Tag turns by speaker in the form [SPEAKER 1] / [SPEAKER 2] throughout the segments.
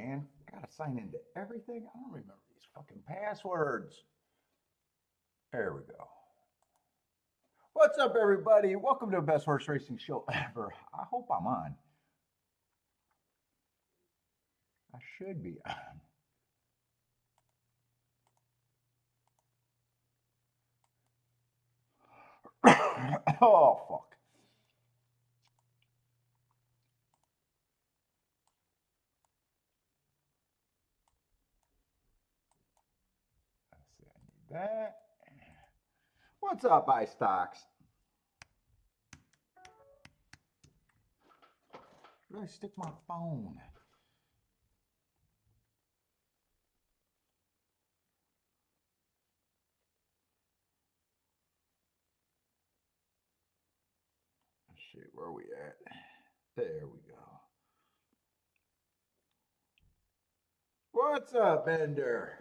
[SPEAKER 1] man. I gotta sign into everything. I don't remember these fucking passwords. There we go. What's up, everybody? Welcome to the best horse racing show ever. I hope I'm on. I should be on. Oh, fuck. Let's see, I need that. What's up, buy stocks? Where did I stick my phone? Let's see, where are we at? There we go. What's up, Bender?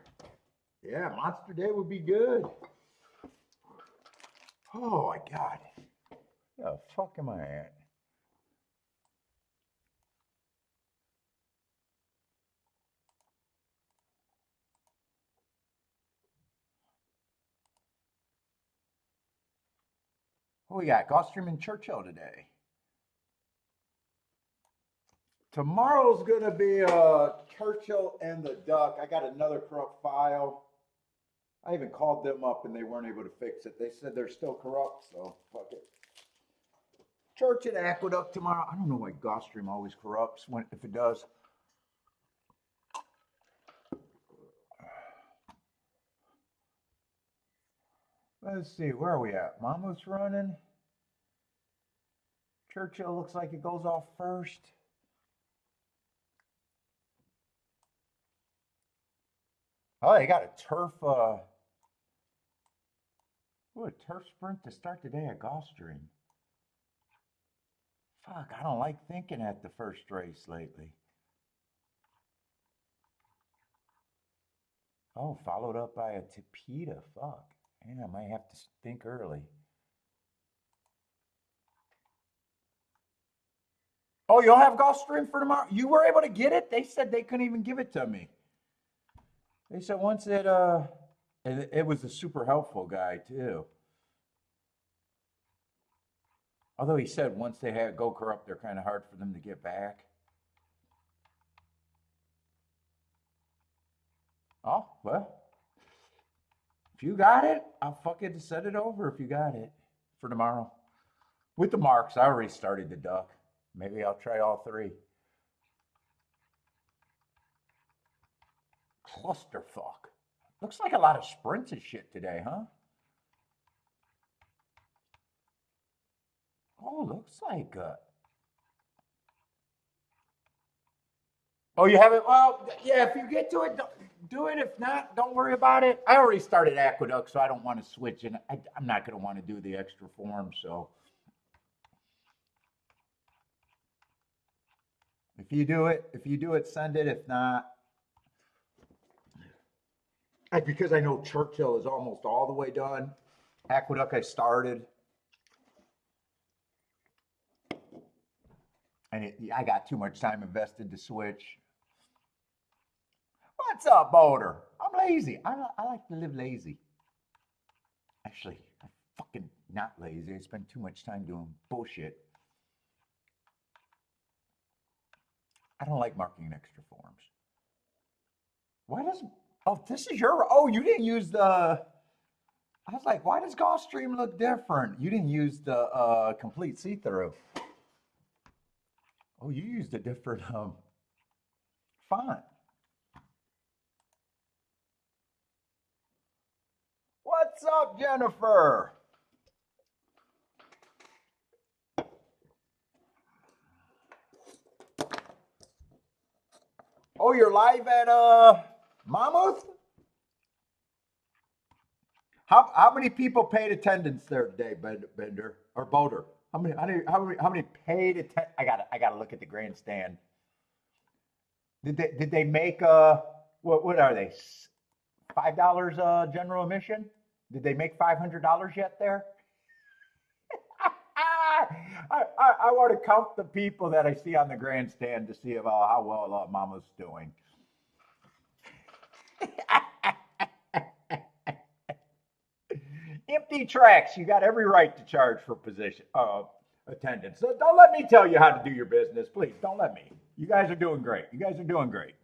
[SPEAKER 1] Yeah, Monster Day would be good. Oh my God. Where the fuck am I at? What we got? Gulfstream and Churchill today. Tomorrow's gonna be Churchill and the Duck. I got another corrupt file. I even called them up and they weren't able to fix it. They said they're still corrupt, so fuck it. Church and Aqueduct tomorrow. I don't know why Gulfstream always corrupts if it does. Let's see, where are we at? Mammoth's running. Churchill looks like it goes off first. Oh, they got a turf a turf sprint to start the day at Gulfstream. Fuck, I don't like thinking at the first race lately. Oh, followed up by a Tapeta. Fuck. Yeah, I might have to think early. Oh, you'll have Gulfstream for tomorrow? You were able to get it? They said they couldn't even give it to me. They said once it was a super helpful guy too. Although he said once they go corrupt, they're kind of hard for them to get back. Oh, well. If you got it, I'll fucking send it over if you got it for tomorrow. With the marks, I already started the Duck. Maybe I'll try all three. Clusterfuck. Looks like a lot of sprints and shit today, huh? Oh, looks like oh, you haven't? Well, yeah, if you get to it, do it. If not, don't worry about it. I already started Aqueduct, so I don't want to switch, and I'm not going to want to do the extra form, so. If you do it, send it. If not, because I know Churchill is almost all the way done. Aqueduct I started. And I got too much time invested to switch. What's up, Boulder? I'm lazy. I like to live lazy. Actually, I'm fucking not lazy. I spend too much time doing bullshit. I don't like marking extra forms. Why does... Oh, this is your... Oh, you didn't use the... I was like, why does Gulfstream look different? You didn't use the complete see-through. Oh, you used a different font. What's up, Jennifer? Oh, you're live at Mammoth? How many people paid attendance there today, Bender or Boulder? How many paid attendance? I gotta look at the grandstand. Did they make what are they? $5 general admission? Did they make $500 yet there? I want to count the people that I see on the grandstand to see how well Mama's doing. Empty tracks. You got every right to charge for position attendance. So don't let me tell you how to do your business, please. Don't let me. You guys are doing great. You guys are doing great.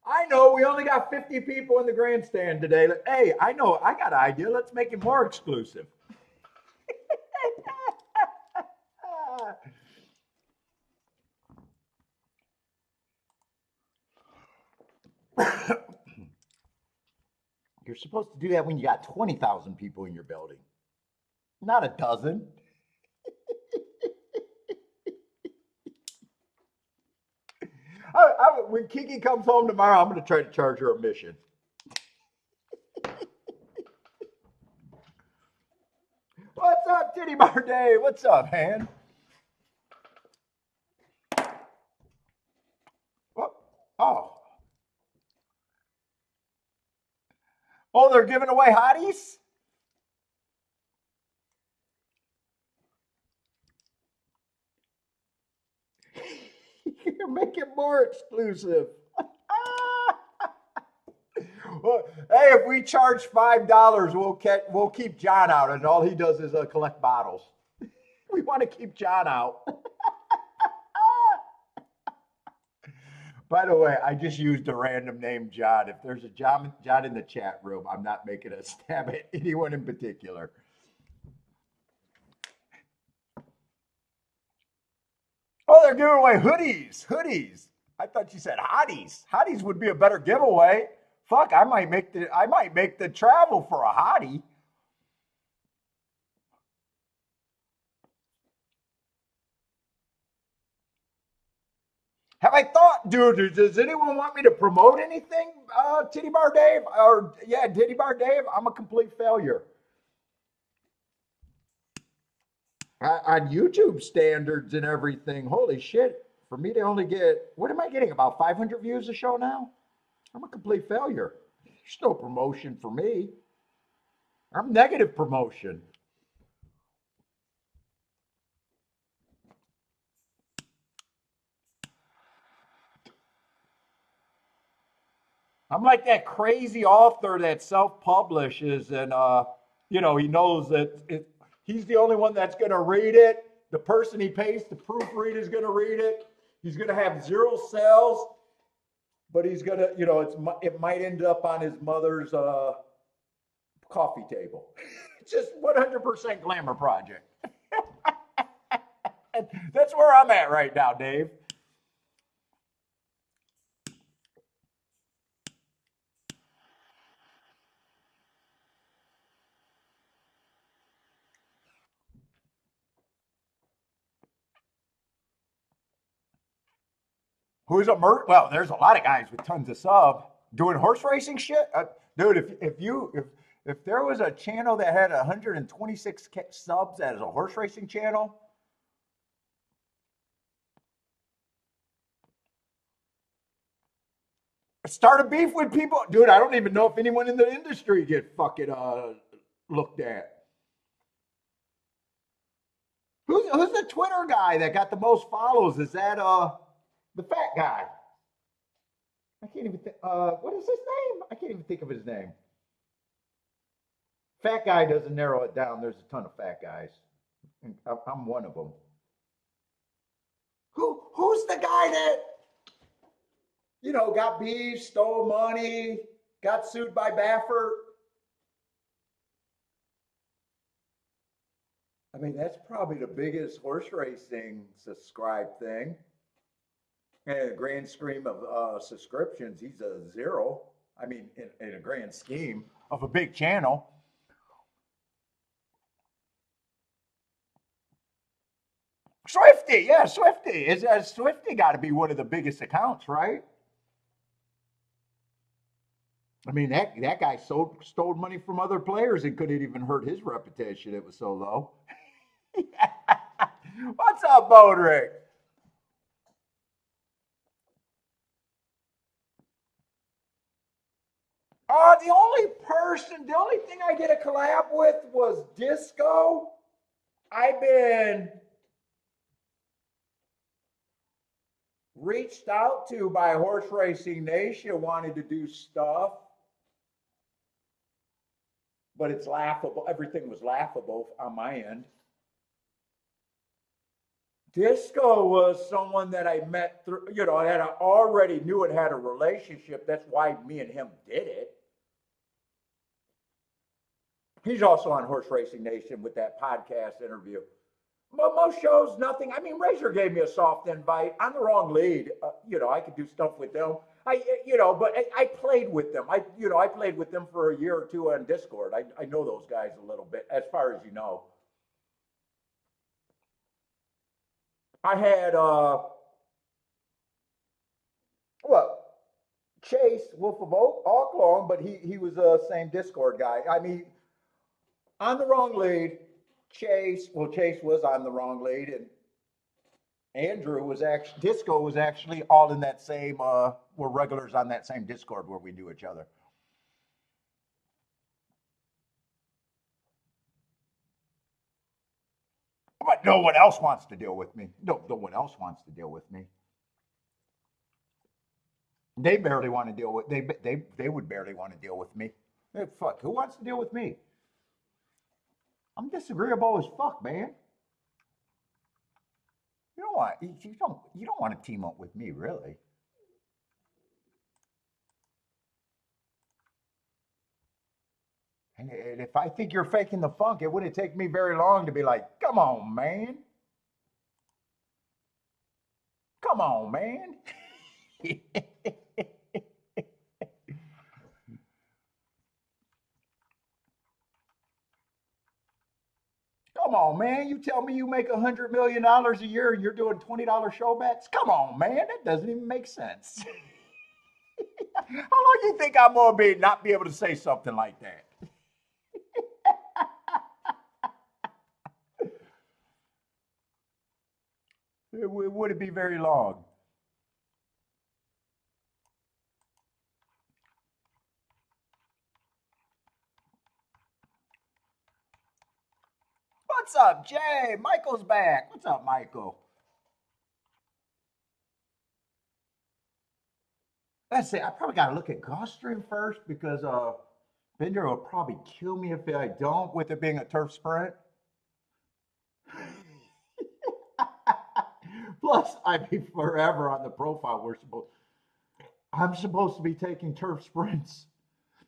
[SPEAKER 1] I know we only got 50 people in the grandstand today. Hey, I know. I got an idea. Let's make it more exclusive. You're supposed to do that when you got 20,000 people in your building, not a dozen. When Kiki comes home tomorrow, I'm going to try to charge her a mission. What's up, Titty Bar Dave? What's up, man? Oh. Oh, they're giving away hotties? You make it more exclusive. Well, hey, if we charge $5, we'll keep John out, and all he does is collect bottles. We want to keep John out. By the way, I just used a random name, John. If there's a John in the chat room, I'm not making a stab at anyone in particular. Oh, they're giving away hoodies. I thought you said hotties. Hotties would be a better giveaway. Fuck, I might make the travel for a hottie. Have I thought, dude, does anyone want me to promote anything, Titty Bar Dave? Titty Bar Dave, I'm a complete failure. On YouTube standards and everything, holy shit. For me to only get, what am I getting, about 500 views a show now? I'm a complete failure. There's no promotion for me. I'm negative promotion. I'm like that crazy author that self-publishes and, he knows that he's the only one that's going to read it. The person he pays to proofread is going to read it. He's going to have 0 sales, but he's going to, it might end up on his mother's coffee table. Just 100% glamour project. That's where I'm at right now, Dave. Well, there's a lot of guys with tons of sub doing horse racing shit. Dude, if there was a channel that had 126 subs as a horse racing channel, start a beef with people. Dude, I don't even know if anyone in the industry get fucking looked at. Who's the Twitter guy that got the most follows? Is that the fat guy? I can't even think. What is his name? I can't even think of his name. Fat guy doesn't narrow it down. There's a ton of fat guys. I'm one of them. Who's the guy that got beef, stole money, got sued by Baffert? I mean, that's probably the biggest horse racing subscribe thing. And a grand scheme of subscriptions, he's a 0. I mean, in a grand scheme of a big channel. Swifty, yeah, Swifty. Swifty got to be one of the biggest accounts, right? I mean, that guy stole money from other players and couldn't even hurt his reputation. It was so low. What's up, Bodrick? The only thing I did a collab with was Disco. reached out to by Horse Racing Nation, wanted to do stuff, but it's laughable. Everything was laughable on my end. Disco was someone that I met through, that I already knew it had a relationship. That's why me and him did it. He's also on Horse Racing Nation with that podcast interview. But most shows, nothing. I mean, Razor gave me a soft invite on the wrong lead. I could do stuff with them. But I played with them. I played with them for a year or two on Discord. I know those guys a little bit, as far as you know. I had Chase Wolf of Oak Lawn, but he was the same Discord guy. I mean, on the wrong lead. Chase was on the wrong lead, and Disco was actually all in that same. We're regulars on that same Discord where we knew each other. But no one else wants to deal with me. No one else wants to deal with me. They barely want to deal with. They would barely want to deal with me. Hey, fuck, who wants to deal with me? I'm disagreeable as fuck, man. You don't want to team up with me, really. And if I think you're faking the funk, it wouldn't take me very long to be like, come on, man. Come on, man. Come on, man. You tell me you make $100 million a year and you're doing $20 show bets? Come on, man. That doesn't even make sense. How long do you think I'm gonna not be able to say something like that? It wouldn't be very long. What's up, Jay? Michael's back. What's up, Michael? Let's see. I probably got to look at Gulfstream first because Bender will probably kill me if I don't, with it being a turf sprint. Plus, I mean, forever on the profile, I'm supposed to be taking turf sprints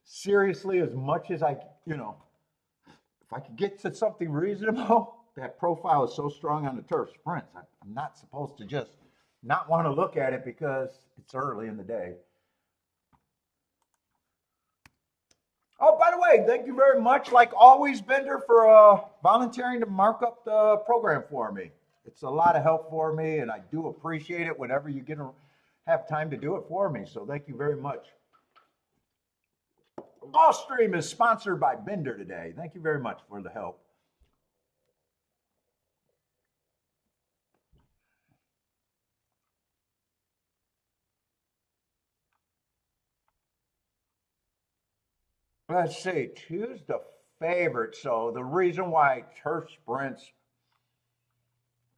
[SPEAKER 1] seriously as much as if I could get to something reasonable. That profile is so strong on the turf sprints. I'm not supposed to just not want to look at it because it's early in the day. Oh, by the way, thank you very much, like always, Bender, for volunteering to mark up the program for me. It's a lot of help for me, and I do appreciate it whenever you have time to do it for me. So thank you very much. Gulfstream is sponsored by Bender today. Thank you very much for the help. Let's see, choose the favorite. So the reason why turf sprints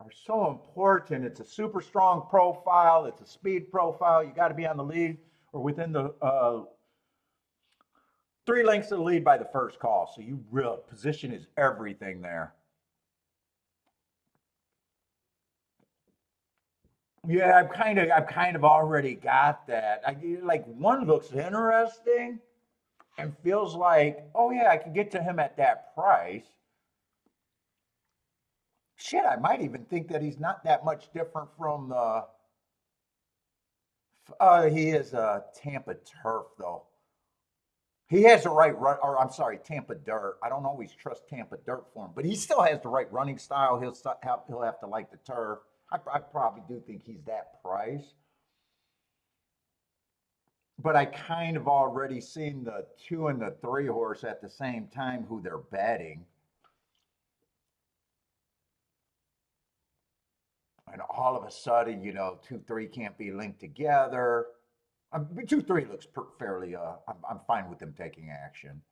[SPEAKER 1] are so important, it's a super strong profile, it's a speed profile. You got to be on the lead or within the 3 lengths of the lead by the first call. So you real position is everything there. Yeah, I've kind of already got that. Like one looks interesting and feels like, oh yeah, I could get to him at that price. Shit, I might even think that he's not that much different from the. He is a Tampa Turf though. He has the right run, or I'm sorry, Tampa Dirt. I don't always trust Tampa Dirt for him, but he still has the right running style. He'll have to like the turf. I probably do think he's that price. But I kind of already seen the 2 and the 3 horse at the same time who they're betting. And all of a sudden, 2, 3 can't be linked together. 2, 3 looks fairly. I'm fine with them taking action.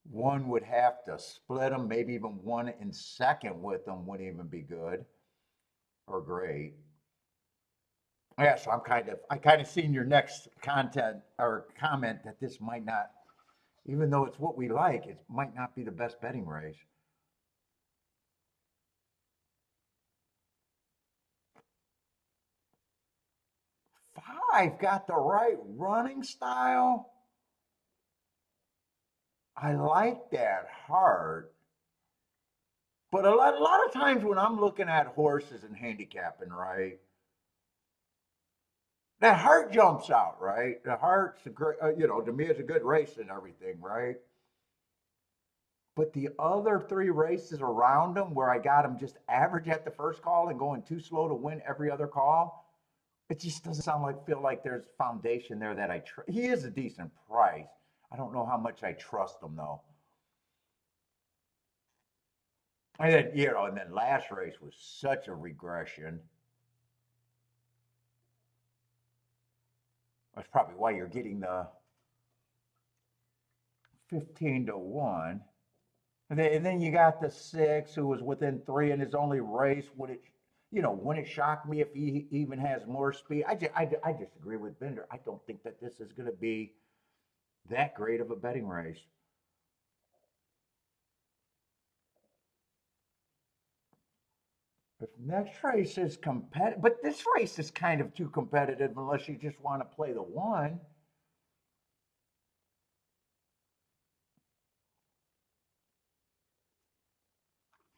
[SPEAKER 1] One would have to split them, maybe even one in second with them wouldn't even be good or great. Yeah, so I kind of seen your next content or comment that this might not, even though it's what we like, it might not be the best betting race. Five got the right running style. I like that heart. But a lot of times when I'm looking at horses and handicapping, right, that heart jumps out, right? The heart's a great, to me, it's a good race and everything, right? But the other three races around him, where I got him just average at the first call and going too slow to win every other call, it just doesn't feel like there's foundation there that he is a decent price. I don't know how much I trust him though. And then, and then last race was such a regression. That's probably why you're getting the 15 to 1. And then you got the 6 who was within 3 in his only race. When it shocked me if he even has more speed. I disagree with Bender. I don't think that this is going to be that great of a betting race. If next race is competitive, but this race is kind of too competitive unless you just want to play the one.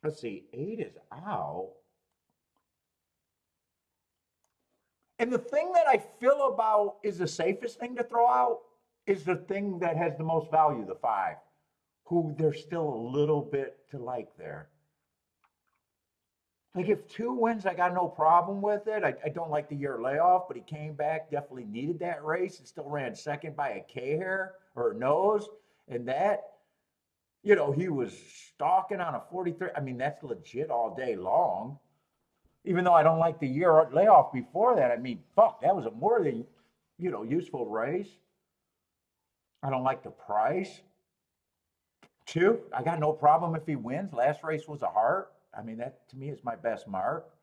[SPEAKER 1] Let's see, 8 is out. And the thing that I feel about is the safest thing to throw out is the thing that has the most value, the 5, who there's still a little bit to like there. Like if 2 wins, I got no problem with it. I don't like the year layoff, but he came back, definitely needed that race and still ran second by a K hair or a nose. And that, he was stalking on a 43. I mean, that's legit all day long. Even though I don't like the year layoff before that, I mean, fuck, that was a more than, useful race. I don't like the price. 2, I got no problem if he wins. Last race was a heart. I mean, that to me is my best mark.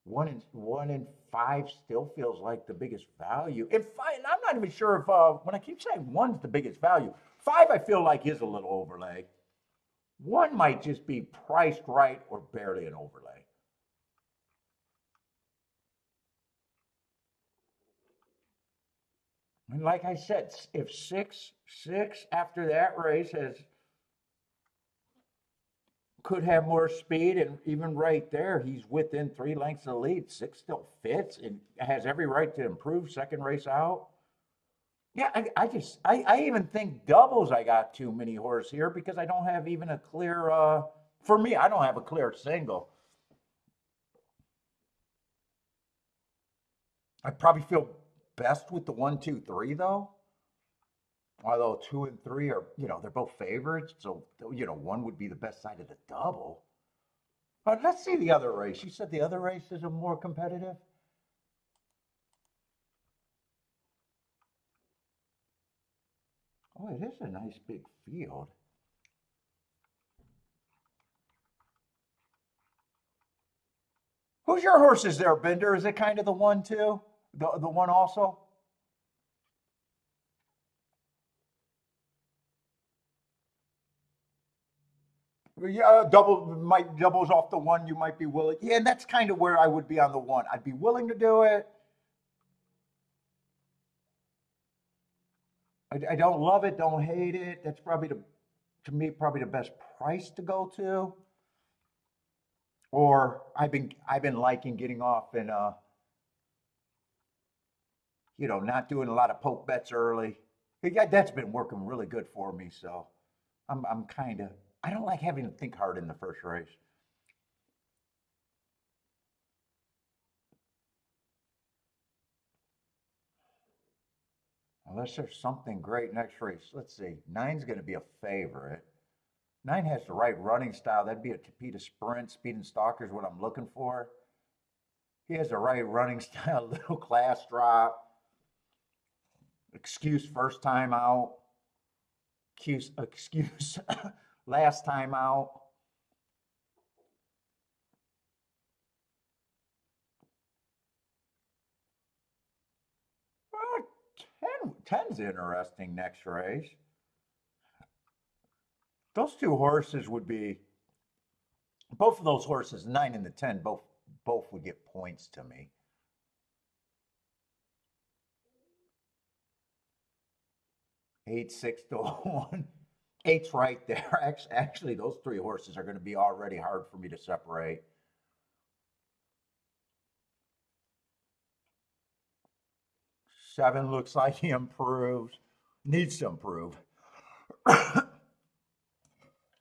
[SPEAKER 1] 1 in 5 still feels like the biggest value. And 5, and I'm not even sure if when I keep saying 1's the biggest value, 5 I feel like is a little overlay. 1 might just be priced right or barely an overlay. And like I said, if six after that race could have more speed, and even right there, he's within 3 lengths of the lead. 6 still fits and has every right to improve second race out. Yeah, I even think doubles I got too many horse here because I don't have even a clear for me, I don't have a clear single. I probably feel best with the 1, 2, 3 though. Although 2 and 3 are, they're both favorites, so 1 would be the best side of the double. But let's see the other race. You said the other races are more competitive. Oh, it is a nice big field. Who's your horses there, Bender? Is it kind of the 1 too? The 1 also? Yeah, doubles off the 1. You might be willing. Yeah, and that's kind of where I would be on the 1. I'd be willing to do it. I don't love it, don't hate it. That's probably to me probably the best price to go to. Or I've been liking getting off and not doing a lot of poke bets early. Yeah, that's been working really good for me. So I'm kind of I don't like having to think hard in the first race. Unless there's something great next race. Let's see. 9's going to be a favorite. 9 has the right running style. That'd be a Tapeta sprint. Speed and stalker is what I'm looking for. He has the right running style, little class drop. Excuse first time out. Excuse last time out. 10's interesting next race. Those two horses would be, both of those horses, 9 and the 10, both would get points to me. 8, 6 to 1. 8's right there. Actually, those three horses are going to be already hard for me to separate. 7 looks like he improves. Needs to improve.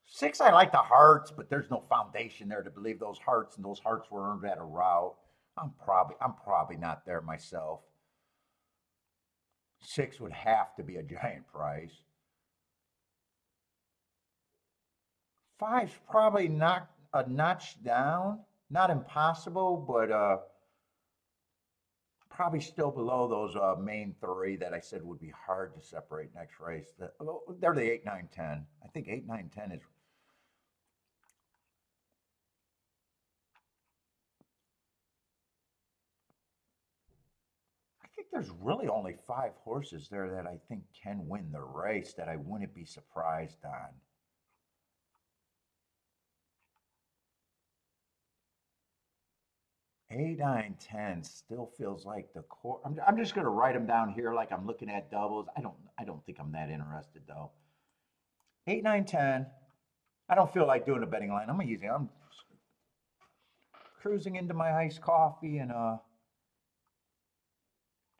[SPEAKER 1] 6, I like the hearts, but there's no foundation there to believe those hearts, and those hearts were earned at a route. I'm probably not there myself. 6 would have to be a giant price. 5's probably not a notch down. Not impossible, but probably still below those main 3 that I said would be hard to separate next race. They're the 8, 9, 10. I think 8, 9, 10 is. I think there's really only 5 horses there that I think can win the race that I wouldn't be surprised on. 8, 9, 10 still feels like the core. I'm just going to write them down here like I'm looking at doubles. I don't think I'm that interested though. 8, 9, 10. I don't feel like doing a betting line. I'm cruising into my iced coffee and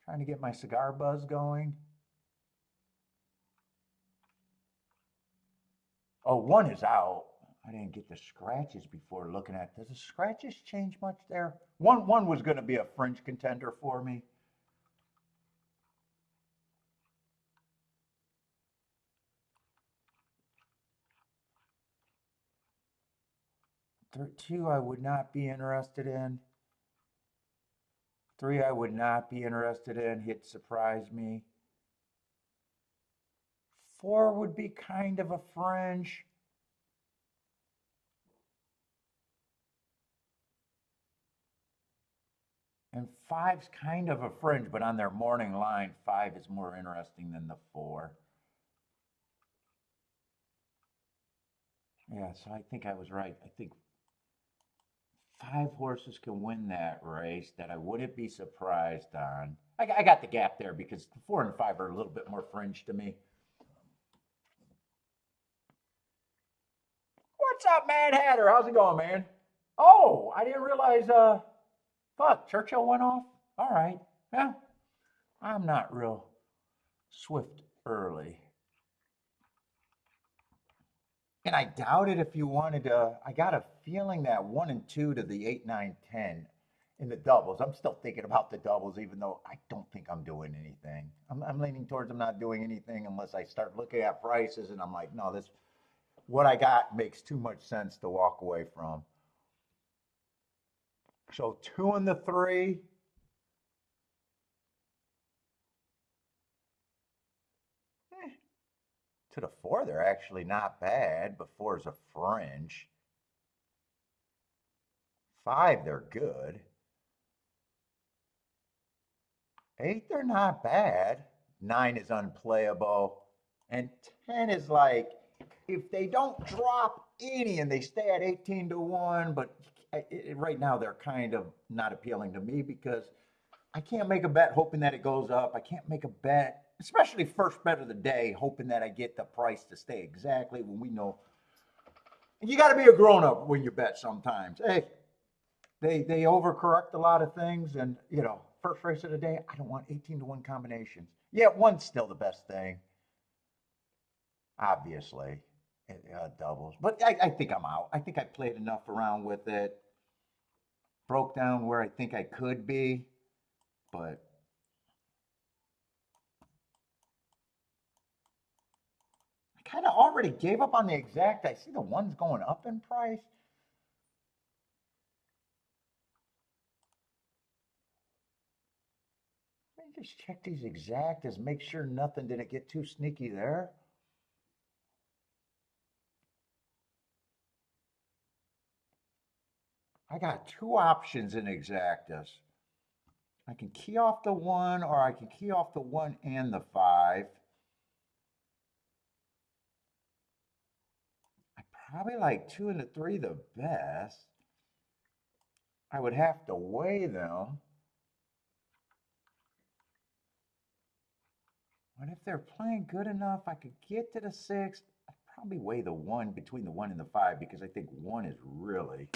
[SPEAKER 1] trying to get my cigar buzz going. Oh, 1 is out. I didn't get the scratches before looking at. Does the scratches change much there? One was going to be a fringe contender for me. Two, I would not be interested in. 3, I would not be interested in. He'd surprise me. 4 would be kind of a fringe. And 5's kind of a fringe, but on their morning line, 5 is more interesting than the 4. Yeah, so I think I was right. I think 5 horses can win that race that I wouldn't be surprised on. I got the gap there because the 4 and 5 are a little bit more fringe to me. What's up, Mad Hatter? How's it going, man? Oh, I didn't realize, fuck, Churchill went off? All right. Yeah, I'm not real swift early. And I doubt it if you wanted to. I got a feeling that 1 and 2 to the 8, 9, 10 in the doubles. I'm still thinking about the doubles, even though I don't think I'm doing anything. I'm leaning towards I'm not doing anything unless I start looking at prices and I'm like, no, this what I got makes too much sense to walk away from. So 2 and the 3. To the 4, they're actually not bad, but 4 is a fringe. 5, they're good. 8, they're not bad. 9 is unplayable. And 10 is like, if they don't drop any and they stay at 18 to 1, but right now they're kind of not appealing to me because I can't make a bet hoping that it goes up. I can't make a bet, especially first bet of the day, hoping that I get the price to stay exactly when we know. You got to be a grown up when you bet sometimes. Hey, they overcorrect a lot of things, and first race of the day, I don't want 18 to 1 combinations. Yeah, 1's still the best thing, obviously. Doubles, but I think I'm out. I think I played enough around with it, broke down where I think I could be, but I kind of already gave up on the Exacta. I see the 1's going up in price. Let me just check these Exactas, make sure nothing didn't get too sneaky there. I got 2 options in Exactas. I can key off the 1 or I can key off the 1 and the 5. 5. I probably like 2 and the 3 the best. I would have to weigh them. But if they're playing good enough, I could get to the 6. I'd probably weigh the 1 between the 1 and the 5 because I think 1 is really.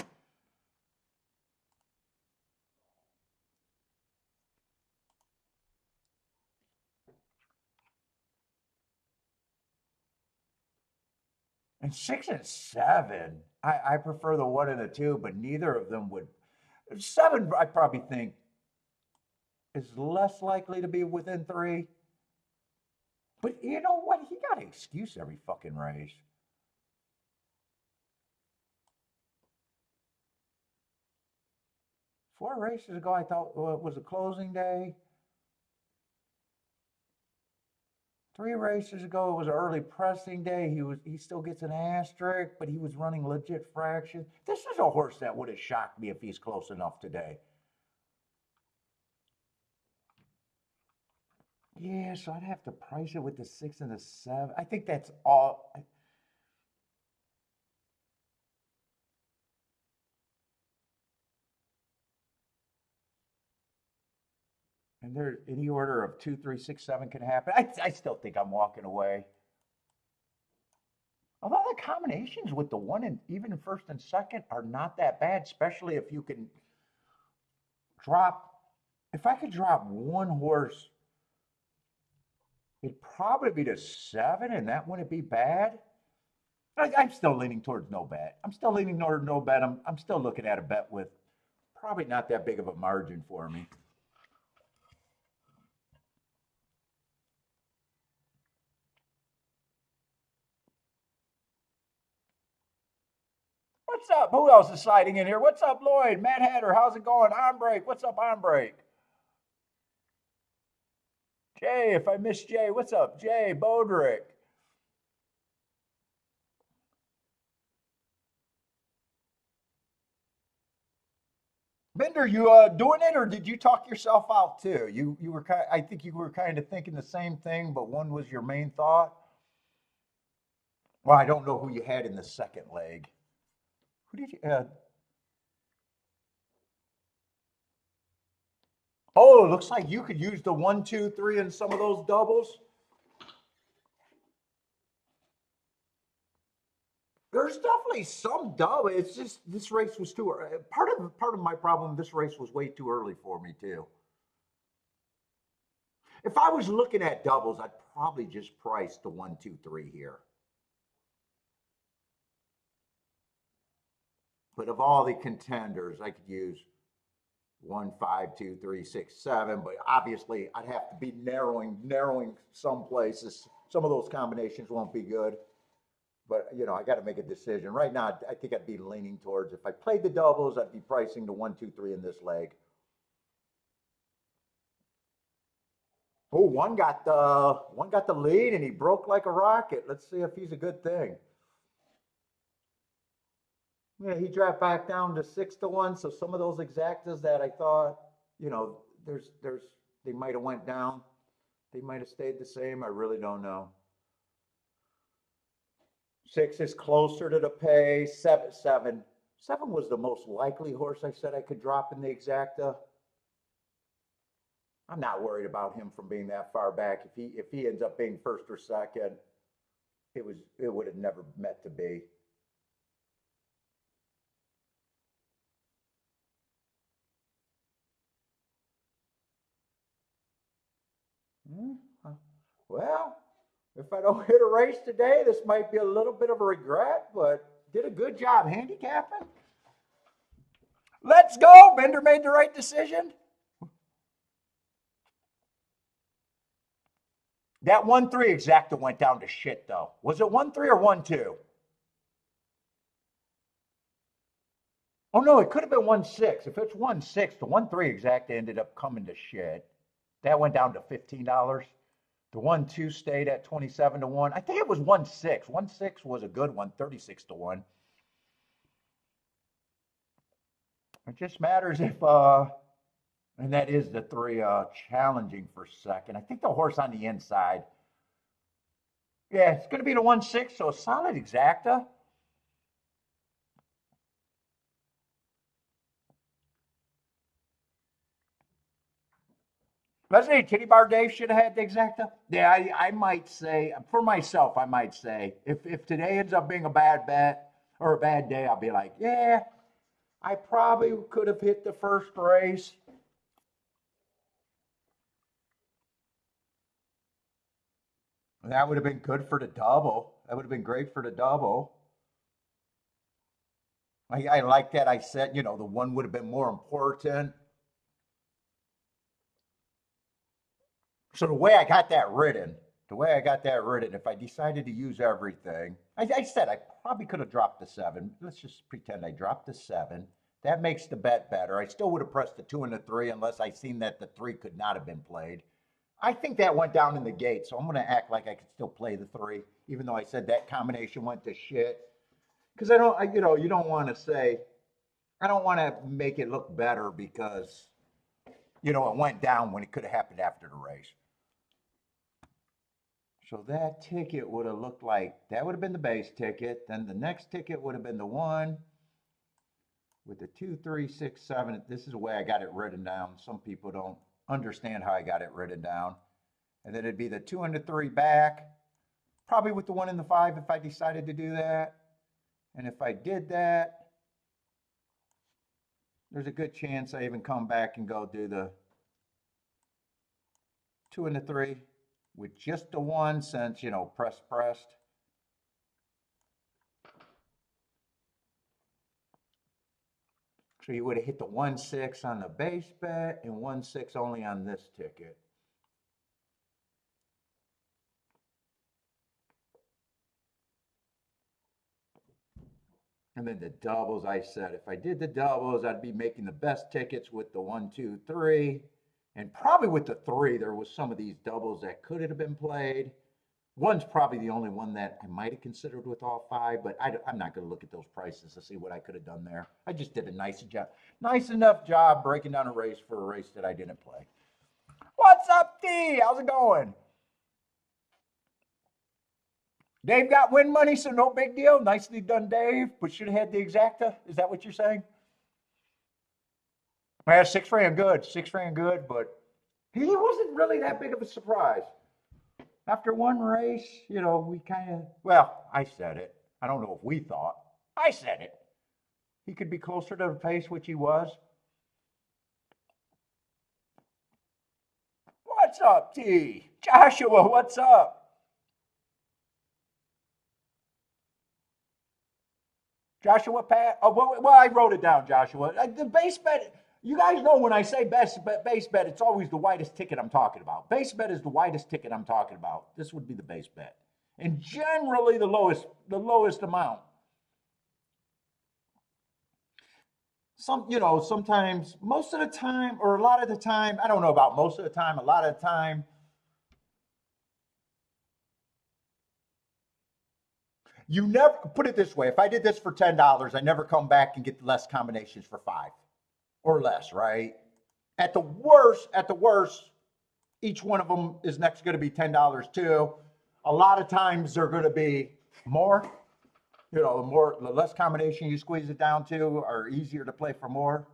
[SPEAKER 1] And 6 and 7, I prefer the 1 and the 2, but neither of them would. 7, I probably think, is less likely to be within 3. But you know what? He got an excuse every fucking race. Four races ago, I thought it was a closing day. 3 races ago, it was an early pressing day. He still gets an asterisk, but he was running legit fraction. This is a horse that would have shocked me if he's close enough today. Yeah, so I'd have to price it with the 6 and the 7. I think that's all. And there, any order of 2, 3, 6, 7 can happen. I still think I'm walking away. Although the combinations with the 1 and even first and second are not that bad, especially if you can drop. If I could drop one horse, it'd probably be the 7, and that wouldn't be bad. I'm still leaning towards no bet. I'm still leaning toward no bet. I'm still looking at a bet with probably not that big of a margin for me. What's up? Who else is sliding in here? What's up, Lloyd? Matt Hatter, how's it going? On break. What's up, on break? Jay, if I missed Jay, what's up? Jay, Bodrick. Bender, you doing it, or did you talk yourself out too? You were kind. I think you were kind of thinking the same thing, but one was your main thought. Well, I don't know who you had in the second leg. Who did you? Oh, it looks like you could use the 1, 2, 3 in some of those doubles. There's definitely some double. It's just this race was too early. Part of my problem. This race was way too early for me too. If I was looking at doubles, I'd probably just price the 1, 2, 3 here. But of all the contenders, I could use 1, 5, 2, 3, 6, 7. But obviously, I'd have to be narrowing some places. Some of those combinations won't be good. But I got to make a decision right now. I think I'd be leaning towards, if I played the doubles, I'd be pricing the 1, 2, 3 in this leg. Oh, one got the lead and he broke like a rocket. Let's see if he's a good thing. Yeah, he dropped back down to 6-1. So some of those exactas that I thought, there's they might have went down. They might have stayed the same. I really don't know. 6 is closer to the pay. 7 was the most likely horse I said I could drop in the exacta. I'm not worried about him from being that far back. If he ends up being first or second, it would have never meant to be. Well, if I don't hit a race today, this might be a little bit of a regret, but did a good job handicapping. Let's go. Bender made the right decision. That 1-3 exacta went down to shit, though. Was it 1-3 or 1-2? Oh, no, it could have been 1-6. If it's 1-6, the 1-3 exacta ended up coming to shit. That went down to $15. The 1-2 stayed at 27-1. I think it was 1-6. 1-6 was a good one, 36-1. It just matters if, and that is the 3 challenging for second. I think the horse on the inside Yeah, it's going to be the 1.6, so a solid Exacta. Let's say Titty Bar Dave should have had the Exacta. Yeah, I might say, for myself, I might say, if today ends up being a bad bet or a bad day, I'll be like, yeah, I probably could have hit the first race. That would have been good for the double. That would have been great for the double. I like that. I said, the one would have been more important. So the way I got that written, if I decided to use everything, I said I probably could have dropped the seven. Let's just pretend I dropped the seven. That makes the bet better. I still would have pressed the two and the three unless I seen that the three could not have been played. I think that went down in the gate, so I'm going to act like I could still play the three, even though I said that combination went to shit. Because you don't want to say, I don't want to make it look better because, it went down when it could have happened after the race. So that ticket would have looked like that would have been the base ticket. Then the next ticket would have been the one with the 2, 3, 6, 7. This is the way I got it written down. Some people don't understand how I got it written down. And then it'd be the 2 and the 3 back, probably with the 1 and the 5 if I decided to do that. And if I did that, there's a good chance I even come back and go do the 2 and the 3 with just the 1 since, pressed. So you would have hit the 1.6 on the base bet and 1.6 only on this ticket. And then the doubles, I said, if I did the doubles, I'd be making the best tickets with the 1, 2, 3. And probably with the 3, there was some of these doubles that could have been played. One's probably the only one that I might have considered with all 5, but I'm not going to look at those prices to see what I could have done there. I just did a nice enough job breaking down a race for a race that I didn't play. What's up, D? How's it going? Dave got win money, so no big deal. Nicely done, Dave. But should have had the Exacta. Is that what you're saying? Yeah, 6 ran good. 6 ran good, but he wasn't really that big of a surprise. After one race, we kind of, well, I said it. I don't know if we thought. I said it. He could be closer to the pace, which he was. What's up, T? Joshua, what's up? Joshua, Pat? Oh, well, I wrote it down, Joshua. The base bet, you guys know when I say base bet, it's always the widest ticket I'm talking about. Base bet is the widest ticket I'm talking about. This would be the base bet. And generally the lowest amount. Sometimes, most of the time, or a lot of the time, I don't know about most of the time, a lot of the time, you never put it this way. If I did this for $10, I never come back and get less combinations for 5 or less, right? At the worst, each one of them is next going to be $10 too. A lot of times they're going to be more. The less combination you squeeze it down to, are easier to play for more.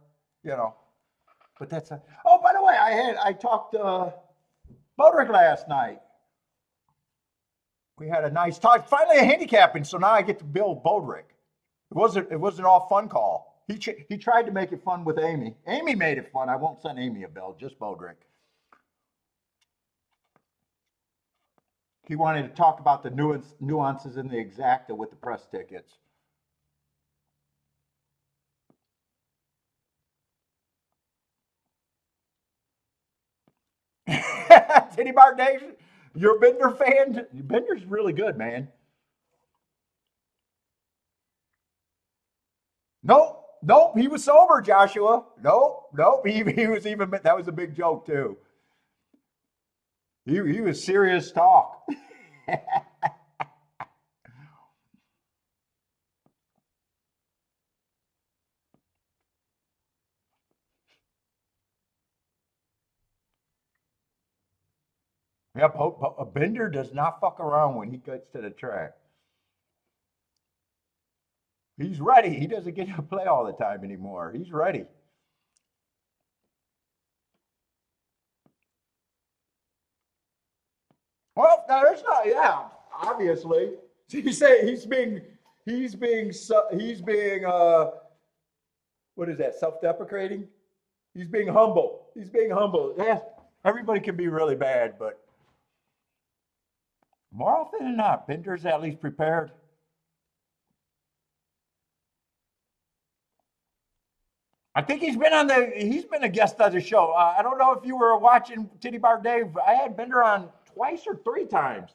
[SPEAKER 1] You know, but oh, by the way, I talked to Bodrick last night. We had a nice talk. Finally, a handicapping, so now I get to build Bodrick. It wasn't all fun call. He tried to make it fun with Amy. Amy made it fun. I won't send Amy a bill, just Bodrick. He wanted to talk about the nuances in the Exacta with the press tickets. Titty Bar Nation, you're a Bender fan? Bender's really good, man. Nope, nope, he was sober, Joshua. Nope, nope, he was even, that was a big joke, too. He was serious talk. Yep, Bender does not fuck around when he gets to the track. He's ready. He doesn't get to play all the time anymore. He's ready. Well, no, there's not. Yeah, obviously. So you say he's being what is that? Self-deprecating. He's being humble. He's being humble. Yeah, everybody can be really bad, but more often than not, Bender's at least prepared. I think he's been a guest on the show. I don't know if you were watching Titty Bar Dave. I had Bender on twice or three times.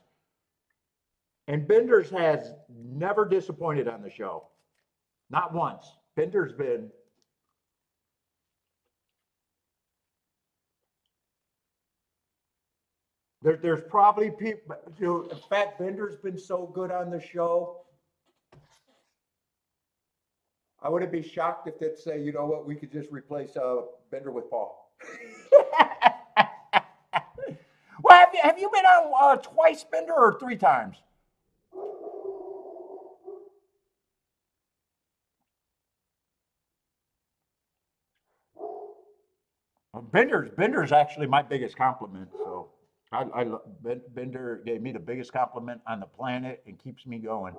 [SPEAKER 1] And Bender's has never disappointed on the show. Not once. Bender's been. There's probably people, in fact, Bender's been so good on the show. I wouldn't be shocked if they'd say, you know what, we could just replace Bender with Paul. Well, have you been on twice, Bender, or three times? Bender's actually my biggest compliment. So Bender gave me the biggest compliment on the planet and keeps me going.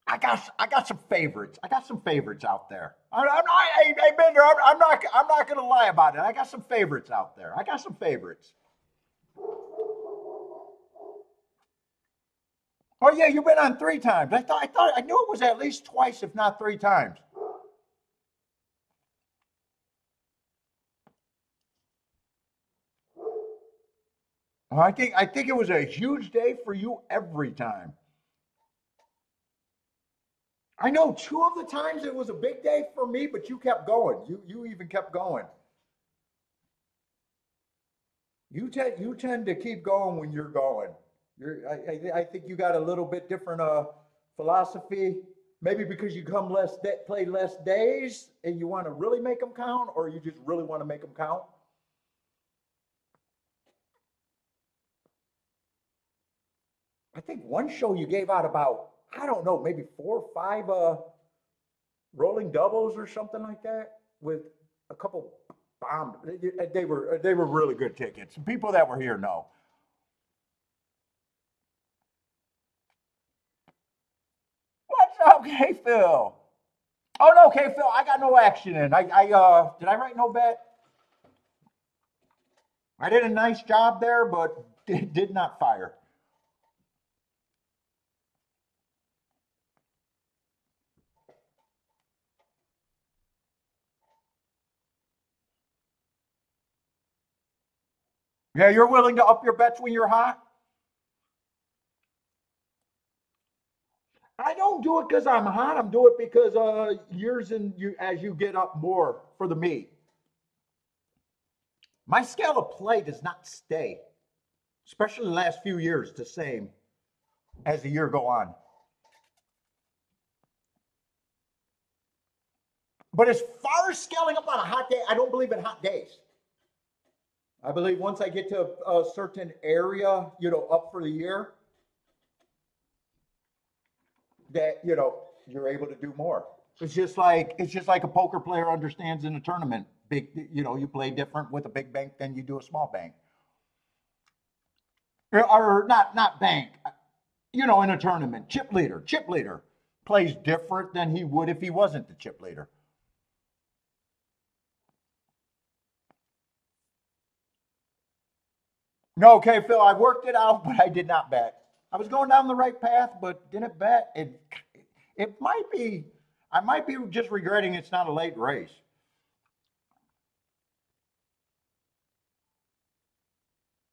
[SPEAKER 1] I got some favorites. I got some favorites out there. I'm not, hey Bender, I'm not gonna lie about it. I got some favorites out there. I got some favorites. Oh yeah, you've been on three times. I knew it was at least twice, if not three times. I think it was a huge day for you every time. I know two of the times it was a big day for me, but you kept going. You even kept going. You tend to keep going when you're going. I think you got a little bit different philosophy. Maybe because you play less days and you want to really make them count, or you just really want to make them count. I think one show you gave out about, I don't know, maybe four or five rolling doubles or something like that with a couple bombed. They were really good tickets. People that were here know. What's up, Hey Phil? Oh no, okay, Phil, I got no action in. I did I write no bet? I did a nice job there, but did not fire. Yeah, you're willing to up your bets when you're hot? I don't do it because I'm hot. I'm doing it because years and you as you get up more for the meet. My scale of play does not stay, especially the last few years, the same as the year go on. But as far as scaling up on a hot day, I don't believe in hot days. I believe once I get to a certain area, up for the year, that you're able to do more. It's just like a poker player understands in a tournament. Big, you play different with a big bank than you do a small bank, or not bank. In a tournament, chip leader plays different than he would if he wasn't the chip leader. No, okay, Phil, I worked it out, but I did not bet. I was going down the right path, but didn't bet. It might be. I might be just regretting it's not a late race.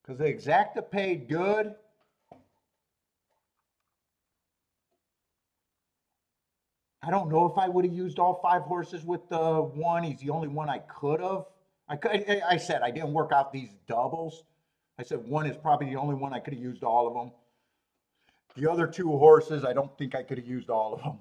[SPEAKER 1] Because the Exacta paid good. I don't know if I would have used all five horses with the one. He's the only one I could have. I said I didn't work out these doubles. I said one is probably the only one I could have used all of them. The other two horses, I don't think I could have used all of them.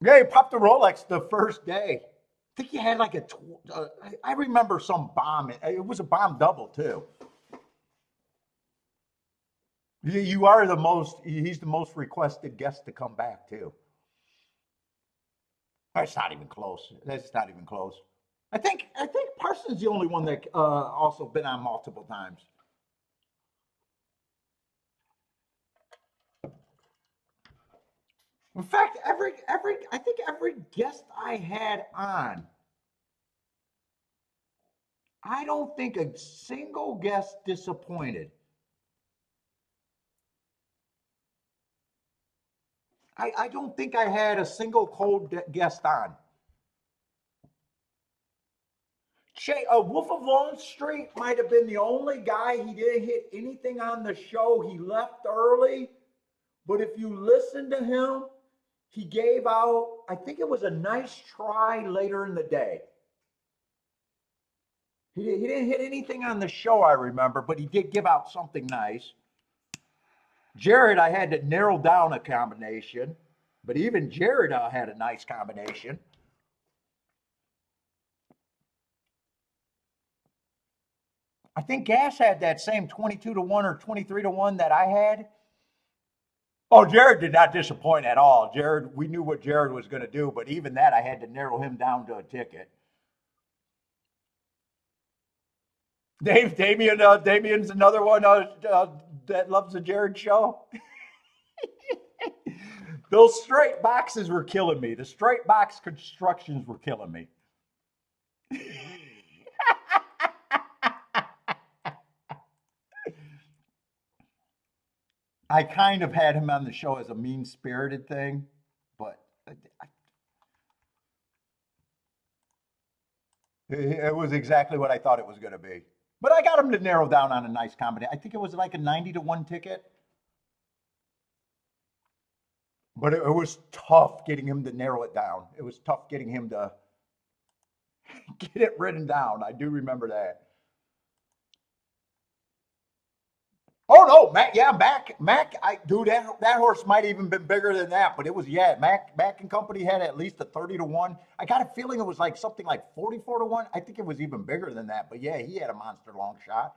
[SPEAKER 1] Yeah, he popped the Rolex the first day. I think he had like I remember some bomb. It was a bomb double too. You are the most. He's the most requested guest to come back too. That's not even close. That's not even close. I think Parsons the only one that also been on multiple times. In fact, every I think every guest I had on, I don't think a single guest disappointed. I don't think I had a single cold guest on. Wolf of Wall Street might have been the only guy he didn't hit anything on the show. He left early, but if you listen to him, he gave out, I think it was a nice try later in the day. He didn't hit anything on the show, I remember, but he did give out something nice. Jared, I had to narrow down a combination, but even Jared had a nice combination. I think Gas had that same 22 to 1 or 23 to 1 that I had. Oh, Jared did not disappoint at all. Jared, we knew what Jared was going to do, but even that, I had to narrow him down to a ticket. Damien's another one that loves the Jared show. Those straight boxes were killing me. The straight box constructions were killing me. I kind of had him on the show as a mean spirited thing, but it was exactly what I thought it was going to be. But I got him to narrow down on a nice combination. I think it was like a 90 to 1 ticket. But it was tough getting him to narrow it down. It was tough getting him to get it written down. I do remember that. Oh no, Mac. Yeah, Mac. Dude, that horse might even been bigger than that. But it was Mac and Company had at least a 30 to 1. I got a feeling it was like something like 44 to 1. I think it was even bigger than that. But yeah, he had a monster long shot.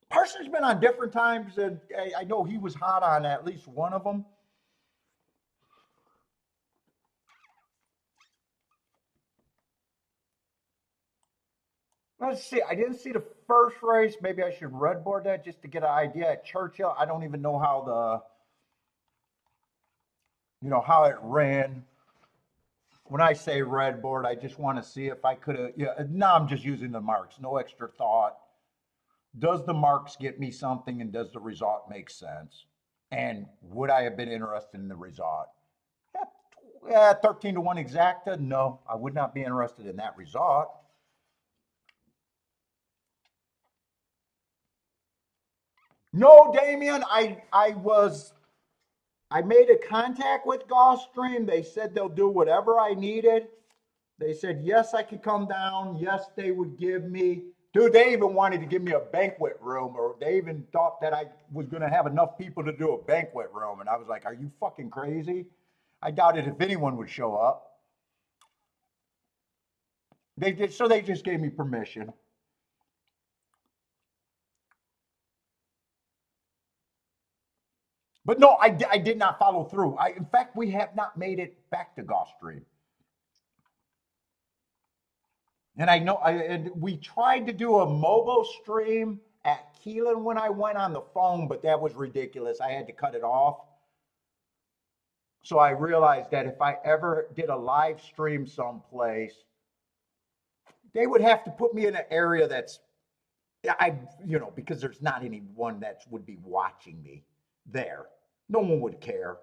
[SPEAKER 1] Parsons been on different times, and I know he was hot on at least one of them. Let's see. I didn't see the first race. Maybe I should redboard that just to get an idea. At Churchill, I don't even know how how it ran. When I say redboard, I just want to see if I could have. Yeah, now I'm just using the marks. No extra thought. Does the marks get me something, and does the result make sense? And would I have been interested in the result? Yeah, 13 to 1 exacta. No, I would not be interested in that result. No, Damien, I made a contact with Gulfstream. They said they'll do whatever I needed. They said yes, I could come down. Yes, they would give me. Dude, they even wanted to give me a banquet room, or they even thought that I was going to have enough people to do a banquet room. And I was like, "Are you fucking crazy?" I doubted if anyone would show up. They did, so they just gave me permission. But no, I did not follow through. In fact, we have not made it back to Gulfstream. And and we tried to do a mobile stream at Keelan when I went on the phone, but that was ridiculous. I had to cut it off. So I realized that if I ever did a live stream someplace, they would have to put me in an area that's because there's not anyone that would be watching me there. No one would care.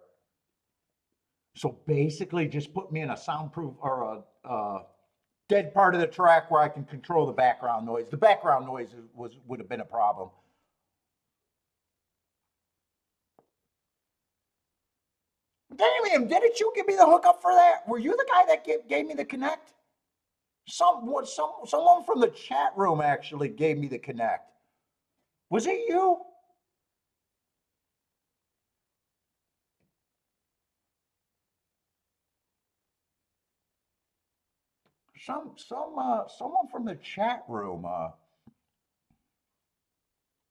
[SPEAKER 1] So basically, just put me in a soundproof or a dead part of the track where I can control the background noise. The background noise would have been a problem. Damn, didn't you give me the hookup for that? Were you the guy that gave me the connect? Someone from the chat room actually gave me the connect. Was it you? Someone from the chat room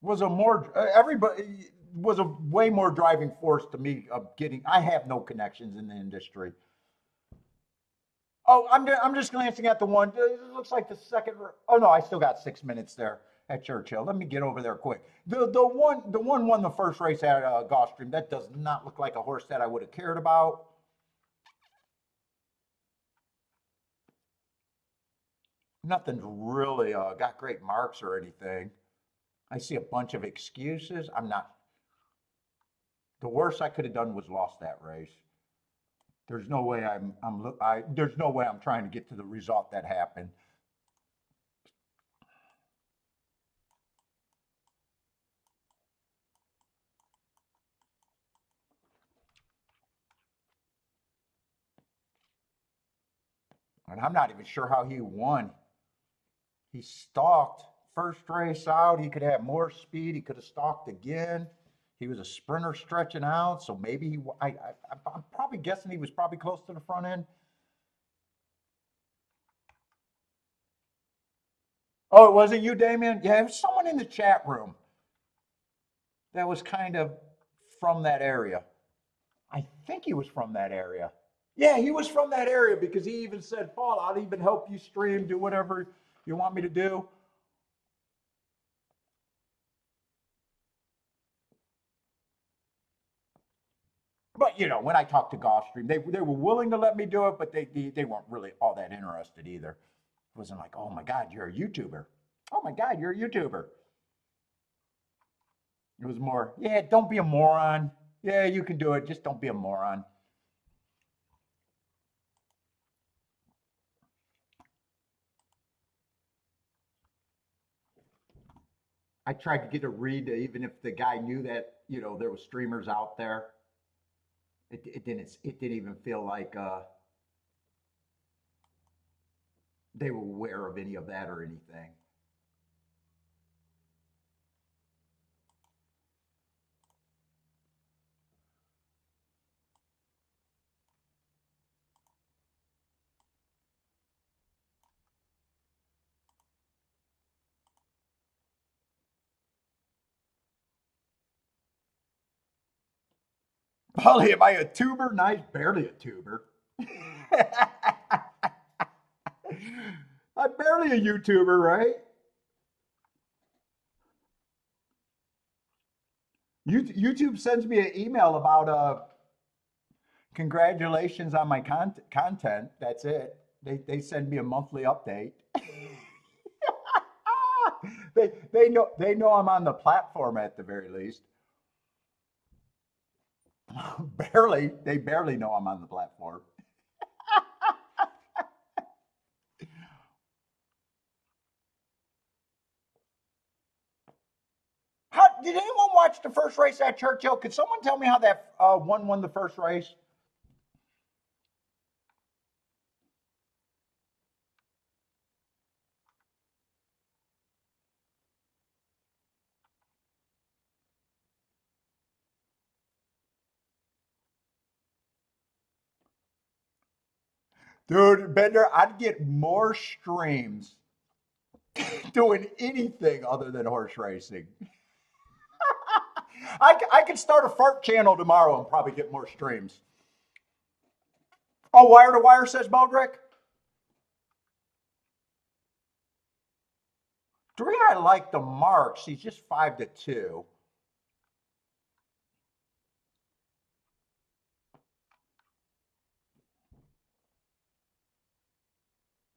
[SPEAKER 1] was a more everybody was a way more driving force to me of getting. I have no connections in the industry. Oh, I'm just glancing at the one. It looks like the second. Oh no, I still got 6 minutes there at Churchill. Let me get over there quick. The one won the first race at Gulfstream. That does not look like a horse that I would have cared about. Nothing's really got great marks or anything. I see a bunch of excuses. I'm not. The worst I could have done was lost that race. There's no way there's no way I'm trying to get to the result that happened. And I'm not even sure how he won. He stalked first race out. He could have more speed. He could have stalked again. He was a sprinter stretching out, so maybe I'm probably guessing he was probably close to the front end. Oh, it wasn't you, Damien? Yeah, it was someone in the chat room that was kind of from that area. I think he was from that area. Yeah, he was from that area because he even said, Paul, I'll even help you stream, do whatever you want me to do. But you know, when I talked to Gulfstream, they were willing to let me do it, but they weren't really all that interested either. It wasn't like, oh my God, you're a YouTuber. Oh my God, you're a YouTuber. It was more, yeah, don't be a moron. Yeah, you can do it. Just don't be a moron. I tried to get a read, even if the guy knew that there was streamers out there. It didn't even feel like they were aware of any of that or anything. Polly, am I a tuber? Nice, barely a tuber. I'm barely a YouTuber, right? YouTube sends me an email about congratulations on my content. That's it. They send me a monthly update. They know I'm on the platform at the very least. They barely know I'm on the platform. How did anyone watch the first race at Churchill? Could someone tell me how that one won the first race? Dude, Bender, I'd get more streams doing anything other than horse racing. I could start a fart channel tomorrow and probably get more streams. Oh, wire to wire, says Baldrick. Three, I like the marks. He's just 5-2.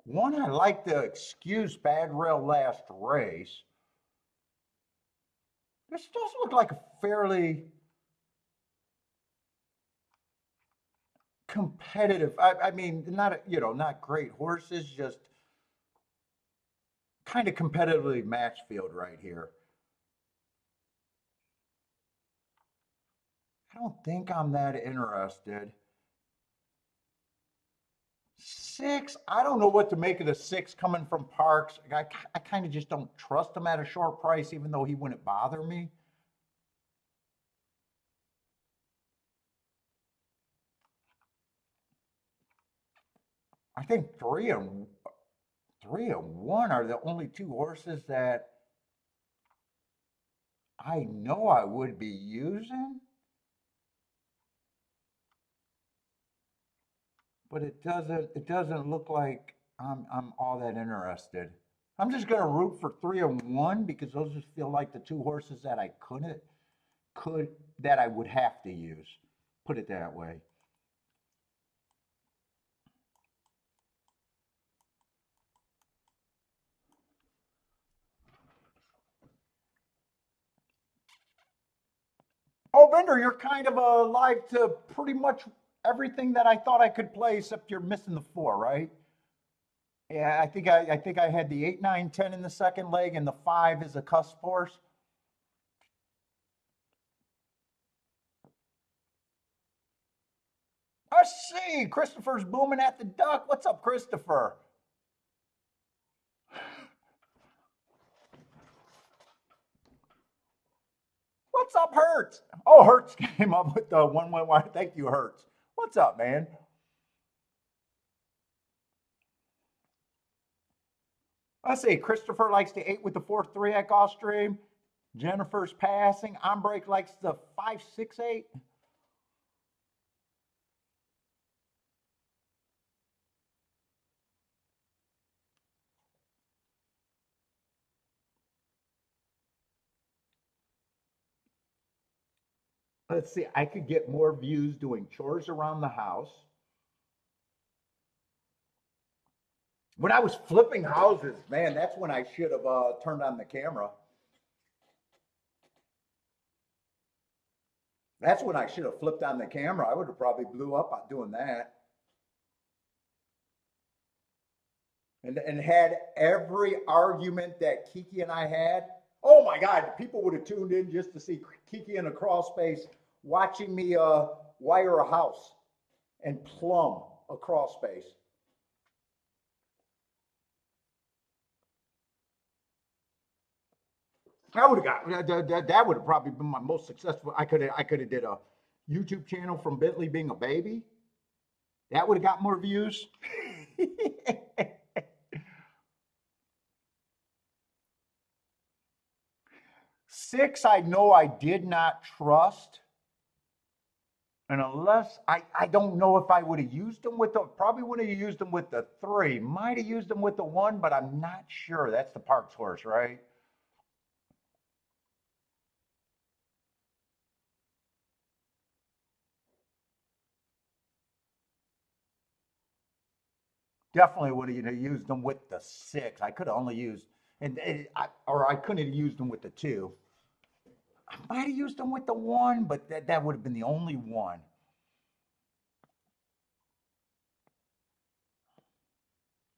[SPEAKER 1] One, I like the excuse bad rail last race. This does look like a fairly competitive. I mean, not great horses, just kind of competitively matched field right here. I don't think I'm that interested. 6, I don't know what to make of the 6 coming from Parks. I kind of just don't trust him at a short price, even though he wouldn't bother me. I think 3 and 1 are the only 2 horses that I know I would be using, but it doesn't look like I'm all that interested. I'm just gonna root for 3 and 1 because those just feel like the 2 horses that I could that I would have to use. Put it that way. Oh, Bender, you're kind of alive to pretty much everything that I thought I could play, except you're missing the 4, right? Yeah, I think I had the 8, 9, 10 in the second leg, and the 5 is a cusp horse. I see. Christopher's booming at the duck. What's up, Christopher? What's up, Hertz? Oh, Hertz came up with the 1-1 Thank you, Hertz. What's up, man? I see. Christopher likes the 8 with the 4-3 at Gulfstream. Jennifer's passing. Ombrake likes the 5-6-8. Let's see. I could get more views doing chores around the house. When I was flipping houses, man, that's when I should have turned on the camera. That's when I should have flipped on the camera. I would have probably blew up on doing that. And had every argument that Kiki and I had. Oh my God, people would have tuned in just to see Kiki in a crawl space watching me wire a house and plumb a crawl space. I would have got that would have probably been my most successful. I could have did a YouTube channel from Bentley being a baby. That would have got more views. 6, I know I did not trust. And unless I don't know if I would have used them with the probably would have used them with the 3. Might have used them with the 1, but I'm not sure. That's the Parks horse, right? Definitely would have used them with the 6. I could have only used or I couldn't have used them with the 2. I might have used them with the 1, but that would have been the only one.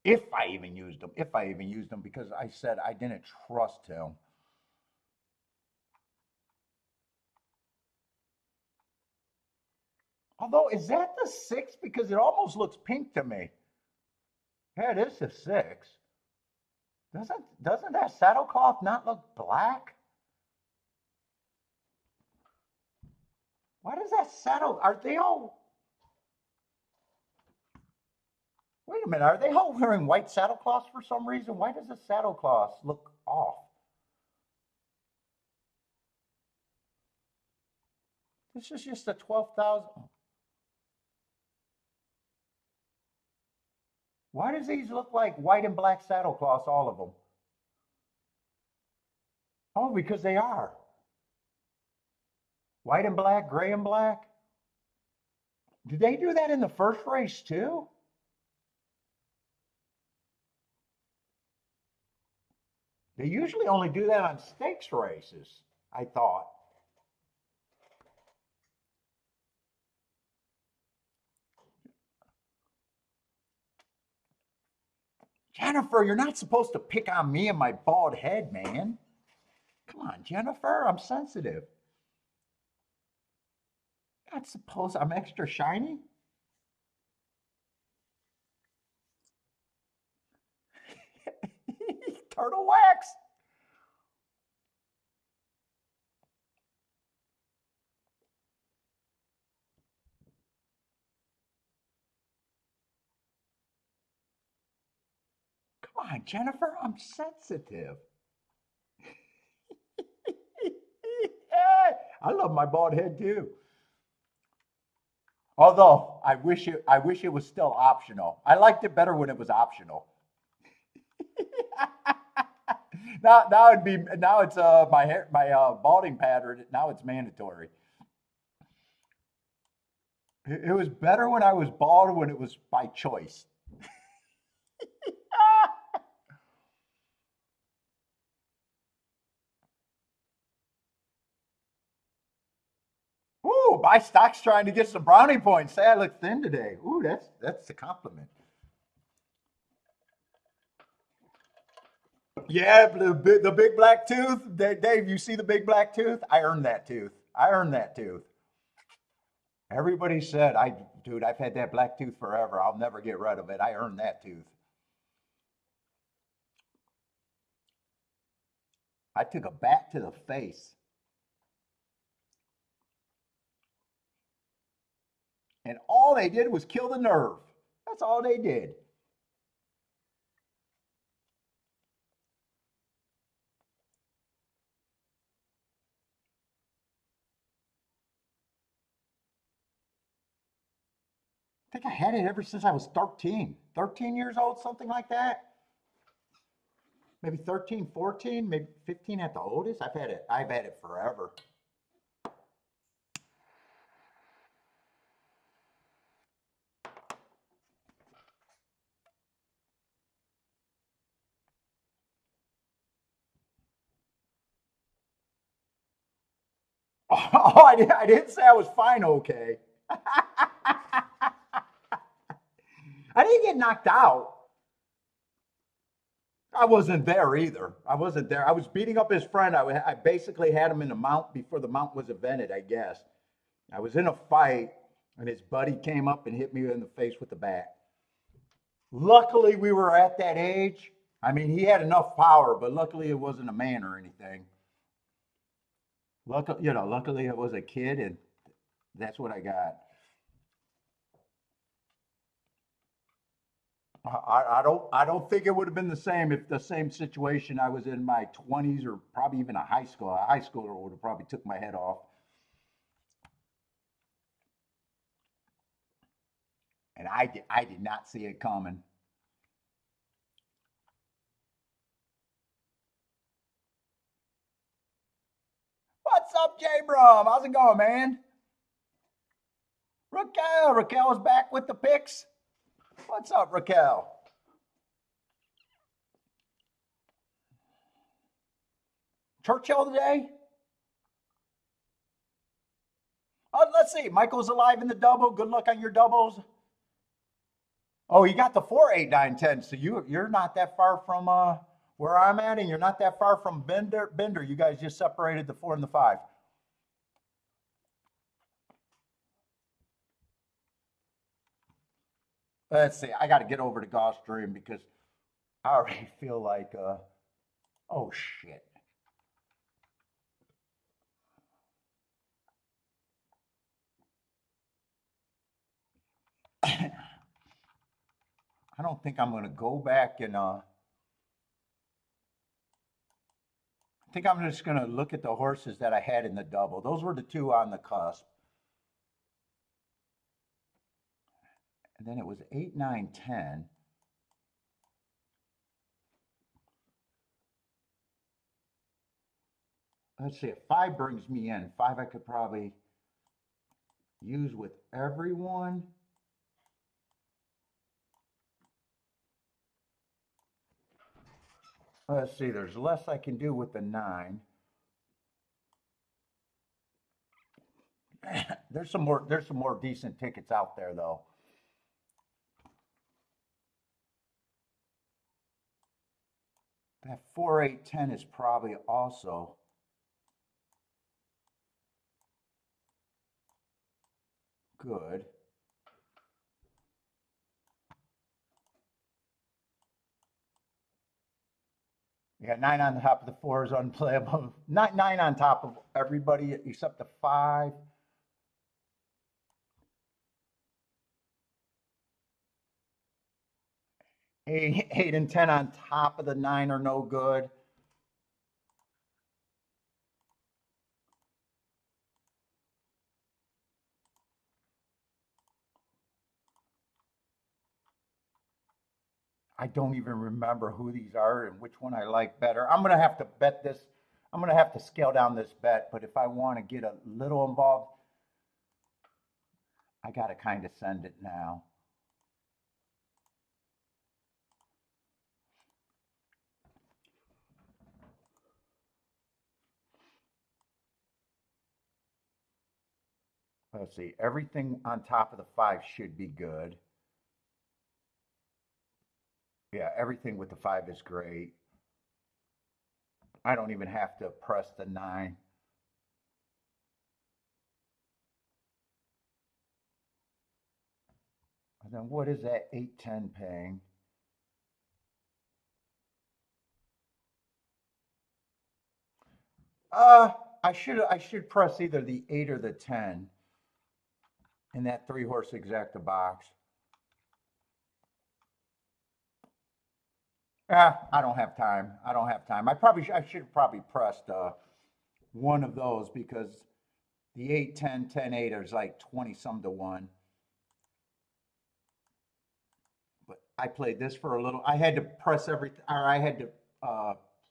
[SPEAKER 1] If I even used them, because I said I didn't trust him. Although, is that the 6? Because it almost looks pink to me. Yeah, it is the 6. Doesn't that saddlecloth not look black? Why does that saddle? Are they all? Wait a minute. Are they all wearing white saddlecloths for some reason? Why does the saddlecloth look off? This is just a 12,000. Why does these look like white and black saddlecloths, all of them? Oh, because they are. White and black, gray and black. Did they do that in the first race too? They usually only do that on stakes races, I thought. Jennifer, you're not supposed to pick on me and my bald head, man. Come on, Jennifer, I'm sensitive. Not supposed I'm extra shiny. turtle wax. Come on, Jennifer, I'm sensitive. I love my bald head too. Although I wish it was still optional. I liked it better when it was optional. Now it's my hair my balding pattern. Now it's mandatory. It was better when I was bald when it was by choice. Ooh, my stock's trying to get some brownie points. Say I look thin today. Ooh, that's a compliment. Yeah, the big black tooth. Dave, you see the big black tooth? I earned that tooth. I earned that tooth. Everybody said, dude, I've had that black tooth forever. I'll never get rid of it. I earned that tooth. I took a bat to the face, and all they did was kill the nerve. That's all they did. I think I had it ever since I was 13. 13 years old, something like that. Maybe 13, 14, maybe 15 at the oldest. I've had it forever. Oh, I didn't say I was fine, okay. I didn't get knocked out. I wasn't there either. I wasn't there. I was beating up his friend. I basically had him in the mount before the mount was invented, I guess. I was in a fight, and his buddy came up and hit me in the face with the bat. Luckily, we were at that age. I mean, he had enough power, but luckily it wasn't a man or anything. Luckily it was a kid, and that's what I got. I don't think it would have been the same if the same situation I was in my 20s or probably even a high school. A high schooler would have probably took my head off. And I did not see it coming. What's up, Jay Brum? How's it going, man? Raquel's back with the picks. What's up, Raquel? Churchill today? Let's see. Michael's alive in the double. Good luck on your doubles. Oh, you got the 4, 8, 9, 10. So you're not that far from where I'm at, and you're not that far from Bender. You guys just separated the 4 and the 5. Let's see. I got to get over to Gulfstream because I already feel like oh shit. I don't think I'm going to go back and I think I'm just going to look at the horses that I had in the double. Those were the two on the cusp. And then it was 8, 9, 10. Let's see, if 5 brings me in, 5 I could probably use with everyone. Let's see, there's less I can do with the 9. There's some more decent tickets out there though. That 4, 8, 10 is probably also good. Yeah, 9 on top of the 4 is unplayable. Not 9 on top of everybody except the 5. 8 and 10 on top of the 9 are no good. I don't even remember who these are and which one I like better. I'm going to have to bet this. I'm going to have to scale down this bet, but if I want to get a little involved, I got to kind of send it now. Let's see. Everything on top of the 5 should be good. Yeah, everything with the 5 is great. I don't even have to press the 9. And then what is that 8-10 paying? Uh, I should press either the 8 or the 10 in that 3-horse exacta box. I don't have time. I don't have time. I should have probably pressed one of those because the 8, 10, 10, 8 is like 20 some to 1. But I played this for a little. I had to press everything, or I had to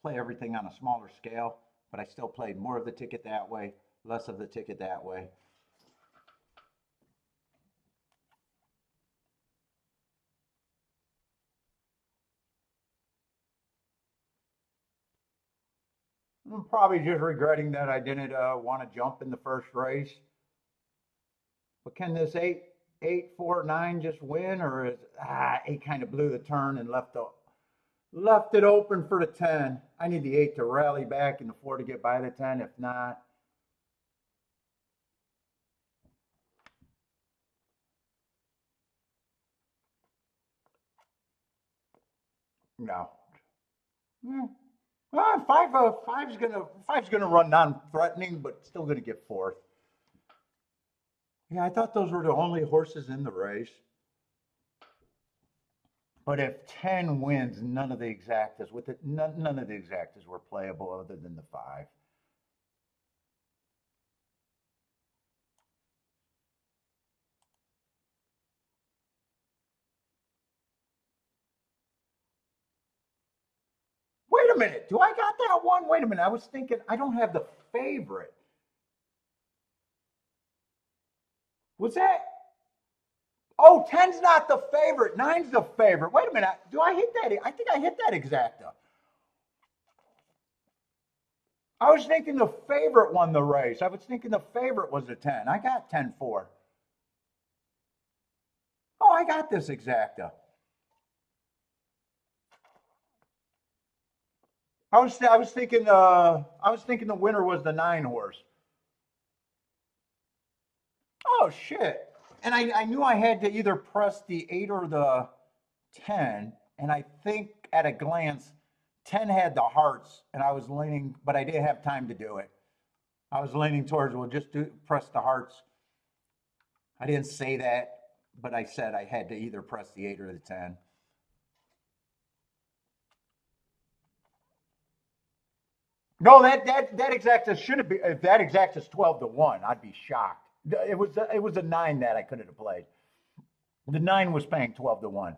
[SPEAKER 1] play everything on a smaller scale, but I still played more of the ticket that way, less of the ticket that way. I'm probably just regretting that I didn't want to jump in the first race. But can this 8, 8, 4, 9 just win, or is 8 kind of blew the turn and left it open for the 10? I need the 8 to rally back and the 4 to get by the 10. If not, no. Yeah. Well, five's gonna run non-threatening, but still gonna get fourth. Yeah, I thought those were the only horses in the race. But if 10 wins, none of the exactas with it, none of the exactas were playable other than the 5. Wait a minute, do I got that one? Wait a minute, I was thinking I don't have the favorite. Was that? Oh, 10's not the favorite. 9's the favorite. Wait a minute. Do I hit that? I think I hit that exacta. I was thinking the favorite won the race. I was thinking the favorite was a 10. I got 10-4. Oh, I got this exacta. I was thinking the winner was the 9 horse. Oh shit. And I knew I had to either press the 8 or the 10. And I think at a glance, 10 had the hearts, and I was leaning, but I didn't have time to do it. I was leaning towards, well, just press the hearts. I didn't say that, but I said I had to either press the 8 or the 10. No, that exacta should have been. If that exacta's 12-1, I'd be shocked. It was a 9 that I couldn't have played. The 9 was paying 12-1.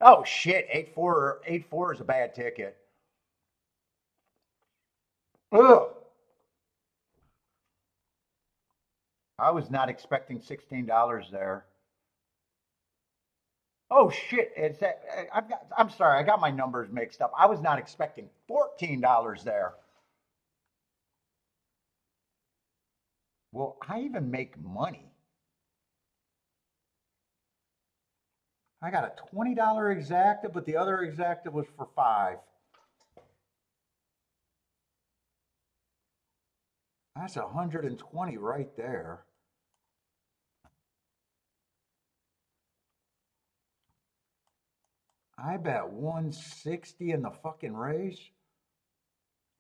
[SPEAKER 1] Oh shit, 8-4 is a bad ticket. Ugh. I was not expecting $16 there. Oh shit! I'm sorry, I got my numbers mixed up. I was not expecting $14 there. Will I even make money? I got a $20 exacta, but the other exacta was for 5. That's 120 right there. I bet 160 in the fucking race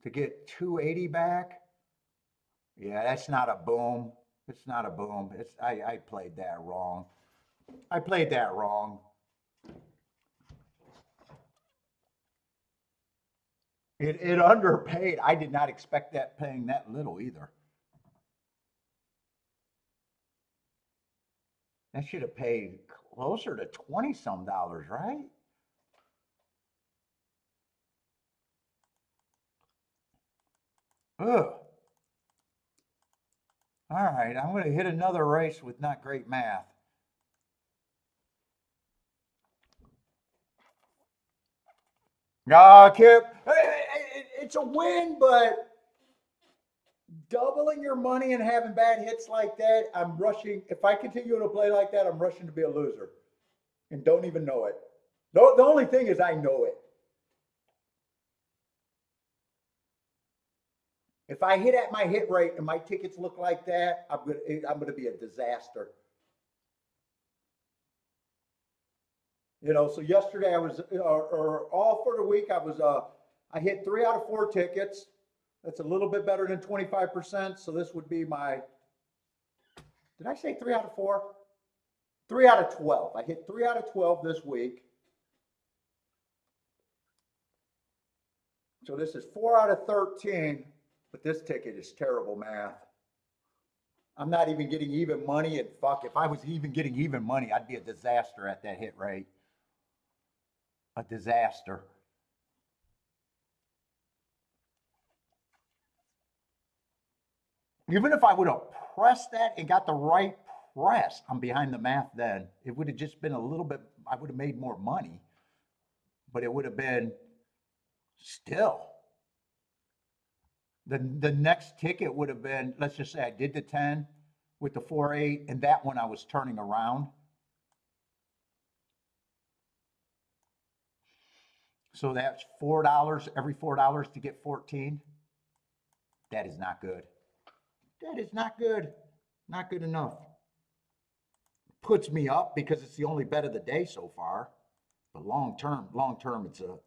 [SPEAKER 1] to get 280 back. Yeah, that's not a boom. It's not a boom. I played that wrong. I played that wrong. It underpaid. I did not expect that paying that little either. That should have paid closer to 20 some dollars, right? Ugh. All right, I'm going to hit another race with not great math. Kip, it's a win, but doubling your money and having bad hits like that, I'm rushing. If I continue to play like that, I'm rushing to be a loser and don't even know it. The only thing is I know it. If I hit at my hit rate and my tickets look like that, I'm gonna be a disaster. So yesterday I was, or all for the week I hit 3 out of 4 tickets. That's a little bit better than 25%. So this would be my, did I say 3 out of 4? 3 out of 12. I hit 3 out of 12 this week. So this is 4 out of 13, but this ticket is terrible math. I'm not even getting even money, and fuck, if I was even getting even money, I'd be a disaster at that hit rate. A disaster. Even if I would have pressed that and got the right press, I'm behind the math then. It would have just been a little bit, I would have made more money, but it would have been still. The next ticket would have been, let's just say I did the 10 with the 4-8, and that one I was turning around. So that's $4, every $4 to get 14. That is not good. That is not good. Not good enough. Puts me up because it's the only bet of the day so far. But long term,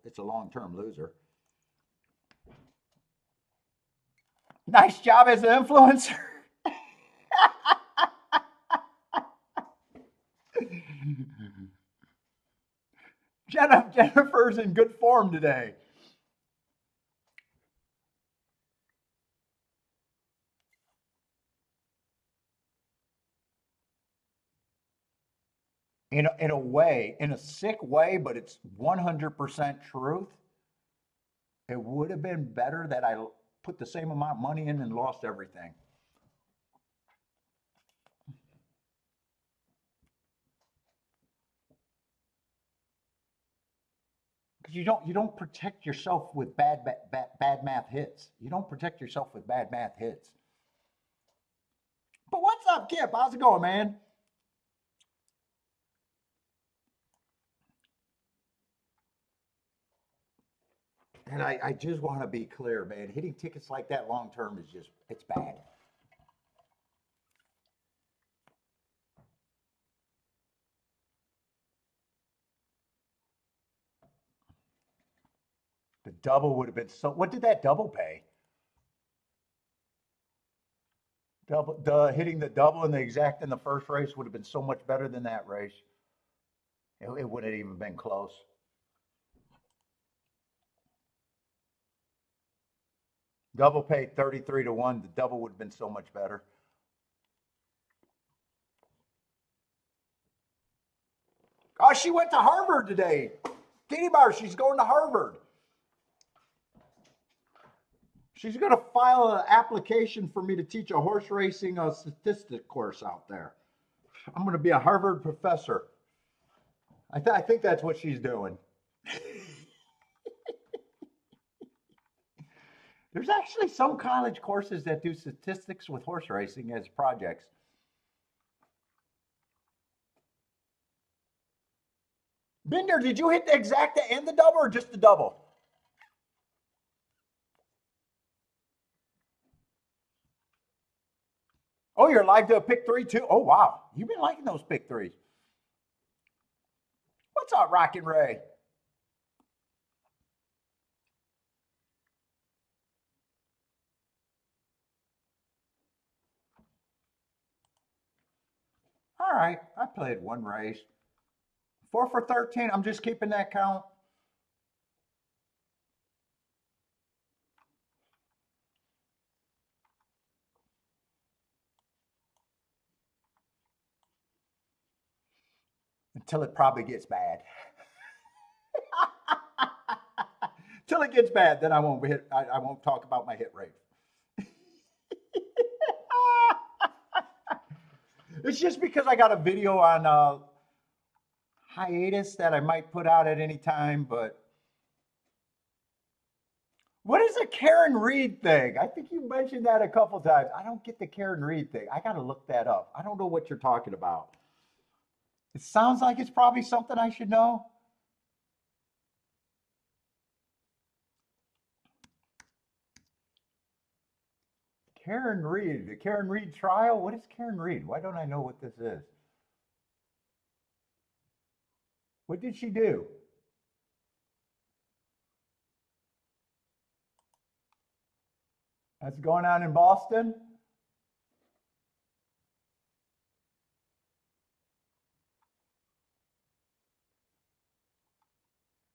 [SPEAKER 1] it's a long term loser. Nice job as an influencer. Jennifer's in good form today. In a way, in a sick way, but it's 100% truth. It would have been better that I put the same amount of money in and lost everything. Because you don't protect yourself with bad math hits. You don't protect yourself with bad math hits. But what's up, Kip? How's it going, man? And I just want to be clear, man. Hitting tickets like that long term is just, it's bad. The double would have been so. What did that double pay? Hitting the double and the exact in the first race would have been so much better than that race. It wouldn't have even been close. Double paid 33 to 1. The double would have been so much better. Oh, she went to Harvard today. Kitty Bar, she's going to Harvard. She's going to file an application for me to teach a horse racing statistic course out there. I'm going to be a Harvard professor. I think that's what she's doing. There's actually some college courses that do statistics with horse racing as projects. Binder, did you hit the exacta and the double or just the double? Oh, you're live to a pick 3 too? Oh, wow. You've been liking those pick 3s. What's up, Rockin' Ray? All right, I played one race. 4 for 13. I'm just keeping that count. Until it probably gets bad. Till it gets bad, then I won't hit. I won't talk about my hit rate. It's just because I got a video on hiatus that I might put out at any time. But what is a Karen Reed thing? I think you mentioned that a couple times. I don't get the Karen Reed thing. I got to look that up. I don't know what you're talking about. It sounds like it's probably something I should know. Karen Reed, the Karen Reed trial. What is Karen Reed? Why don't I know what this is? What did she do? That's going on in Boston.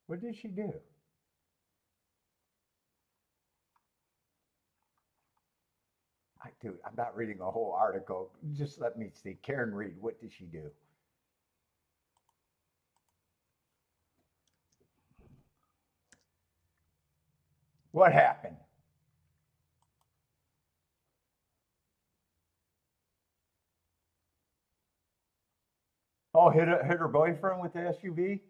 [SPEAKER 1] What did she do? Dude, I'm not reading a whole article. Just let me see. Karen Reed, what did she do? What happened? Oh, hit her boyfriend with the SUV?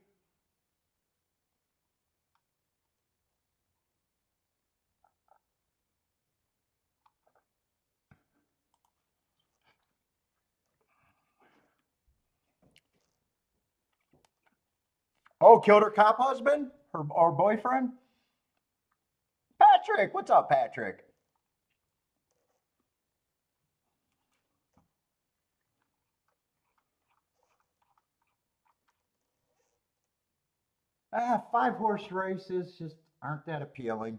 [SPEAKER 1] Oh, killed her cop husband? Her boyfriend? Patrick, what's up, Patrick? 5 horse races just aren't that appealing.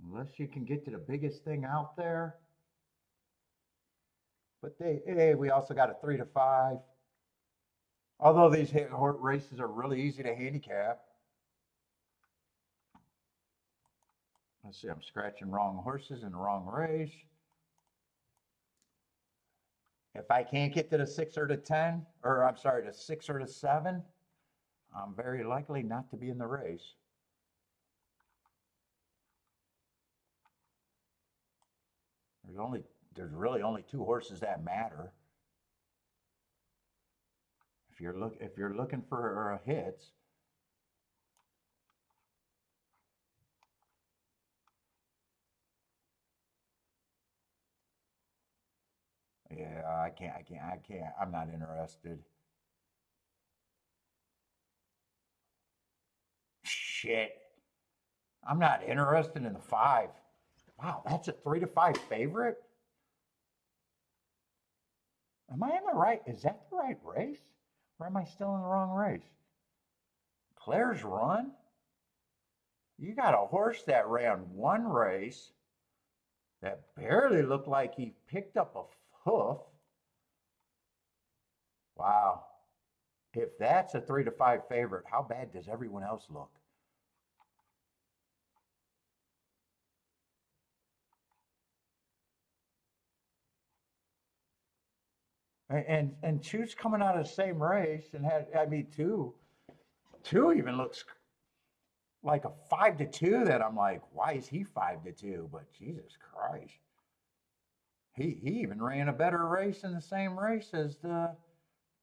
[SPEAKER 1] Unless you can get to the biggest thing out there. But we also got a 3 to 5. Although these races are really easy to handicap. Let's see, I'm scratching wrong horses in the wrong race. If I can't get to the 6 or the 10, or I'm sorry, the 6 or the 7, I'm very likely not to be in the race. There's really only 2 horses that matter. If you're looking for hits, yeah, I can't. I'm not interested. Shit. I'm not interested in the 5. Wow, that's a 3 to 5 favorite? Am I in the right? Is that the right race? Or am I still in the wrong race? Claire's Run? You got a horse that ran one race that barely looked like he picked up a hoof. Wow. If that's a 3 to 5 favorite, how bad does everyone else look? And two's coming out of the same race and had, I mean, two even looks like a 5 to 2 that I'm like, why is he 5 to 2? But Jesus Christ. He even ran a better race in the same race as the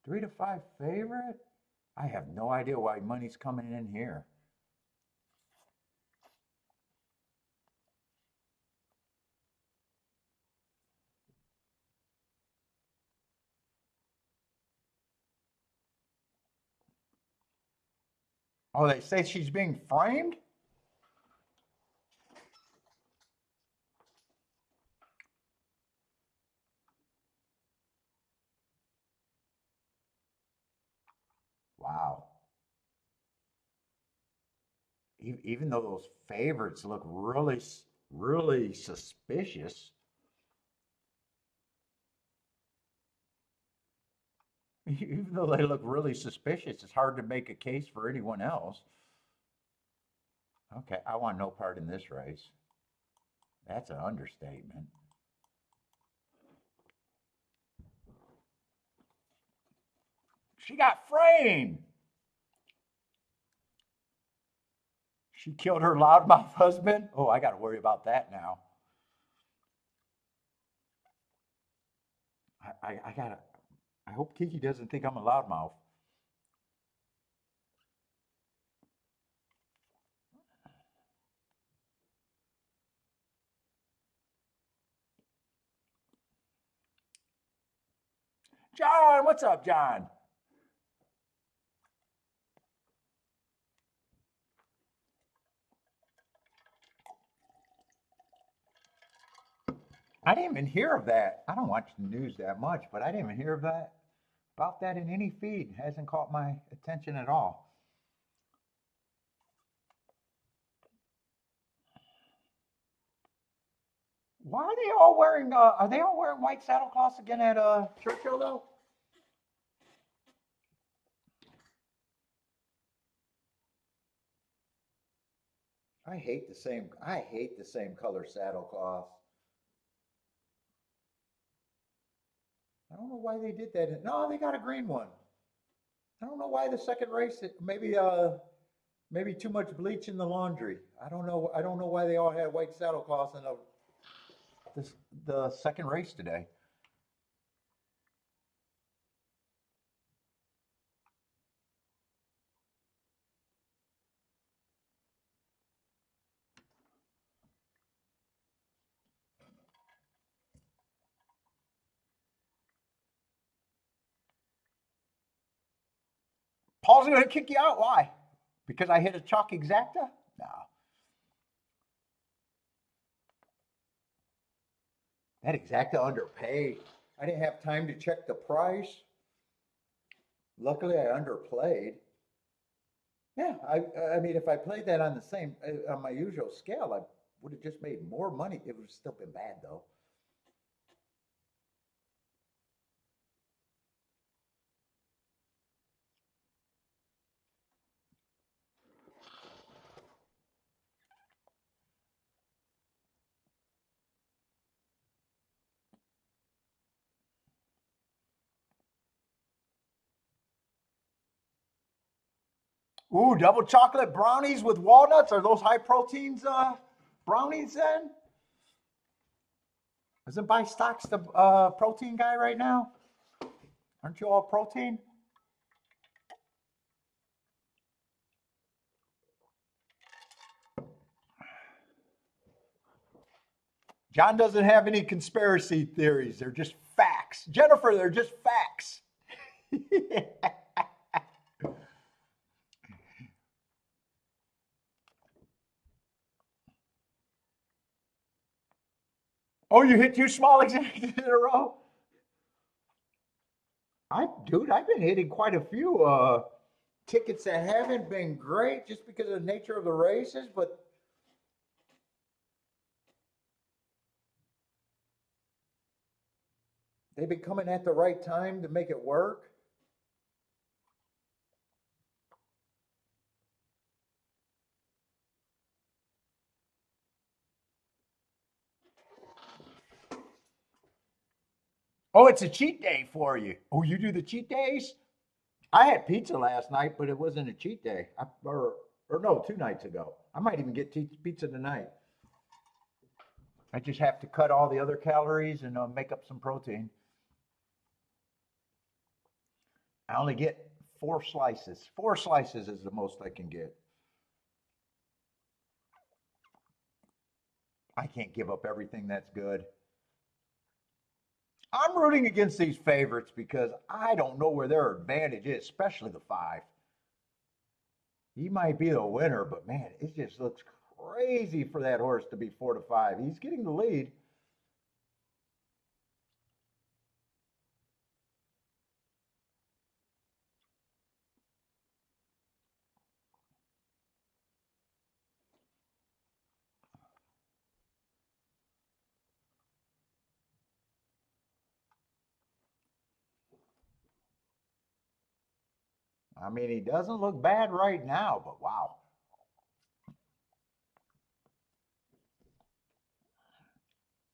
[SPEAKER 1] 3 to 5 favorite. I have no idea why money's coming in here. Oh, they say she's being framed? Wow. Even though those favorites look really really suspicious. Even though they look really suspicious, it's hard to make a case for anyone else. Okay, I want no part in this race. That's an understatement. She got framed. She killed her loudmouth husband. Oh, I got to worry about that now. I gotta. I hope Kiki doesn't think I'm a loudmouth. John, what's up, John? I didn't even hear of that. I don't watch the news that much, but I didn't even hear of that about that in any feed. It hasn't caught my attention at all. Why are they all wearing? Are they all wearing white saddlecloths again at Churchill though? I hate the same. I hate the same color saddlecloths. I don't know why they did that. No, they got a green one. I don't know why the second race. Maybe too much bleach in the laundry. I don't know. I don't know why they all had white saddlecloths in the second race today. Paul's going to kick you out. Why? Because I hit a chalk exacta? No. That exacta underpaid. I didn't have time to check the price. Luckily, I underplayed. Yeah, I mean, if I played that on the same on my usual scale, I would have just made more money. It would have still been bad though. Ooh, double chocolate brownies with walnuts. Are those high proteins brownies then? Isn't Buy Stocks the protein guy right now? Aren't you all protein? John doesn't have any conspiracy theories. They're just facts. Jennifer, they're just facts. Oh, you hit two small executives in a row? Dude, I've been hitting quite a few tickets that haven't been great just because of the nature of the races, but they've been coming at the right time to make it work. Oh, it's a cheat day for you. Oh, you do the cheat days? I had pizza last night, but it wasn't a cheat day. Or no, 2 nights ago. I might even get pizza tonight. I just have to cut all the other calories and make up some protein. I only get 4 slices. 4 slices is the most I can get. I can't give up everything that's good. I'm rooting against these favorites because I don't know where their advantage is, especially the 5. He might be the winner, but man, it just looks crazy for that horse to be 4-5. He's getting the lead. I mean, he doesn't look bad right now, but wow.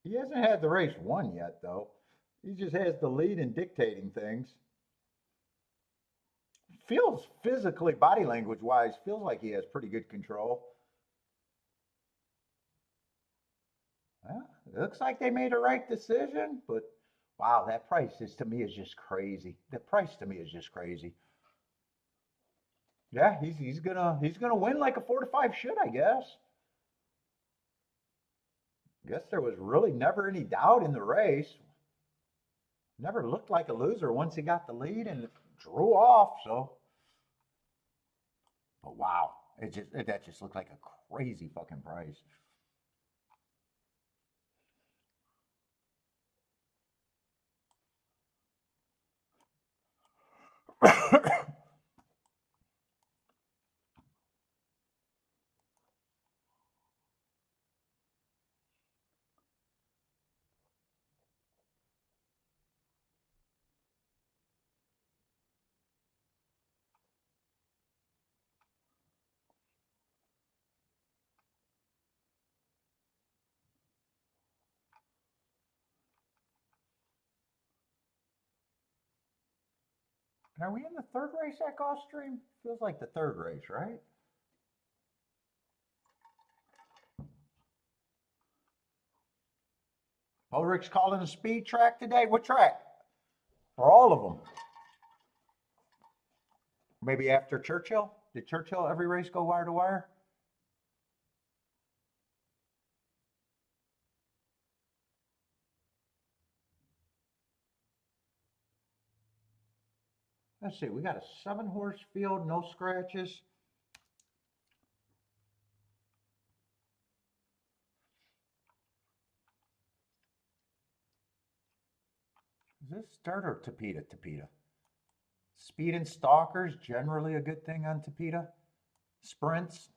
[SPEAKER 1] He hasn't had the race won yet, though. He just has the lead in dictating things. Feels physically, body language wise, feels like he has pretty good control. Well, it looks like they made a right decision, but wow, that price is to me is just crazy. The price to me is just crazy. Yeah, he's gonna win like a 4 to 5 should, I guess. Guess there was really never any doubt in the race. Never looked like a loser once he got the lead and drew off. So, but wow, that just looked like a crazy fucking price. And are we in the third race at Gulfstream? Feels like the third race, right? Ulrich's calling a speed track today. What track? Or all of them? Maybe after Churchill? Did Churchill every race go wire to wire? Let's see. We got a 7 horse field, no scratches. Is this dirt or Tapeta? Tapeta. Speed and stalkers, generally a good thing on Tapeta. Sprints.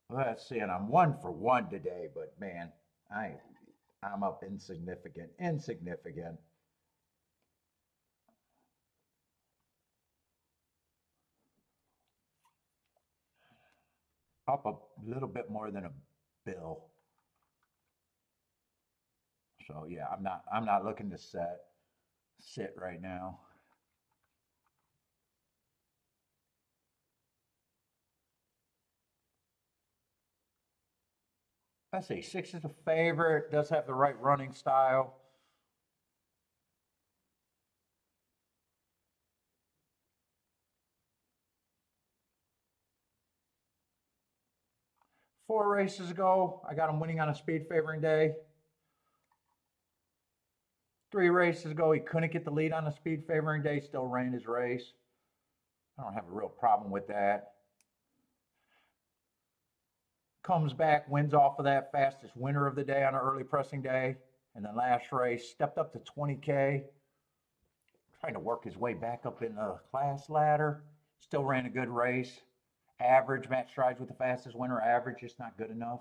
[SPEAKER 1] Let's see, and I'm 1 for 1 today, but man, I'm up insignificant. Insignificant. Up a little bit more than a bill. So yeah, I'm not looking to sit right now. Let's see, 6 is a favorite, does have the right running style. Four races ago, I got him winning on a speed favoring day. 3 races ago, he couldn't get the lead on a speed favoring day, still ran his race. I don't have a real problem with that. Comes back, wins off of that, fastest winner of the day on an early pressing day. And then last race, stepped up to 20K, trying to work his way back up in the class ladder. Still ran a good race. Average, match strides with the fastest winner, average, just not good enough.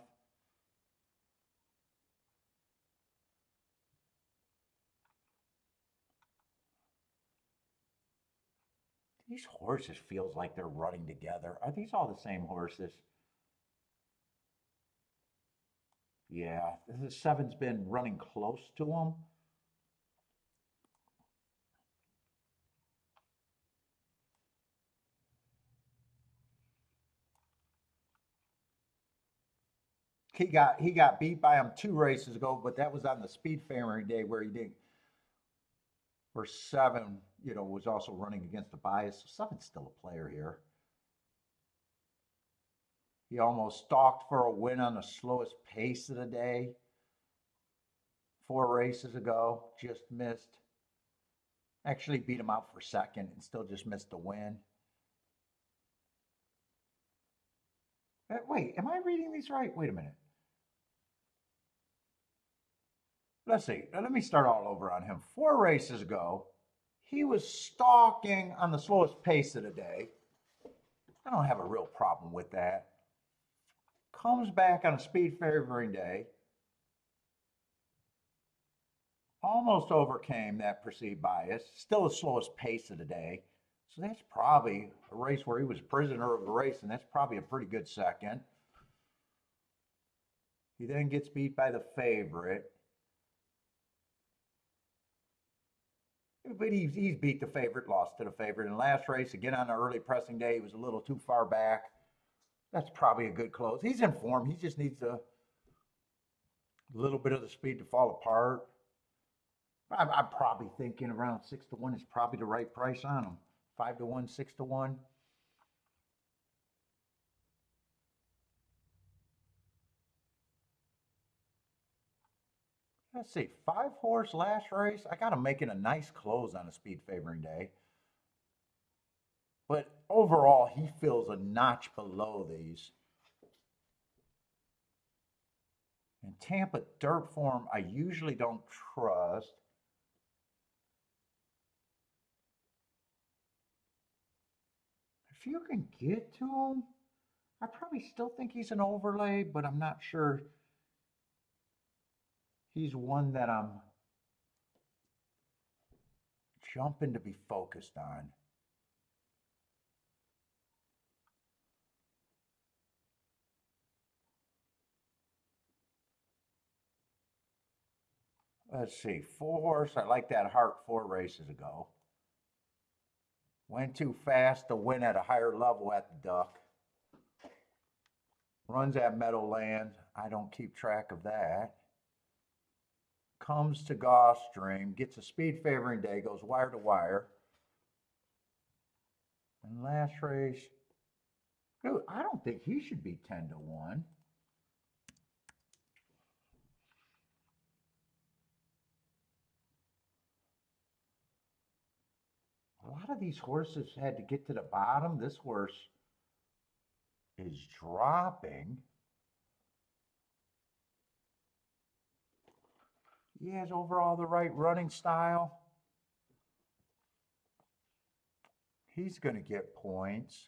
[SPEAKER 1] These horses feels like they're running together. Are these all the same horses? Yeah, the 7's been running close to him. He got beat by him 2 races ago, but that was on the speed favoring day where he didn't. Where 7, was also running against the bias. So 7's still a player here. He almost stalked for a win on the slowest pace of the day. 4 races ago, just missed. Actually beat him out for second and still just missed the win. Wait, am I reading these right? Wait a minute. Let's see. Now, let me start all over on him. 4 races ago, he was stalking on the slowest pace of the day. I don't have a real problem with that. Comes back on a speed favoring day. Almost overcame that perceived bias. Still the slowest pace of the day. So that's probably a race where he was prisoner of the race, and that's probably a pretty good second. He then gets beat by the favorite. But he's beat the favorite, lost to the favorite. In the last race, again on the early pressing day, he was a little too far back. That's probably a good close. He's in form. He just needs a little bit of the speed to fall apart. I'm probably thinking around 6-1 is probably the right price on him. 5-1, 6-1. Let's see, 5-horse last race. I got him making a nice close on a speed favoring day. But overall, he feels a notch below these. In Tampa dirt form, I usually don't trust. If you can get to him, I probably still think he's an overlay, but I'm not sure he's one that I'm jumping to be focused on. Let's see, 4-horse. I like that Hart 4 races ago. Went too fast to win at a higher level at the Duck. Runs at Meadowland. I don't keep track of that. Comes to Gulfstream, gets a speed favoring day, goes wire to wire. And last race, dude, I don't think he should be 10-1. A lot of these horses had to get to the bottom. This horse is dropping. He has overall the right running style. He's going to get points.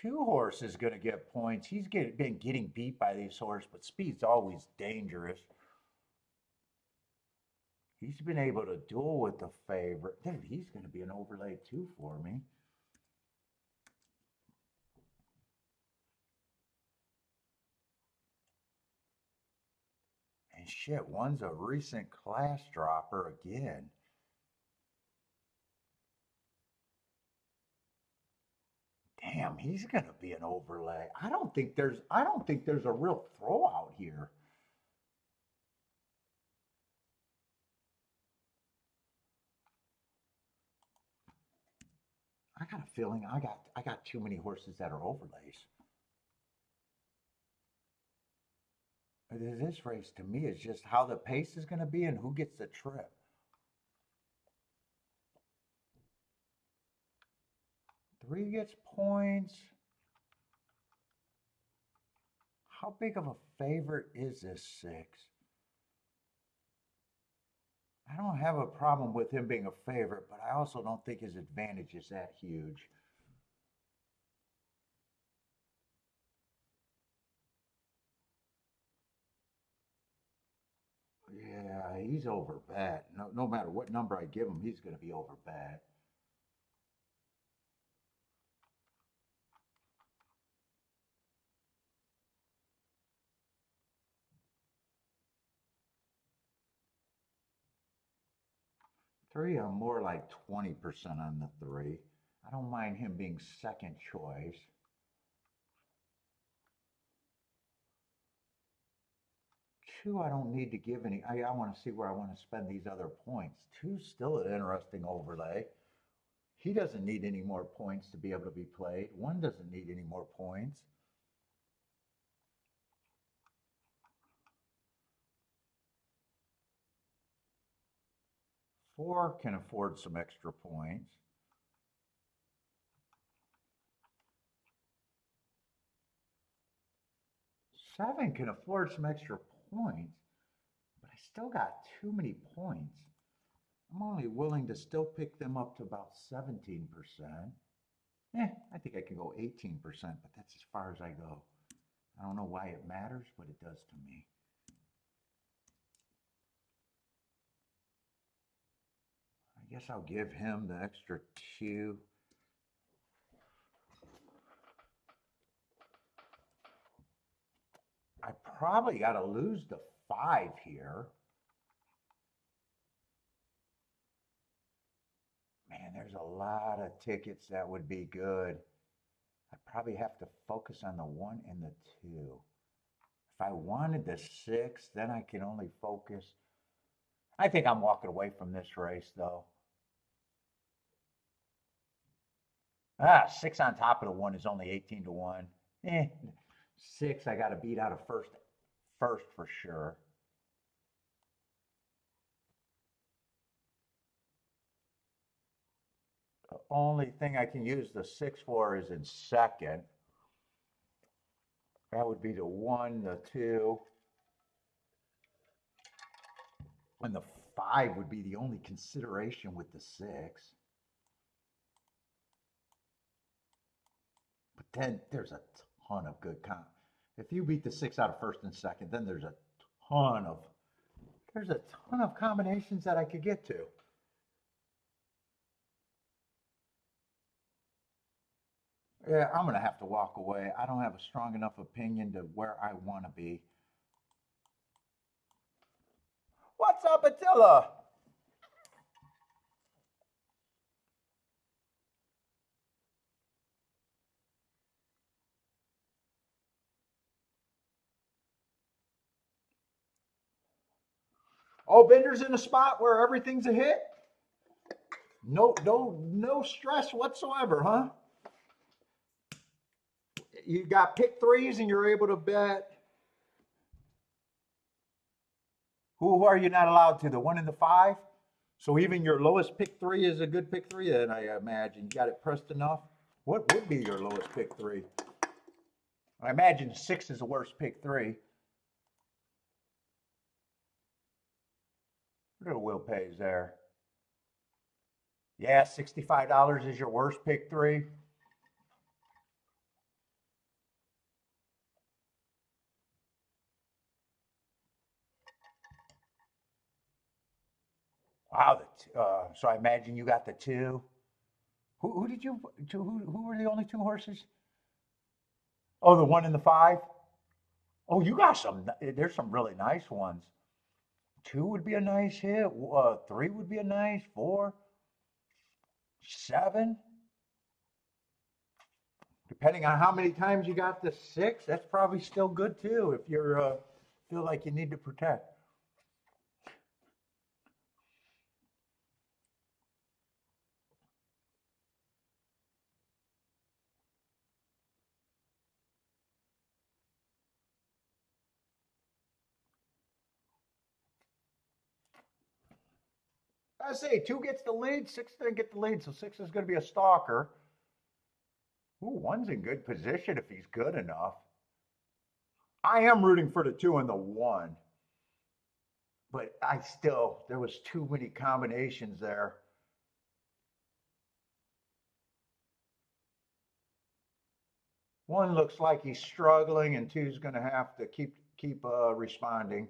[SPEAKER 1] Two-horse is going to get points. He's been getting beat by these horses, but speed's always dangerous. He's been able to duel with the favorite. Dude, he's going to be an overlay too for me. And shit, one's a recent class dropper again. Damn, he's gonna be an overlay. I don't think there's a real throwout here. I got a feeling I got too many horses that are overlays. This race to me is just how the pace is gonna be and who gets the trip. Three gets points. How big of a favorite is this 6? I don't have a problem with him being a favorite, but I also don't think his advantage is that huge. Yeah, he's over bet. No matter what number I give him, he's going to be over bet. Three, I'm more like 20% on the 3. I don't mind him being second choice. Two, I don't need to give any. I want to see where I want to spend these other points. Two's still an interesting overlay. He doesn't need any more points to be able to be played. One doesn't need any more points. Four can afford some extra points. Seven can afford some extra points, but I still got too many points. I'm only willing to still pick them up to about 17%. I think I can go 18%, but that's as far as I go. I don't know why it matters, but it does to me. I guess I'll give him the extra 2. I probably got to lose the 5 here. Man, there's a lot of tickets that would be good. I probably have to focus on the 1 and the 2. If I wanted the 6, then I can only focus. I think I'm walking away from this race, though. 6 on top of the 1 is only 18 to 1. 6, I got to beat out of first for sure. The only thing I can use the 6 for is in second. That would be the 1, the 2. And the 5 would be the only consideration with the 6. But then there's a ton of good if you beat the 6 out of first and second, then there's a ton of combinations that I could get to. Yeah, I'm going to have to walk away. I don't have a strong enough opinion to where I want to be. What's up, Attila? Oh, Bender's in a spot where everything's a hit? No stress whatsoever, huh? You got pick 3s and you're able to bet. Who are you not allowed to? The 1 and the 5? So even your lowest pick 3 is a good pick 3, then I imagine. You got it pressed enough? What would be your lowest pick 3? I imagine 6 is the worst pick 3. Look at Will pays there. Yeah, $65 is your worst pick 3. Wow, so I imagine you got the 2. Who did you? Who were the only 2 horses? Oh, the 1 and the 5. Oh, you got some. There's some really nice ones. 2 would be a nice hit. 3 would be a nice. 4, 7. Depending on how many times you got the 6, that's probably still good too. If you're feel like you need to protect. I say 2 gets the lead, 6 didn't get the lead, so 6 is going to be a stalker. Ooh, 1's in good position if he's good enough. I am rooting for the 2 and the 1, but there was too many combinations there. 1 looks like he's struggling, and 2's going to have to keep responding.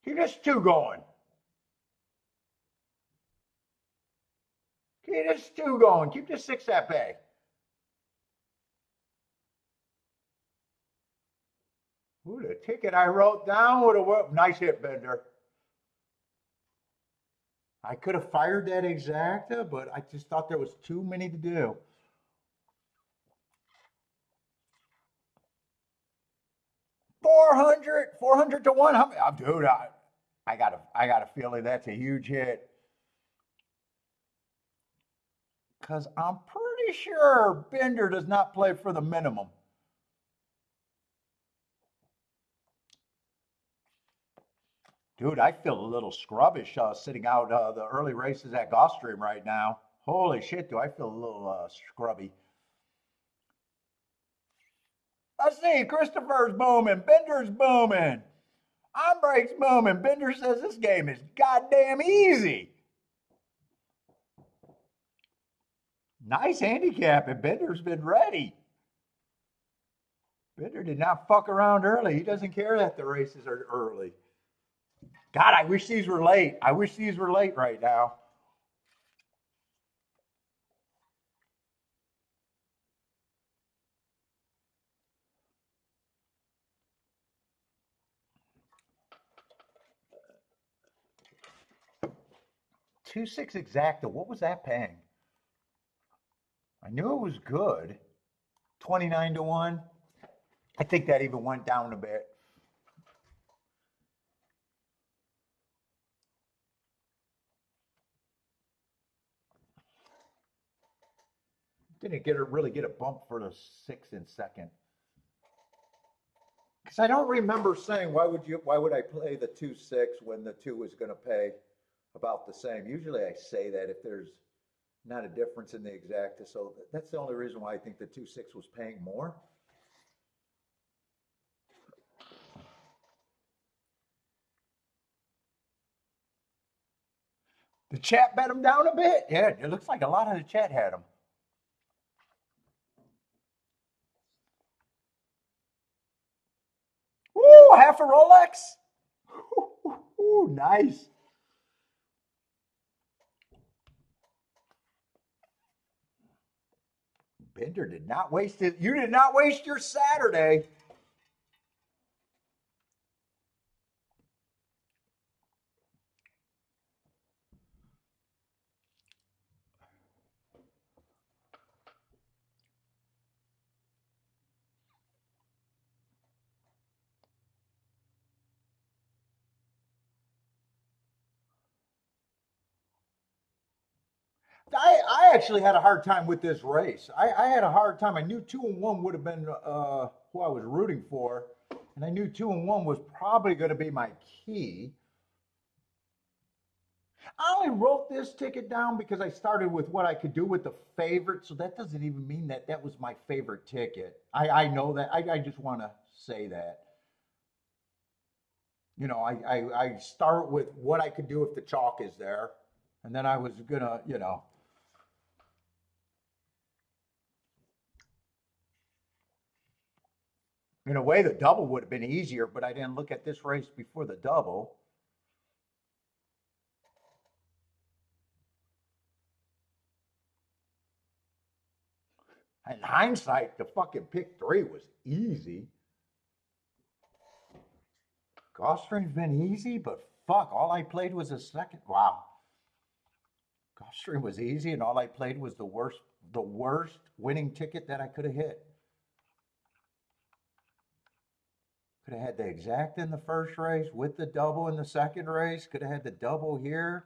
[SPEAKER 1] Keep this 2 going. Keep this 2 going. Keep this 6 at bay. Ooh, the ticket I wrote down would have nice hit, Bender. I could have fired that Exacta, but I just thought there was too many to do. $400 to 1. Dude, I got a feeling that's a huge hit. Because I'm pretty sure Bender does not play for the minimum. Dude, I feel a little scrubbish sitting out the early races at Gulfstream right now. Holy shit, do I feel a little scrubby. I see Christopher's booming, Bender's booming, Ombre's booming. Bender says this game is goddamn easy. Nice handicap, and Bender's been ready. Bitter did not fuck around early. He doesn't care that the races are early. God, I wish these were late. I wish these were late right now. Two six exacta. What was that paying? I knew it was good. 29 to 1. I think that even went down a bit. Didn't really get a bump for the 6 and second. Because I don't remember saying why would I play the 2-6 when the 2 was going to pay about the same. Usually I say that if there's not a difference in the exacta. So that's the only reason why I think the 2-6 was paying more. The chat bet him down a bit. Yeah, it looks like a lot of the chat had him. Ooh, half a Rolex. Ooh, nice. Bender did not waste it. You did not waste your Saturday. I actually had a hard time with this race. I had a hard time. I knew 2 and 1 would have been who I was rooting for, and I knew 2 and 1 was probably going to be my key. I only wrote this ticket down because I started with what I could do with the favorite, so that doesn't even mean that that was my favorite ticket. I know that. I just want to say that. You know, I start with what I could do if the chalk is there, and then I was gonna, in a way, the double would have been easier, but I didn't look at this race before the double. In hindsight, the fucking pick 3 was easy. Gulfstream's been easy, but fuck, all I played was a second. Wow. Gulfstream was easy, and all I played was the worst winning ticket that I could have hit. Could have had the exact in the first race with the double in the second race. Could have had the double here.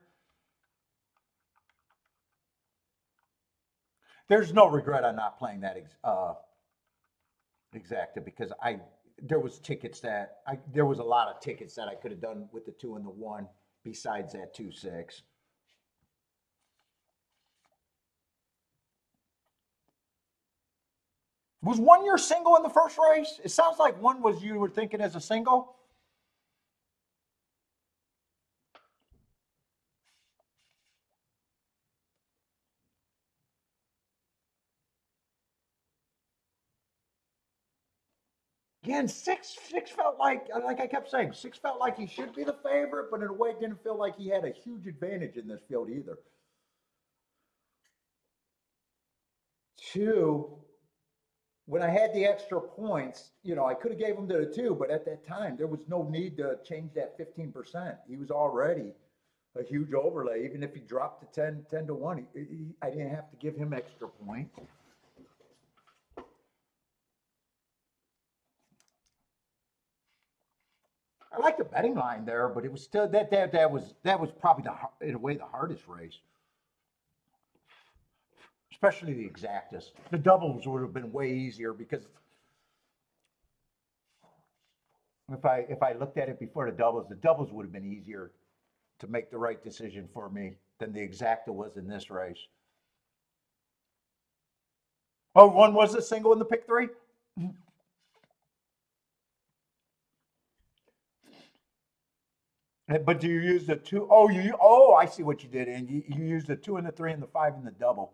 [SPEAKER 1] There's no regret on not playing that exacta because there was a lot of tickets that I could have done with the 2 and the 1 besides that 2-6. Was 1 your single in the first race? It sounds like 1 was you were thinking as a single. Again, six felt like I kept saying, 6 felt like he should be the favorite, but in a way didn't feel like he had a huge advantage in this field either. 2, when I had the extra points, I could have gave him to the 2, but at that time there was no need to change that 15%. He was already a huge overlay. Even if he dropped to 10 to 1, I didn't have to give him extra points. I like the betting line there, but it was still that was probably in a way the hardest race, especially the exactas. The doubles would have been way easier because if I looked at it before the doubles would have been easier to make the right decision for me than the exacta was in this race. Oh, 1 was a single in the pick 3. But do you use the 2? Oh, I see what you did, and you used the 2 and the 3 and the 5 and the double.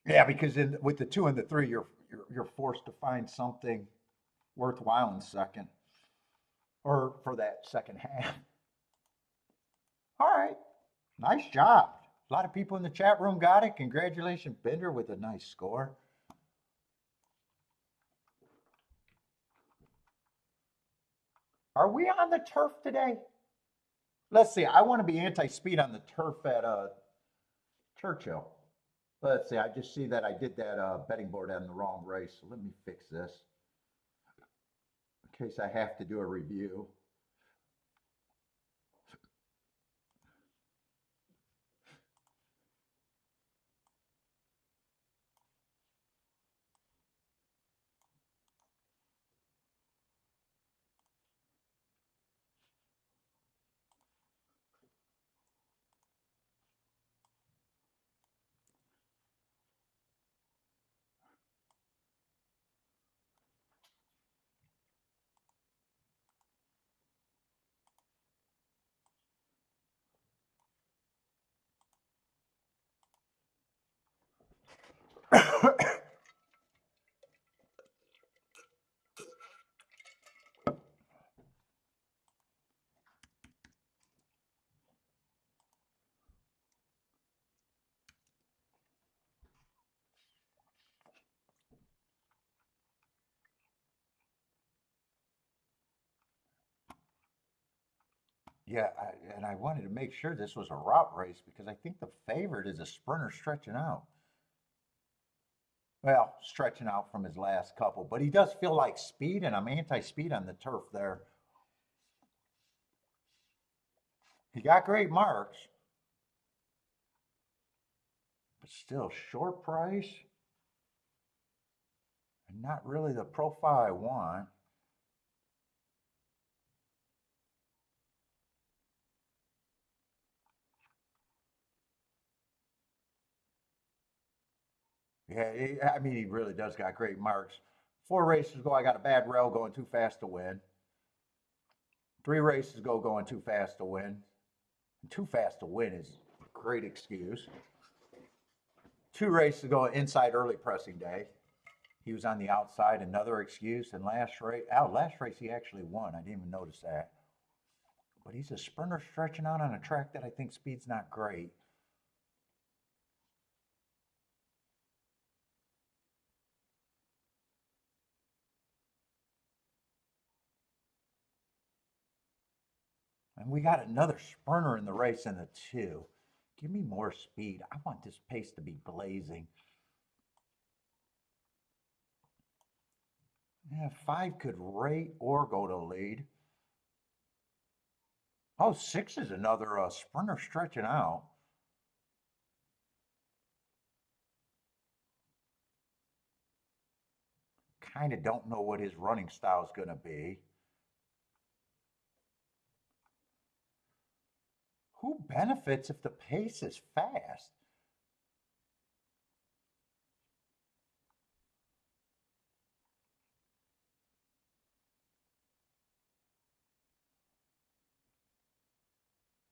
[SPEAKER 1] Yeah, because with the 2 and the 3, you're forced to find something worthwhile in second, or for that second half. All right, nice job. A lot of people in the chat room got it. Congratulations, Bender, with a nice score. Are we on the turf today? Let's see. I want to be anti-speed on the turf at Churchill. Let's see. I just see that I did that betting board on the wrong race. So let me fix this in case I have to do a review. Yeah, and I wanted to make sure this was a route race because I think the favorite is a sprinter stretching out. Well, stretching out from his last couple, but he does feel like speed, and I'm anti-speed on the turf there. He got great marks, but still short price and not really the profile I want. Yeah, I mean, he really does got great marks. 4 races ago, I got a bad rail going too fast to win. 3 races ago, going too fast to win. And too fast to win is a great excuse. 2 races ago, inside early pressing day. He was on the outside, another excuse. And last race he actually won. I didn't even notice that. But he's a sprinter stretching out on a track that I think speed's not great. And we got another sprinter in the race in the 2. Give me more speed. I want this pace to be blazing. Yeah, 5 could rate or go to lead. Oh, 6 is another sprinter stretching out. Kind of don't know what his running style is going to be. Who benefits if the pace is fast?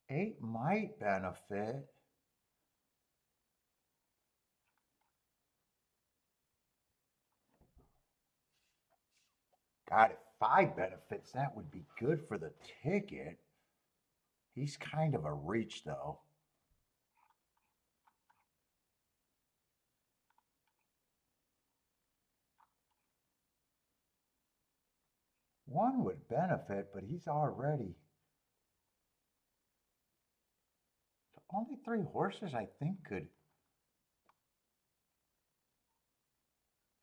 [SPEAKER 1] Eight might benefit. God, if 5 benefits, that would be good for the ticket. He's kind of a reach, though. One would benefit, but he's already. Only 3 horses, I think, could.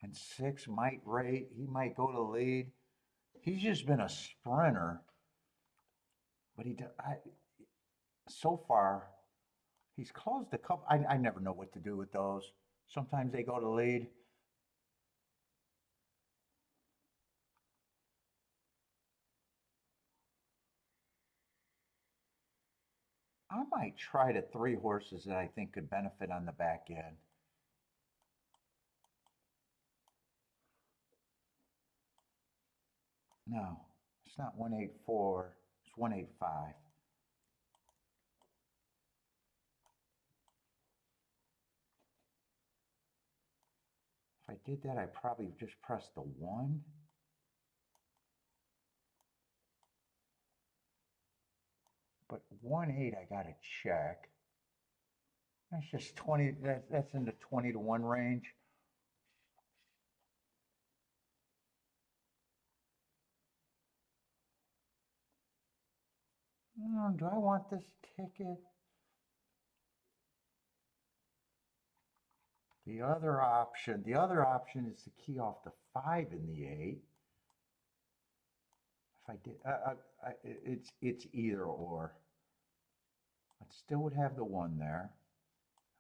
[SPEAKER 1] And 6 might rate. He might go to lead. He's just been a sprinter. But so far, he's closed a couple. I never know what to do with those. Sometimes they go to lead. I might try the 3 horses that I think could benefit on the back end. No, it's not 184. It's 185. If I did that, I probably just pressed the 1. But 1-8, I got to check. That's just 20, that's in the 20 to 1 range. Do I want this ticket? The other option is to key off the 5 and the 8. If I did, it's either or. I still would have the 1 there.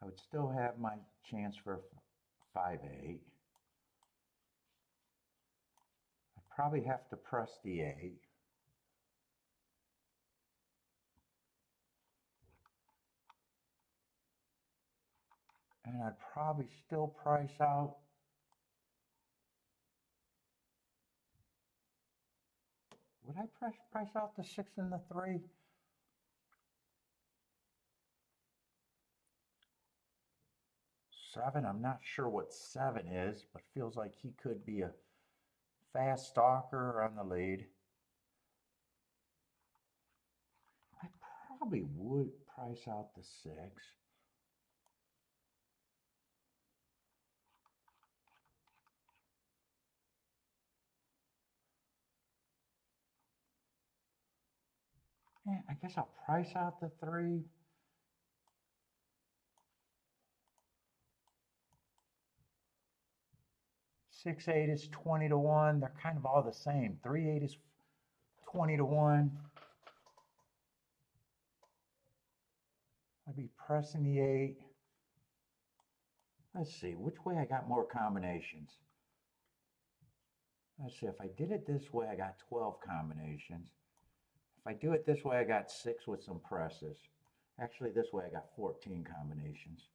[SPEAKER 1] I would still have my chance for 5-8. I probably have to press the 8. And I'd probably still price out. Would I price out the 6 and the 3? Seven, I'm not sure what 7 is, but feels like he could be a fast stalker on the lead. I probably would price out the 6. I guess I'll price out the 3. Six, 8 is 20 to 1. They're kind of all the same. 3, 8 is 20 to 1. I'd be pressing the 8. Let's see, which way I got more combinations? Let's see, if I did it this way, I got 12 combinations. If I do it this way, I got 6 with some presses. Actually, this way I got 14 combinations.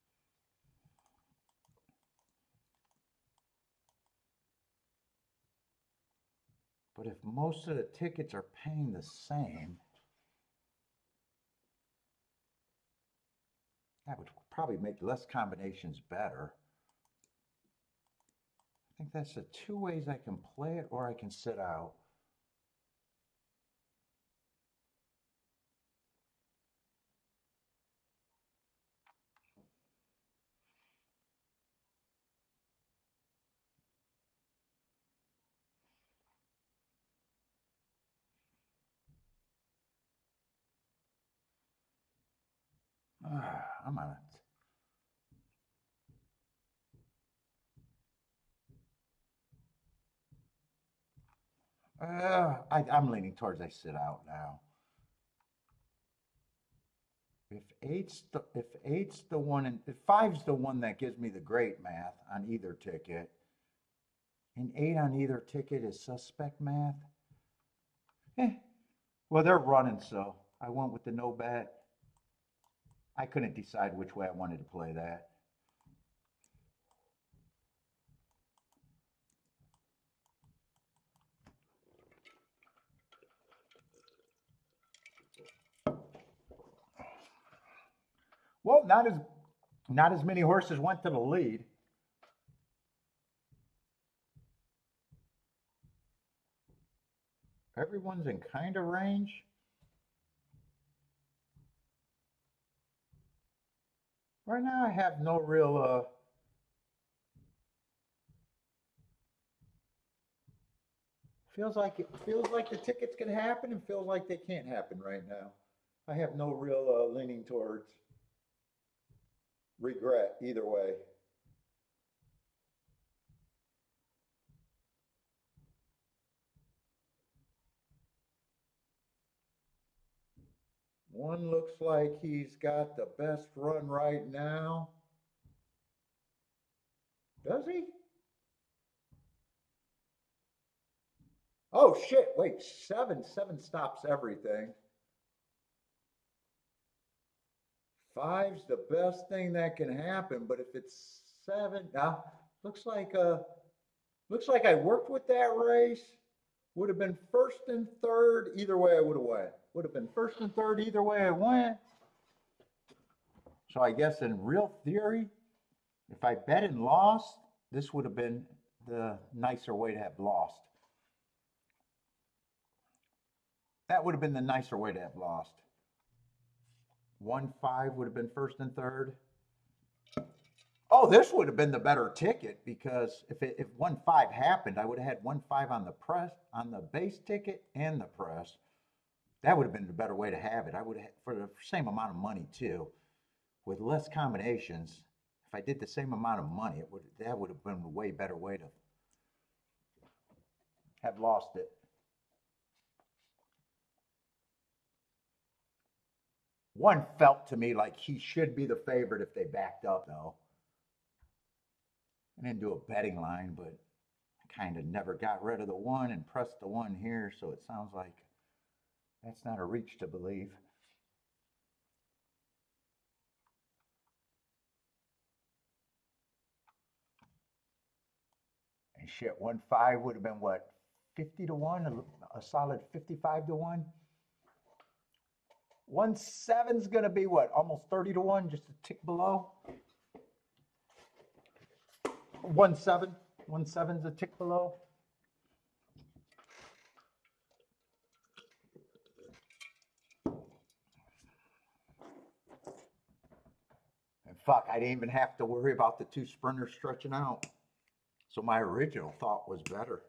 [SPEAKER 1] But if most of the tickets are paying the same, that would probably make less combinations better. I think that's the 2 ways I can play it, or I can sit out. I'm on it. I'm leaning towards I sit out now. If eight's the one, and if 5's the one that gives me the great math on either ticket, and 8 on either ticket is suspect math. Well, they're running, so I went with the no bet. I couldn't decide which way I wanted to play that. Well, not as many horses went to the lead. Everyone's in kind of range. Right now I have no real feels like the tickets can happen and feels like they can't happen right now. I have no real leaning towards regret either way. One looks like he's got the best run right now. Does he? Oh shit, wait, 7 stops everything. 5's the best thing that can happen, but if it's 7, now looks like I worked with that race. Would have been first and third either way I would have went. Would have been first and third either way I went. So I guess in real theory, if I bet and lost, this would have been the nicer way to have lost. That would have been the nicer way to have lost. 1-5 would have been first and third. Oh, this would have been the better ticket because if 1-5 happened, I would have had 1-5 on the press, on the base ticket and the press. That would have been the better way to have it. I would have, for the same amount of money too, with less combinations. If I did the same amount of money, that would have been a way better way to have lost it. One felt to me like he should be the favorite if they backed up, though. I didn't do a betting line, but I kind of never got rid of the one and pressed the one here, so it sounds like that's not a reach to believe. And shit, 1-5 would have been what, 50 to 1, a solid 55 to 1. 1-7's gonna be what, almost 30 to 1, just a tick below. 1-7, 1-7's a tick below. And fuck, I didn't even have to worry about the two sprinters stretching out. So my original thought was better.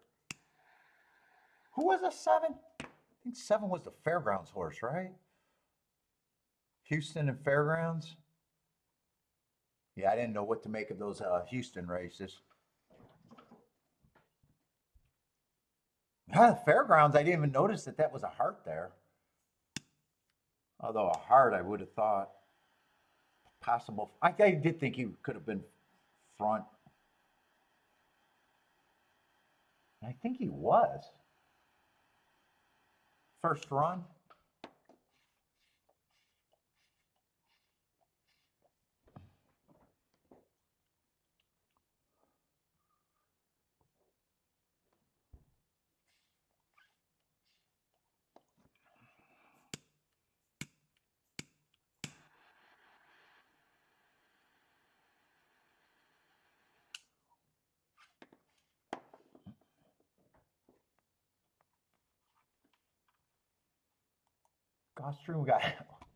[SPEAKER 1] Who was a 7? I think 7 was the Fairgrounds horse, right? Houston and Fairgrounds. Yeah, I didn't know what to make of those Houston races. Fairgrounds, I didn't even notice that was a heart there. Although a heart, I would have thought possible. I did think he could have been front. I think he was. First run. Gulfstream,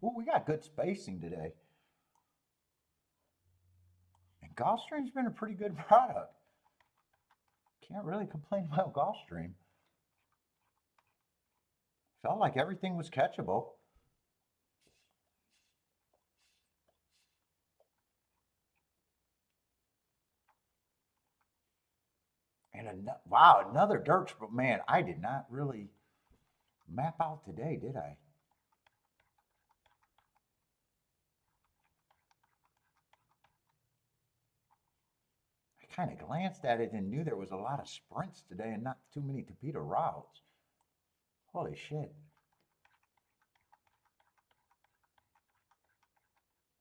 [SPEAKER 1] we got good spacing today. And Gulfstream's been a pretty good product. Can't really complain about Gulfstream. Felt like everything was catchable. And wow, another dirt, but man, I did not really map out today, did I? I kind of glanced at it and knew there was a lot of sprints today and not too many torpedo routes. Holy shit.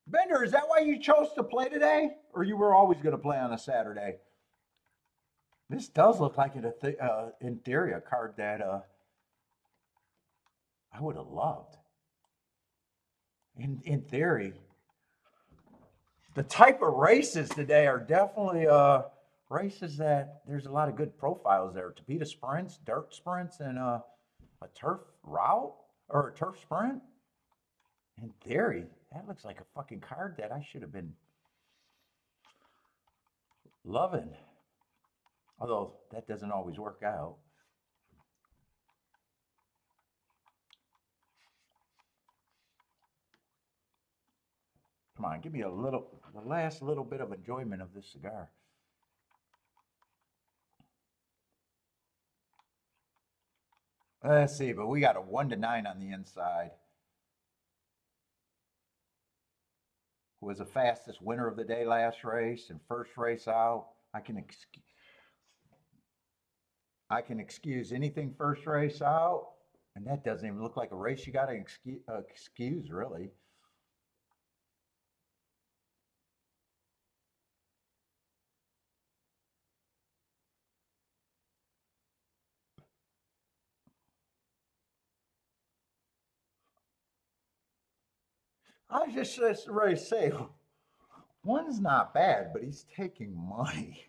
[SPEAKER 1] Bender, is that why you chose to play today? Or you were always going to play on a Saturday? This does look like, in theory, a card that I would have loved. In theory, the type of races today are definitely races that there's a lot of good profiles there. Torpedo sprints, dirt sprints, and a turf route or a turf sprint. In theory, that looks like a fucking card that I should have been loving. Although that doesn't always work out. Come on, give me the last little bit of enjoyment of this cigar. Let's see, but we got a 1-9 on the inside. Who was the fastest winner of the day last race and first race out. I can excuse anything first race out, and that doesn't even look like a race you got to excuse, really. I was just ready to say, one's not bad, but he's taking money.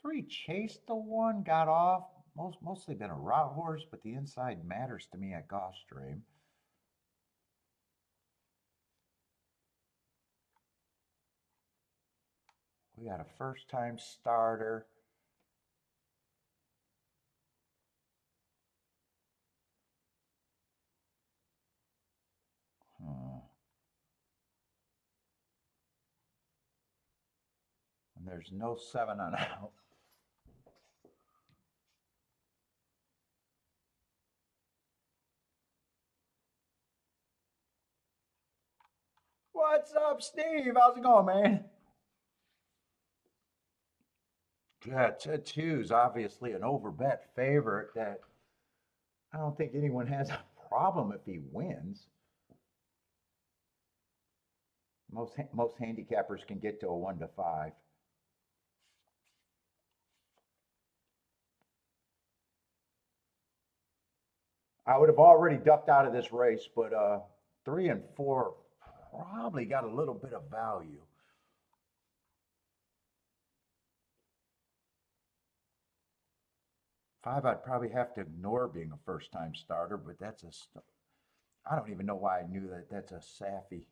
[SPEAKER 1] 3 chased the 1, got off. Mostly been a route horse, but the inside matters to me at Gulfstream. We got a first-time starter. And there's no 7 on out. What's up, Steve? How's it going, man? Yeah, 2's obviously an overbet favorite that I don't think anyone has a problem if he wins. Most handicappers can get to a 1 to 5. I would have already ducked out of this race, but 3 and 4 probably got a little bit of value. 5, I'd probably have to ignore being a first-time starter, but I don't even know why I knew that. That's a Saffy.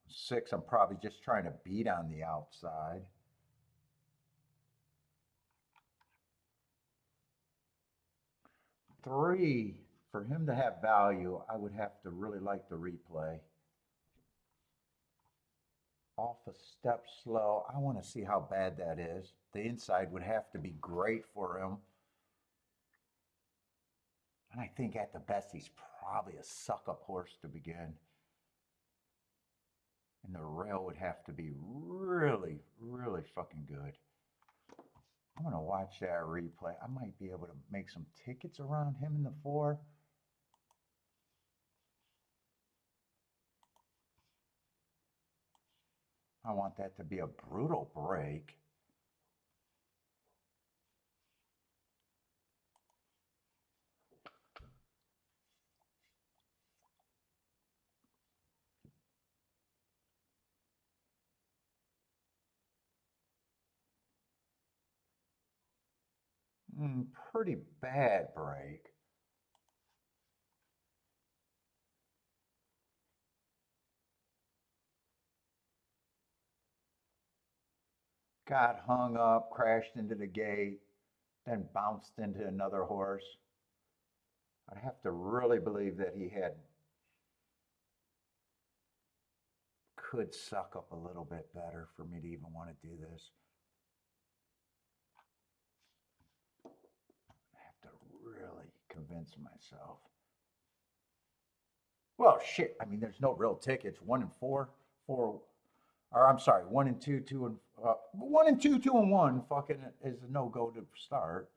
[SPEAKER 1] 6, I'm probably just trying to beat on the outside. 3, for him to have value, I would have to really like the replay. Off a step slow. I want to see how bad that is. The inside would have to be great for him. And I think at the best, he's probably a suck-up horse to begin. And the rail would have to be really, really fucking good. I'm going to watch that replay. I might be able to make some tickets around him in the 4. I want that to be a brutal break. Pretty bad break. Got hung up, crashed into the gate, then bounced into another horse. I have to really believe that he could suck up a little bit better for me to even want to do this. I have to really convince myself. Well, shit. I mean, there's no real tickets. 1 and 4, or I'm sorry, 1 and 2, 1 and 2, 2 and 1. Fucking is a no go to start.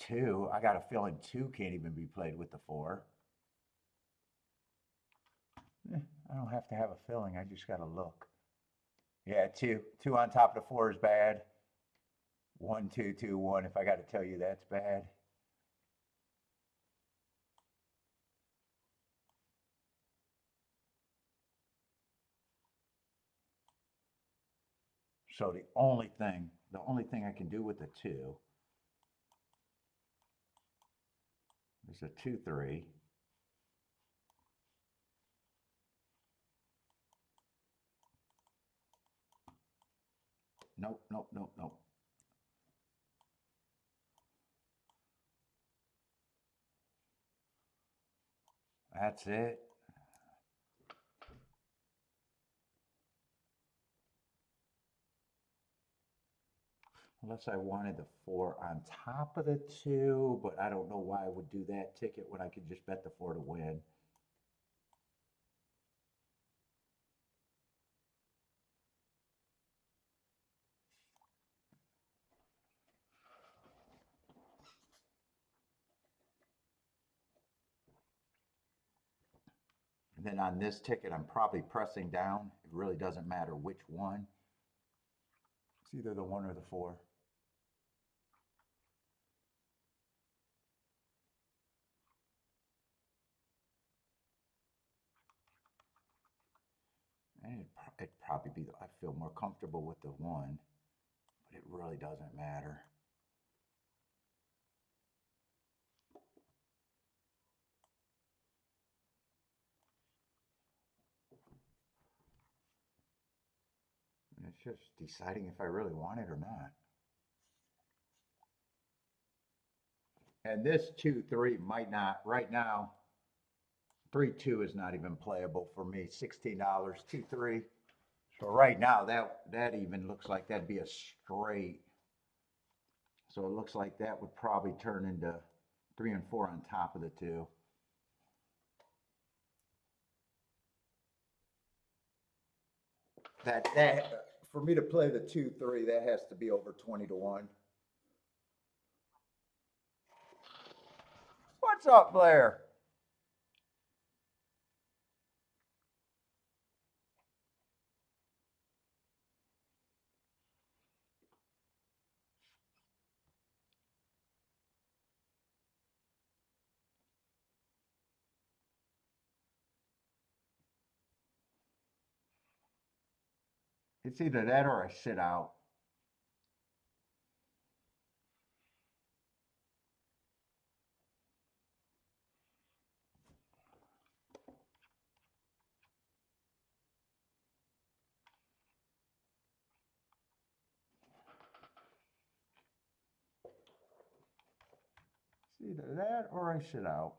[SPEAKER 1] 2, I got a feeling 2 can't even be played with the 4. I don't have to have a feeling. I just got to look. Yeah, 2 on top of the 4 is bad. 1, 2, 2, 1. If I got to tell you that's bad. So the only thing I can do with the 2 is a 2, 3. Nope, nope, nope, nope. That's it. Unless I wanted the 4 on top of the 2, but I don't know why I would do that ticket when I could just bet the 4 to win. And then on this ticket, I'm probably pressing down. It really doesn't matter which one. It's either the 1 or the 4. it'd probably be, I feel more comfortable with the 1, but it really doesn't matter. It's just deciding if I really want it or not. And this 2-3 might not, right now, 3-2 is not even playable for me. $16, 2-3. So right now, that even looks like that'd be a straight. So it looks like that would probably turn into 3 and 4 on top of the 2. That for me to play the 2-3, that has to be over 20-1. What's up, Blair? It's either that or I sit out. It's either that or I sit out.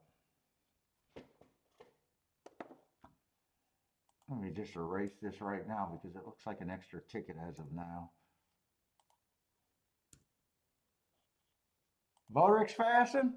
[SPEAKER 1] Let me just erase this right now because it looks like an extra ticket as of now. Voterix fasten?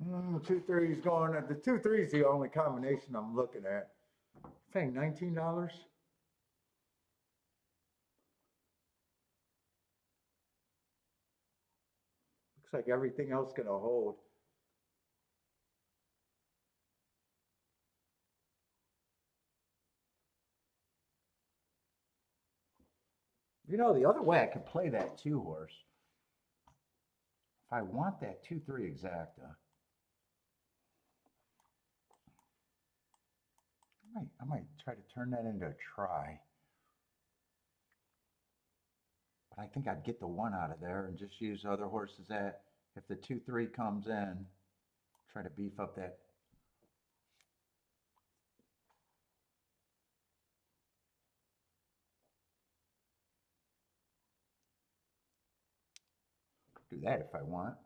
[SPEAKER 1] The 2-3 is going. The 2-3 is the only combination I'm looking at. Paying $19. Looks like everything else gonna hold. You know, the other way I could play that 2 horse. If I want that 2-3 exacta, I might try to turn that into a try. But I think I'd get the 1 out of there and just use other horses that, if the 2-3 comes in, try to beef up that. Do that if I want.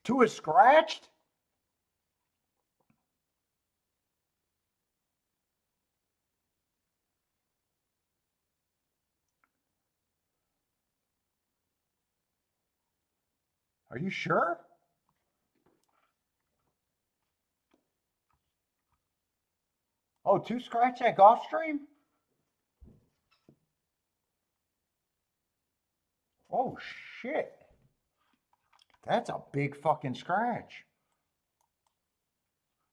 [SPEAKER 1] 2 is scratched? Are you sure? Oh, 2 scratch at Gulfstream? Oh, shit. That's a big fucking scratch.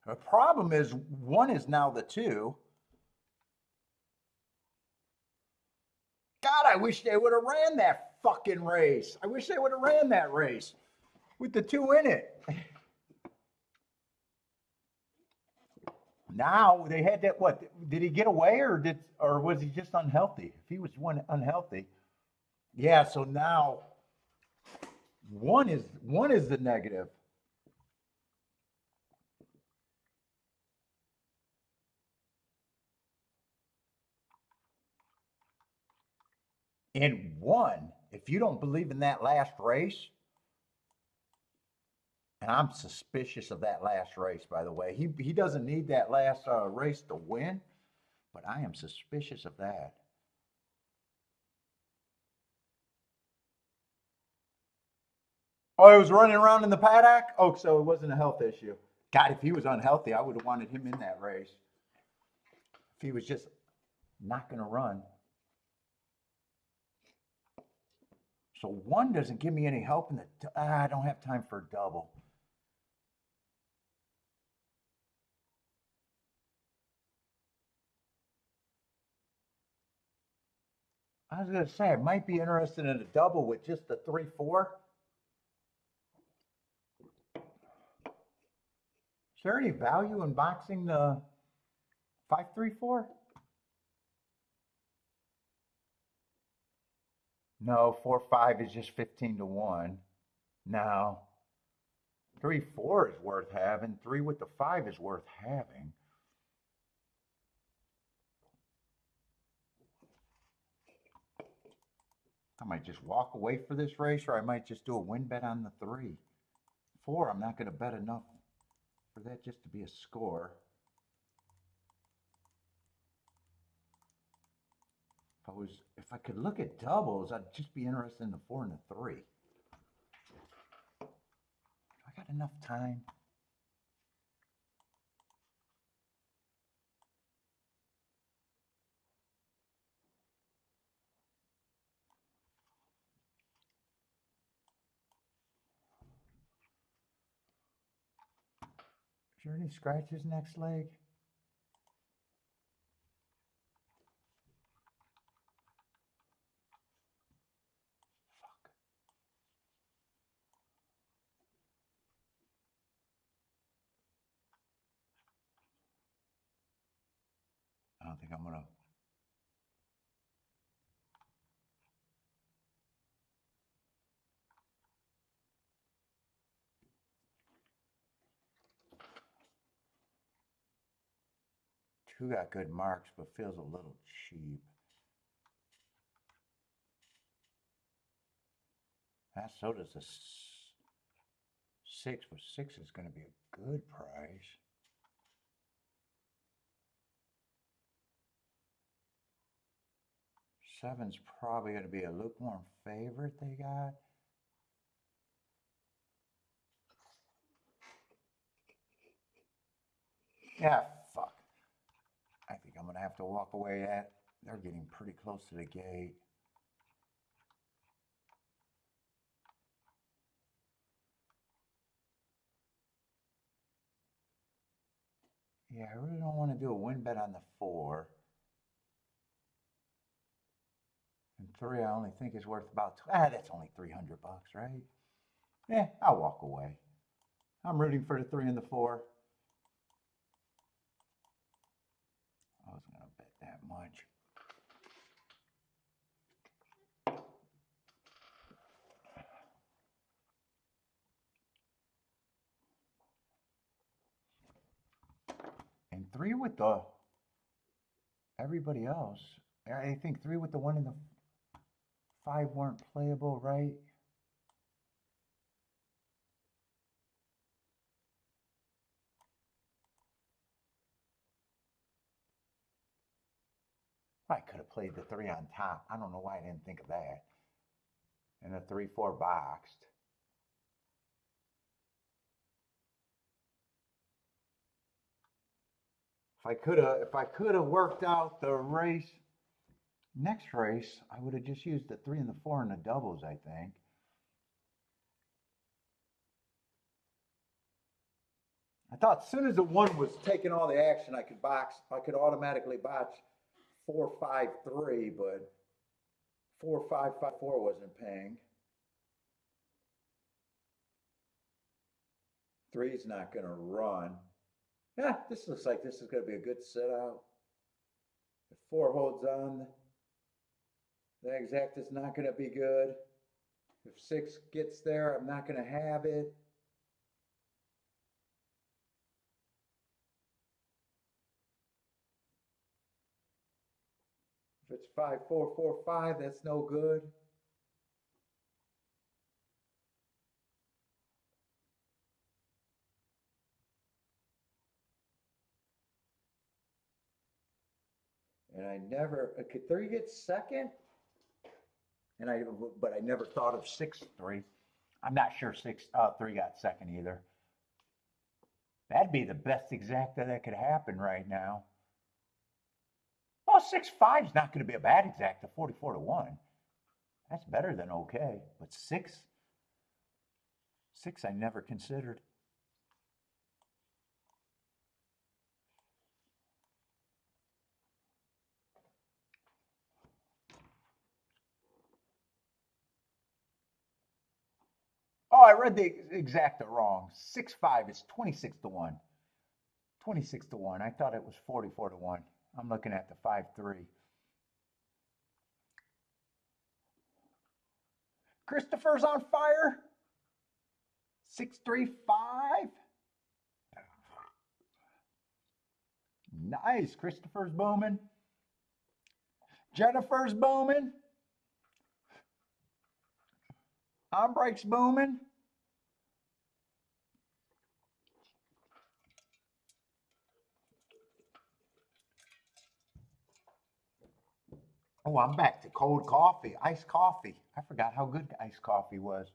[SPEAKER 1] The problem is 1 is now the 2. God, I wish they would have ran that fucking race. I wish they would have ran that race with the 2 in it. Now they had that. What did he get away, or was he just unhealthy? If he was unhealthy, yeah. So now one is the negative. And 1 if you don't believe in that last race, and I'm suspicious of that last race, by the way. He doesn't need that last race to win, but I am suspicious of that. Oh, he was running around in the paddock? Oh, so it wasn't a health issue. God, if he was unhealthy, I would have wanted him in that race. If he was just not going to run. So one doesn't give me any help in the. I don't have time for a double. I was going to say, I might be interested in a double with just the 3-4. Is there any value in boxing the 5-3-4? No, 4-5 is just 15 to 1. No. 3-4 is worth having. 3 with the 5 is worth having. I might just walk away for this race, or I might just do a win bet on the 3. 4, I'm not going to bet enough for that just to be a score. If I could look at doubles, I'd just be interested in the 4 and the 3. I got enough time. Is there any scratches next leg? Fuck. I don't think I'm going to. Two got good marks, but feels a little cheap. So does a 6, but 6 is going to be a good price. Seven's probably going to be a lukewarm favorite they got. Yeah, fuck. I think I'm going to have to walk away at. They're getting pretty close to the gate. Yeah, I really don't want to do a win bet on the 4. And 3, I only think is worth about. That's only $300, right? Yeah, I'll walk away. I'm rooting for the 3 and the 4. I wasn't going to bet that much. And 3 with the everybody else. I think 3 with the 1 and the 5 weren't playable, right? I could have played the 3 on top. I don't know why I didn't think of that. And the 3-4 boxed. If I could have worked out the race, next race, I would have just used the 3 and the 4 in the doubles, I think. I thought as soon as the 1 was taking all the action, I could automatically box 4-5-3, but 4-5-5-4 wasn't paying. 3's not going to run. Yeah, this looks like this is going to be a good sit out. If 4 holds on, the Exacta is not going to be good. If 6 gets there, I'm not going to have it. If it's 5-4-4-5, that's no good. And I never, could 3 get second? But I never thought of 6-3. I'm not sure 3 got second either. That'd be the best exacta that could happen right now. Well, 6-5 is not going to be a bad exacta, 44-1. That's better than okay. But 6 I never considered. Oh, I read the exacta wrong. 6-5 is 26-1. 26-1. I thought it was 44-1. I'm looking at the 5-3. Christopher's on fire. 6-3-5. Nice. Christopher's booming. Jennifer's booming. Ombre's booming. Oh, I'm back to cold coffee, iced coffee. I forgot how good iced coffee was.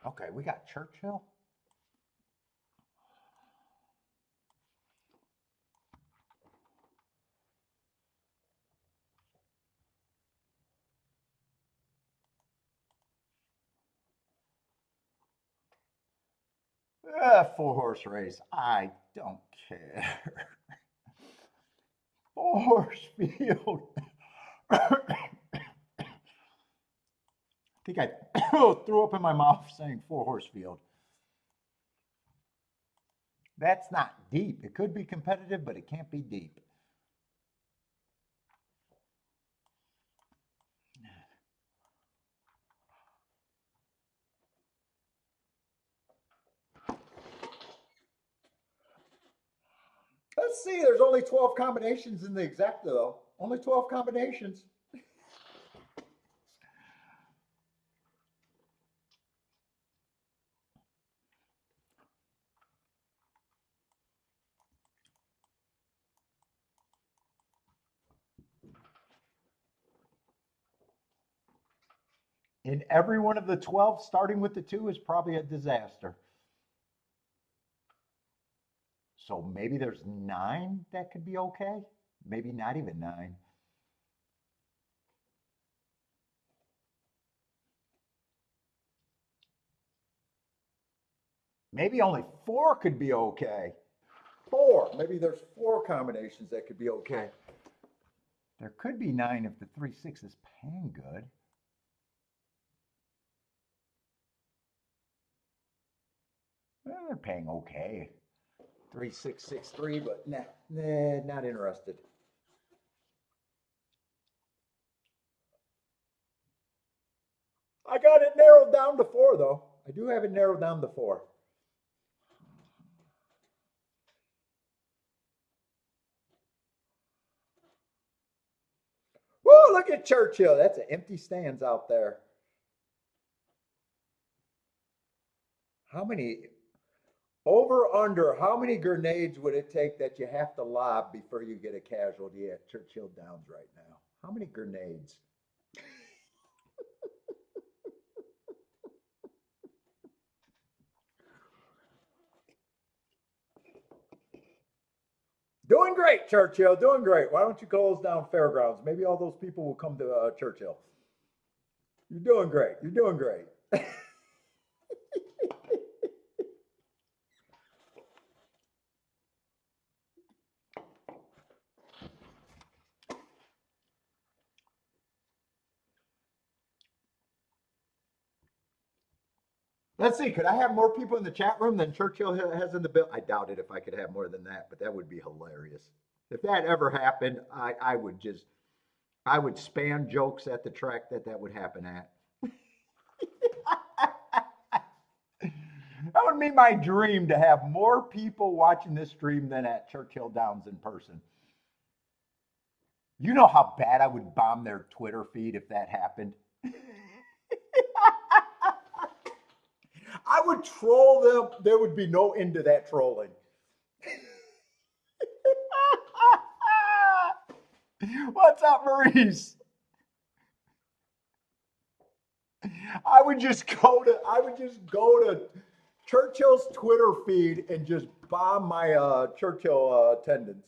[SPEAKER 1] Okay, we got Churchill. Four-horse race. I don't care. Four-horse field. I think I threw up in my mouth saying four-horse field. That's not deep. It could be competitive, but it can't be deep. Let's see, there's only 12 combinations in the exacta, though. Only 12 combinations. In every one of the 12, starting with the 2 is probably a disaster. So maybe there's 9 that could be okay. Maybe not even 9. Maybe only 4 could be okay. 4. Maybe there's 4 combinations that could be okay. There could be 9 if the 3-6 is paying good. Well, they're paying okay. 3-6-6-3, but nah, not interested. I got it narrowed down to 4, though. I do have it narrowed down to 4. Whoa, look at Churchill. That's an empty stands out there. How many, over under, how many grenades would it take that you have to lob before you get a casualty at Churchill Downs right now? How many grenades? Doing great, Churchill. Doing great. Why don't you close down Fairgrounds? Maybe all those people will come to Churchill. You're doing great. You're doing great. Let's see. Could I have more people in the chat room than Churchill has in the bill? I doubt it if I could have more than that, but that would be hilarious. If that ever happened, I would spam jokes at the track that would happen at. That would be my dream to have more people watching this stream than at Churchill Downs in person. You know how bad I would bomb their Twitter feed if that happened? I would troll them. There would be no end to that trolling. What's up, Maurice? I would just go to Churchill's Twitter feed and just bomb my Churchill attendance.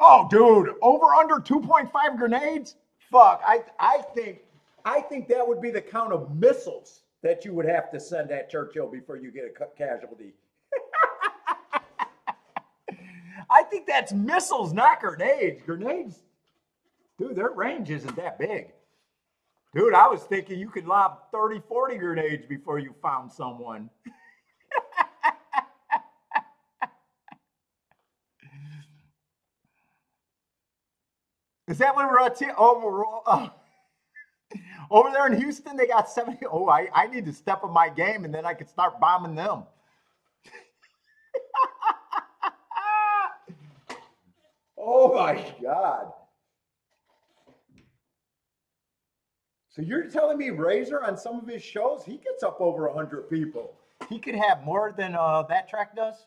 [SPEAKER 1] Oh, dude, over under 2.5 grenades? Fuck, I think that would be the count of missiles that you would have to send at Churchill before you get a casualty. I think that's missiles, not grenades. Grenades, dude, their range isn't that big. Dude, I was thinking you could lob 30, 40 grenades before you found someone. Is that what we're at? Over there in Houston, they got 70. Oh, I need to step up my game and then I can start bombing them. Oh my God. So you're telling me Razor on some of his shows, he gets up over 100 people. He could have more than that track does?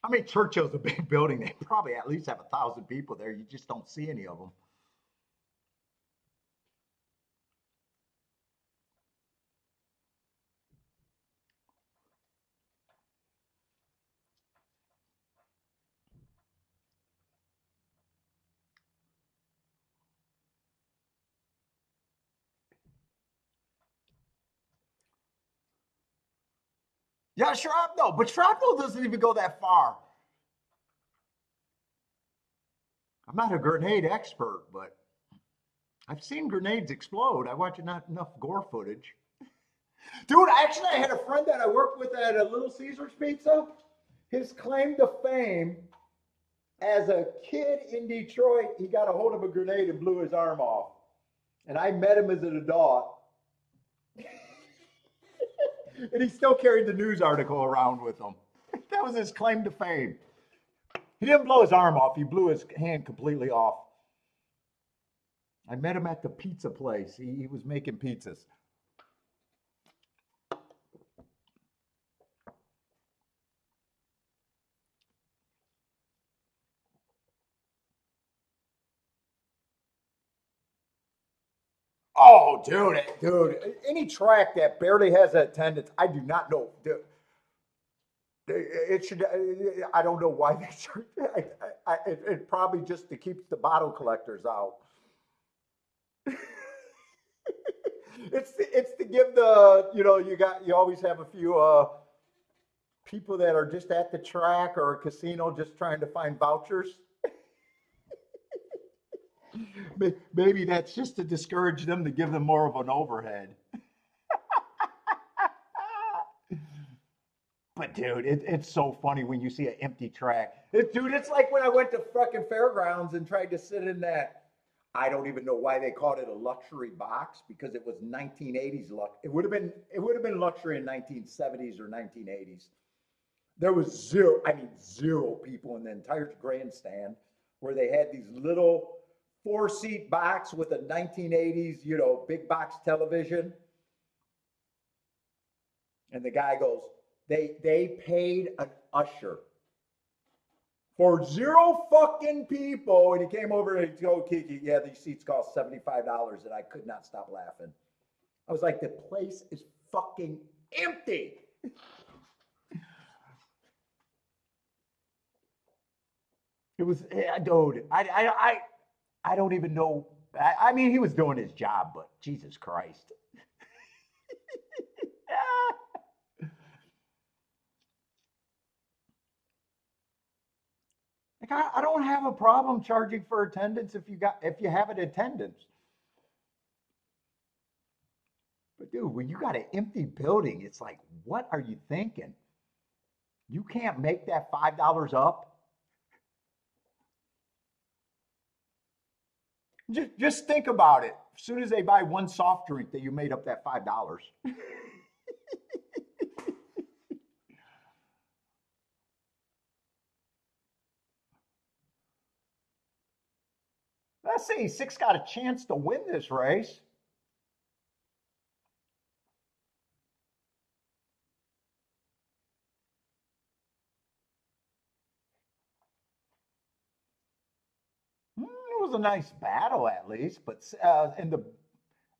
[SPEAKER 1] I mean, Churchill's a big building. They probably at least have 1,000 people there. You just don't see any of them. Yeah, shrapnel, but shrapnel doesn't even go that far. I'm not a grenade expert, but I've seen grenades explode. I watch not enough gore footage. Dude, actually, I had a friend that I worked with at a Little Caesars Pizza. His claim to fame as a kid in Detroit, he got a hold of a grenade and blew his arm off. And I met him as an adult. And he still carried the news article around with him. That was his claim to fame. He didn't blow his arm off, he blew his hand completely off. I met him at the pizza place. He was making pizzas. Oh, dude, any track that barely has attendance, I do not know. Dude, it should. I don't know why they should. It probably just to keep the bottle collectors out. It's to give the you always have a few people that are just at the track or a casino just trying to find vouchers. Maybe that's just to discourage them to give them more of an overhead. But dude, it's so funny when you see an empty track. Dude, it's like when I went to fucking fairgrounds and tried to sit in that. I don't even know why they called it a luxury box because it was 1980s It would have been luxury in 1970s or 1980s. There was zero people in the entire grandstand where they had these little 4-seat box with a 1980s, big box television. And the guy goes, they paid an usher for 0 fucking people. And he came over and he told Kiki, yeah, these seats cost $75. And I could not stop laughing. I was like, the place is fucking empty. It was, dude, I don't even know I mean, he was doing his job, but Jesus Christ. Like I don't have a problem charging for attendance if you have an attendance. But dude, when you got an empty building, it's like, what are you thinking? You can't make that $5 up. Just think about it. As soon as they buy one soft drink, that you made up that $5. Let's see, Six got a chance to win this race. It was a nice battle at least, but and the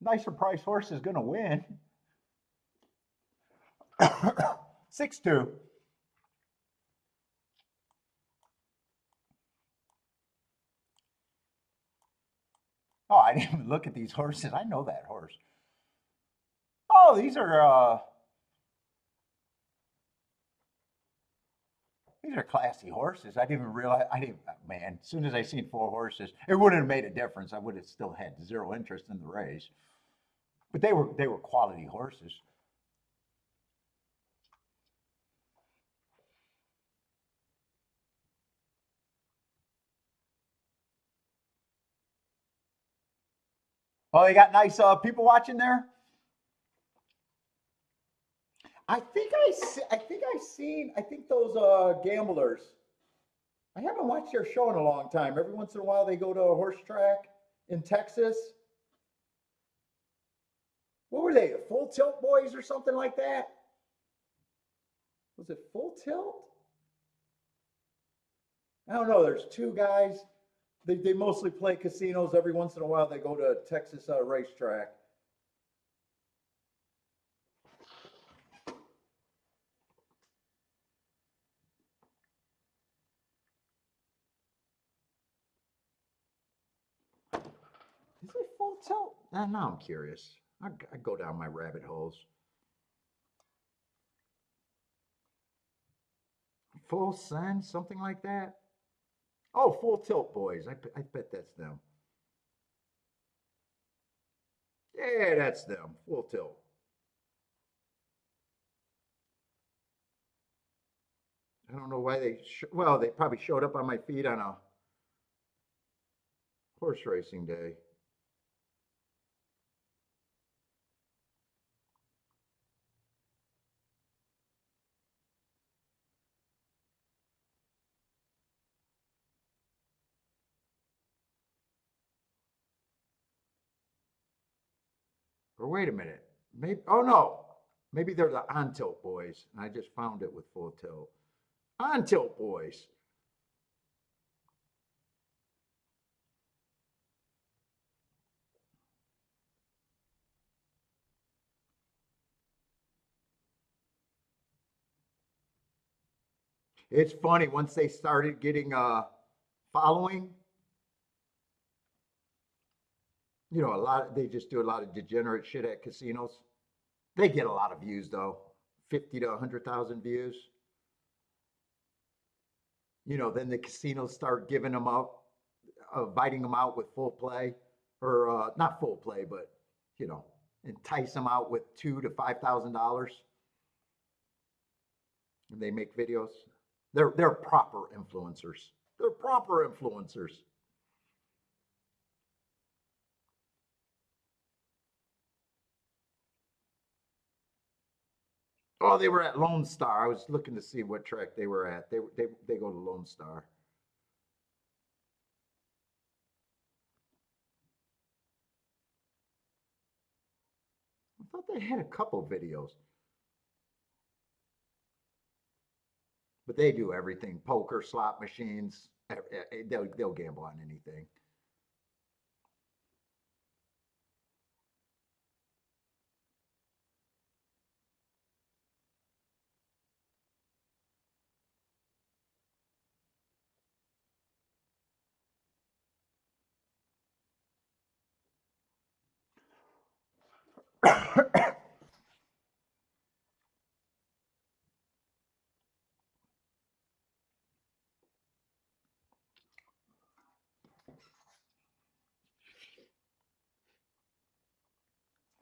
[SPEAKER 1] nicer price horse is going to win. 6-2. Oh, I didn't even look at these horses. I know that horse. Oh, these are classy horses. I didn't even realize. I didn't. Man, as soon as I seen four horses, it wouldn't have made a difference. I would have still had zero interest in the race. But they were quality horses. Oh, you got nice people watching there. I think those gamblers. I haven't watched their show in a long time. Every once in a while, they go to a horse track in Texas. What were they? Full Tilt Boys or something like that? Was it Full Tilt? I don't know. There's two guys. They mostly play casinos. Every once in a while, they go to a Texas racetrack. Is it Full Tilt? Now I'm curious. I go down my rabbit holes. Full Send, something like that. Oh, Full Tilt Boys. I bet that's them. Yeah, that's them. Full Tilt. I don't know why well, they probably showed up on my feed on a horse racing day. Or wait a minute. Maybe, oh no. Maybe they're the On Tilt Boys. And I just found it with Full Tilt. On Tilt Boys. It's funny once they started getting following, a lot they just do a lot of degenerate shit at casinos. They get a lot of views though. 50 to 100,000 views. Then the casinos start giving them up, inviting them out with full play, or not full play, but you know, entice them out with $2,000 to $5,000, and they make videos. They're proper influencers. They're proper influencers. Oh, they were at Lone Star. I was looking to see what track they were at. They go to Lone Star. I thought they had a couple videos, but they do everything: poker, slot machines. They'll gamble on anything. Let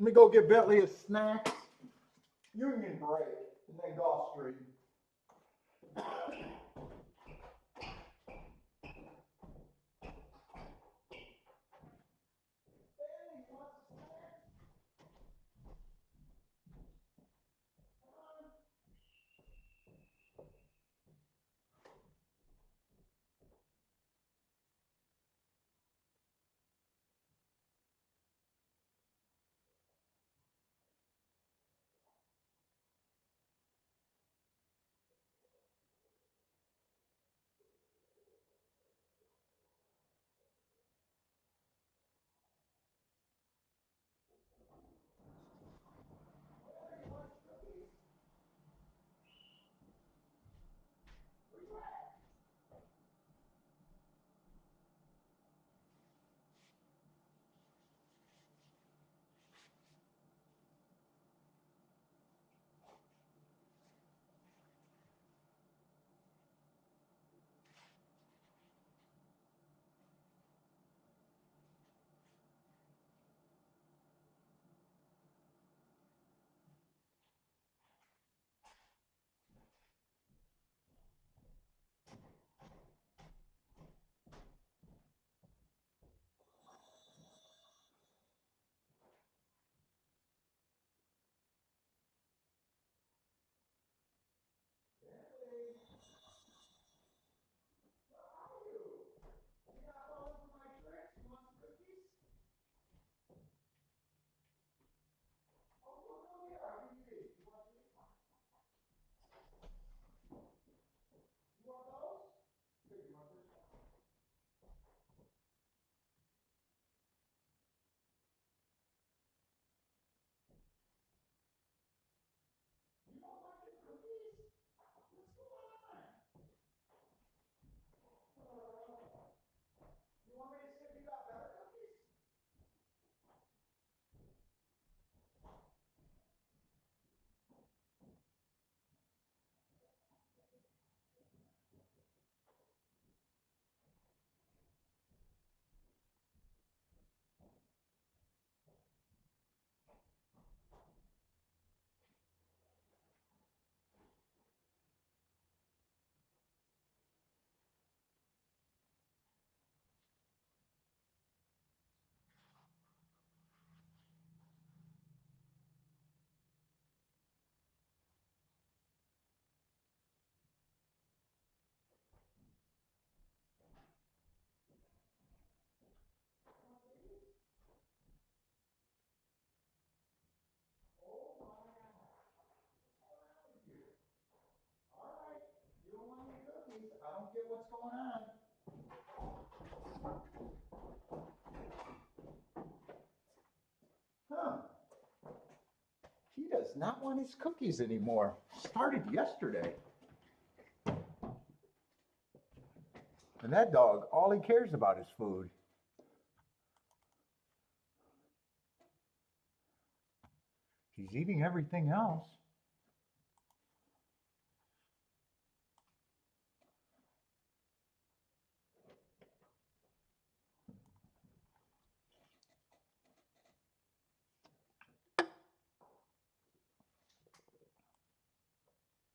[SPEAKER 1] me go get Bentley a snack. Union break, and then Gulfstream. I don't get what's going on. Huh. He does not want his cookies anymore. Started yesterday. And that dog, all he cares about is food. He's eating everything else.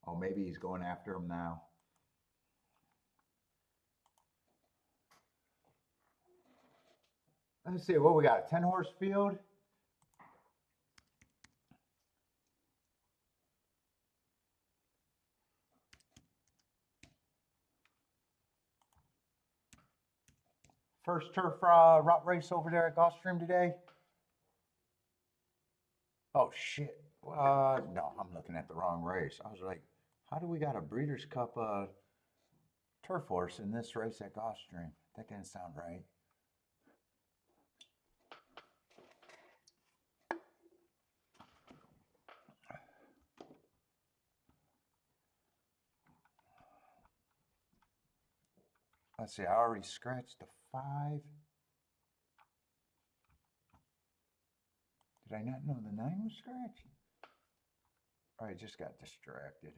[SPEAKER 1] Oh, maybe he's going after him now. Let's see what we got. 10-horse field. First turf route race over there at Gulfstream today. Oh shit. No, I'm looking at the wrong race. I was like, how do we got a Breeders' Cup turf horse in this race at Gulfstream? That didn't sound right. Let's see, I already scratched the 5. Did I not know the 9 was scratching? Or I just got distracted.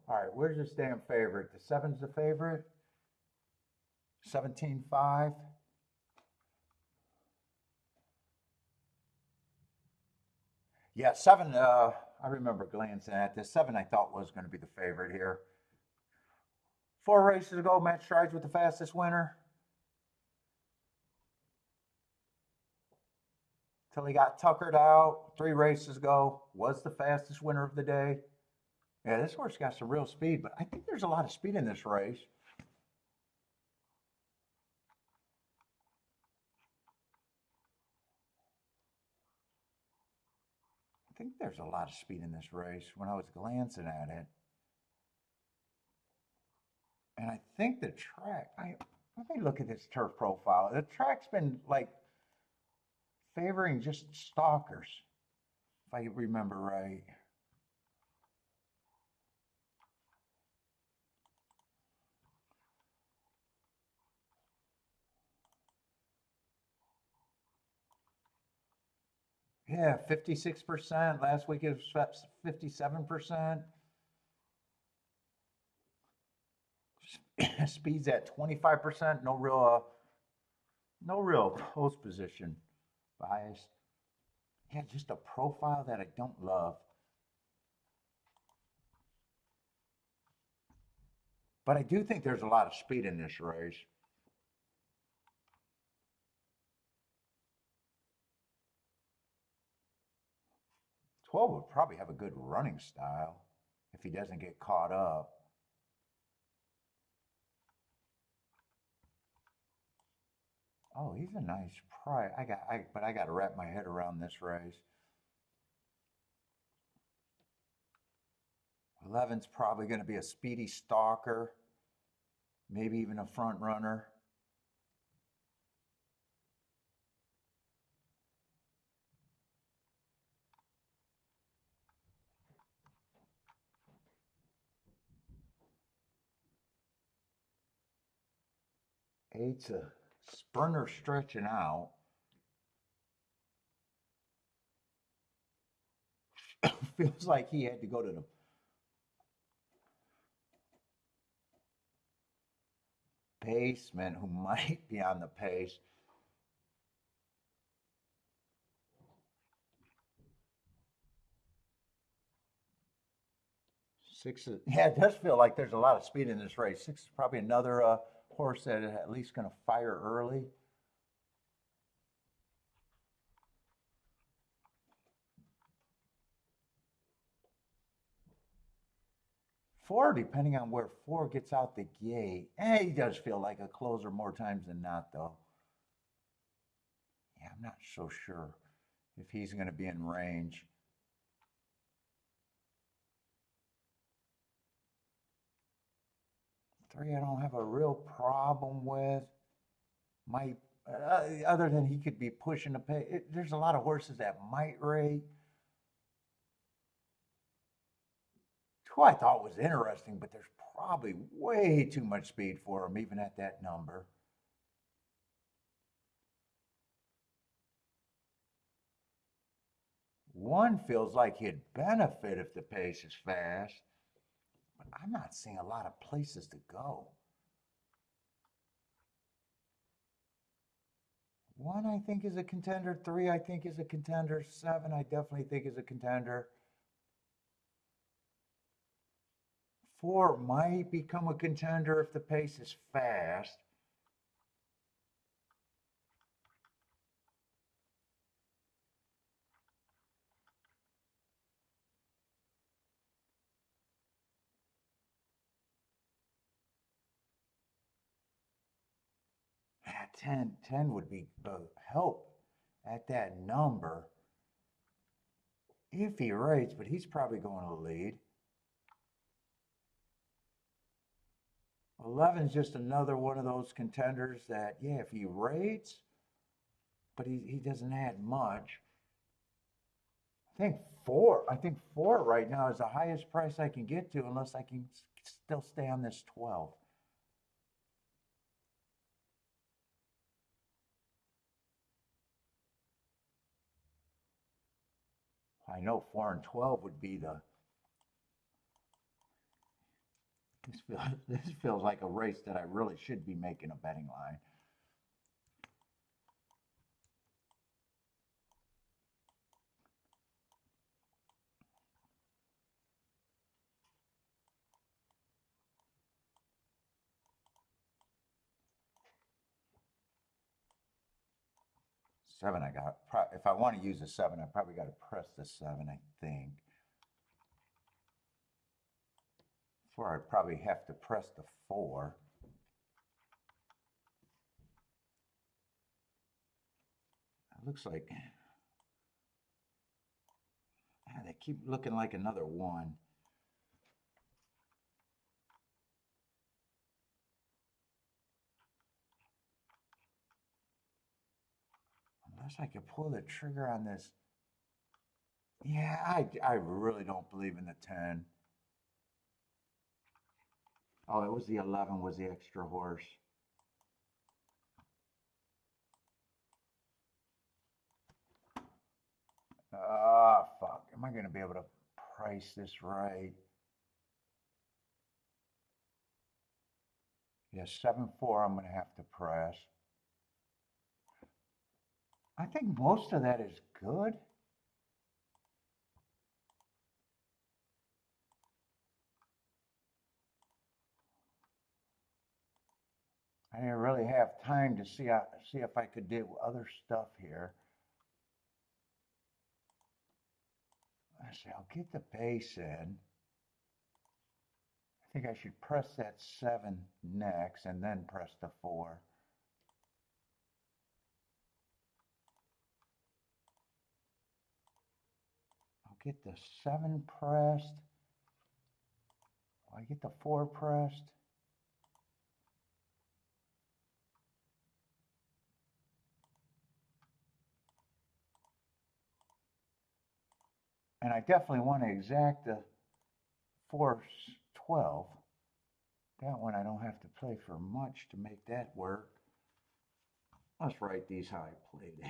[SPEAKER 1] All right, where's this damn favorite? The 7's the favorite? 17.5. Yeah, 7, I remember glancing at this. 7 I thought was going to be the favorite here. 4 races ago, Matt strides with the fastest winner. Till he got tuckered out 3 races ago, was the fastest winner of the day. Yeah, this horse got some real speed, but I think there's a lot of speed in this race. I think there's a lot of speed in this race when I was glancing at it. And I think the track, let me look at this turf profile. The track's been like favoring just stalkers, if I remember right. Yeah, 56%. Last week it was 57%. Speed's at 25%. No real post position bias. Yeah, just a profile that I don't love. But I do think there's a lot of speed in this race. 12 would probably have a good running style if he doesn't get caught up. Oh, he's a nice price. But I got to wrap my head around this race. 11's probably going to be a speedy stalker, maybe even a front runner. Eight's a sprinter stretching out. Feels like he had to go to the basement, who might be on the pace. Yeah, it does feel like there's a lot of speed in this race. 6 is probably another horse that is at least going to fire early. Four, depending on where 4 gets out the gate. He does feel like a closer more times than not, though. Yeah, I'm not so sure if he's going to be in range. 3, I don't have a real problem with. Other than he could be pushing the pace. There's a lot of horses that might rate. 2 I thought was interesting, but there's probably way too much speed for him, even at that number. 1 feels like he'd benefit if the pace is fast, but I'm not seeing a lot of places to go. 1 I think is a contender. 3 I think is a contender. 7 I definitely think is a contender. 4 might become a contender if the pace is fast. Ah, 10 would be help at that number if he rates, but he's probably going to lead. 11 is just another one of those contenders that, yeah, if he rates, but he doesn't add much. I think 4 right now is the highest price I can get to, unless I can still stay on this 12. I know 4 and 12 would be the. This feels like a race that I really should be making a betting line. Seven, I got. If I want to use a 7, I probably got to press the 7, I think. 4, I'd probably have to press the 4. It looks like they keep looking like another 1. Unless I could pull the trigger on this. Yeah, I really don't believe in the 10. Oh, it was the 11 was the extra horse. Ah, fuck. Am I going to be able to price this right? Yeah, 7-4 I'm going to have to press. I think most of that is good. I didn't really have time to see if I could do other stuff here. I say I'll get the base in. I think I should press that 7 next and then press the 4. I'll get the 7 pressed. I get the 4 pressed. And I definitely want to Exacta 4-12. That one I don't have to play for much to make that work. Let's write these how I played it.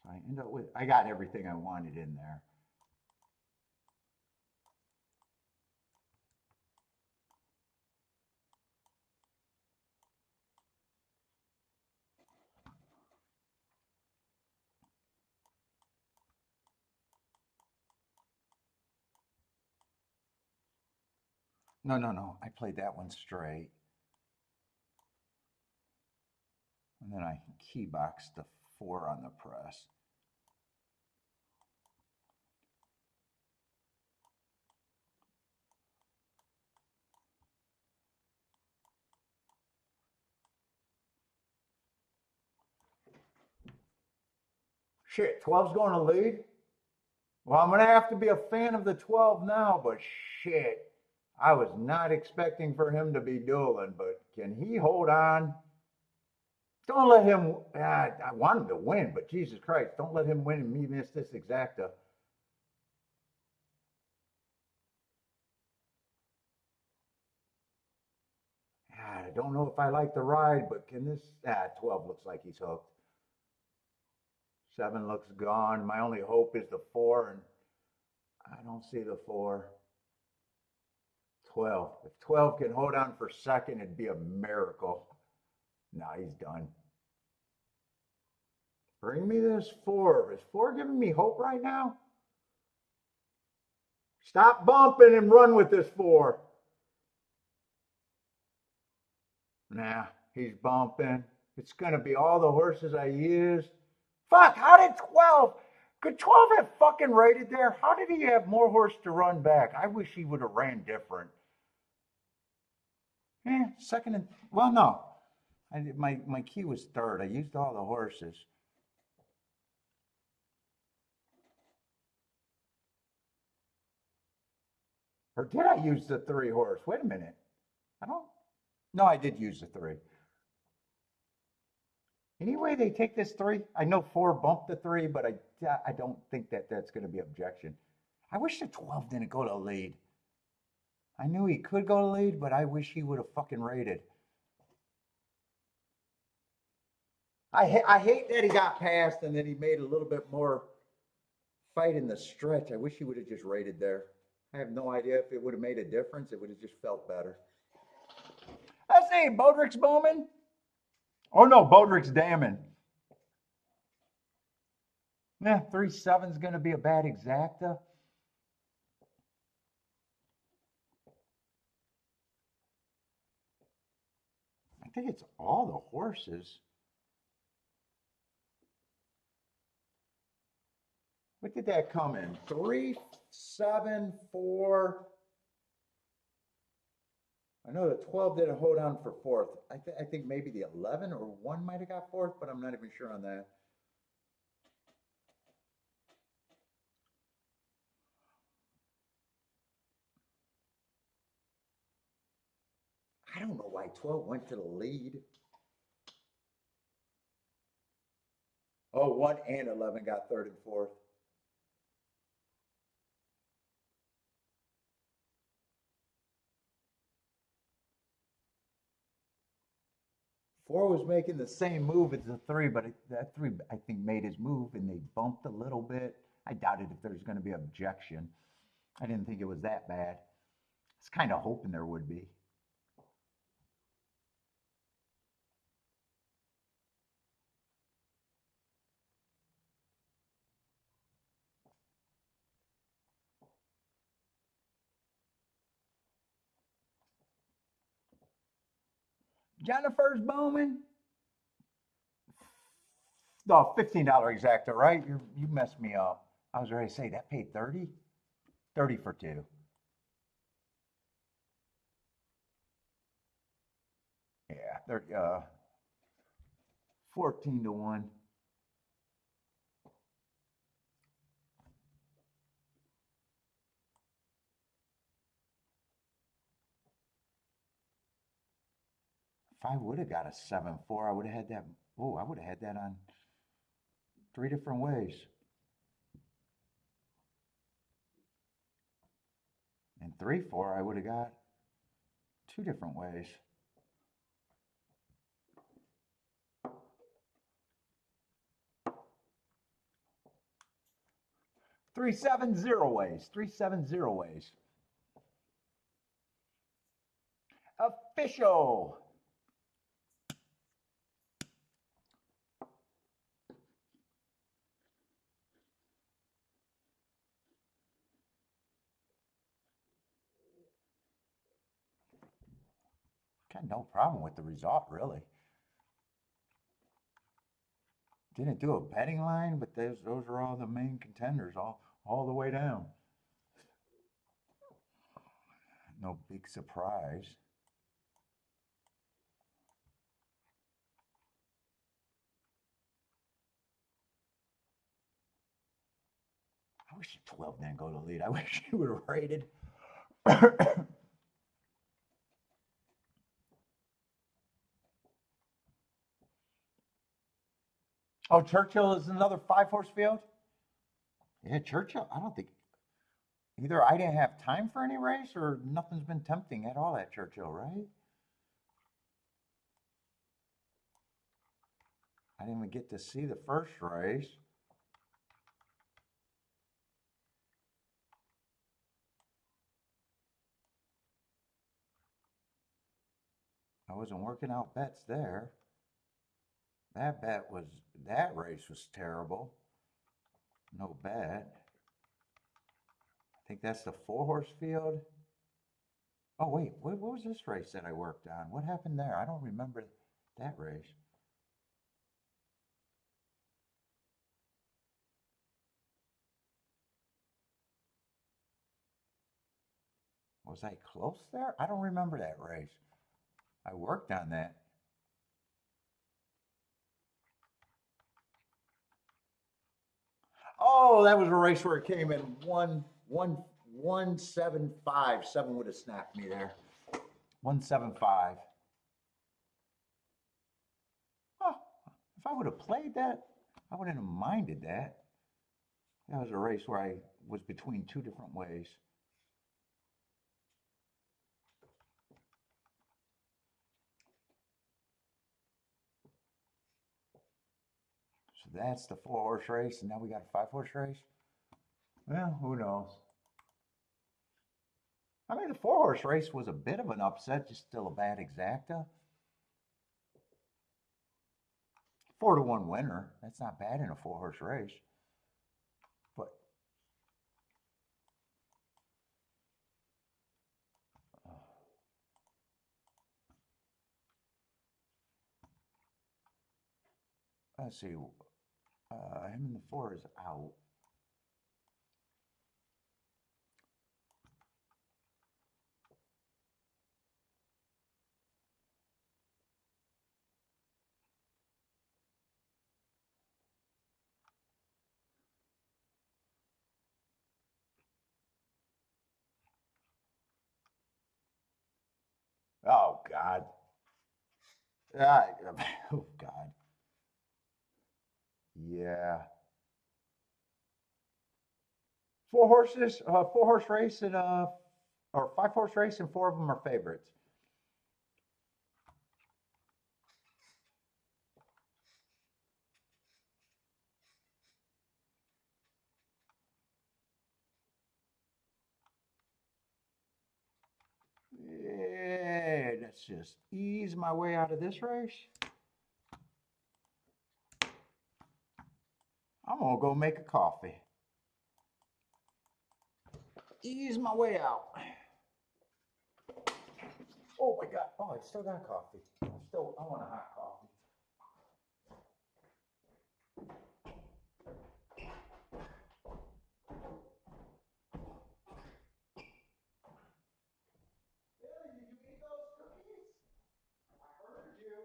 [SPEAKER 1] So I end up with, I got everything I wanted in there. No. I played that one straight. And then I key boxed the 4 on the press. Shit, 12's going to lead? Well, I'm going to have to be a fan of the 12 now, but shit. I was not expecting for him to be dueling, but can he hold on? Don't let him. I want him to win, but Jesus Christ, don't let him win and me miss this Exacta. I don't know if I like the ride, but can this. 12 looks like he's hooked. 7 looks gone. My only hope is the 4, and I don't see the 4. 12. If 12 can hold on for second, it'd be a miracle. Nah, he's done. Bring me this 4. Is 4 giving me hope right now? Stop bumping and run with this 4. Nah, he's bumping. It's going to be all the horses I used. Fuck, how did 12? Could 12 have fucking rated there? How did he have more horse to run back? I wish he would have ran different. Second and, well, no. My key was 3rd. I used all the horses. Or did I use the 3 horse? Wait a minute. I don't. No, I did use the 3. Anyway, they take this 3. I know 4 bumped the 3, but I don't think that's going to be objection. I wish the 12 didn't go to lead. I knew he could go to lead, but I wish he would have fucking rated. I hate that he got passed and then he made a little bit more fight in the stretch. I wish he would have just rated there. I have no idea if it would have made a difference. It would have just felt better. Let's see, Bodrick's Bowman. Oh no, Bodrick's Damon. Yeah, 3.7 is going to be a bad exacta. I think it's all the horses. What did that come in? 3, 7, 4. I know the 12 didn't hold on for fourth. I think maybe the 11 or 1 might have got fourth, but I'm not even sure on that. I don't know why 12 went to the lead. Oh, 1 and 11 got third and fourth. Four was making the same move as the 3, but that 3, I think, made his move, and they bumped a little bit. I doubted if there's going to be objection. I didn't think it was that bad. I was kind of hoping there would be. Jennifer's Bowman. No, $15 exacta, right? You messed me up. I was ready to say that paid 30? 30 for 2. Yeah, 30, 14 to 1. If I would have got a 7-4, I would have had that. Oh, I would have had that on 3 different ways. And 3-4, I would have got 2 different ways. 370 ways. 370 ways. Official. Got no problem with the result, really. Didn't do a betting line, but those are all the main contenders, all the way down. No big surprise. I wish 12 didn't go to lead. I wish he would have rated. Oh, Churchill is another 5-horse field? Yeah, Churchill, I don't think, either I didn't have time for any race or nothing's been tempting at all at Churchill, right? I didn't even get to see the first race. I wasn't working out bets there. That race was terrible. No bet. I think that's the 4-horse field. Oh, wait, what was this race that I worked on? What happened there? I don't remember that race. Was I close there? I don't remember that race. I worked on that. Oh, that was a race where it came in 175. 7 would have snapped me there. 175. Oh, if I would have played that, I wouldn't have minded that. That was a race where I was between 2 different ways. So that's the 4-horse race, and now we got a 5-horse race. Well, who knows? I mean, the 4 horse race was a bit of an upset, just still a bad exacta. 4-1 winner. That's not bad in a 4 horse race. But let's see. Him in the 4 is out. Oh God. Ah, oh God. Yeah. 4 horses, 4 horse race and or 5 horse race, and 4 of them are favorites. Yeah, let's just ease my way out of this race. I'm gonna go make a coffee. Ease my way out. Oh my God. Oh, I still got coffee. I want a hot coffee. Billy, did you eat those cookies? I heard you.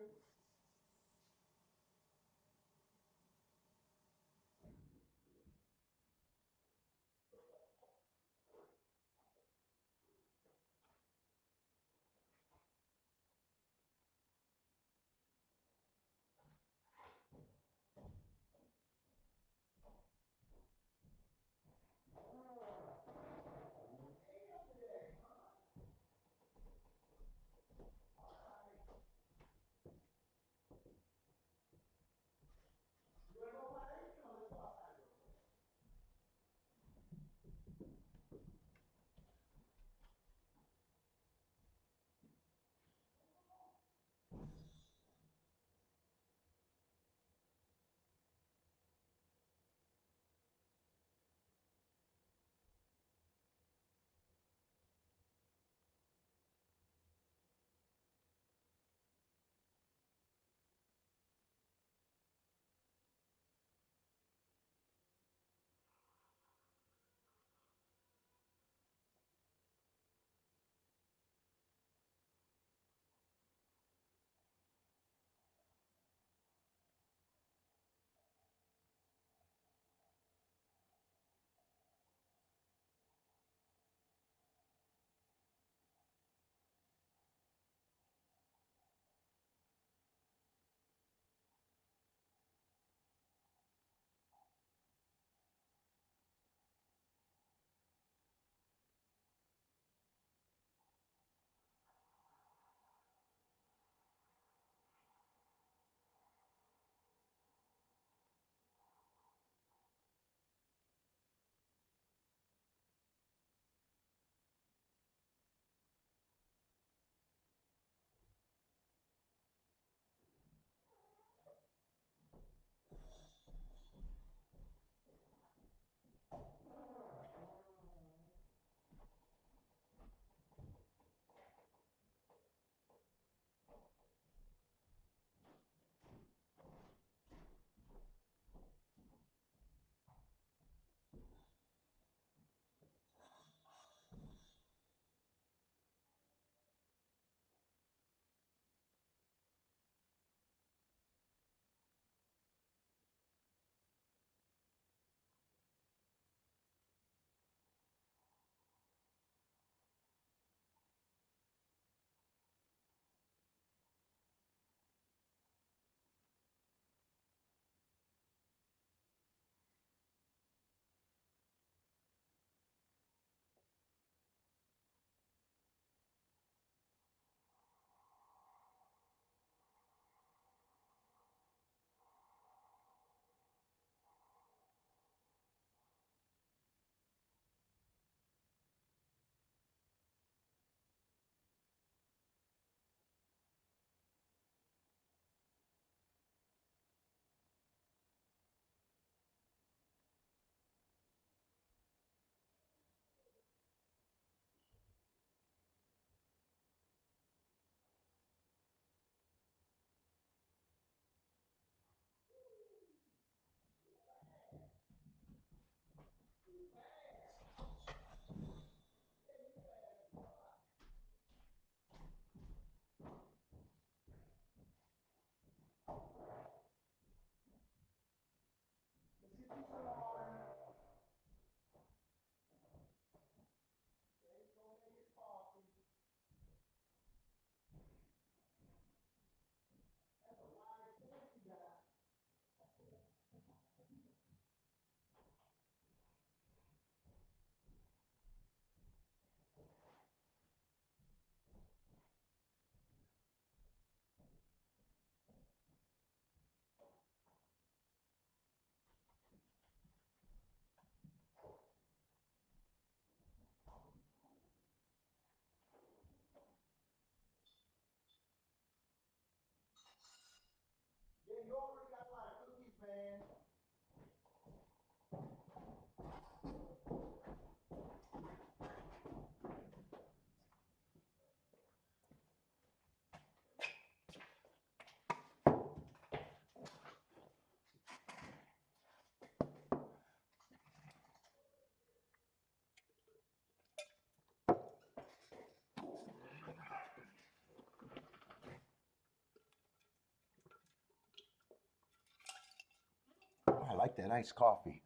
[SPEAKER 1] like that iced coffee.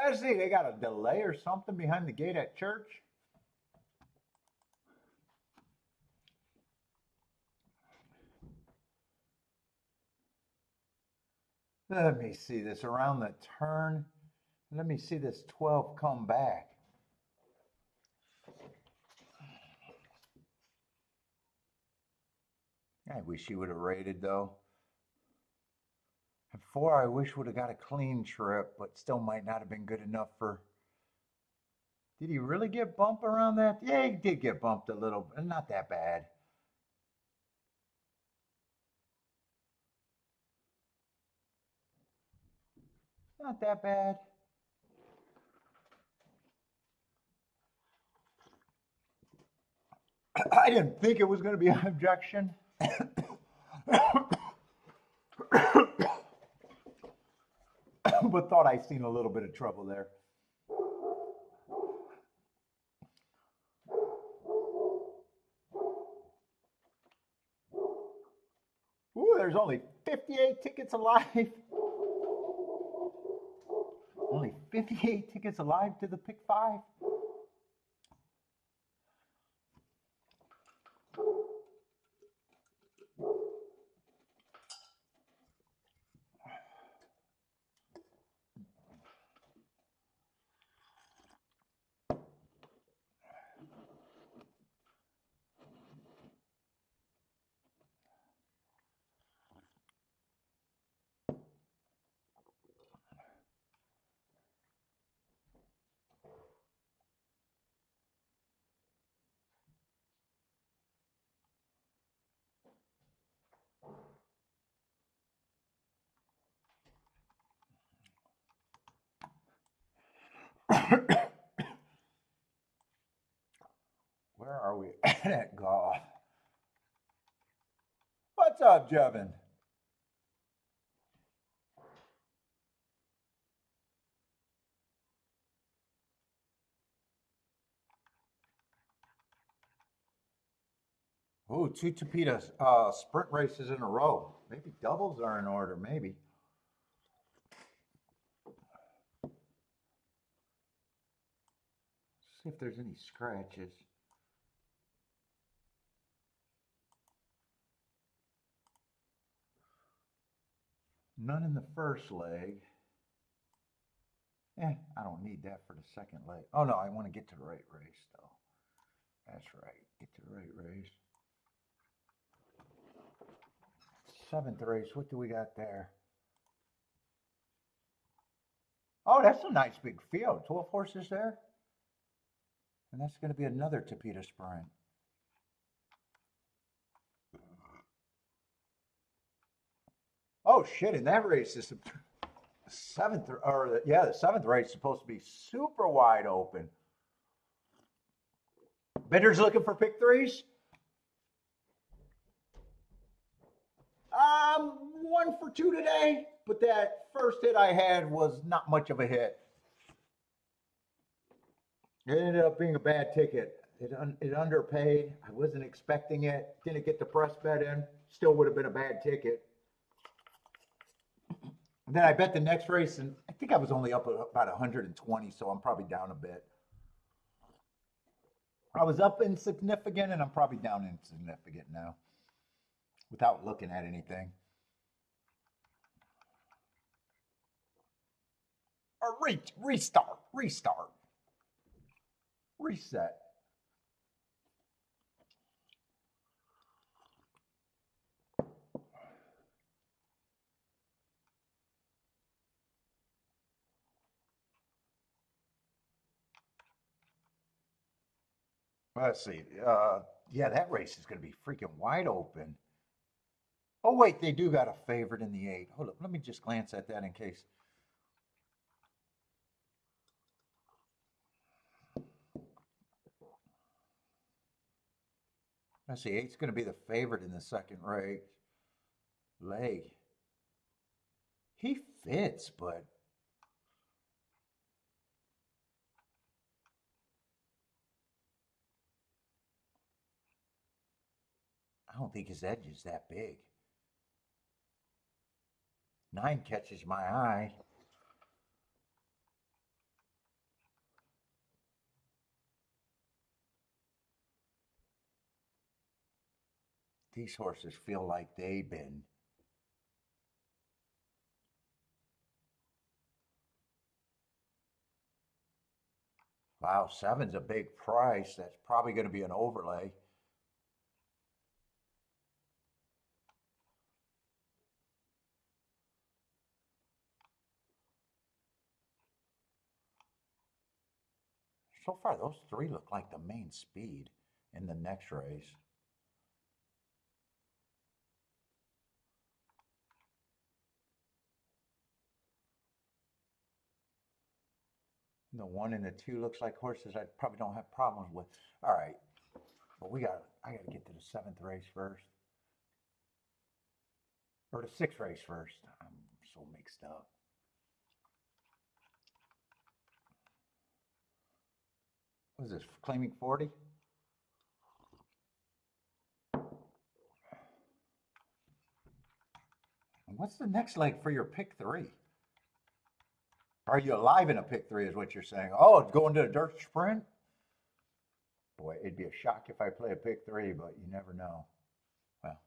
[SPEAKER 1] Let's see, they got a delay or something behind the gate at church. Let me see this around the turn. Let me see this 12 come back. I wish he would have rated though. And 4, I wish would have got a clean trip, but still might not have been good enough for. Did he really get bumped around that? Yeah, he did get bumped a little, but not that bad. Not that bad. I didn't think it was going to be an objection. But thought I seen a little bit of trouble there. Ooh, there's only 58 tickets alive. Only 58 tickets alive to the pick 5. Where are we at golf? What's up, Jevin? Ooh, 2 Tapita sprint races in a row. Maybe doubles are in order, maybe. See if there's any scratches. None in the first leg. I don't need that for the second leg. Oh no, I want to get to the right race though. That's right, get to the right race. 7th race, what do we got there? Oh, that's a nice big field. 12 horses there. And that's going to be another Tapita sprint. Oh shit! In that race is the 7th, or yeah, the 7th race is supposed to be super wide open. Bender's looking for pick 3s. 1 for 2 today, but that first hit I had was not much of a hit. It ended up being a bad ticket. It underpaid. I wasn't expecting it. Didn't get the press bet in. Still would have been a bad ticket. And then I bet the next race, and I think I was only up about 120, so I'm probably down a bit. I was up insignificant, and I'm probably down insignificant now without looking at anything. Or restart, reset. Let's see. Yeah, that race is going to be freaking wide open. Oh, wait, they do got a favorite in the 8. Hold up, let me just glance at that in case. Let's see, 8's going to be the favorite in the second race. Leg. He fits, but I don't think his edge is that big. 9 catches my eye. These horses feel like they've been wow, 7's a big price. That's probably going to be an overlay. So far, those 3 look like the main speed in the next race. The 1 and the 2 looks like horses I probably don't have problems with. All right, but I got to get to the 7th race first. Or the 6th race first. I'm so mixed up. What is this, claiming 40? What's the next leg for your pick 3? Are you alive in a pick 3 is what you're saying? Oh, it's going to a dirt sprint? Boy, it'd be a shock if I play a pick 3, but you never know. Well,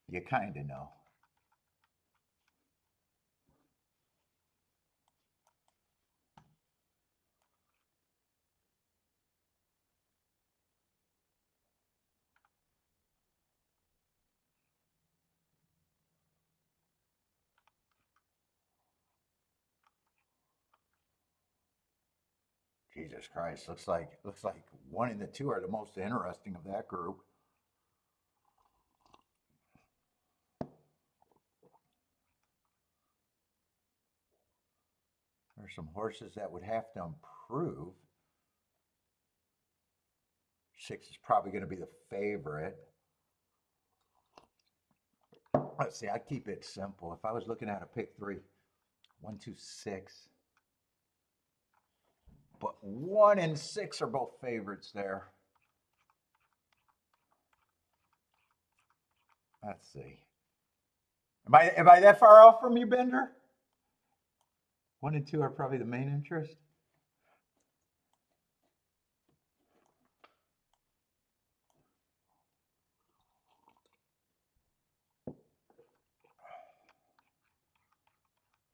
[SPEAKER 1] you kind of know. Jesus Christ, looks like 1 and the 2 are the most interesting of that group. There's some horses that would have to improve. 6 is probably going to be the favorite. Let's see, I keep it simple. If I was looking at a pick 3, 1, 2, 6. But 1 and 6 are both favorites there. Let's see. Am I that far off from you, Bender? 1 and 2 are probably the main interest.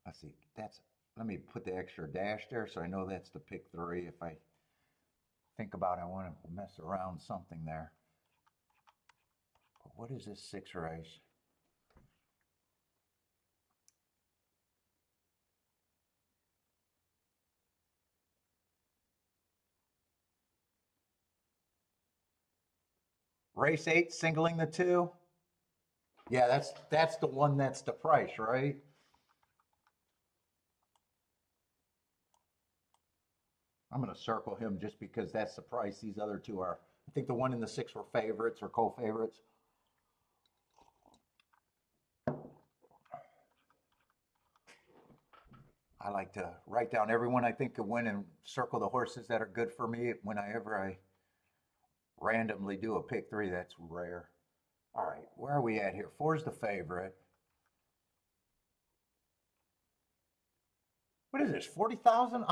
[SPEAKER 1] Let's see. Let me put the extra dash there so I know that's the pick 3. If I think about it, I want to mess around something there. But what is this 6 race? Race 8, singling the 2. Yeah, that's the one that's the price, right? I'm going to circle him just because that's the price. These other 2 are. I think the 1 and the 6 were favorites or co-favorites. I like to write down everyone I think could win and circle the horses that are good for me whenever I randomly do a pick 3. That's rare. All right, where are we at here? 4's the favorite. What is this? 40,000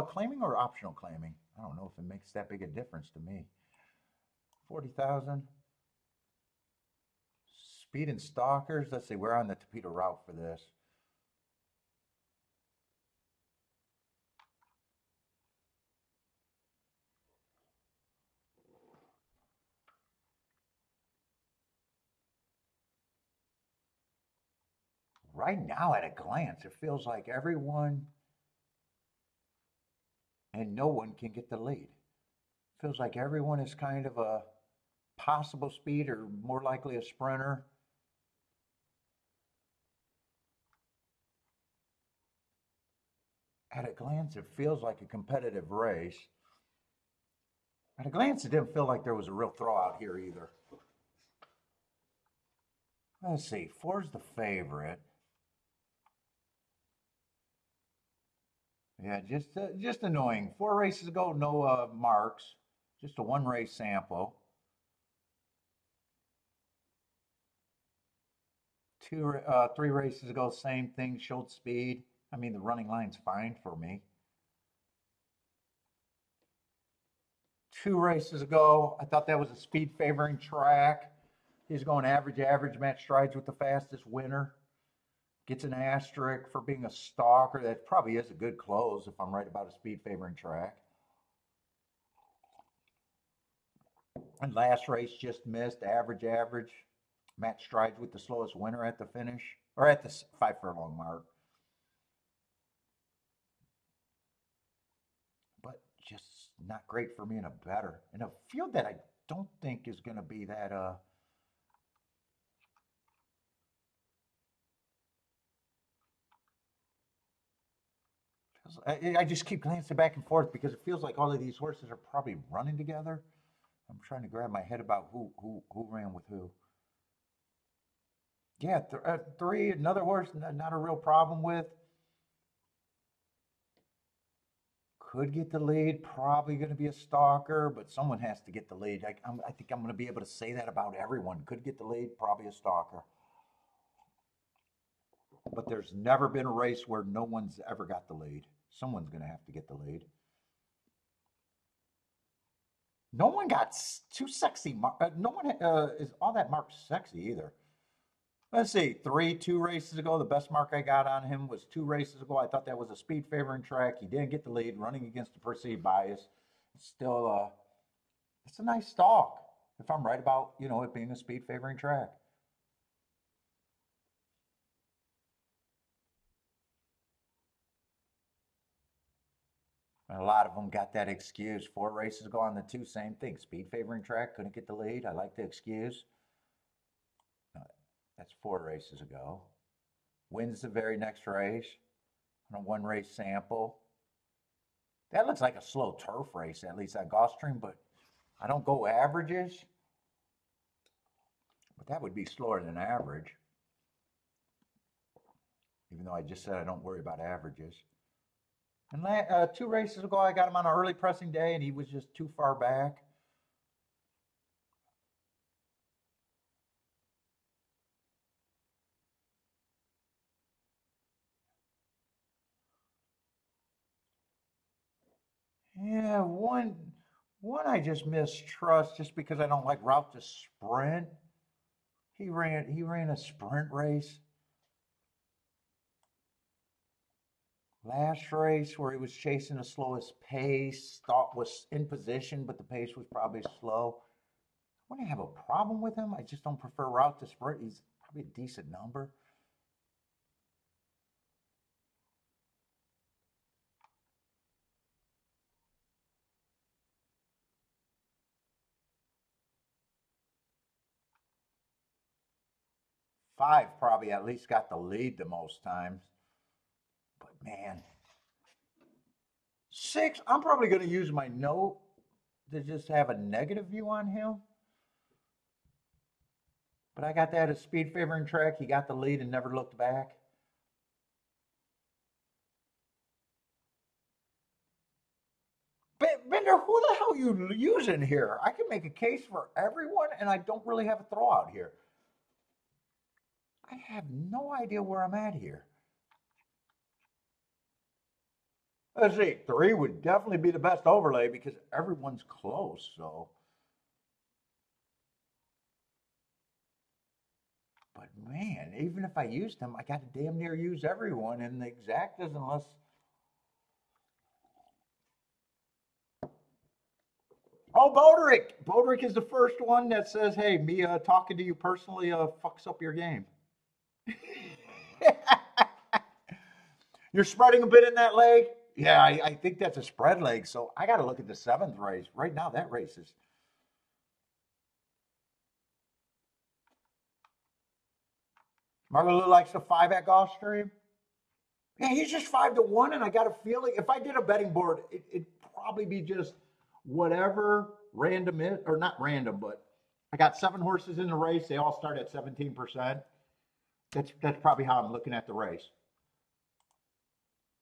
[SPEAKER 1] claiming or optional claiming? I don't know if it makes that big a difference to me. 40,000. Speed and stalkers. Let's see, we're on the Torpedo route for this. Right now, at a glance, it feels like everyone and no one can get the lead. It feels like everyone is kind of a possible speed or more likely a sprinter. At a glance, it feels like a competitive race. At a glance, it didn't feel like there was a real throwout here either. Let's see, 4's the favorite. Yeah, just annoying. 4 races ago, no marks, just a 1 race sample. 3 races ago, same thing, showed speed. I mean, the running line's fine for me. 2 races ago, I thought that was a speed favoring track. He's going average, match strides with the fastest winner. Gets an asterisk for being a stalker. That probably is a good close if I'm right about a speed favoring track. And last race just missed, average. Match strides with the slowest winner at the finish, or at the 5 furlong mark. But just not great for me in a bettor. In a field that I don't think is going to be that, I just keep glancing back and forth because it feels like all of these horses are probably running together. I'm trying to grab my head about who ran with who. Yeah, 3, another horse, not a real problem with. Could get the lead, probably going to be a stalker, but someone has to get the lead. I think I'm going to be able to say that about everyone. Could get the lead, probably a stalker. But there's never been a race where no one's ever got the lead. Someone's going to have to get the lead. No one got too sexy. No one is all that marked sexy either. Let's see, 2 races ago, the best mark I got on him was 2 races ago. I thought that was a speed favoring track. He didn't get the lead, running against the perceived bias. It's still, it's a nice stalk if I'm right about, it being a speed favoring track. And a lot of them got that excuse. 4 races ago on the 2, same thing. Speed favoring track, couldn't get the lead. I like the excuse. That's 4 races ago. Wins the very next race on a 1 race sample. That looks like a slow turf race, at least at Gulfstream, but I don't go averages. But that would be slower than average. Even though I just said I don't worry about averages. And 2 races ago, I got him on an early pressing day, and he was just too far back. Yeah, one I just mistrust just because I don't like route to sprint. He ran a sprint race last race where he was chasing the slowest pace, thought was in position, but the pace was probably slow. I wouldn't have a problem with him. I just don't prefer route to sprint. He's probably a decent number. Five probably at least got the lead the most times. But man, 6, I'm probably going to use my note to just have a negative view on him. But I got that as speed favoring track. He got the lead and never looked back. Bender, who the hell are you using here? I can make a case for everyone, and I don't really have a throwout here. I have no idea where I'm at here. Let's see, 3 would definitely be the best overlay because everyone's close, so. But man, even if I used them, I got to damn near use everyone in the exactas unless. Oh, Boderick! Boderick is the first one that says, hey, me talking to you personally fucks up your game. You're spreading a bit in that leg? Yeah, I think that's a spread leg. So I got to look at the 7th race. Right now, that race is. Margaloo likes the 5 at Gulfstream. Yeah, he's just 5-1, and I got a feeling if I did a betting board, it'd probably be just whatever random is, or not random, but I got 7 horses in the race. They all start at 17%. That's probably how I'm looking at the race.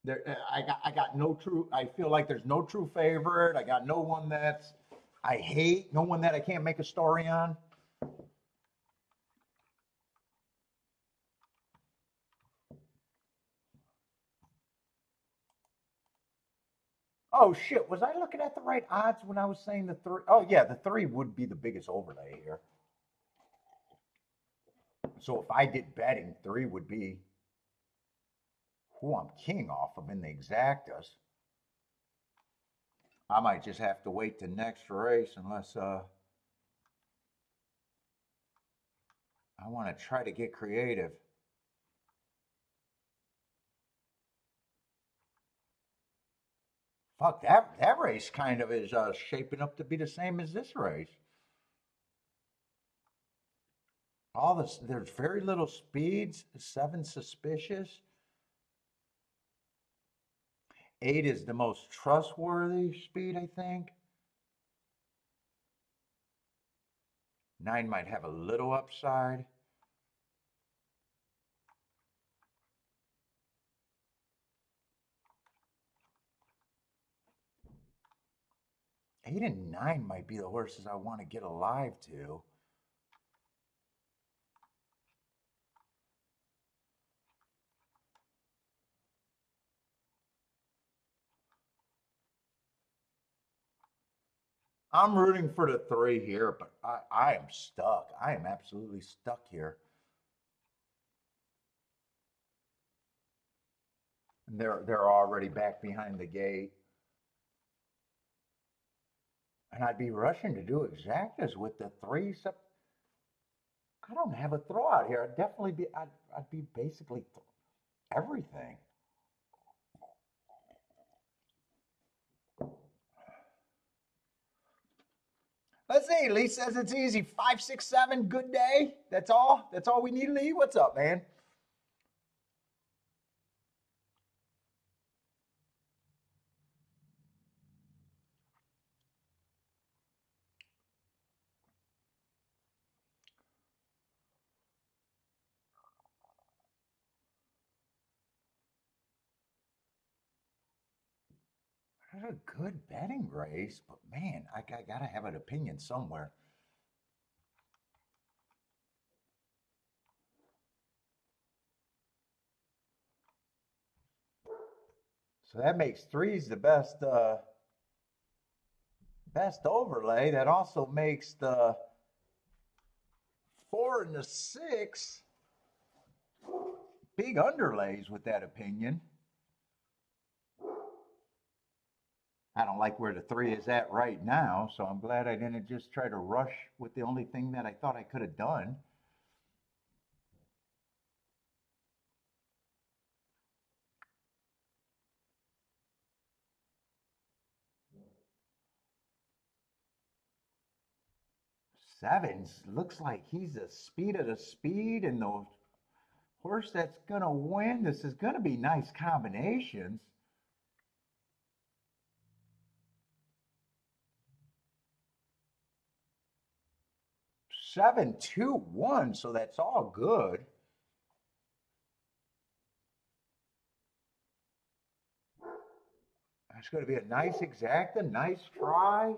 [SPEAKER 1] There, I got no true. I feel like there's no true favorite. I got no one that's I hate. No one that I can't make a story on. Oh shit, was I looking at the right odds when I was saying the three? Oh yeah, the three would be the biggest overlay here. So if I did betting, three would be who I'm king off of in the exactas. I might just have to wait the next race unless I want to try to get creative. Fuck, that race kind of is shaping up to be the same as this race. All this, there's very little speeds. Seven suspicious. Eight is the most trustworthy speed, I think. Nine might have a little upside. Eight and nine might be the horses I want to get alive to. I'm rooting for the three here, but I am stuck. I am absolutely stuck here. And they're already back behind the gate. And I'd be rushing to do exactas with the three. I don't have a throw out here. I'd be basically everything. Let's see. Lee says it's easy. 5, 6, 7. Good day. That's all. That's all we need, Lee. What's up, man? That's a good betting race, but man, I gotta have an opinion somewhere. So that makes threes the best overlay. That also makes the four and the six big underlays with that opinion. I don't like where the three is at right now, so I'm glad I didn't just try to rush with the only thing that I thought I could have done. Sevens looks like he's the speed of the speed, and the horse that's gonna win. This is gonna be nice combinations. 7, 2, 1, so that's all good. That's going to be a nice exacta, nice try.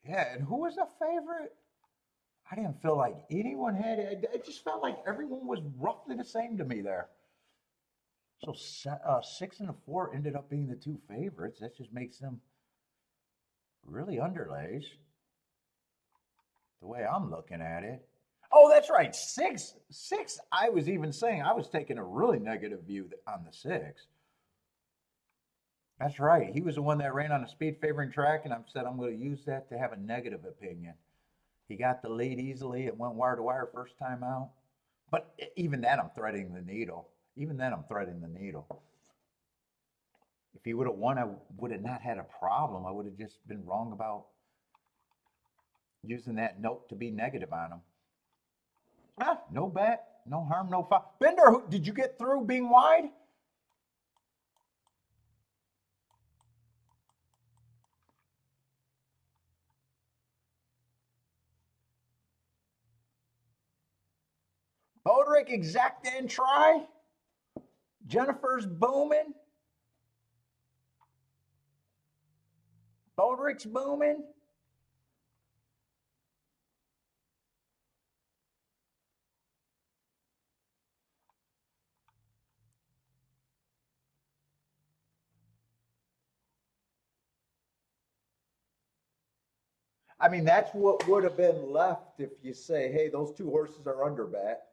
[SPEAKER 1] Yeah, and who was the favorite? I didn't feel like anyone had it. It just felt like everyone was roughly the same to me there. So 6 and a 4 ended up being the two favorites. That just makes them really underlays the way I'm looking at it. Oh, that's right. Six. I was even saying I was taking a really negative view on the six. That's right. He was the one that ran on a speed favoring track, and I said I'm going to use that to have a negative opinion. He got the lead easily. It went wire to wire first time out. But even then, I'm threading the needle. Even then, I'm threading the needle. If he would have won, I would have not had a problem. I would have just been wrong about using that note to be negative on him. Ah, no bet, no harm, no foul. Bender, did you get through being wide? Bodrick, Exacta, and try. Jennifer's booming. Eldrick's booming. I mean, that's what would have been left if you say, hey, those two horses are under bet.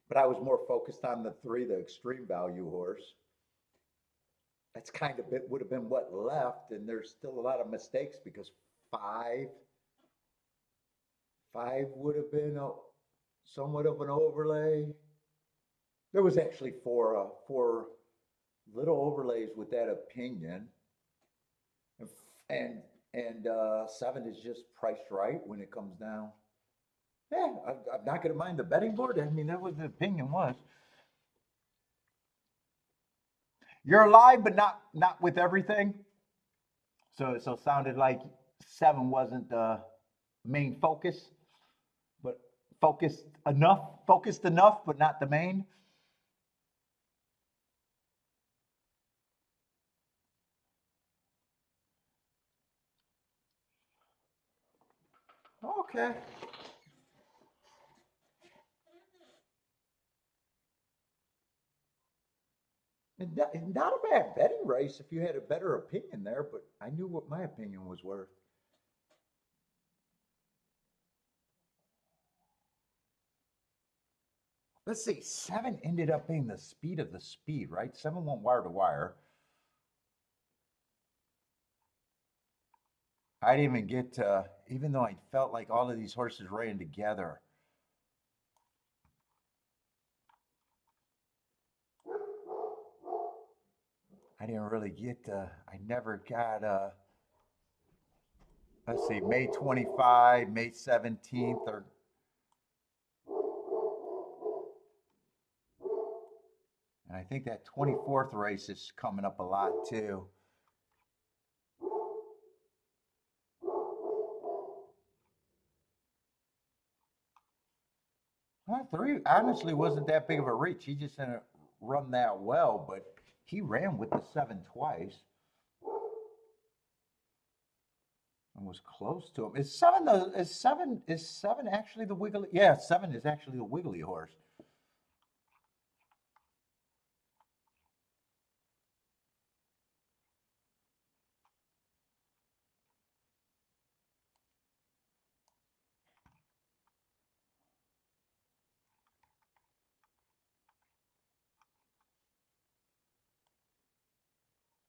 [SPEAKER 1] But I was more focused on the three, the extreme value horse. That's kind of it would have been what left, and there's still a lot of mistakes because five, five would have been somewhat of an overlay. There was actually four little overlays with that opinion, and seven is just priced right when it comes down. Yeah, I'm not going to mind the betting board. I mean, that was the opinion was. You're alive, but not with everything. So it sounded like seven wasn't the main focus, but focused enough, but not the main. Okay. Not a bad betting race if you had a better opinion there, but I knew what my opinion was worth. Let's see, seven ended up being the speed of the speed, right? Seven went wire to wire. I didn't even get to, even though I felt like all of these horses ran together. I didn't really get to, I never got, let's see, May 25, May 17th, or and I think that 24th race is coming up a lot too. Well, three honestly wasn't that big of a reach. He just didn't run that well, but he ran with the seven twice and was close to him. Is seven actually the wiggly? Yeah, seven is actually the wiggly horse.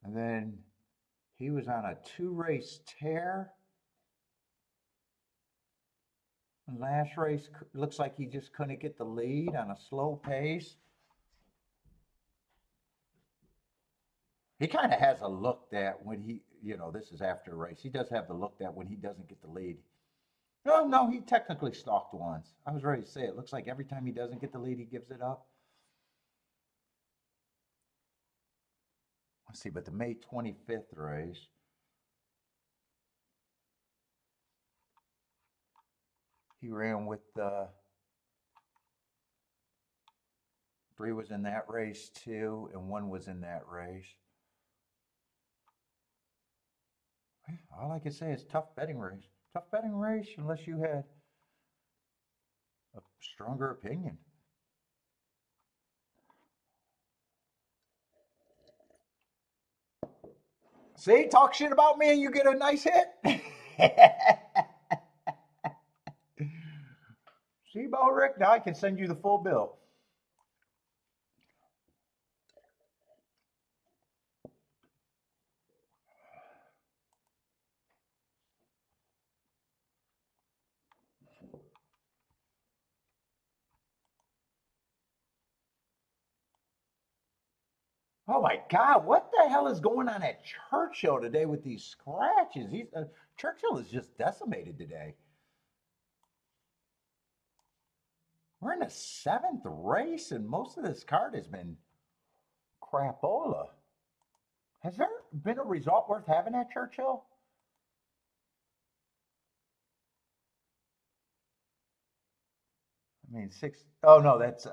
[SPEAKER 1] And then he was on a two-race tear. And last race looks like he just couldn't get the lead on a slow pace. He kind of has a look that when he, this is after a race, he does have the look that when he doesn't get the lead. No, he technically stalked once. I was ready to say it. Looks like every time he doesn't get the lead, he gives it up. Let's see, but the May 25th race, he ran with three was in that race too, and one was in that race. All I can say is tough betting race. Tough betting race unless you had a stronger opinion. See, talk shit about me and you get a nice hit. See, Bo Rick, now I can send you the full bill. Oh my God, what the hell is going on at Churchill today with these scratches? Churchill is just decimated today. We're in the seventh race, and most of this card has been crapola. Has there been a result worth having at Churchill? I mean, six. Oh no, that's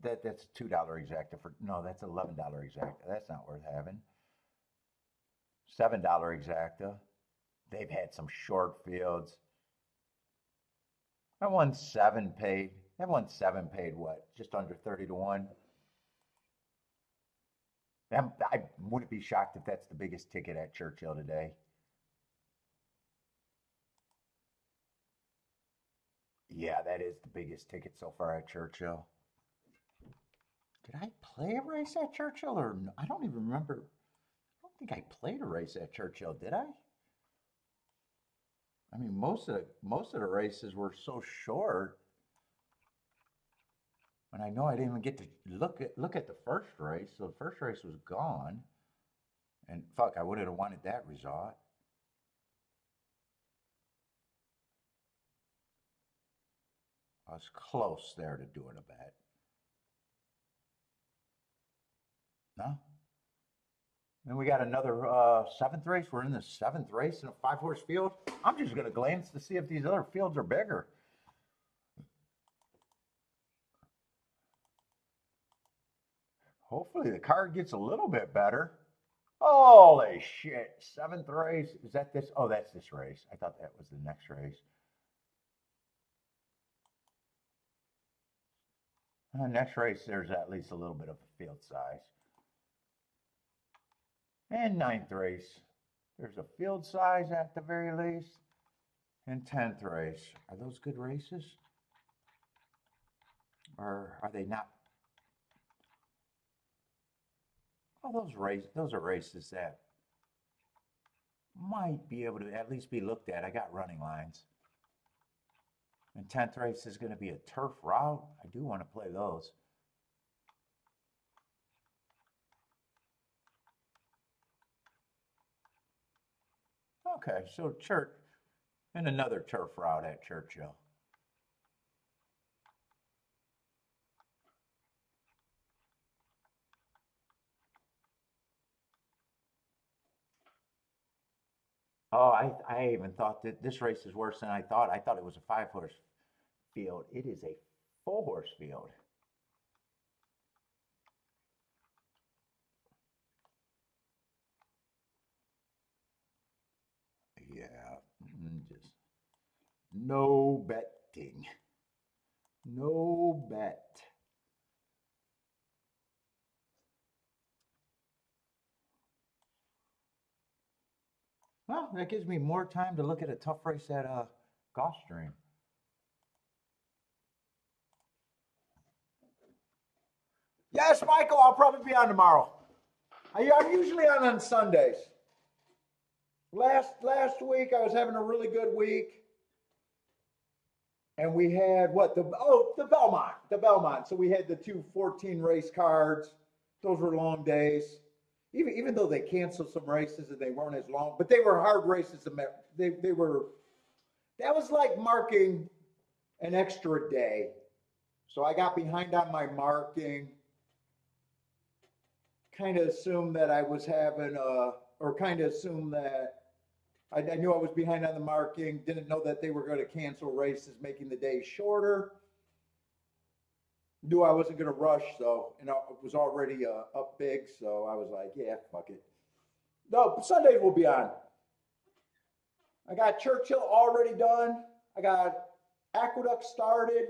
[SPEAKER 1] that's $2 exacta for no, that's $11 exacta. That's not worth having. $7 exacta. They've had some short fields. I won seven paid. I won seven paid what? Just under 30 to 1. I wouldn't be shocked if that's the biggest ticket at Churchill today. Yeah, that is the biggest ticket so far at Churchill. Did I play a race at Churchill or no? I don't even remember. I don't think I played a race at Churchill, did I? I mean, most of the races were so short. And I know I didn't even get to look at the first race. So the first race was gone. And fuck, I wouldn't have wanted that result. I was close there to doing a bet. No? Then we got another seventh race. We're in the seventh race in a 5-horse field. I'm just going to glance to see if these other fields are bigger. Hopefully the card gets a little bit better. Holy shit. Seventh race. Is that this? Oh, that's this race. I thought that was the next race. Next race, there's at least a little bit of a field size. And ninth race, there's a field size at the very least. And 10th race. Are those good races? Or are they not? Oh, those are races that might be able to at least be looked at. I got running lines. And 10th race is going to be a turf route. I do want to play those. Okay, so Church and another turf route at Churchill. Oh, I even thought that this race is worse than I thought. I thought it was a 5-horse field. It is a 4-horse field. Yeah, just no betting. No bet. Well, that gives me more time to look at a tough race at Gulfstream. Yes, Michael, I'll probably be on tomorrow. I'm usually on Sundays. Last week I was having a really good week, and we had the Belmont. So we had the two 14 race cards. Those were long days. Even though they canceled some races and they weren't as long, but they were hard races. They were. That was like marking an extra day. So I got behind on my marking. Kind of assumed that I was having or kind of assumed that I knew I was behind on the marking. Didn't know that they were going to cancel races, making the day shorter. Knew I wasn't going to rush, so and I was already up big, so I was like, yeah, fuck it. No, Sundays will be on. I got Churchill already done. I got Aqueduct started.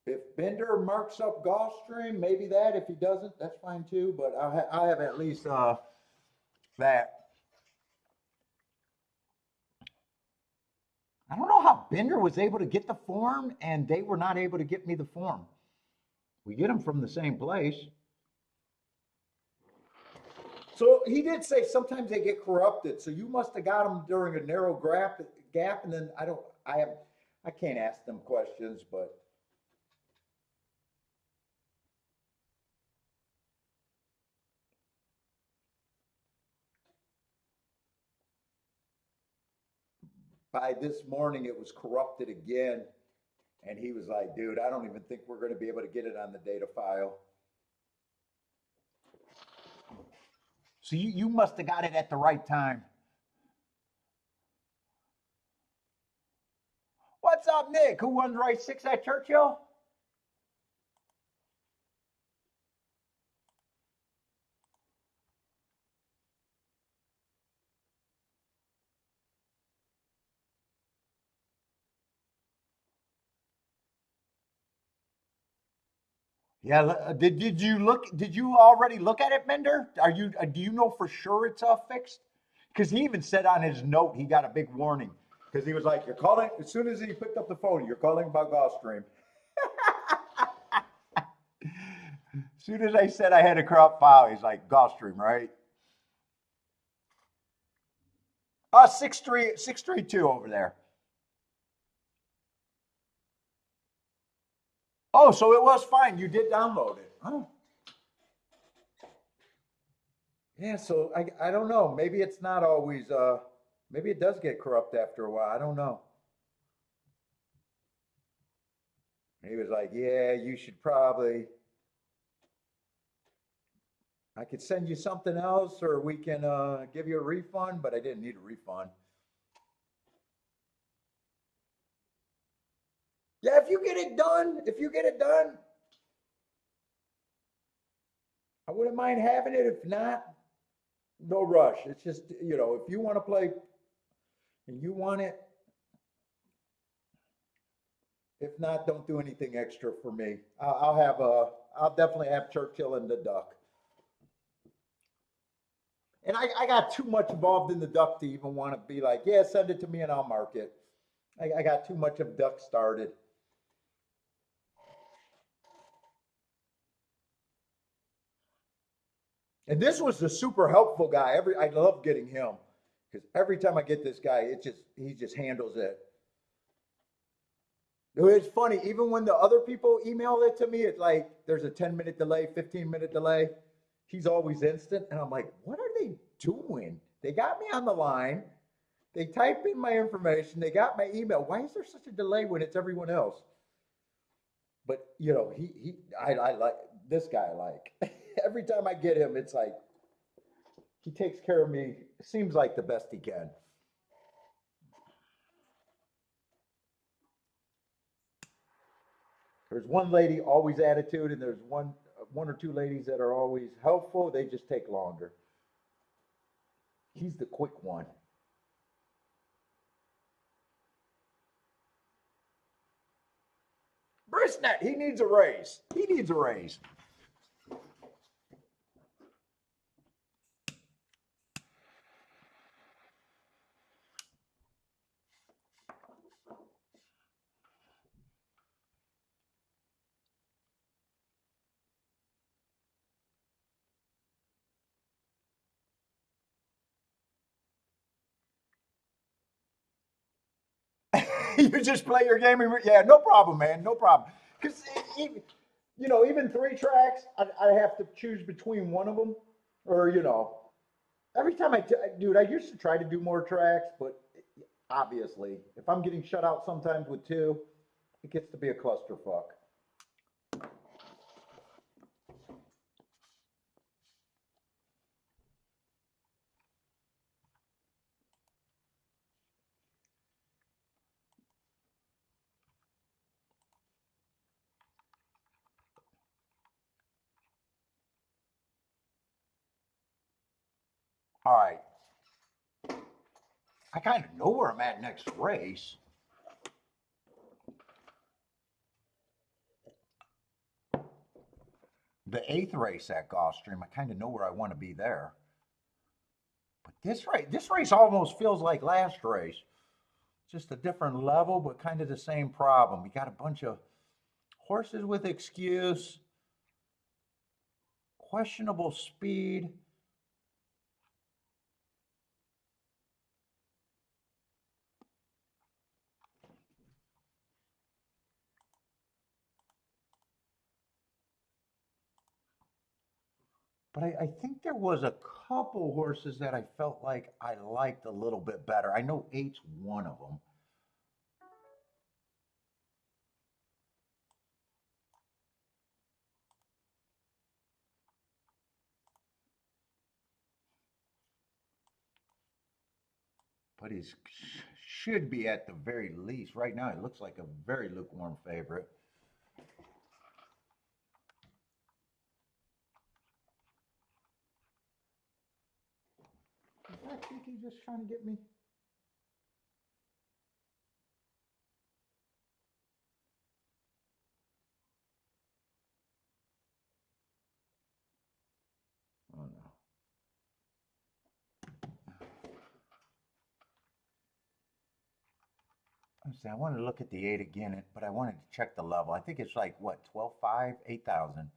[SPEAKER 1] If Bender marks up Gulfstream, maybe that. If he doesn't, that's fine too. But I have at least that. I don't know how Bender was able to get the form and they were not able to get me the form. We get them from the same place. So he did say sometimes they get corrupted. So you must have got them during a narrow gap, and then I can't ask them questions, but by this morning it was corrupted again. And he was like, dude, I don't even think we're going to be able to get it on the data file. So you must have got it at the right time. What's up, Nick? Who won race 6 at Churchill? Yeah, did you look? Did you already look at it, Mender? Are you? Do you know for sure it's fixed? Because he even said on his note he got a big warning because he was like, "You're calling." As soon as he picked up the phone, you're calling about Gulfstream. As soon as I said I had a crop file, he's like, "Gulfstream, right?" 632 over there. Oh, so it was fine. You did download it. Oh, yeah. So I don't know. Maybe it's not always. Maybe it does get corrupt after a while. I don't know. He was like, "Yeah, you should probably. I could send you something else, or we can give you a refund." But I didn't need a refund. Yeah, if you get it done, I wouldn't mind having it. If not, no rush. It's just if you want to play and you want it, if not, don't do anything extra for me. I'll definitely have Churchill and the duck. And I got too much involved in the duck to even want to be like, yeah, send it to me and I'll mark it. I got too much of duck started. And this was a super helpful guy. I love getting him because every time I get this guy, he just handles it. It's funny, even when the other people email it to me, it's like there's a 10-minute delay, 15-minute delay. He's always instant. And I'm like, what are they doing? They got me on the line. They type in my information. They got my email. Why is there such a delay when it's everyone else? But I like this guy. I like every time I get him, it's like he takes care of me. Seems like the best he can. There's one lady always attitude, and there's one or two ladies that are always helpful. They just take longer. He's the quick one. Brisnet, he needs a raise. He needs a raise. You just play your game. Yeah, no problem, man. No problem. Because even 3 tracks, I have to choose between one of them, or every time dude, I used to try to do more tracks, but obviously, if I'm getting shut out sometimes with two, it gets to be a clusterfuck. All right, I kind of know where I'm at next race. The 8th race at Gulfstream, I kind of know where I want to be there. But this race almost feels like last race. Just a different level, but kind of the same problem. We got a bunch of horses with excuse, questionable speed. But I think there was a couple horses that I felt like I liked a little bit better. I know 8's one of them. But he should be at the very least. Right now, it looks like a very lukewarm favorite. I think he's just trying to get me. Let's see, I wanted to look at the 8 again, but I wanted to check the level. I think it's like, what, 12.5, 8,000.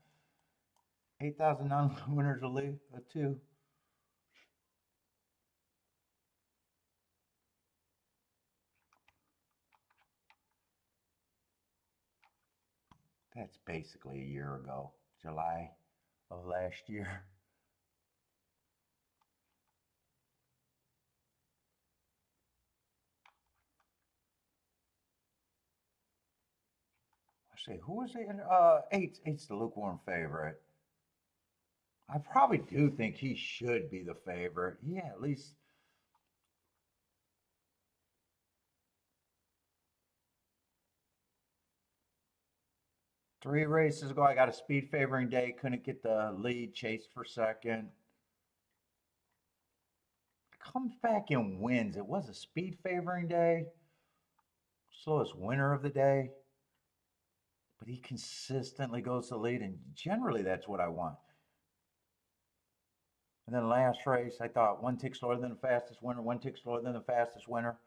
[SPEAKER 1] 8,000 non-winners a 2. That's basically a year ago, July of last year. I say, who was it? Eight's the lukewarm favorite. I probably do think he should be the favorite. Yeah, at least. Three races ago, I got a speed favoring day, couldn't get the lead, chased for second. Comes back and wins. It was a speed favoring day, slowest winner of the day, but he consistently goes to lead, and generally that's what I want. And then last race, I thought one tick slower than the fastest winner, one tick slower than the fastest winner.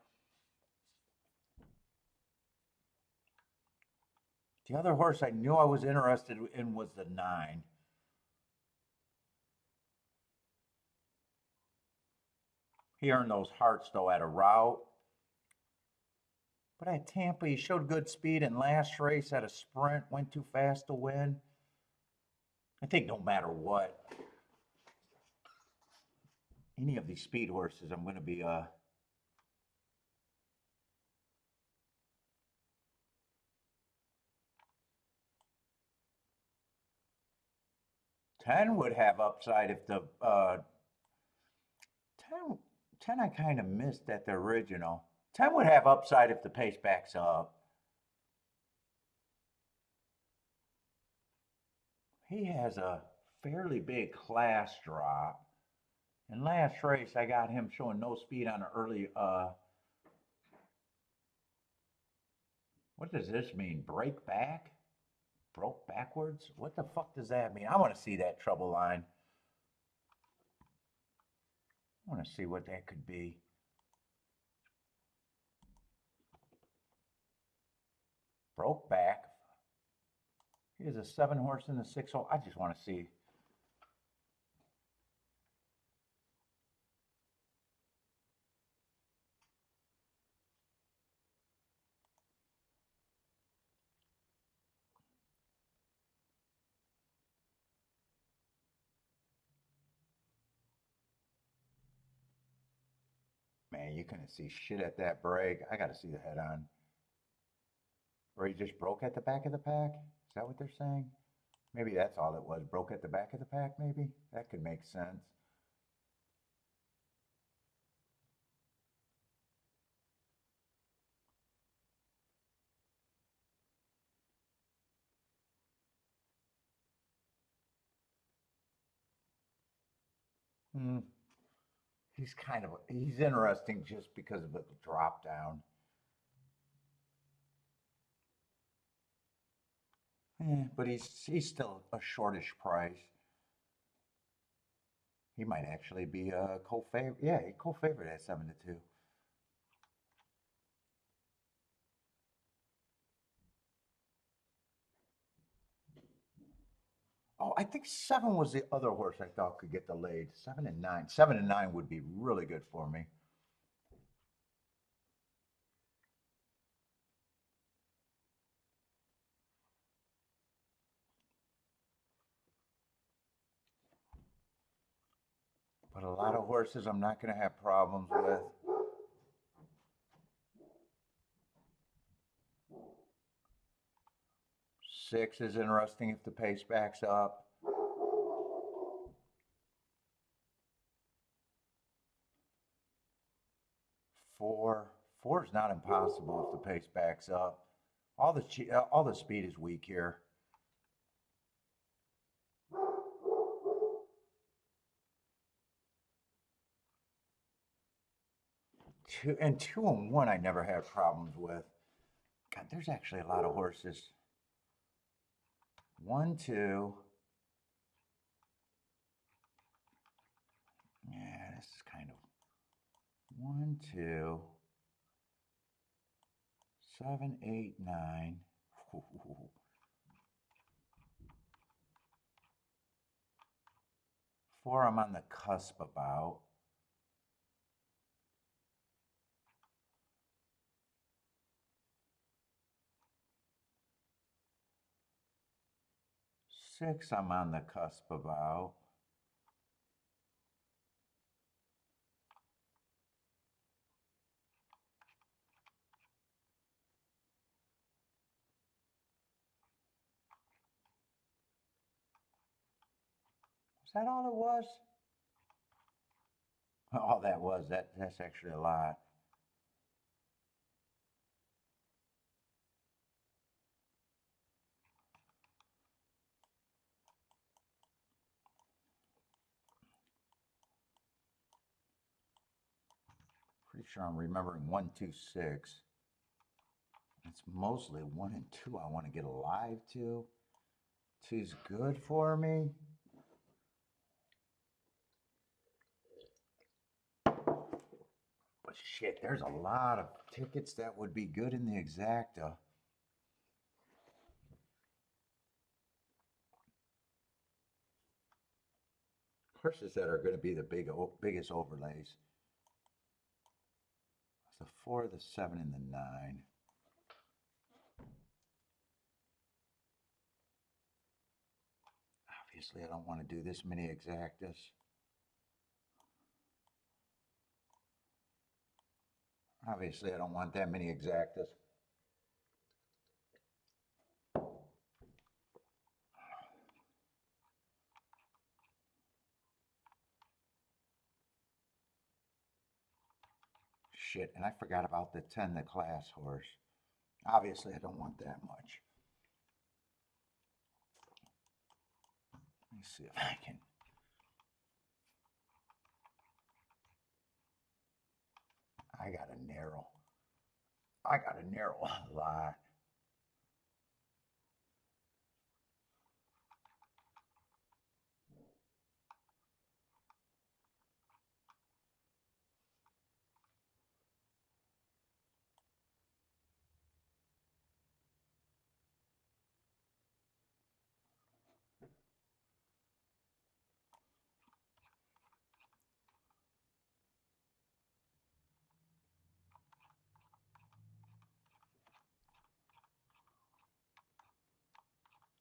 [SPEAKER 1] The other horse I knew I was interested in was the 9. He earned those hearts though at a route. But at Tampa, he showed good speed in last race at a sprint, went too fast to win. I think no matter what, any of these speed horses, I'm going to be 10 would have upside if the 10, 10 I kind of missed at the original. 10 would have upside if the pace backs up. He has a fairly big class drop. In last race, I got him showing no speed on an early, what does this mean? Break back? Broke backwards? What the fuck does that mean? I want to see that trouble line. I want to see what that could be. Broke back. Here's a 7 horse in the 6 hole. I just want to see. Man, you couldn't see shit at that break. I got to see the head on. Or he just broke at the back of the pack? Is that what they're saying? Maybe that's all it was. Broke at the back of the pack, maybe? That could make sense. Hmm. He's interesting just because of the drop down. Yeah, but he's still a shortish price. He might actually be a co-favorite. Yeah, he co-favorite at 7-2. Oh, I think 7 was the other horse I thought could get the lead. 7 and 9. 7 and 9 would be really good for me. But a lot of horses I'm not going to have problems with. 6 is interesting if the pace backs up. 4 is not impossible if the pace backs up. All the speed is weak here. 2 and 1 I never had problems with. God, there's actually a lot of horses. 1, 2. Yeah, this is kind of 1, 2, 7, 8, 9. 4 I'm on the cusp about. 6 I'm on the cusp about. 'Is that all it was? All that was, that's actually a lot. Pretty sure I'm remembering 1, 2, 6. It's mostly 1 and 2 I want to get alive to. 2's good for me. But shit, there's a lot of tickets that would be good in the Exacta. Horses that are going to be the biggest overlays. It's the 4, the 7, and the 9. Obviously, I don't want to do this many Exactas. Obviously, I don't want that many Exactas. Shit, and I forgot about the 10, the class horse. Obviously, I don't want that much. Let me see if I can. I got to narrow a lot.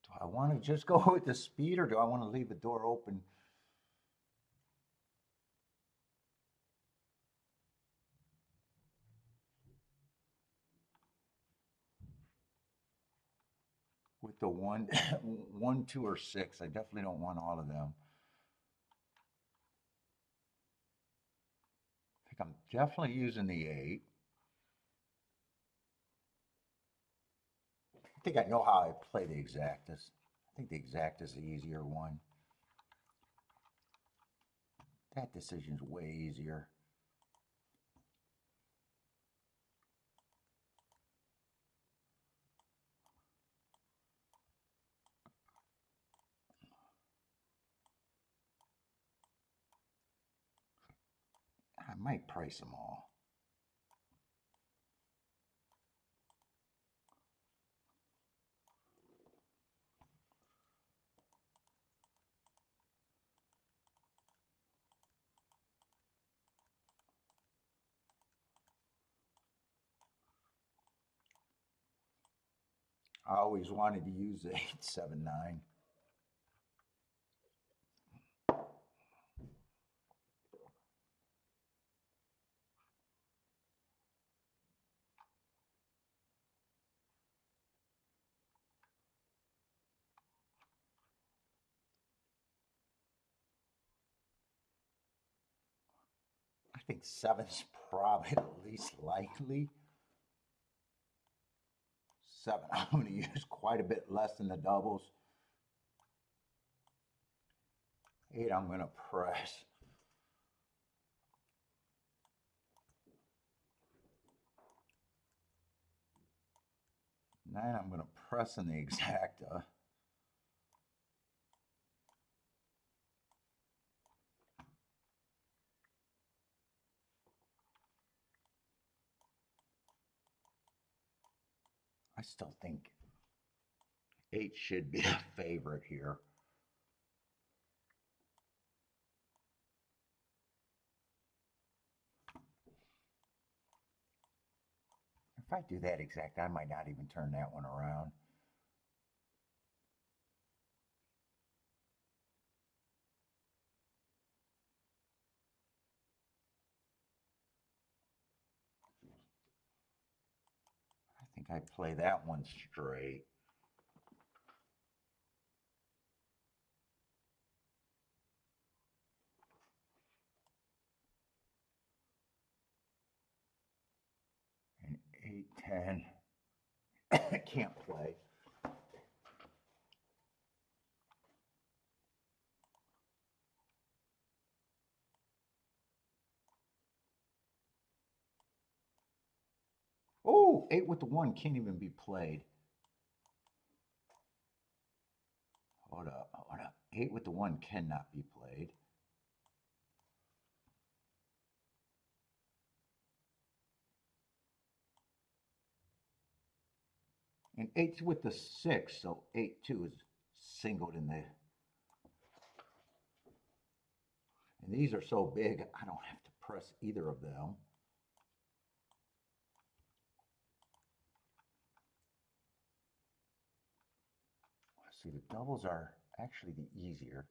[SPEAKER 1] Do I want to just go with the speed, or do I want to leave the door open? With the 1, 1, 2, or 6, I definitely don't want all of them. I think I'm definitely using the 8. I think I know how I play the Exactas. I think the Exacta is the easier one. That decision's way easier. I might price them all. I always wanted to use the 8, 7, 9. I think 7's probably the least likely. 7, I'm going to use quite a bit less than the doubles. 8, I'm going to press. 9, I'm going to press in the Exacta. still think 8 should be the favorite here. If I do that exact, I might not even turn that one around. I think I play that one straight. And 8, 10. I can't play. Oh, 8 with the 1 can't even be played. Hold up, hold up. 8 with the 1 cannot be played. And 8's with the 6, so 8-2 is singled in there. And these are so big, I don't have to press either of them. See, the doubles are actually the easier.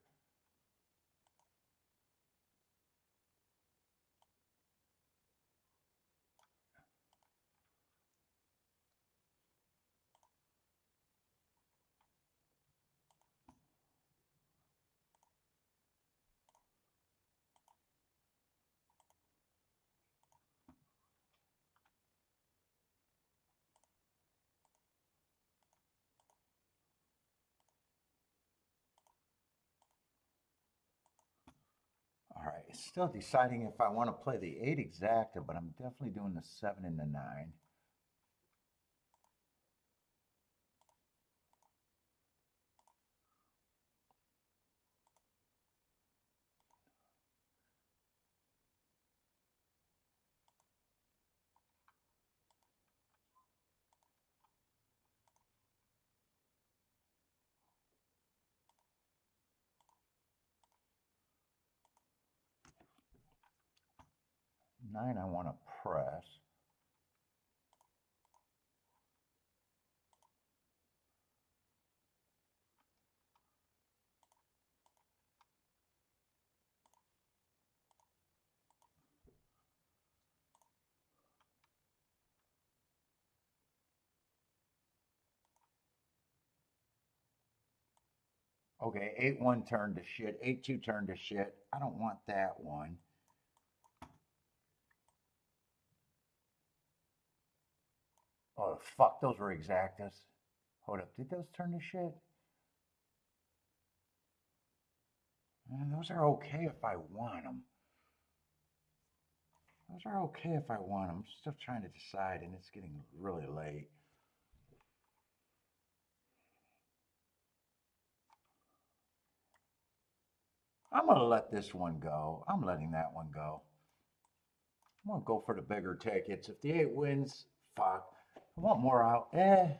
[SPEAKER 1] All right, still deciding if I want to play the 8 exacta, but I'm definitely doing the 7 and the 9. Nine, I want to press. Okay, 8-1 turned to shit. 8-2 turned to shit. I don't want that one. Oh, fuck, those were exactas. Hold up, did those turn to shit? Those are okay if I want them. Those are okay if I want them. I'm still trying to decide, and it's getting really late. I'm going to let this one go. I'm letting that one go. I'm going to go for the bigger tickets. If the 8 wins, fuck. I want more out. If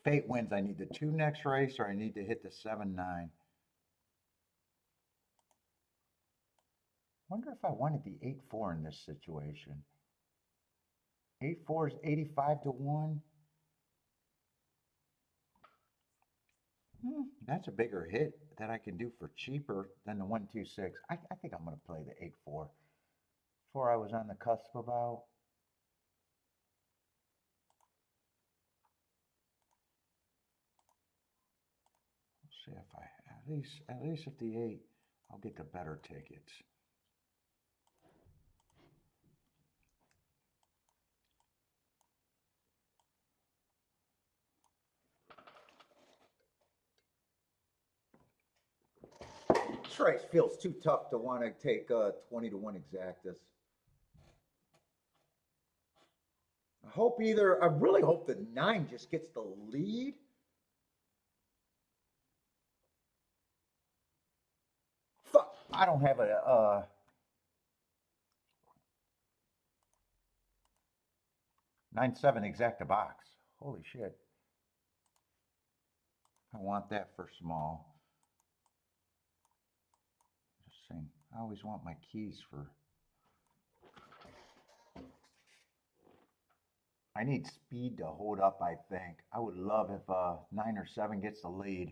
[SPEAKER 1] 8 wins, I need the 2 next race, or I need to hit the 7-9. Wonder if I wanted the 8-4 in this situation. 8-4 is 85 to 1. That's a bigger hit that I can do for cheaper than the 1-2-6. I think I'm going to play the 8-4. 4 I was on the cusp about. Let's see if I at least if the 8, I'll get the better tickets. This race feels too tough to want to take 20 to 1 exactas. I really hope the 9 just gets the lead. Fuck, I don't have a 9-7 exacta box. Holy shit. I want that for small. Just saying, I always want my keys for... I need speed to hold up, I think. I would love if 9 or 7 gets the lead.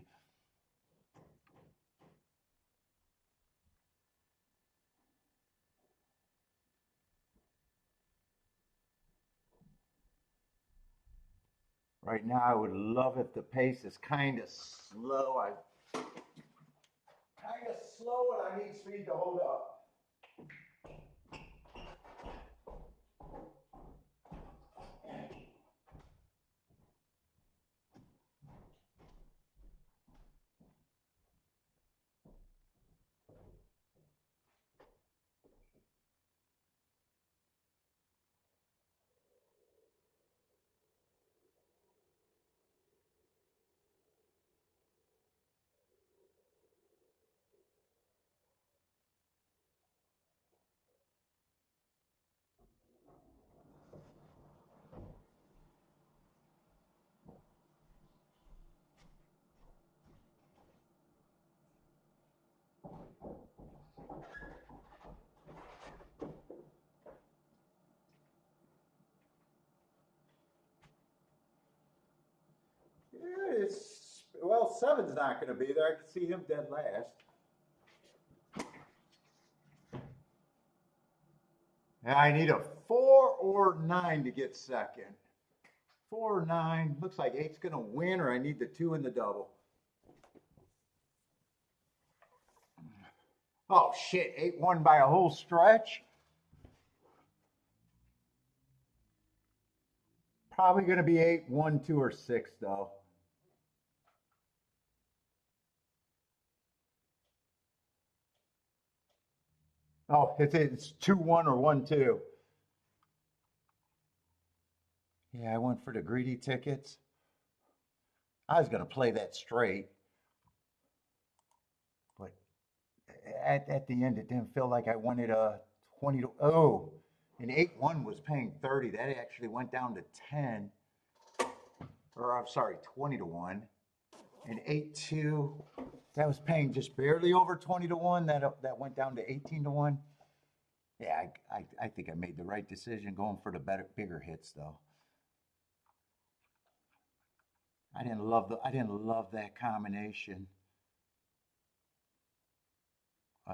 [SPEAKER 1] Right now, I would love if the pace is kind of slow. Kind of slow, and I need speed to hold up. Yeah, well, 7's not going to be there. I can see him dead last. And I need a 4 or 9 to get second. 4 or 9. Looks like 8's going to win, or I need the 2 in the double. Oh, shit. 8 won by a whole stretch. Probably going to be 8, 1, 2, or 6, though. Oh, it's 2, 1, or 1, 2. Yeah, I went for the greedy tickets. I was going to play that straight. But at the end, it didn't feel like I wanted a 20 to... Oh, and 8-1 was paying 30. That actually went down to 10. Or I'm sorry, 20 to 1. And 8-2, that was paying just barely over 20 to 1. That went down to 18 to 1. Yeah, I think I made the right decision going for the bigger hits though. I didn't love that combination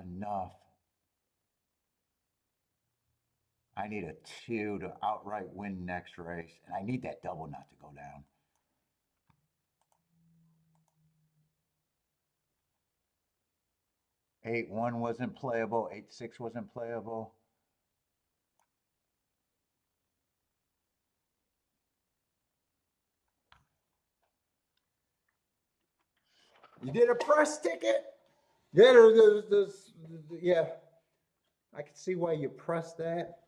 [SPEAKER 1] enough. I need a 2 to outright win next race, and I need that double not to go down. Eight one wasn't playable. 8-6 wasn't playable. You did a press ticket? Yeah, yeah. I can see why you pressed that.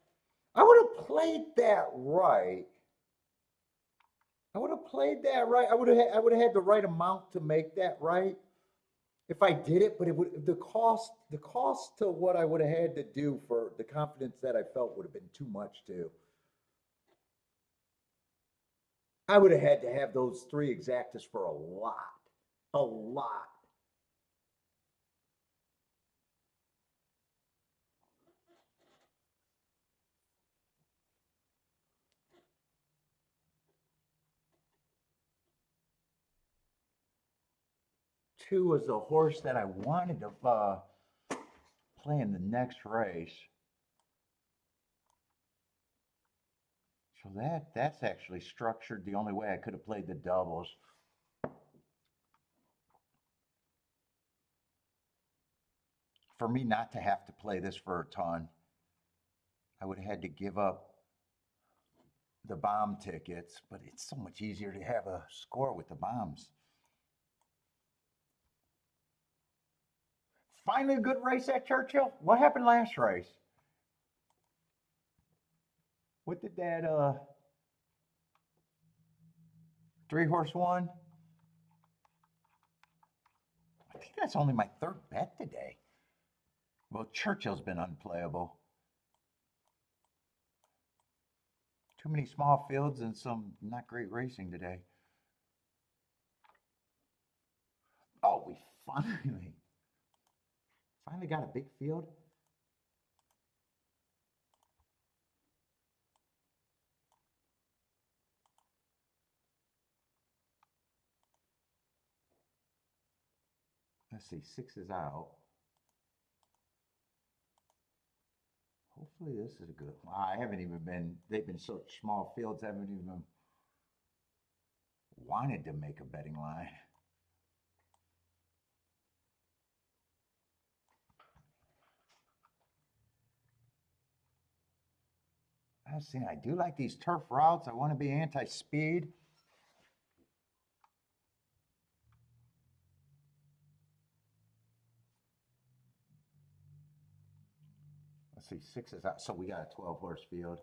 [SPEAKER 1] I would have played that right. I would have played that right. I would have had the right amount to make that right if I did it, but it would the cost to what I would have had to do for the confidence that I felt would have been too much too. I would have had to have those 3 exactas for a lot. A lot. Two was a horse that I wanted to play in the next race. So that's actually structured the only way I could have played the doubles. For me not to have to play this for a ton, I would have had to give up the bomb tickets, but it's so much easier to have a score with the bombs. Finally a good race at Churchill. What happened last race? What did that 3-horse one? I think that's only my 3rd bet today. Well, Churchill's been unplayable. Too many small fields and some not great racing today. Oh, we finally got a big field. Let's see, 6 is out. Hopefully this is a good one. I haven't even been, they've been such small fields, I haven't even wanted to make a betting line. Let's see, I do like these turf routes. I want to be anti-speed. Let's see, 6 is out, so we got a 12 horse field.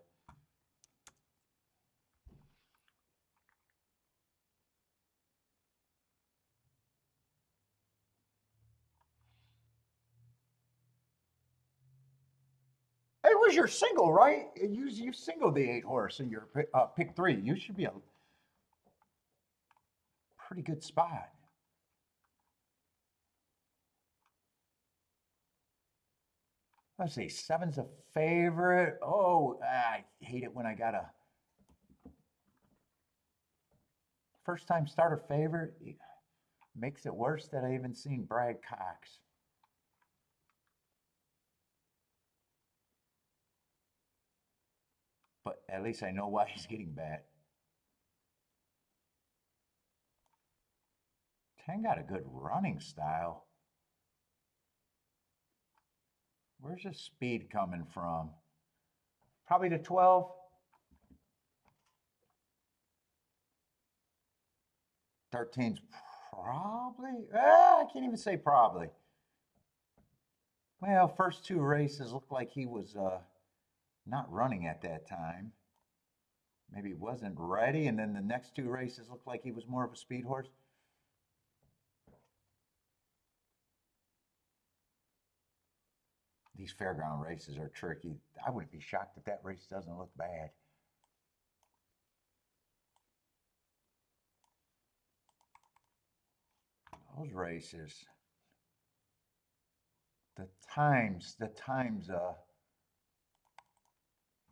[SPEAKER 1] It was your single, right? You singled the 8 horse in your pick 3. You should be a pretty good spot. Let's see, 7's a favorite. Oh, I hate it when I got a first time starter favorite. It makes it worse that I even seen Brad Cox. But at least I know why he's getting bet. 10 got a good running style. Where's the speed coming from? Probably the 12. 13's probably, I can't even say probably. Well, first 2 races looked like he was not running at that time. Maybe he wasn't ready, and then the next 2 races looked like he was more of a speed horse. These fairground races are tricky. I wouldn't be shocked if that race doesn't look bad. Those races, the times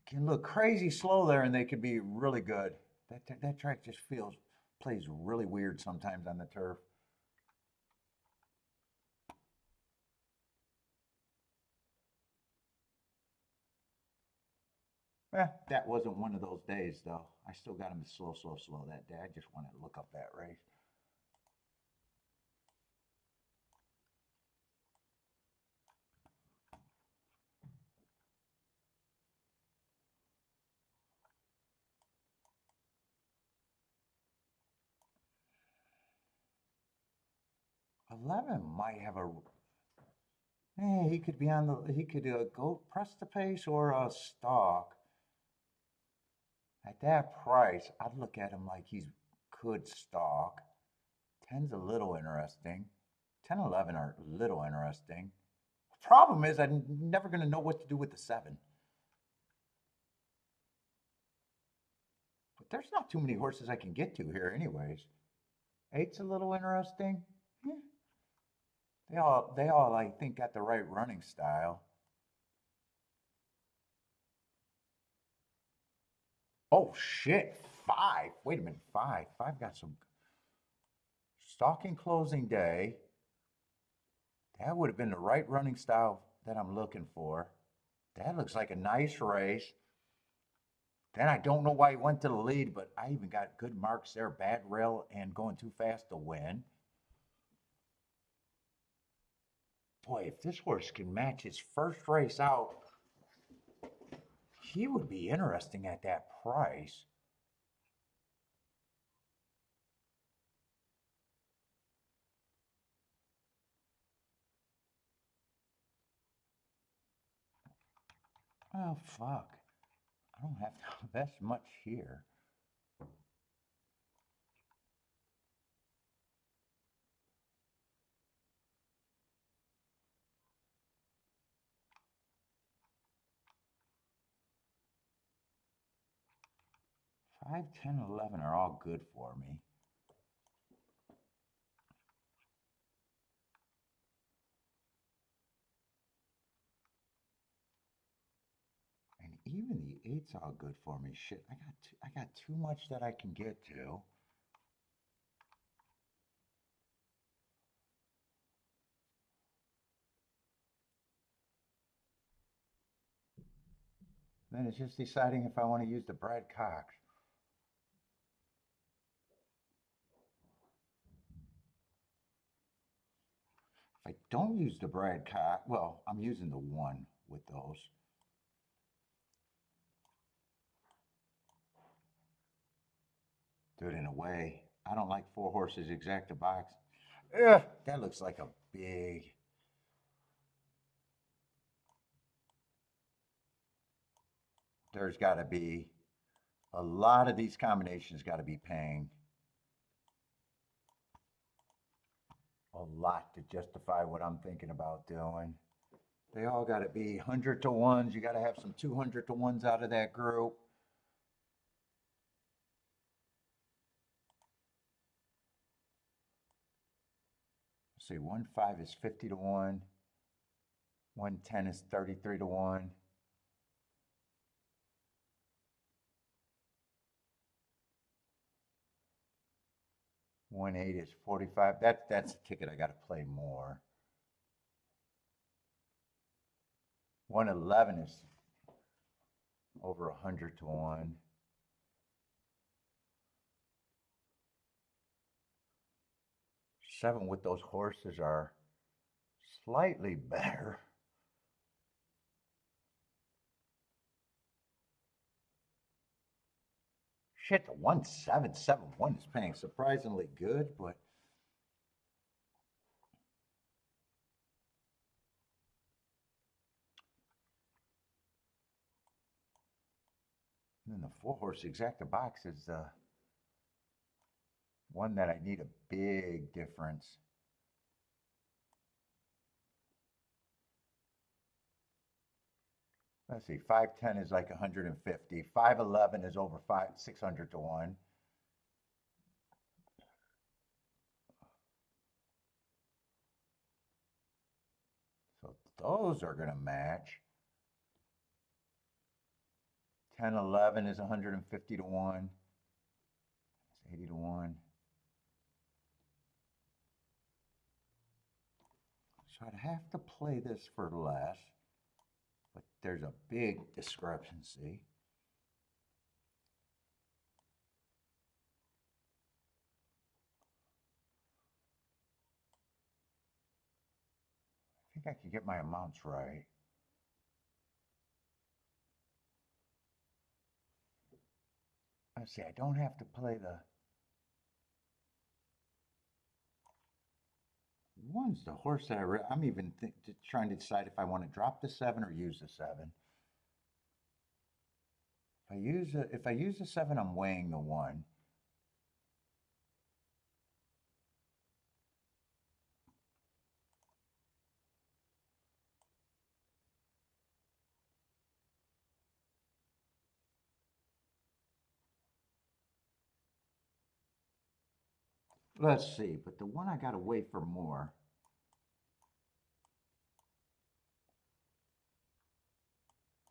[SPEAKER 1] can look crazy slow there, and they can be really good. That track just plays really weird sometimes on the turf. That wasn't one of those days, though. I still got him slow that day. I just wanted to look up that race. $11 might have a. Hey, he could be on the. He could go press the pace or a stalk. At that price, I'd look at him like he's could stalk. 10's a little interesting. 10, 11 are a little interesting. Problem is, I'm never going to know what to do with the 7. But there's not too many horses I can get to here, anyways. 8's a little interesting. Yeah. They all, I think, got the right running style. Oh shit! 5. Wait a minute, 5. 5 got some stalking closing day. That would have been the right running style that I'm looking for. That looks like a nice race. Then I don't know why he went to the lead, but I even got good marks there. Bad rail and going too fast to win. Boy, if this horse can match his first race out, he would be interesting at that price. Oh, fuck. I don't have to invest much here. 5, 10, 11 are all good for me. And even the 8's all good for me. Shit, I got too much that I can get to. Then it's just deciding if I want to use the Brad Cox. If I don't use the Brad Cox, well, I'm using the 1 with those. Dude, in a way, I don't like 4 horses Exacta box. Ugh, that looks like a big... There's got to be a lot of these combinations got to be paying a lot to justify what I'm thinking about doing. They all got to be 100 to 1s. You got to have some 200 to 1s out of that group. Let's see, 1-5 is 50 to 1. 1-10 is 33 to 1. 1-8 is 45. That's a ticket I got to play more. 1-11 is over 100 to 1. Seven with those horses are slightly better. Shit, the 1771 is paying surprisingly good, but then the 4 horse Exacta box is one that I need a big difference. Let's see, 510 is like 150. 511 is over 600 to 1. So those are going to match. 1011 is 150 to 1. It's 80 to 1. So I'd have to play this for less, but there's a big discrepancy. I think I can get my amounts right. Let's see, I don't have to play the one's the horse that I'm even trying to decide if I want to drop the 7 or use the 7. If I use the 7, I'm weighing the 1. Let's see, but the 1 I got to weigh for more.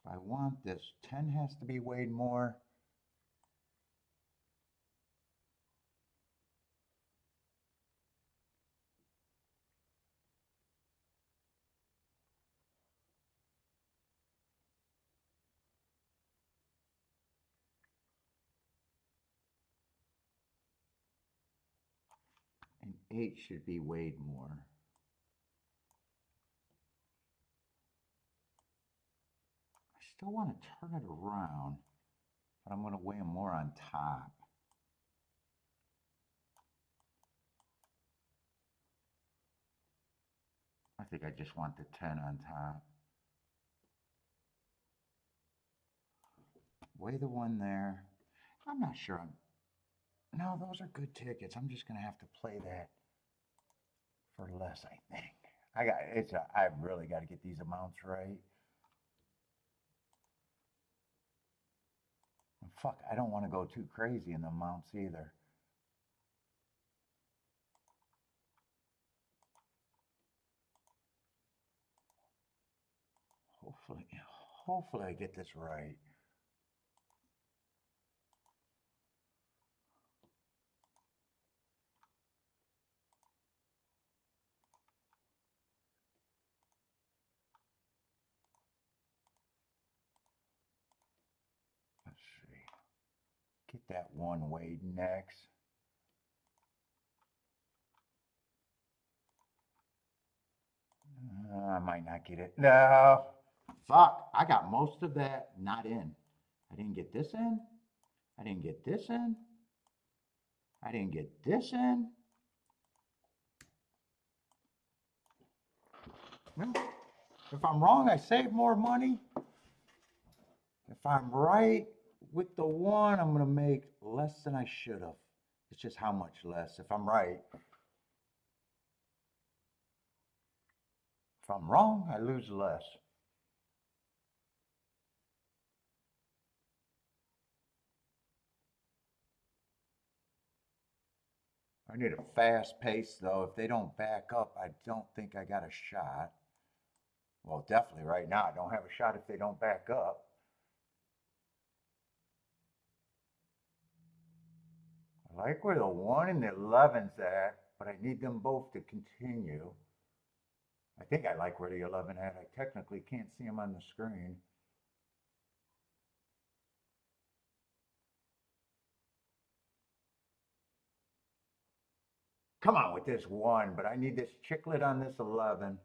[SPEAKER 1] If I want this, 10 has to be weighed more. And 8 should be weighed more. I still want to turn it around, but I'm going to weigh them more on top. I think I just want the 10 on top. Weigh the 1 there. I'm not sure. No, those are good tickets. I'm just going to have to play that for less, I think. I really got to get these amounts right. fuck, I don't want to go too crazy in the mounts either. Hopefully I get this right. Let's see. Get that one weighed next. I might not get it. No. Fuck. I got most of that not in. I didn't get this in. I didn't get this in. I didn't get this in. Well, if I'm wrong, I save more money. If I'm right with the one, I'm going to make less than I should have. It's just how much less. If I'm right. If I'm wrong, I lose less. I need a fast pace, though. If they don't back up, I don't think I got a shot. Well, definitely right now, I don't have a shot if they don't back up. I like where the 1 and the 11's at, but I need them both to continue. I think I like where the 11 at. I technically can't see them on the screen. Come on with this 1, but I need this chiclet on this 11.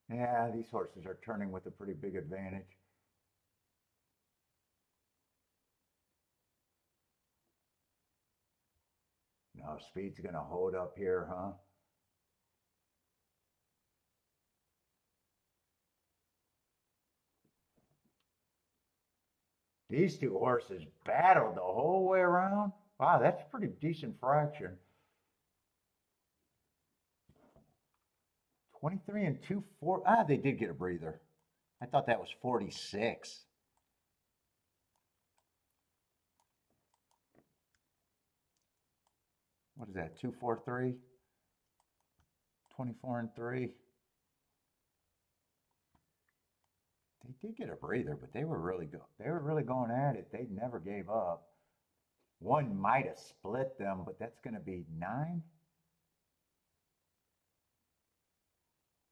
[SPEAKER 1] Yeah, these horses are turning with a pretty big advantage. No, speed's going to hold up here, huh? These two horses battled the whole way around. Wow, that's a pretty decent fraction. 23 and 2/4. Ah, they did get a breather. I thought that was 46. What is that? 243? 24 and 3. They did get a breather, but they were really good. They were really going at it. They never gave up. One might have split them, but that's going to be 9.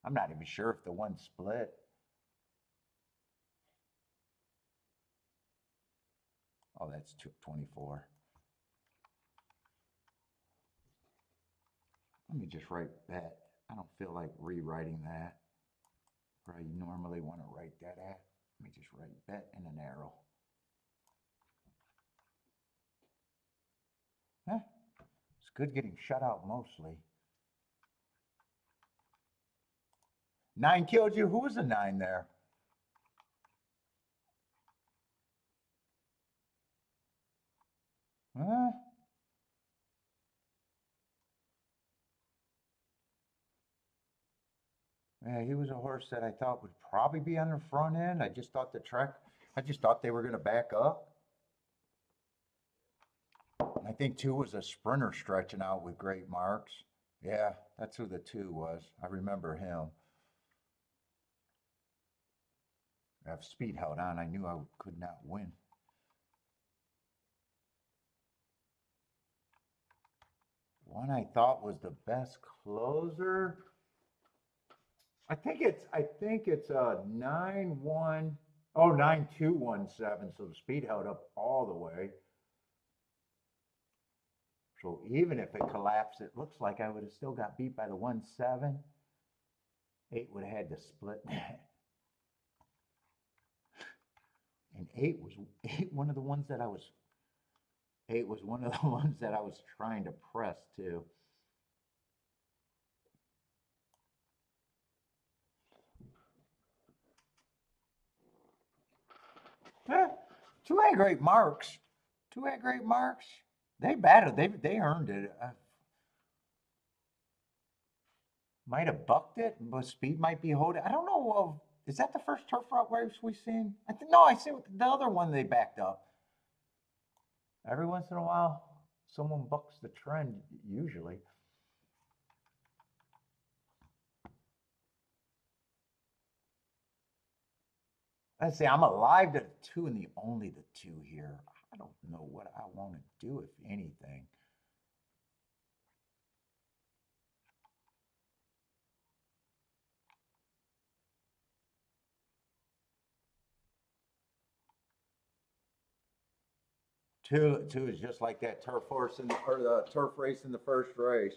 [SPEAKER 1] I'm not even sure if the one split. Oh, that's 24. Let me just write bet. I don't feel like rewriting that where I normally want to write that at. Let me just write bet and an arrow. Huh? It's good getting shut out mostly. 9 killed you? Who was the 9 there? Huh? Yeah, he was a horse that I thought would probably be on the front end. I just thought they were going to back up. I think 2 was a sprinter stretching out with great marks. Yeah, that's who the 2 was. I remember him. If speed held on, I knew I could not win. One I thought was the best closer. I think it's a 9-1. Oh, 9-2-1-7. So the speed held up all the way. So even if it collapsed, it looks like I would have still got beat by the 1-7. 8 would have had to split that. And 8 was one of the ones that I was 8 was one of the ones that I was trying to press too. Eh, 2 had great marks. 2 had great marks. They battled. They earned it. Might have bucked it, but speed might be holding. I don't know Is that the first turf route race we've seen? I think no, I see the other one they backed up. Every once in a while, someone bucks the trend, usually. Let's see, I'm alive to the two and the only the two here. I don't know what I want to do, if anything. Two is just like that turf horse or the turf race in the first race.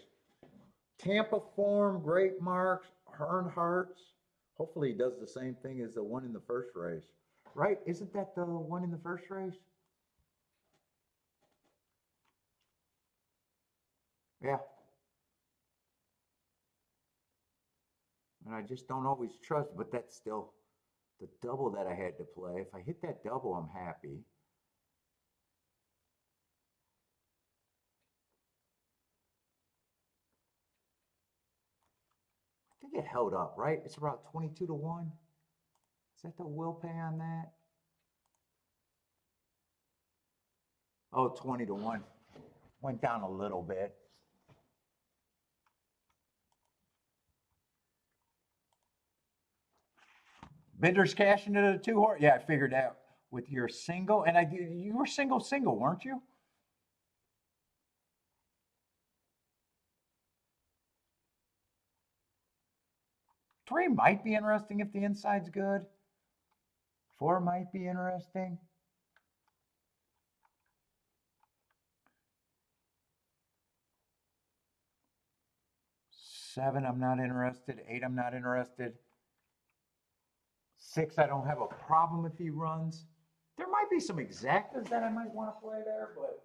[SPEAKER 1] Tampa form, great marks, Earnhardt's. Hopefully he does the same thing as the one in the first race. Right? Isn't that the one in the first race? Yeah. And I just don't always trust, but that's still the double that I had to play. If I hit that double, I'm happy. I think it held up, right? It's about 22 to 1. Is that the will pay on that? Oh, 20 to 1. Went down a little bit. Bender's cashing into the two horse. Yeah, I figured out with your single, and you were single, weren't you? Three might be interesting if the inside's good. Four might be interesting. Seven, I'm not interested. Eight, I'm not interested. Six, I don't have a problem if he runs. There might be some exactas that I might want to play there, but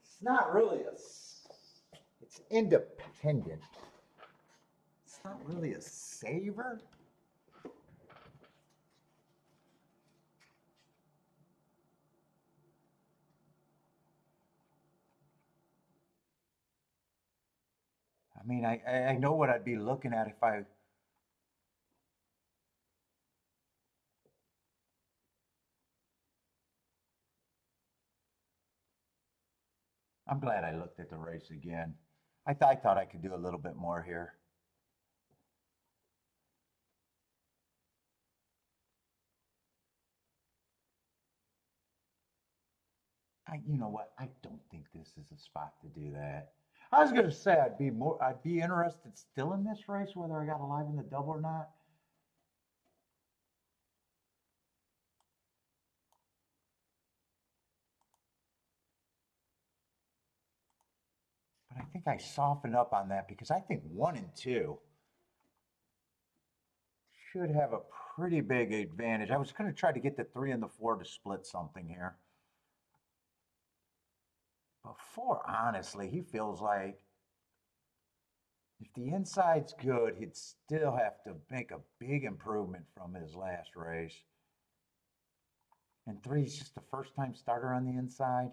[SPEAKER 1] it's not really it's independent. It's not really a saver. I mean, I know what I'd be looking at if I. I'm glad I looked at the race again. I thought I could do a little bit more here. You know what? I don't think this is a spot to do that. I was gonna say I'd be interested still in this race, whether I got alive in the double or not. But I think I softened up on that because I think one and two should have a pretty big advantage. I was going to try to get the three and the four to split something here. But four, honestly, he feels like if the inside's good, he'd still have to make a big improvement from his last race. And three's just the first time starter on the inside.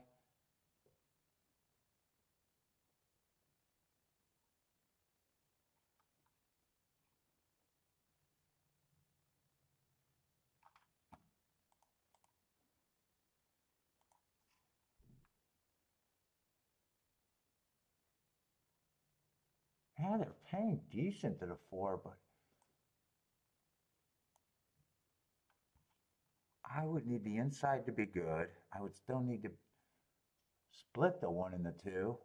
[SPEAKER 1] Yeah, they're paying decent to the four, but I would need the inside to be good. I would still need to split the one and the two.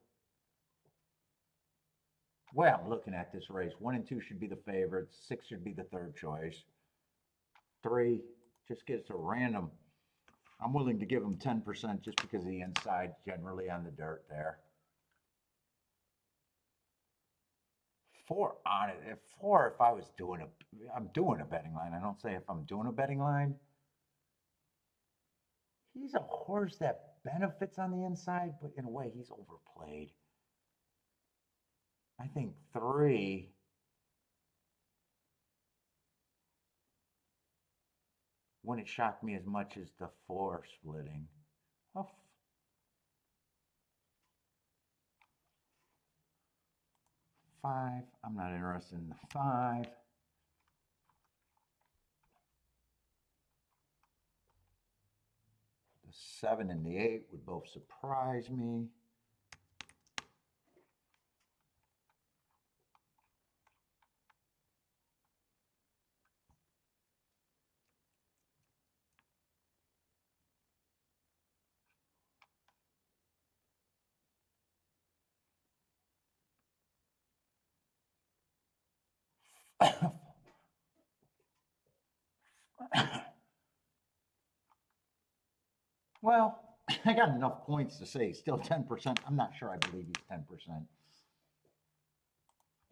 [SPEAKER 1] way I'm looking at this race, 1 and 2 should be the favorites. 6 should be the third choice. 3 just gets a random. I'm willing to give him 10% just because of the inside generally on the dirt there. 4 on it. If 4, if I was doing I'm doing a betting line. I don't say if I'm doing a betting line. He's a horse that benefits on the inside, but in a way he's overplayed. I think 3 wouldn't shock me as much as the 4 splitting. Oh, 5, I'm not interested in the 5. The 7 and the 8 would both surprise me. Well, I got enough points to say still 10%. I'm not sure I believe he's 10%.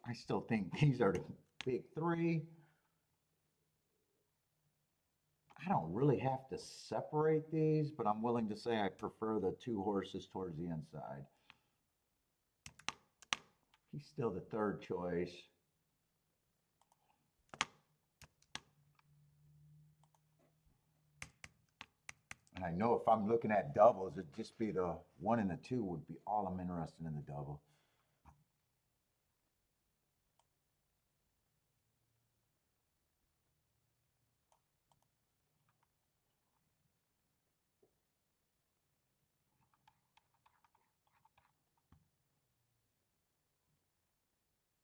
[SPEAKER 1] I still think these are the big 3. I don't really have to separate these, but I'm willing to say I prefer the 2 horses towards the inside. He's still the third choice. And I know if I'm looking at doubles, it'd just be the 1 and the 2 would be all I'm interested in the double.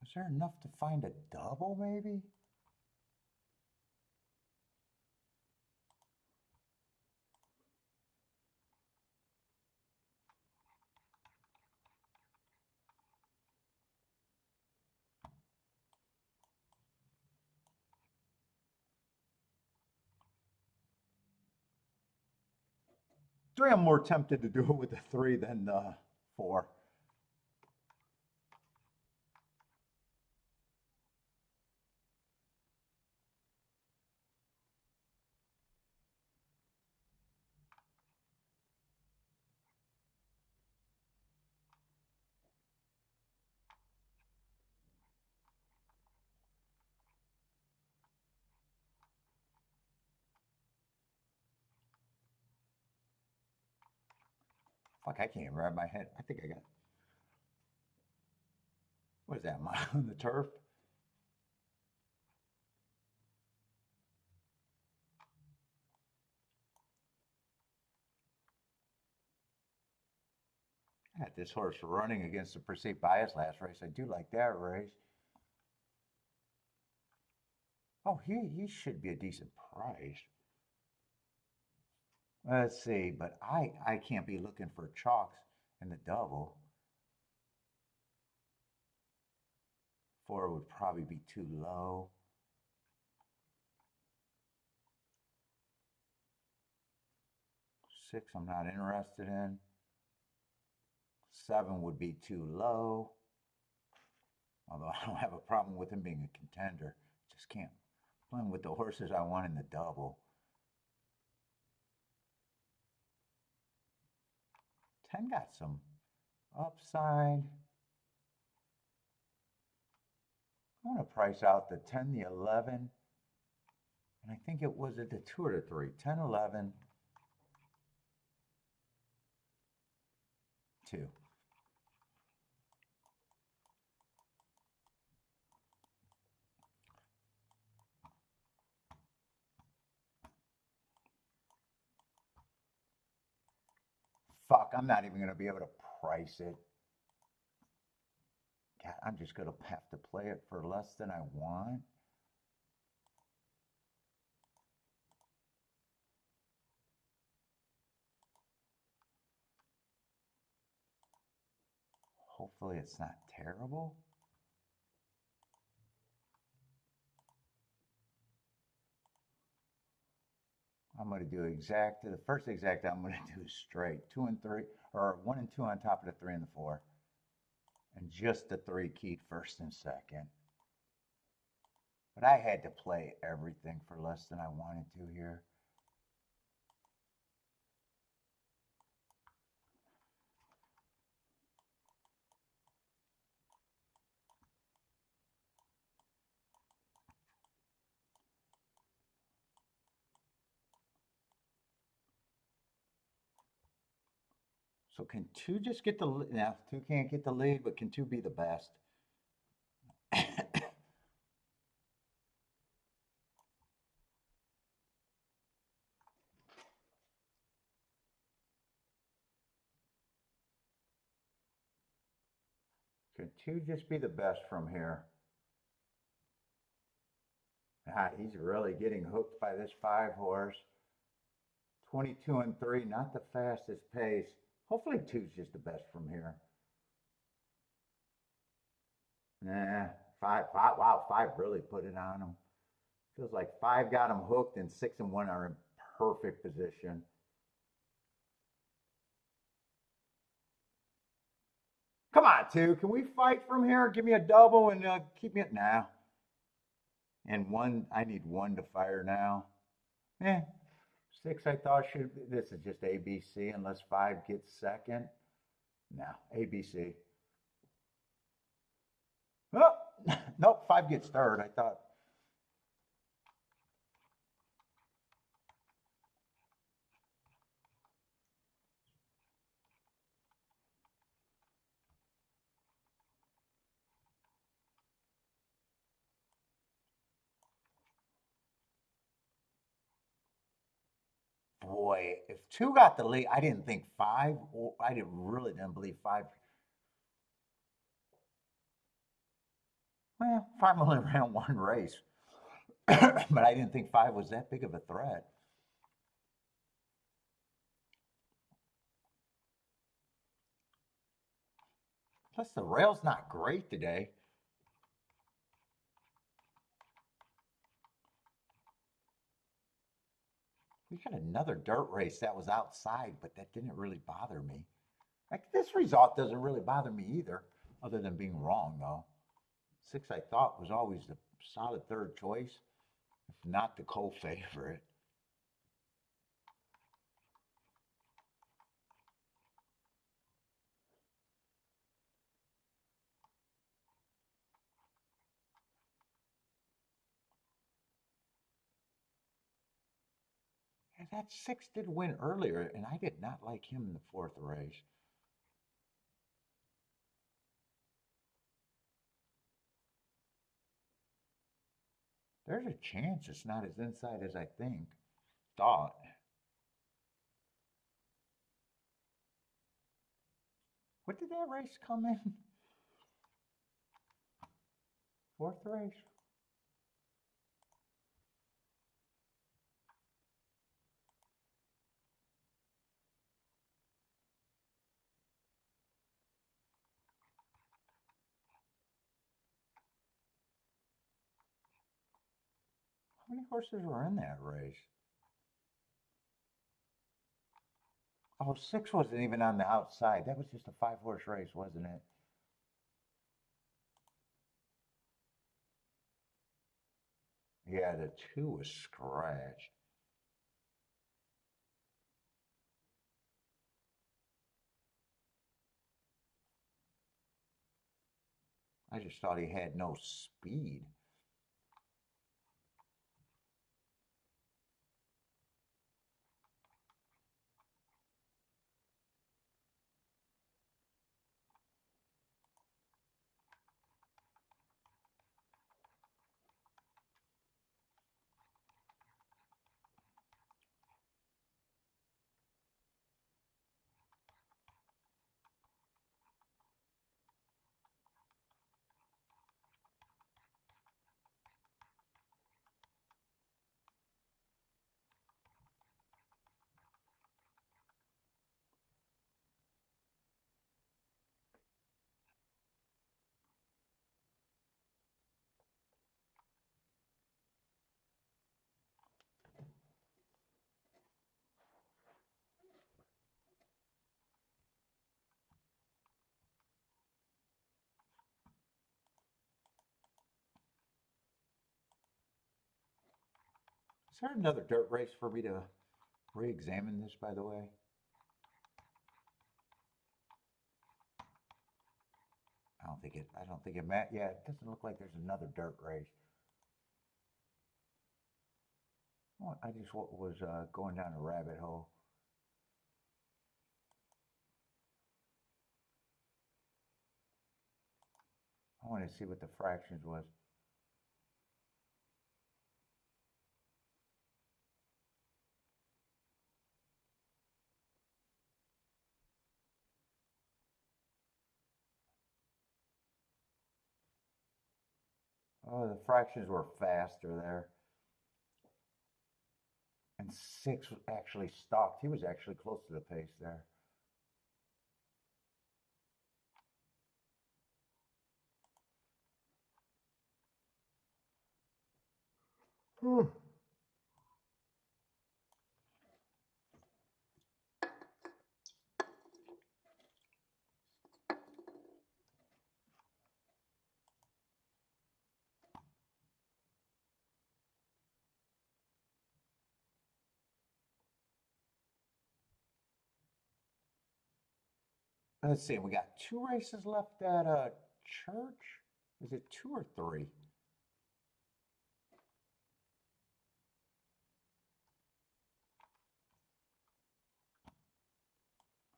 [SPEAKER 1] Is there enough to find a double, maybe? Three, I'm more tempted to do it with the 3 than the 4. Fuck, I can't even wrap my head. I think I got, what is that, mile on the turf? I had this horse running against the perceived bias last race. I do like that race. Oh, he should be a decent price. Let's see, but I can't be looking for chalks in the double. 4 would probably be too low. 6 I'm not interested in. 7 would be too low. Although I don't have a problem with him being a contender. Just can't play with the horses I want in the double. 10 got some upside. I want to price out the 10, the 11. And I think it was at the 2 or the 3. 10, 11, 2. Fuck, I'm not even going to be able to price it. God, I'm just going to have to play it for less than I want. Hopefully it's not terrible. I'm going to do exacta. The first exacta I'm going to do is straight. 2 and 3, or 1 and 2 on top of the 3 and the 4. And just the 3 keyed first and second. But I had to play everything for less than I wanted to here. So can 2 just get the lead? Now, 2 can't get the lead, but can 2 be the best? Can 2 just be the best from here? Ah, he's really getting hooked by this 5 horse. 22 and 3, not the fastest pace. Hopefully 2's just the best from here. Nah, 5. Wow, 5 really put it on him. Feels like 5 got him hooked and 6 and 1 are in perfect position. Come on, 2. Can we fight from here? Give me a double and keep me at now. And 1, I need 1 to fire now. 6 I thought should be. This is just ABC unless 5 gets second. No, ABC. Oh, nope, 5 gets third. I thought. Boy, if 2 got the lead, I didn't think 5. I really didn't believe 5. Well, 5 only ran 1 race, but I didn't think 5 was that big of a threat. Plus, the rail's not great today. We got another dirt race that was outside, but that didn't really bother me. Like, this result doesn't really bother me either, other than being wrong, though. 6, I thought, was always the solid third choice, if not the co-favorite. And that 6 did win earlier, and I did not like him in the 4th race. There's a chance it's not as inside as I thought. What did that race come in? 4th race? How many horses were in that race? Oh, 6 wasn't even on the outside. That was just a 5-horse race, wasn't it? Yeah, the 2 was scratched. I just thought he had no speed. there another dirt race for me to re-examine this, by the way? I don't think it yeah, it doesn't look like there's another dirt race. Well, I just was going down a rabbit hole. I wanted to see what the fractions was. Oh, the fractions were faster there. And 6 actually stopped. He was actually close to the pace there. Whew. Let's see, we got 2 races left at Church. Is it 2 or 3?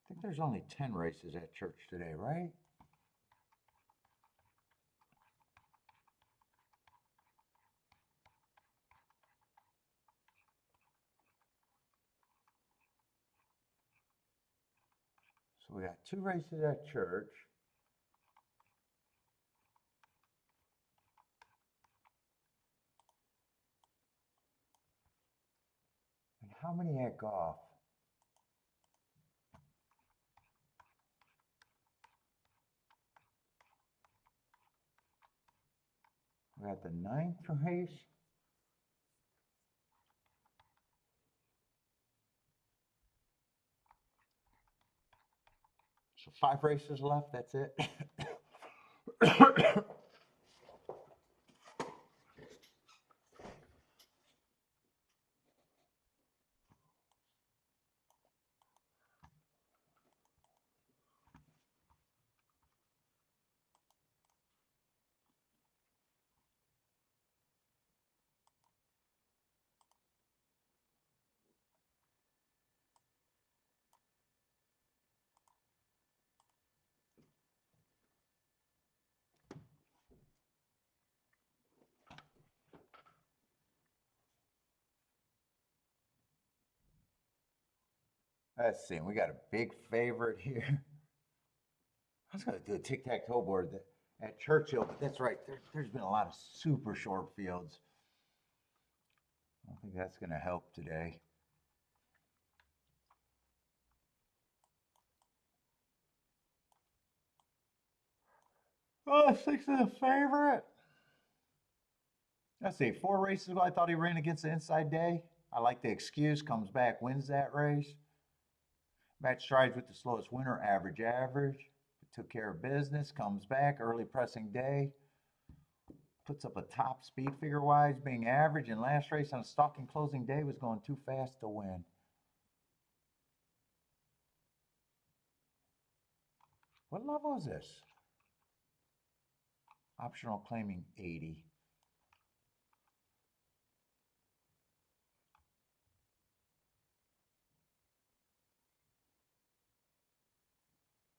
[SPEAKER 1] I think there's only 10 races at Church today, right? So we got 2 races at Church. And how many at golf? We got the 9th race. So 5 races left, that's it. Let's see, we got a big favorite here. I was going to do a tic-tac-toe board at Churchill, but that's right. There's been a lot of super short fields. I don't think that's going to help today. Oh, 6 is a favorite. Let's see, 4 races ago, I thought he ran against the inside day. I like the excuse, comes back, wins that race. Match strides with the slowest winner, average. Took care of business, comes back, early pressing day. Puts up a top speed figure wise, being average, and last race on a stalking closing day was going too fast to win. What level is this? Optional claiming 80.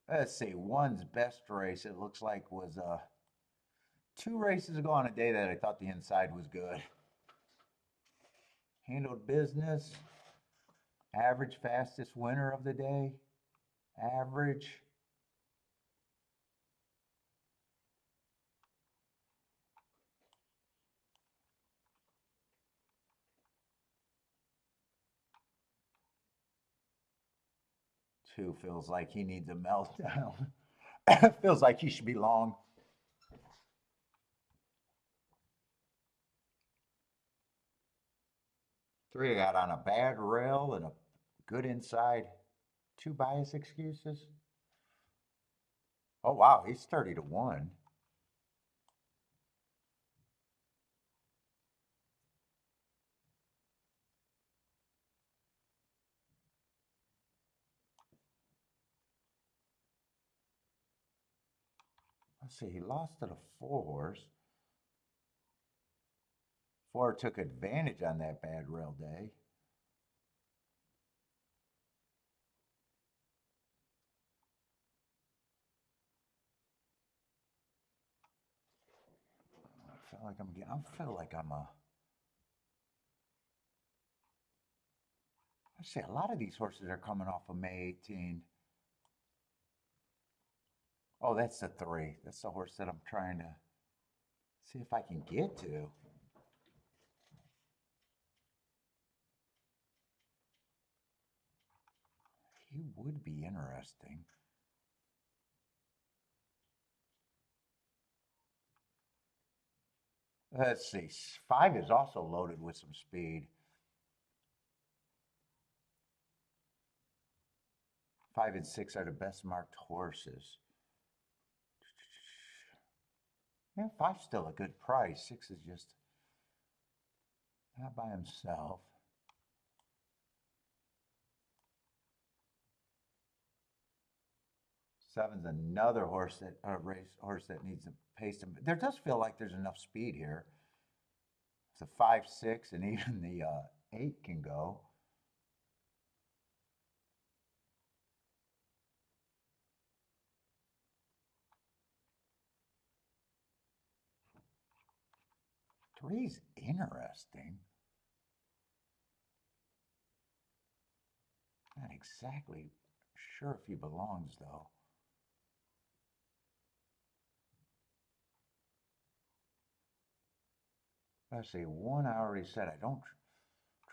[SPEAKER 1] Let's see, one's best race, it looks like, was 2 races ago on a day that I thought the inside was good. Handled business, average fastest winner of the day, average. Two feels like he needs a meltdown. Feels like he should be long. 3 got on a bad rail and a good inside. 2 bias excuses. Oh wow, he's 30-1. Let's see, he lost to the 4 horse. 4 took advantage on that bad rail day. I feel like I'm a. I say a lot of these horses are coming off of May 18. Oh, that's the 3. That's the horse that I'm trying to see if I can get to. He would be interesting. Let's see. 5 is also loaded with some speed. 5 and 6 are the best marked horses. Yeah, 5's still a good price. 6 is just not by himself. 7's another horse that horse that needs to pace him. There does feel like there's enough speed here. It's a 5, 6, and even the 8 can go. Three's interesting. Not exactly sure if he belongs though. Let's see. 1 I already said I don't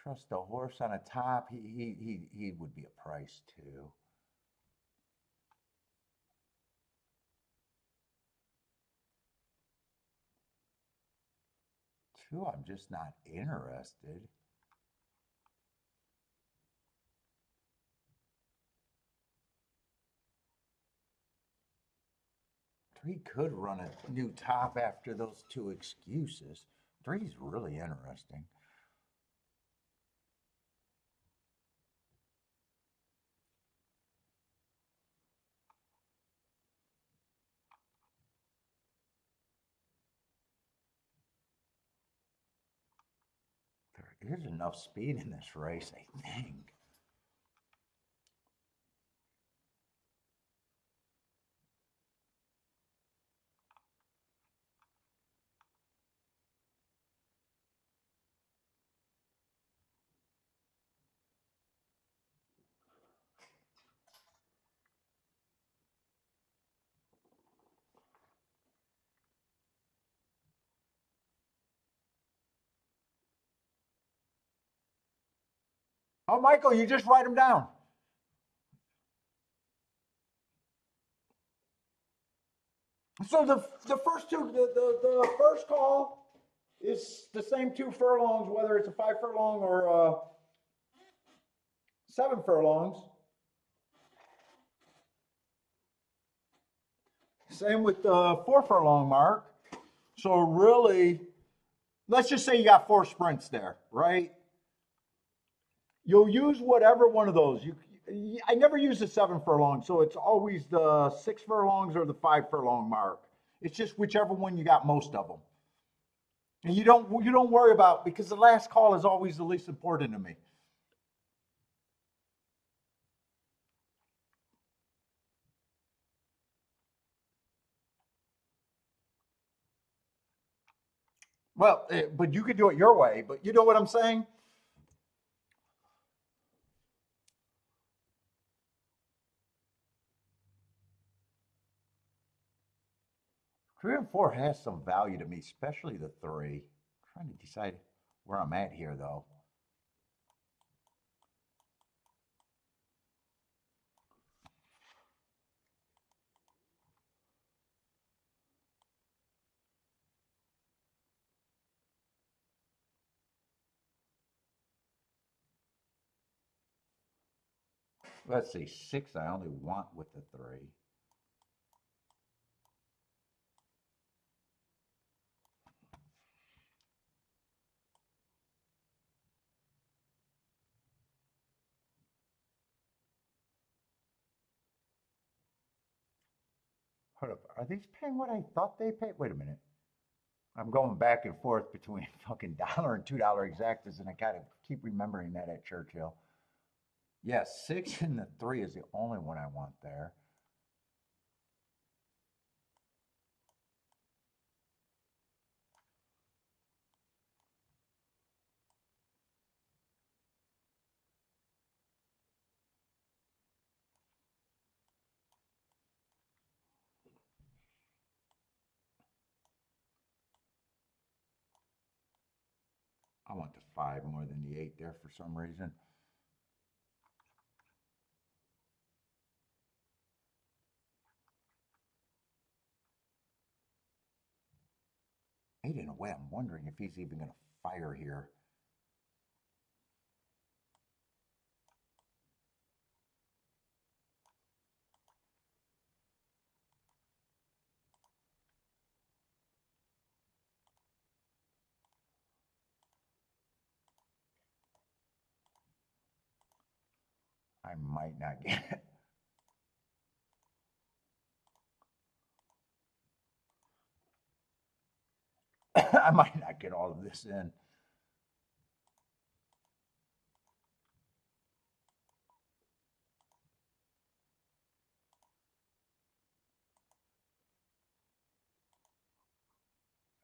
[SPEAKER 1] trust the horse on a top. He would be a price too. 2 I'm just not interested. 3 could run a new top after those 2 excuses. 3's really interesting. There is enough speed in this race, I think. Oh, Michael, you just write them down. So the first 2, the first call is the same 2 furlongs, whether it's a 5 furlong or 7 furlongs. Same with the 4 furlong mark. So really, let's just say you got 4 sprints there, right? You'll use whatever one of those. I never use the 7 furlong, so it's always the 6 furlongs or the 5 furlong mark. It's just whichever one you got most of them. And you don't worry about, because the last call is always the least important to me. Well, but you could do it your way. But you know what I'm saying? 3 and 4 has some value to me, especially the 3. I'm trying to decide where I'm at here, though. Let's see, 6 I only want with the 3. put up. Are these paying what I thought they paid? Wait a minute. I'm going back and forth between fucking $1 and $2 exactas, and I gotta keep remembering that at Churchill. Yes, 6 and the 3 is the only one I want there. I want the 5 more than the 8 there for some reason. 8 in a way, I'm wondering if he's even going to fire here. I might not get it. I might not get all of this in.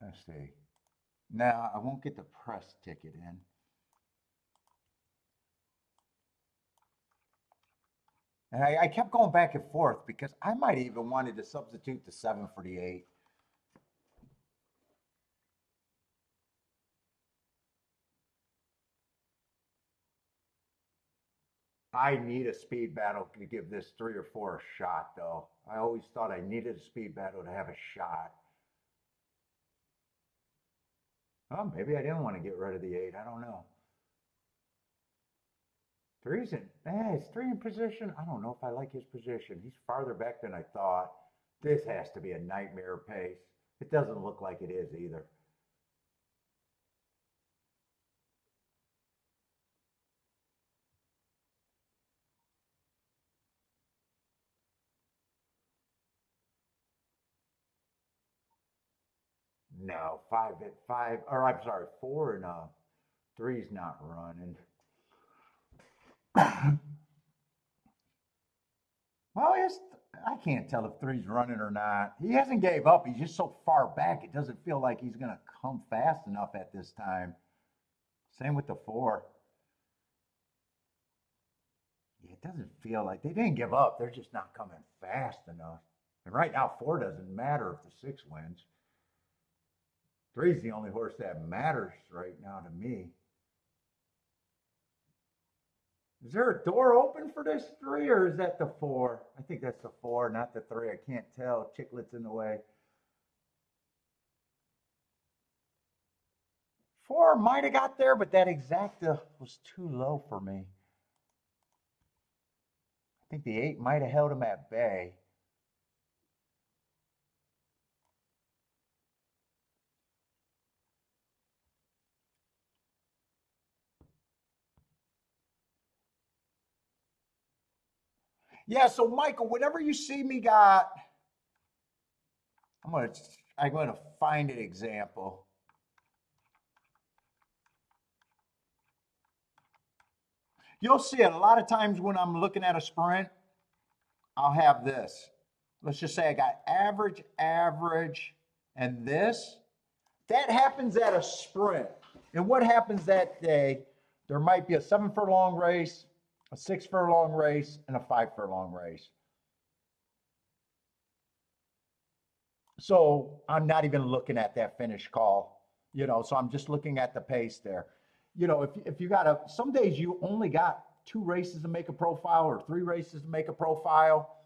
[SPEAKER 1] Let's see. Now, I won't get the press ticket in. And I kept going back and forth because I might even wanted to substitute the 7 for the 8. I need a speed battle to give this 3 or 4 a shot, though. I always thought I needed a speed battle to have a shot. Oh, maybe I didn't want to get rid of the 8. I don't know. 3's in, is 3 in position? I don't know if I like his position. He's farther back than I thought. This has to be a nightmare pace. It doesn't look like it is either. No, 5 at 5, or I'm sorry, 4 and 3's not running. Well, I can't tell if 3's running or not. He hasn't gave up. He's just so far back. It doesn't feel like he's going to come fast enough at this time. Same with the 4. Yeah, it doesn't feel like they didn't give up. They're just not coming fast enough. And right now, 4 doesn't matter if the 6 wins. 3's the only horse that matters right now to me. Is there a door open for this 3 or is that the 4? I think that's the 4, not the 3. I can't tell. Chicklet's in the way. 4 might have got there, but that Exacta was too low for me. I think the 8 might have held him at bay. Yeah, so Michael, whenever you see me I'm gonna find an example. You'll see it a lot of times when I'm looking at a sprint, I'll have this. Let's just say I got average, average, and this. That happens at a sprint. And what happens that day, there might be a 7 furlong race, a 6 furlong race, and a 5 furlong race. So I'm not even looking at that finish call, so I'm just looking at the pace there. If you got some days you only got 2 races to make a profile or 3 races to make a profile.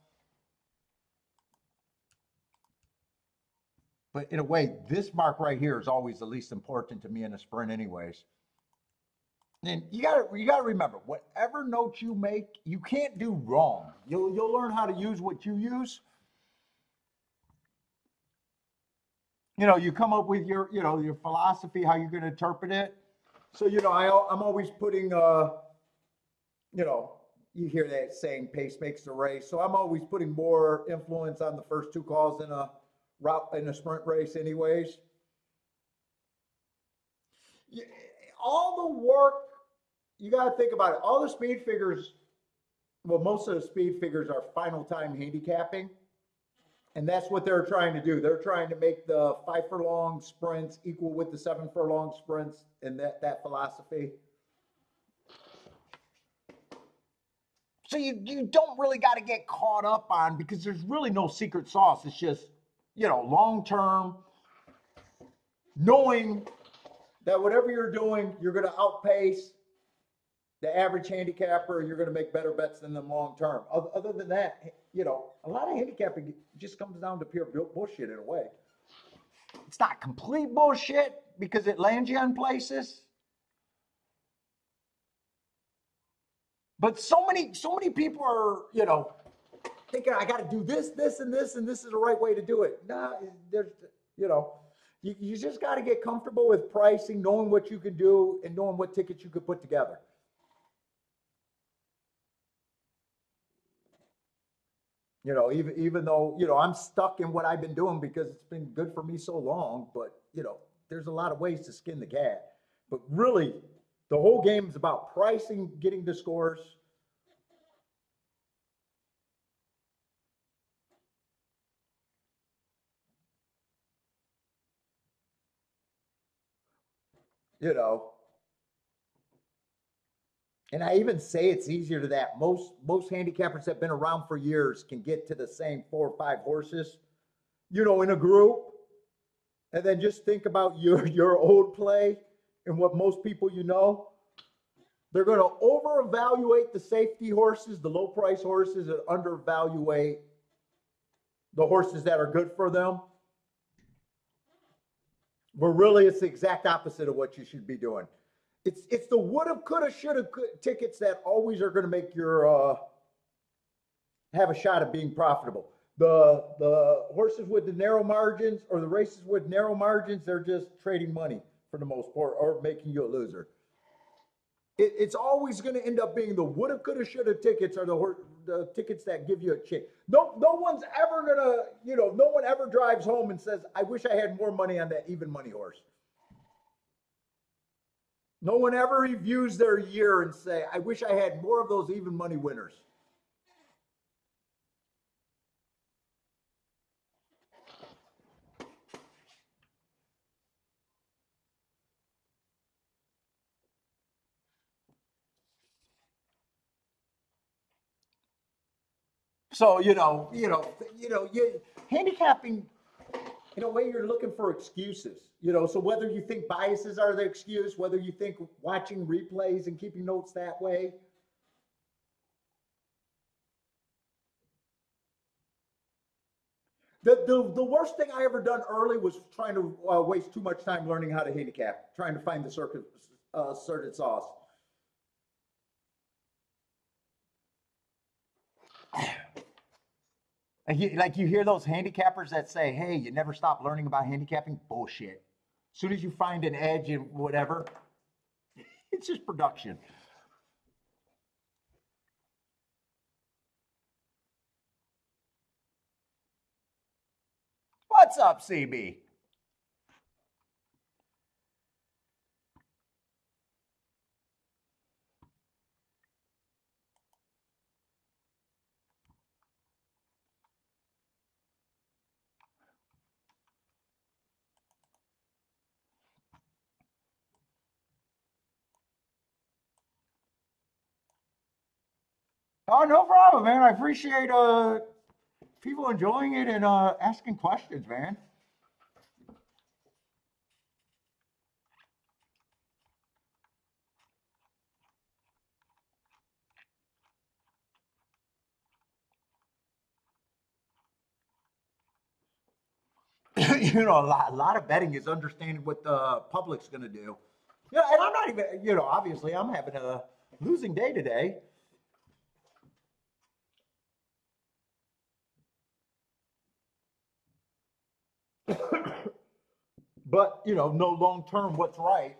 [SPEAKER 1] But in a way, this mark right here is always the least important to me in a sprint anyways. And you gotta remember, whatever note you make, you can't do wrong. You'll learn how to use what you use. You come up with your philosophy, how you're going to interpret it. So I'm always putting you hear that saying, pace makes the race. So I'm always putting more influence on the first two calls in a route in a sprint race, anyways. All the work you got to think about it. All the speed figures, well, most of the speed figures are final time handicapping. And that's what they're trying to do. They're trying to make the 5 furlong sprints equal with the 7 furlong sprints and that philosophy. So you don't really got to get caught up on, because there's really no secret sauce. It's just, long term, knowing that whatever you're doing, you're going to outpace the average handicapper. You're going to make better bets than them long term. Other than that, a lot of handicapping just comes down to pure bullshit in a way. It's not complete bullshit because it lands you in places. But so many people are, thinking I got to do this, and this, and this is the right way to do it. Nah, there's, you just got to get comfortable with pricing, knowing what you can do, and knowing what tickets you could put together. Even though, I'm stuck in what I've been doing because it's been good for me so long, but, there's a lot of ways to skin the cat. But really, the whole game is about pricing, getting the scores. And I even say it's easier to that. Most handicappers that have been around for years can get to the same 4 or 5 horses, in a group. And then just think about your old play and what most people they're going to over-evaluate the safety horses, the low-price horses, and under-evaluate the horses that are good for them. But really, it's the exact opposite of what you should be doing. It's the woulda, coulda, shoulda tickets that always are going to make your have a shot at being profitable. The horses with the narrow margins, or the races with narrow margins, they're just trading money for the most part, or making you a loser. It's always going to end up being the woulda, coulda, shoulda tickets are the tickets that give you a kick. No one's ever gonna, no one ever drives home and says, I wish I had more money on that even money horse. No one ever reviews their year and say, I wish I had more of those even money winners. So, handicapping, in a way, you're looking for excuses, so whether you think biases are the excuse, whether you think watching replays and keeping notes that way. The worst thing I ever done early was trying to waste too much time learning how to handicap, trying to find the certain sauce. Like you hear those handicappers that say, hey, you never stop learning about handicapping. Bullshit. As soon as you find an edge in whatever, it's just production. What's up, CB? Oh, no problem, man. I appreciate people enjoying it and asking questions, man. A lot of betting is understanding what the public's going to do. And I'm not even, obviously I'm having a losing day today. But, no long term what's right.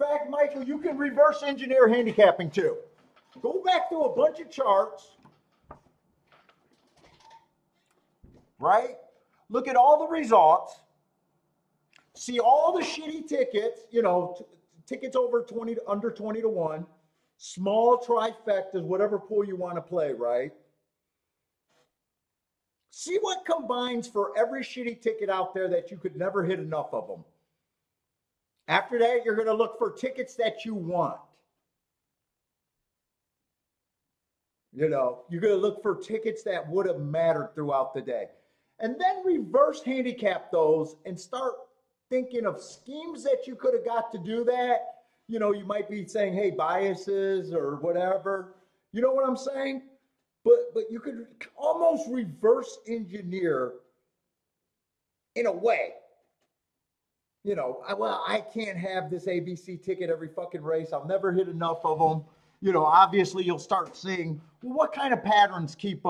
[SPEAKER 1] back, Michael, you can reverse engineer handicapping too. Go back through a bunch of charts, right? Look at all the results. See all the shitty tickets, you know, tickets over 20 to under 20 to 1, small trifectas, whatever pool you want to play, right? See what combines for every shitty ticket out there that you could never hit enough of them. After that, you're going to look for tickets that you want. You know, you're going to look for tickets that would have mattered throughout the day. And then reverse handicap those and start thinking of schemes that you could have got to do that. You know, you might be saying, hey, biases or whatever. You know what I'm saying? But you could almost reverse engineer in a way. You know, well, I can't have this ABC ticket every fucking race. I'll never hit enough of them. You know, obviously you'll start seeing, well, what kind of patterns keep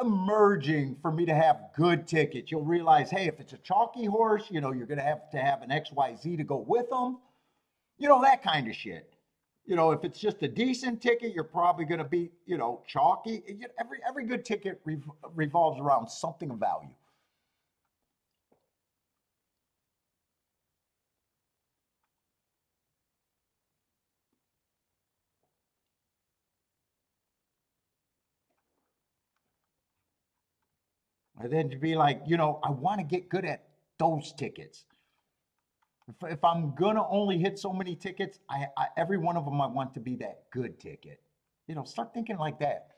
[SPEAKER 1] emerging for me to have good tickets. You'll realize, hey, if it's a chalky horse, you know, you're going to have an XYZ to go with them. You know, that kind of shit. You know, if it's just a decent ticket, you're probably going to be, you know, chalky. Every good ticket revolves around something of value. And then to be like, you know, I want to get good at those tickets. If I'm gonna only hit so many tickets, every one of them I want to be that good ticket. You know, start thinking like that.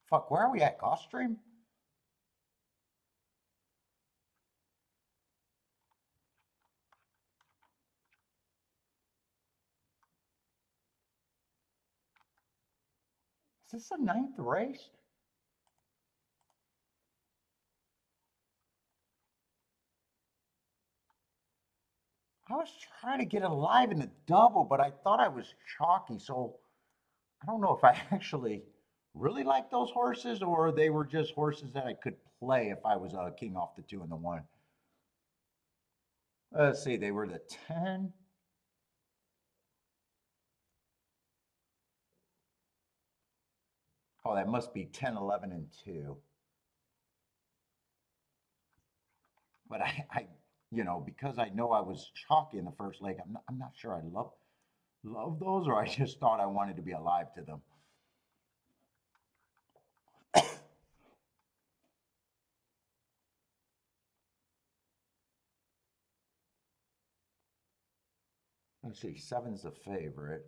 [SPEAKER 1] Fuck, where are we at? Gulfstream? Is this the ninth race? I was trying to get alive in the double, but I thought I was chalky, so I don't know if I actually really like those horses or they were just horses that I could play if I was a king off the 2 and the 1. Let's see, they were the 10. Oh, that must be 10, 11, and 2. But you know, because I know I was chalky in the first leg, I'm not sure I love those, or I just thought I wanted to be alive to them. Let's see, seven's the favorite.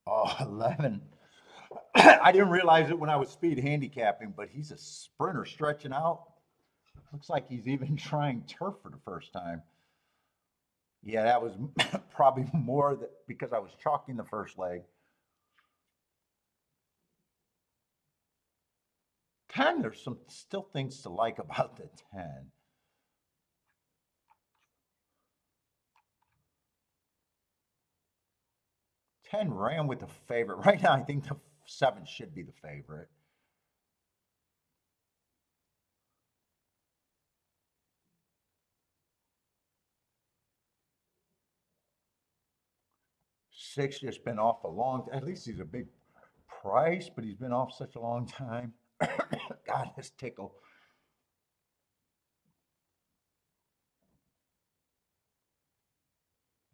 [SPEAKER 1] Oh, 11. I didn't realize it when I was speed handicapping, but he's a sprinter stretching out. Looks like he's even trying turf for the first time. Yeah, that was probably more that because I was chalking the first leg. 10, there's some still things to like about the 10. 10 ran with the favorite. Right now, I think the 7 should be the favorite. 6 just been off a long, at least he's a big price, but he's been off such a long time. God, this tickle.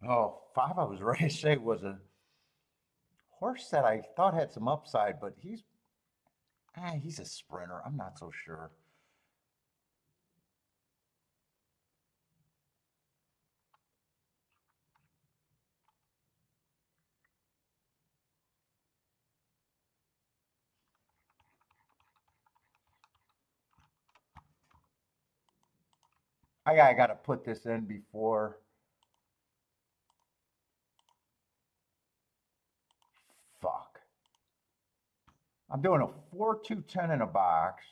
[SPEAKER 1] Oh, 5 I was ready to say was a horse that I thought had some upside, but he's a sprinter. I'm not so sure. I got to put this in before. Fuck. I'm doing a 4-2-10 in a box.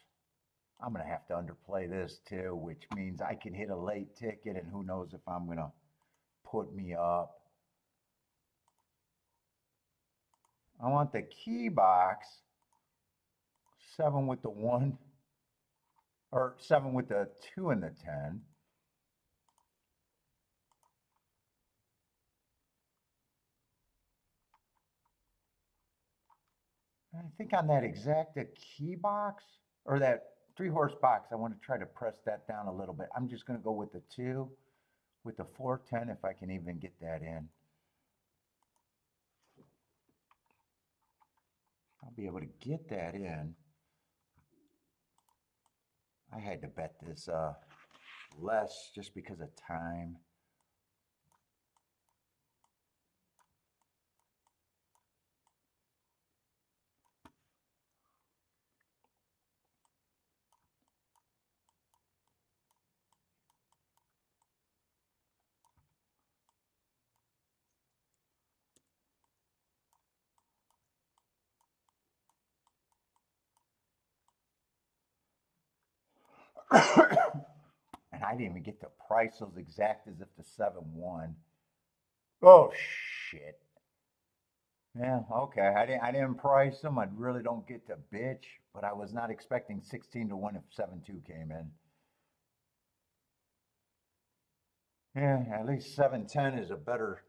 [SPEAKER 1] I'm going to have to underplay this too, which means I can hit a late ticket and who knows if I'm going to put me up. I want the key box, 7 with the 1, or 7 with the 2 and the 10. I think on that Exacta key box, or that 3-horse box, I want to try to press that down a little bit. I'm just going to go with the 2, with the 410 if I can even get that in. I'll be able to get that in. I had to bet this less just because of time. And I didn't even get to price those exact as if the 7 won. Oh shit. Yeah, okay. I didn't price them. I really don't get to bitch, but I was not expecting 16 to 1 if 7-2 came in. Yeah, at least 710 is a better.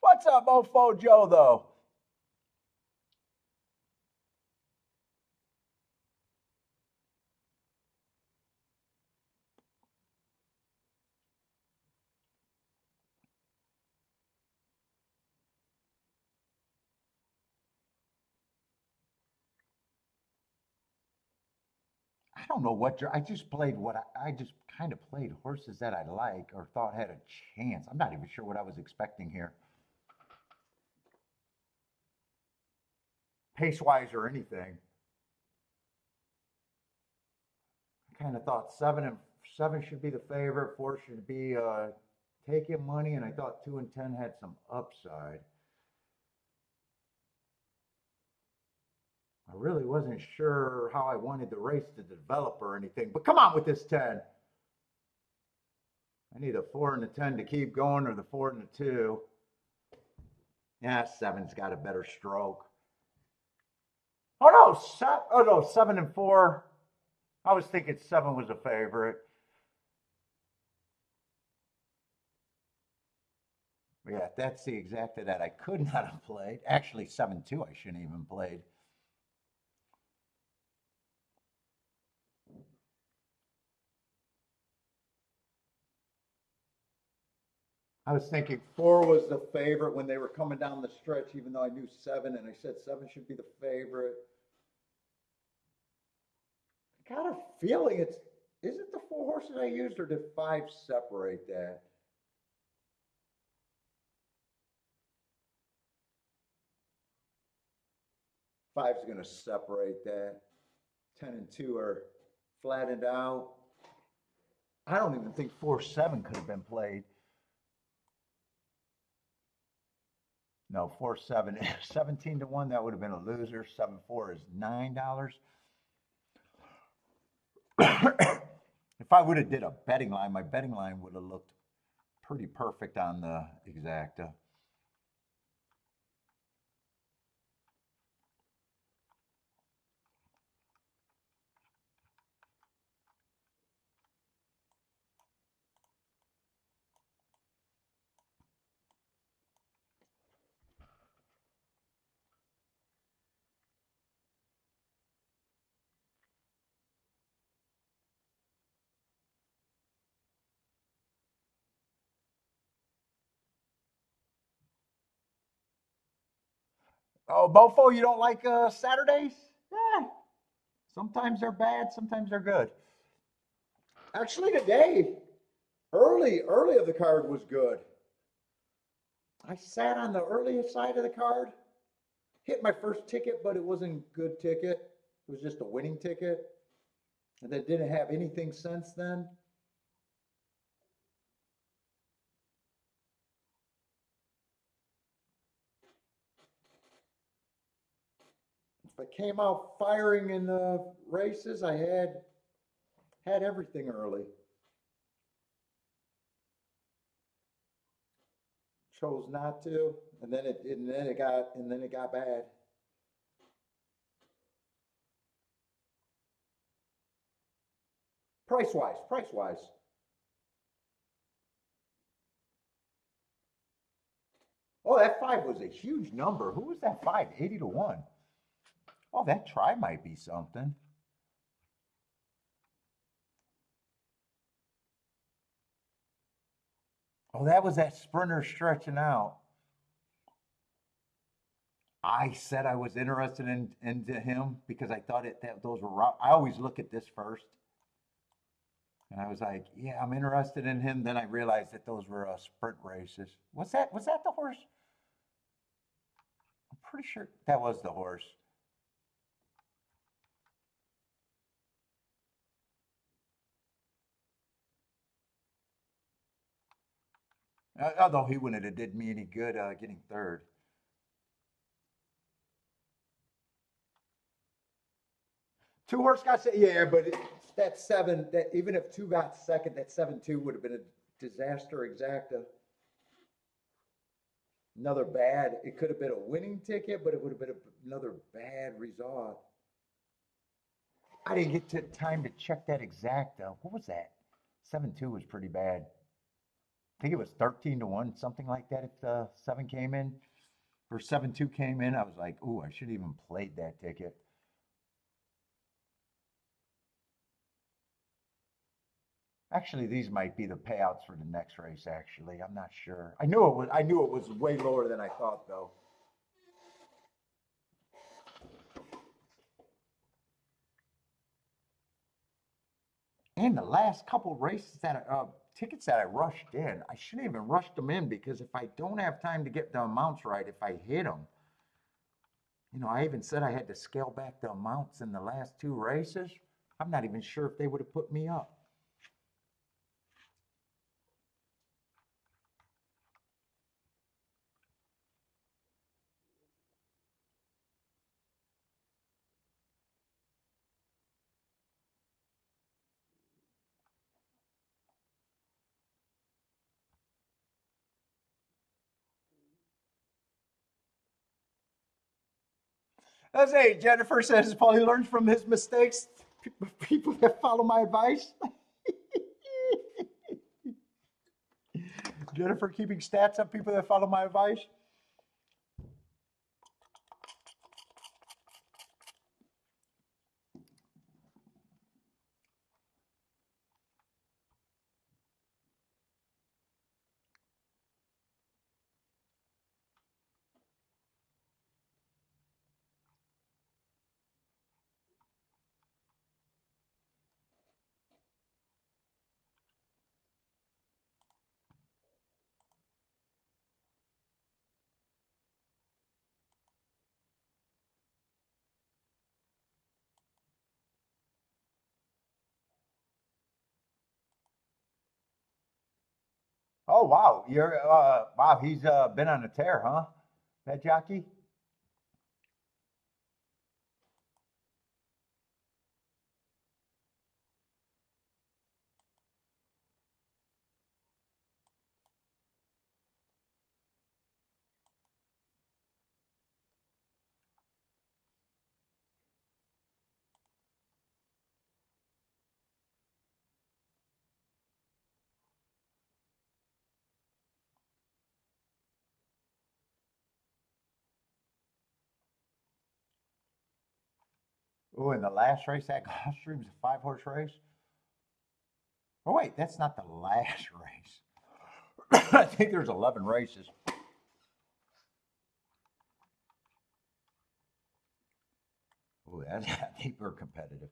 [SPEAKER 1] What's up, Mofo Joe, though? I don't know what I just played what I just kind of played horses that I like or thought had a chance. I'm not even sure what I was expecting here. Pace-wise or anything. I kind of thought 7 should be the favorite, 4 should be taking money, and I thought 2 and 10 had some upside. I really wasn't sure how I wanted the race to develop or anything, but come on with this 10. I need a 4 and a 10 to keep going, or the 4 and a 2. Yeah, 7's got a better stroke. Oh no, 7 and 4. I was thinking 7 was a favorite. Yeah, that's the Exacta that I could not have played. Actually, 7-2 I shouldn't even played. I was thinking 4 was the favorite when they were coming down the stretch, even though I knew 7, and I said 7 should be the favorite. I got a feeling is it the 4 horses I used, or did 5 separate that? Five's going to separate that. 10 and 2 are flattened out. I don't even think 4-7 could have been played. No, 4-7, 17 to 1, that would have been a loser. 7-4 is $9. If I would have did a betting line, my betting line would have looked pretty perfect on the Exacta. Oh, Bofo, you don't like Saturdays? Yeah. Sometimes they're bad, sometimes they're good. Actually, today, early of the card was good. I sat on the earliest side of the card, hit my first ticket, but it wasn't a good ticket. It was just a winning ticket. And then didn't have anything since then. I came out firing in the races. I had everything early. Chose not to, and then it got bad. Price wise. Oh, that five was a huge number. Who was that five? 80 to 1. Oh, that try might be something. Oh, that was that sprinter stretching out. I said I was interested into him because I thought that those were. I always look at this first, and I was like, yeah, I'm interested in him. Then I realized that those were sprint races. Was that the horse? I'm pretty sure that was the horse. Although he wouldn't have did me any good getting third. Two horse got yeah, but that seven, that even if two got second, that 7-2 would have been a disaster exacta. Another bad. It could have been a winning ticket, but it would have been another bad result. I didn't get to time to check that exacta. What was that? 7-2 was pretty bad. I think it was 13 to 1, something like that. If the seven came in or 7-2 came in, I was like, ooh, I should have even played that ticket. Actually, these might be the payouts for the next race. Actually, I'm not sure. I knew it was. I knew it was way lower than I thought, though. And the last couple races that tickets that I rushed in, I shouldn't even rushed them in because if I don't have time to get the amounts right, if I hit them, I even said I had to scale back the amounts in the last two races. I'm not even sure if they would have put me up. Let's say Jennifer says Paul he learns from his mistakes. People that follow my advice. Jennifer keeping stats of people that follow my advice. Oh wow, you're wow. He's been on a tear, huh? That jockey. Oh, in the last race, that Gulfstream's a five-horse race. Oh wait, that's not the last race. I think there's 11 races. Oh, that's deeper competitive.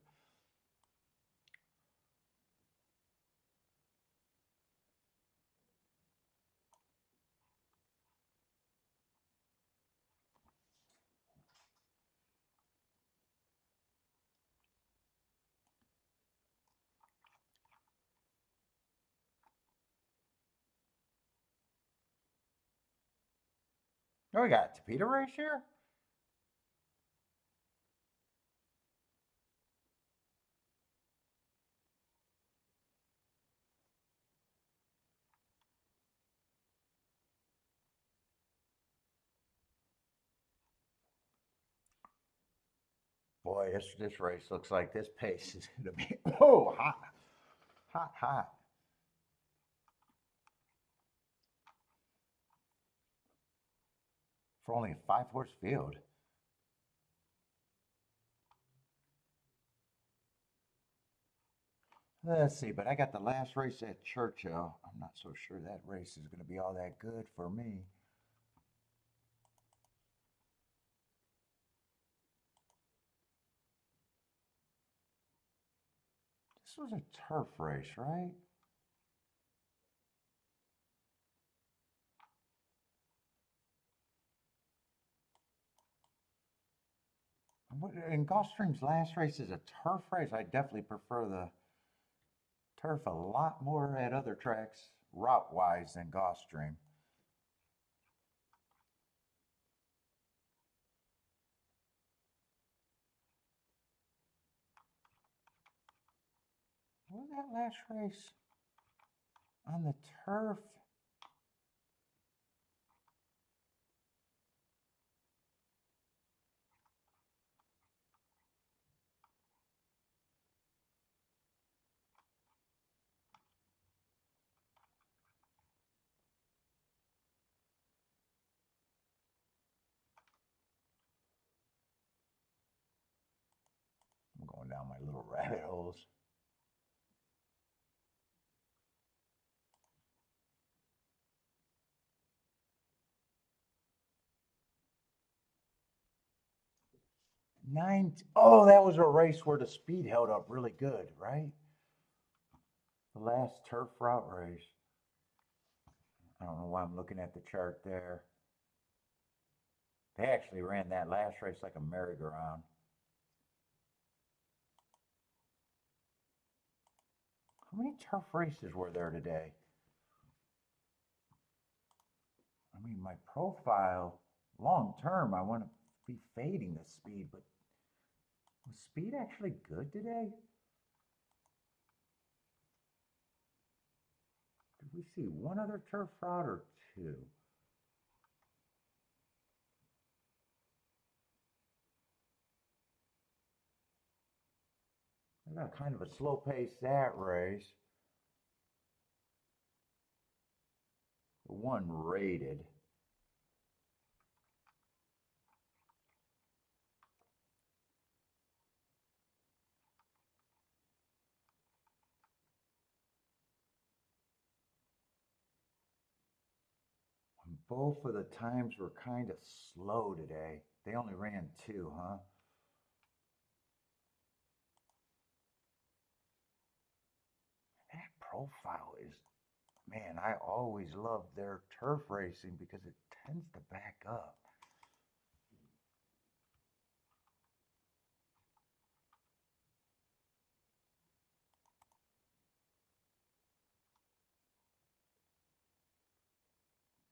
[SPEAKER 1] Oh, we got a Tapeta race here. boy, this race looks like this pace is going to be oh hot, hot, hot. For only a 5-horse field. Let's see, but I got the last race at Churchill. I'm not so sure that race is going to be all that good for me. This was a turf race, right? And Gulfstream's last race is a turf race. I definitely prefer the turf a lot more at other tracks, route-wise, than Gulfstream. What was that last race on the turf? I'm going down my little rabbit holes. Oh, that was a race where the speed held up really good, right? The last turf route race. I don't know why I'm looking at the chart there. They actually ran that last race like a merry-go-round. How many turf races were there today? I mean, my profile, long term, I want to be fading the speed, but was speed actually good today? Did we see one other turf route or two? I got kind of a slow pace that race. The one rated. Both of the times were kind of slow today. They only ran two, huh? That profile is, man, I always love their turf racing because it tends to back up.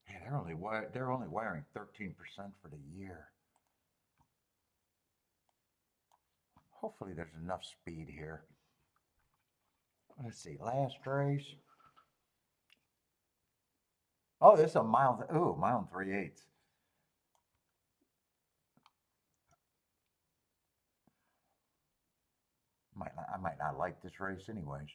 [SPEAKER 1] Yeah, they're only wiring 13% for the year. Hopefully there's enough speed here. Let's see, last race. Oh, this is a mile. Ooh, mile and 3/8. I might not like this race anyways.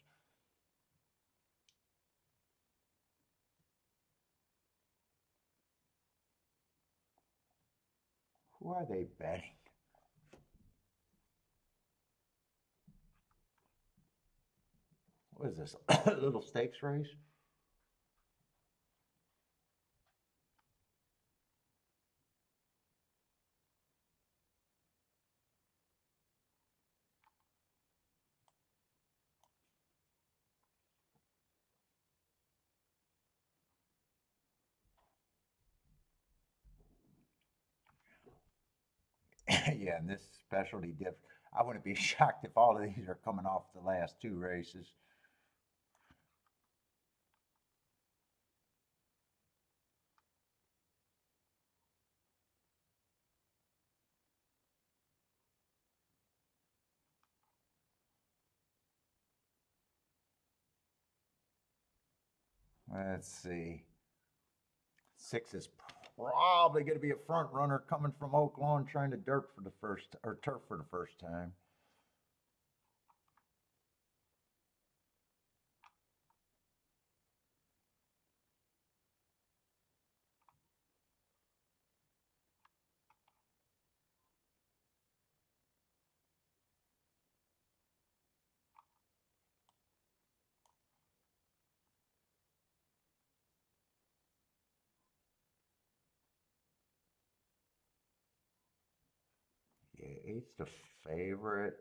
[SPEAKER 1] Who are they betting? What is this? A little stakes race? Yeah, and this specialty diff. I wouldn't be shocked if all of these are coming off the last two races. Let's see. Six is probably going to be a front runner coming from Oak Lawn trying to dirt for the first or turf for the first time. Yeah, eight's the favorite.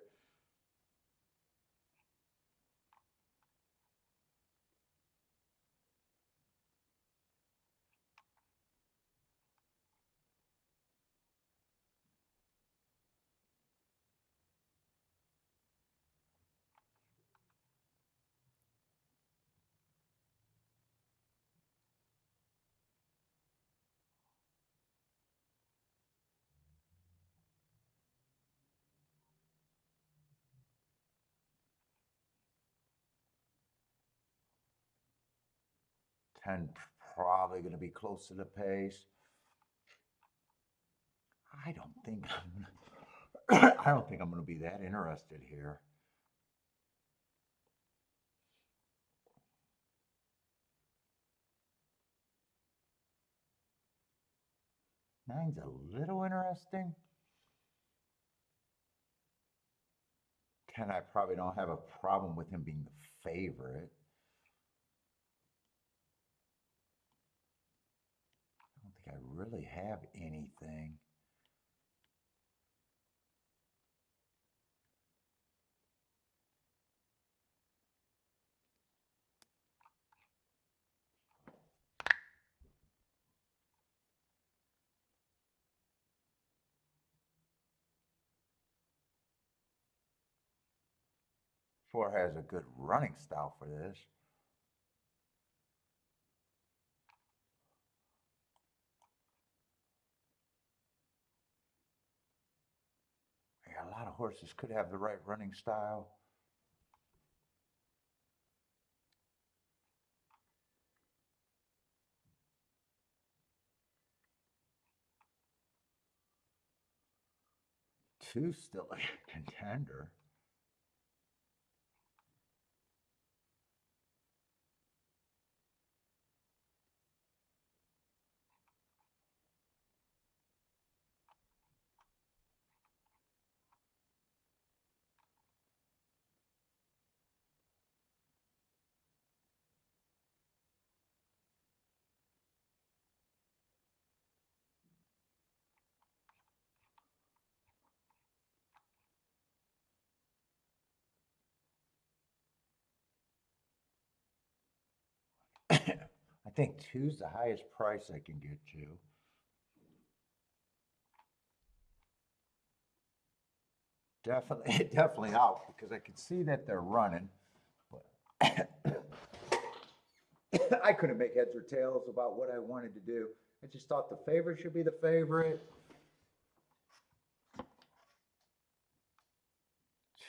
[SPEAKER 1] Ten probably going to be close to the pace. I don't think I'm gonna, I don't think I'm going to be that interested here. Nine's a little interesting. 10, I probably don't have a problem with him being the favorite. I don't think I really have anything. Four has a good running style for this. Yeah, a lot of horses could have the right running style. Two's still a contender. I think two's the highest price I can get to. Definitely, definitely out because I can see that they're running, but I couldn't make heads or tails about what I wanted to do. I just thought the favorite should be the favorite.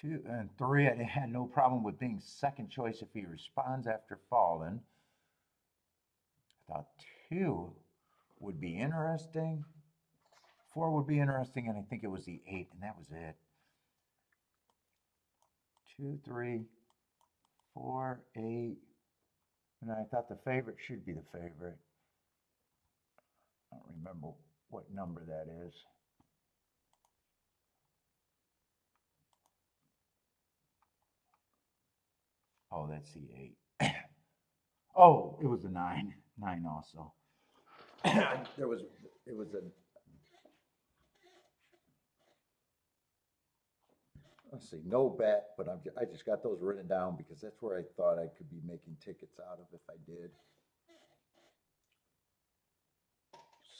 [SPEAKER 1] Two and three, I had no problem with being second choice if he responds after falling. I thought two would be interesting. Four would be interesting, and I think it was the eight, and that was it. Two, three, four, eight, and I thought the favorite should be the favorite. I don't remember what number that is. Oh, that's the eight. Oh, it was a nine. Nine also. There was, it was a, let's see, no bet, but I just got those written down because that's where I thought I could be making tickets out of if I did.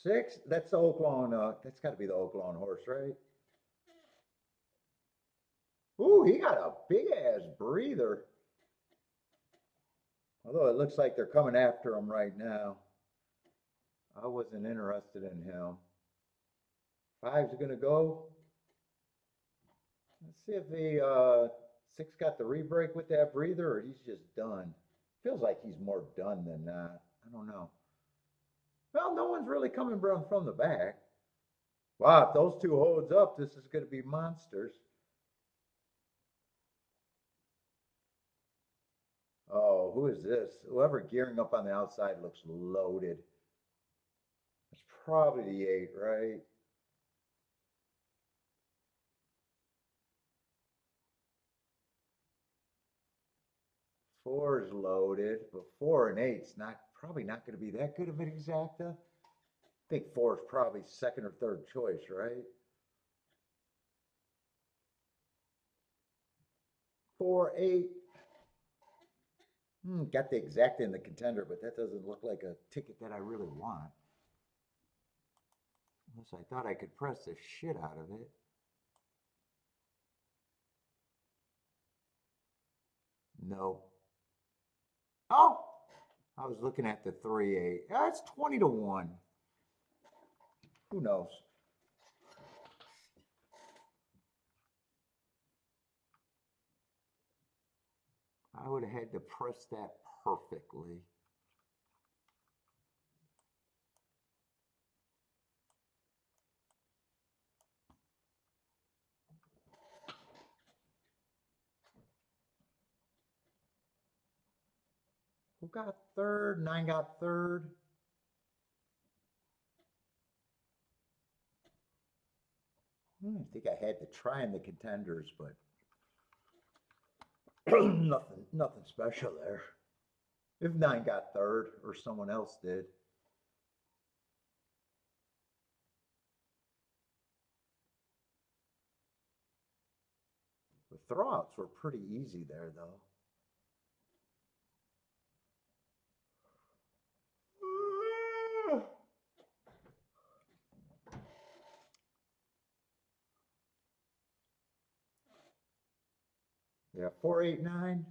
[SPEAKER 1] Six, that's the Oaklawn, that's got to be the Oaklawn horse, right? Ooh, he got a big ass breather. Although it looks like they're coming after him right now. I wasn't interested in him. Five's gonna go. Let's see if the six got the re-break with that breather or he's just done. Feels like he's more done than not. I don't know. Well, no one's really coming from the back. Wow, if those two holds up, this is going to be monsters. Oh, who is this? Whoever gearing up on the outside looks loaded. It's probably the 8, right? Four is loaded, but 4 and eight's not probably not going to be that good of an exacta. I think 4 is probably second or third choice, right? 4, 8. Got the exacta in the contender, but that doesn't look like a ticket that I really want. Unless I thought I could press the shit out of it. No. Oh! I was looking at the 3, 8. That's 20 to 1. Who knows? I would have had to press that perfectly. Who got third? 9 got third. I think I had to try in the contenders, but nothing special there. If 9 got third or someone else did. The throwouts were pretty easy there, though. Yeah, 4, 8, 9.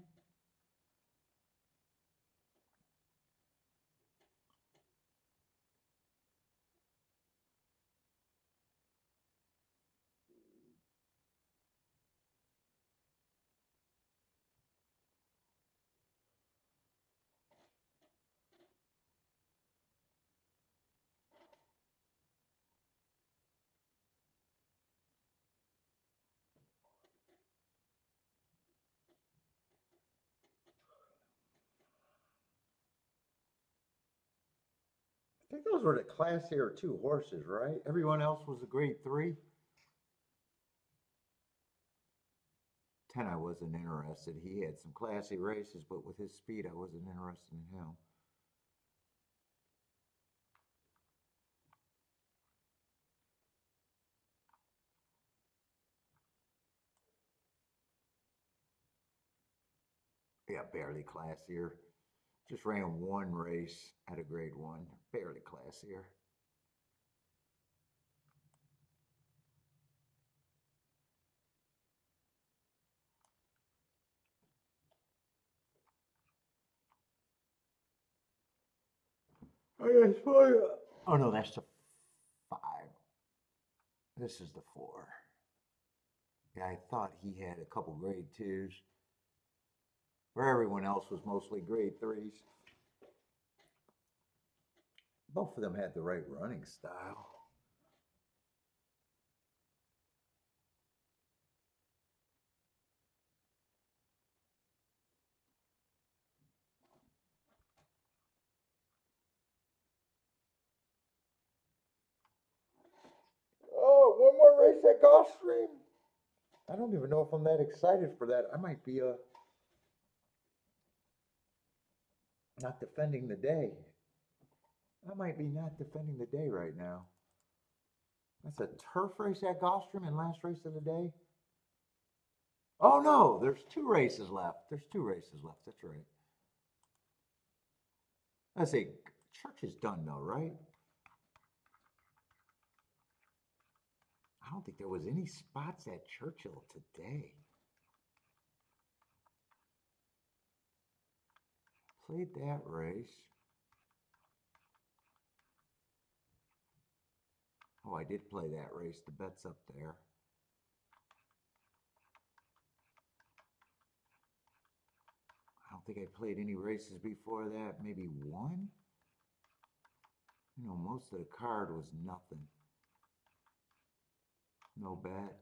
[SPEAKER 1] I think those were the classier 2 horses, right? Everyone else was a grade 3. 10, I wasn't interested. He had some classy races, but with his speed, I wasn't interested in him. Yeah, barely classier. Just ran one race at a grade 1. Barely classier. Oh no, that's the 5. This is the 4. Yeah, I thought he had a couple grade 2s. Where everyone else was mostly grade 3s. Both of them had the right running style. Oh, one more race at Gulfstream. I don't even know if I'm that excited for that. I might be not defending the day. I might be not defending the day right now. That's a turf race at Gulfstream and last race of the day. Oh no, there's 2 races left. There's 2 races left. That's right. I say Church is done though, right? I don't think there was any spots at Churchill today. Played that race. Oh, I did play that race. The bet's up there. I don't think I played any races before that. Maybe one? You know, most of the card was nothing. No bet.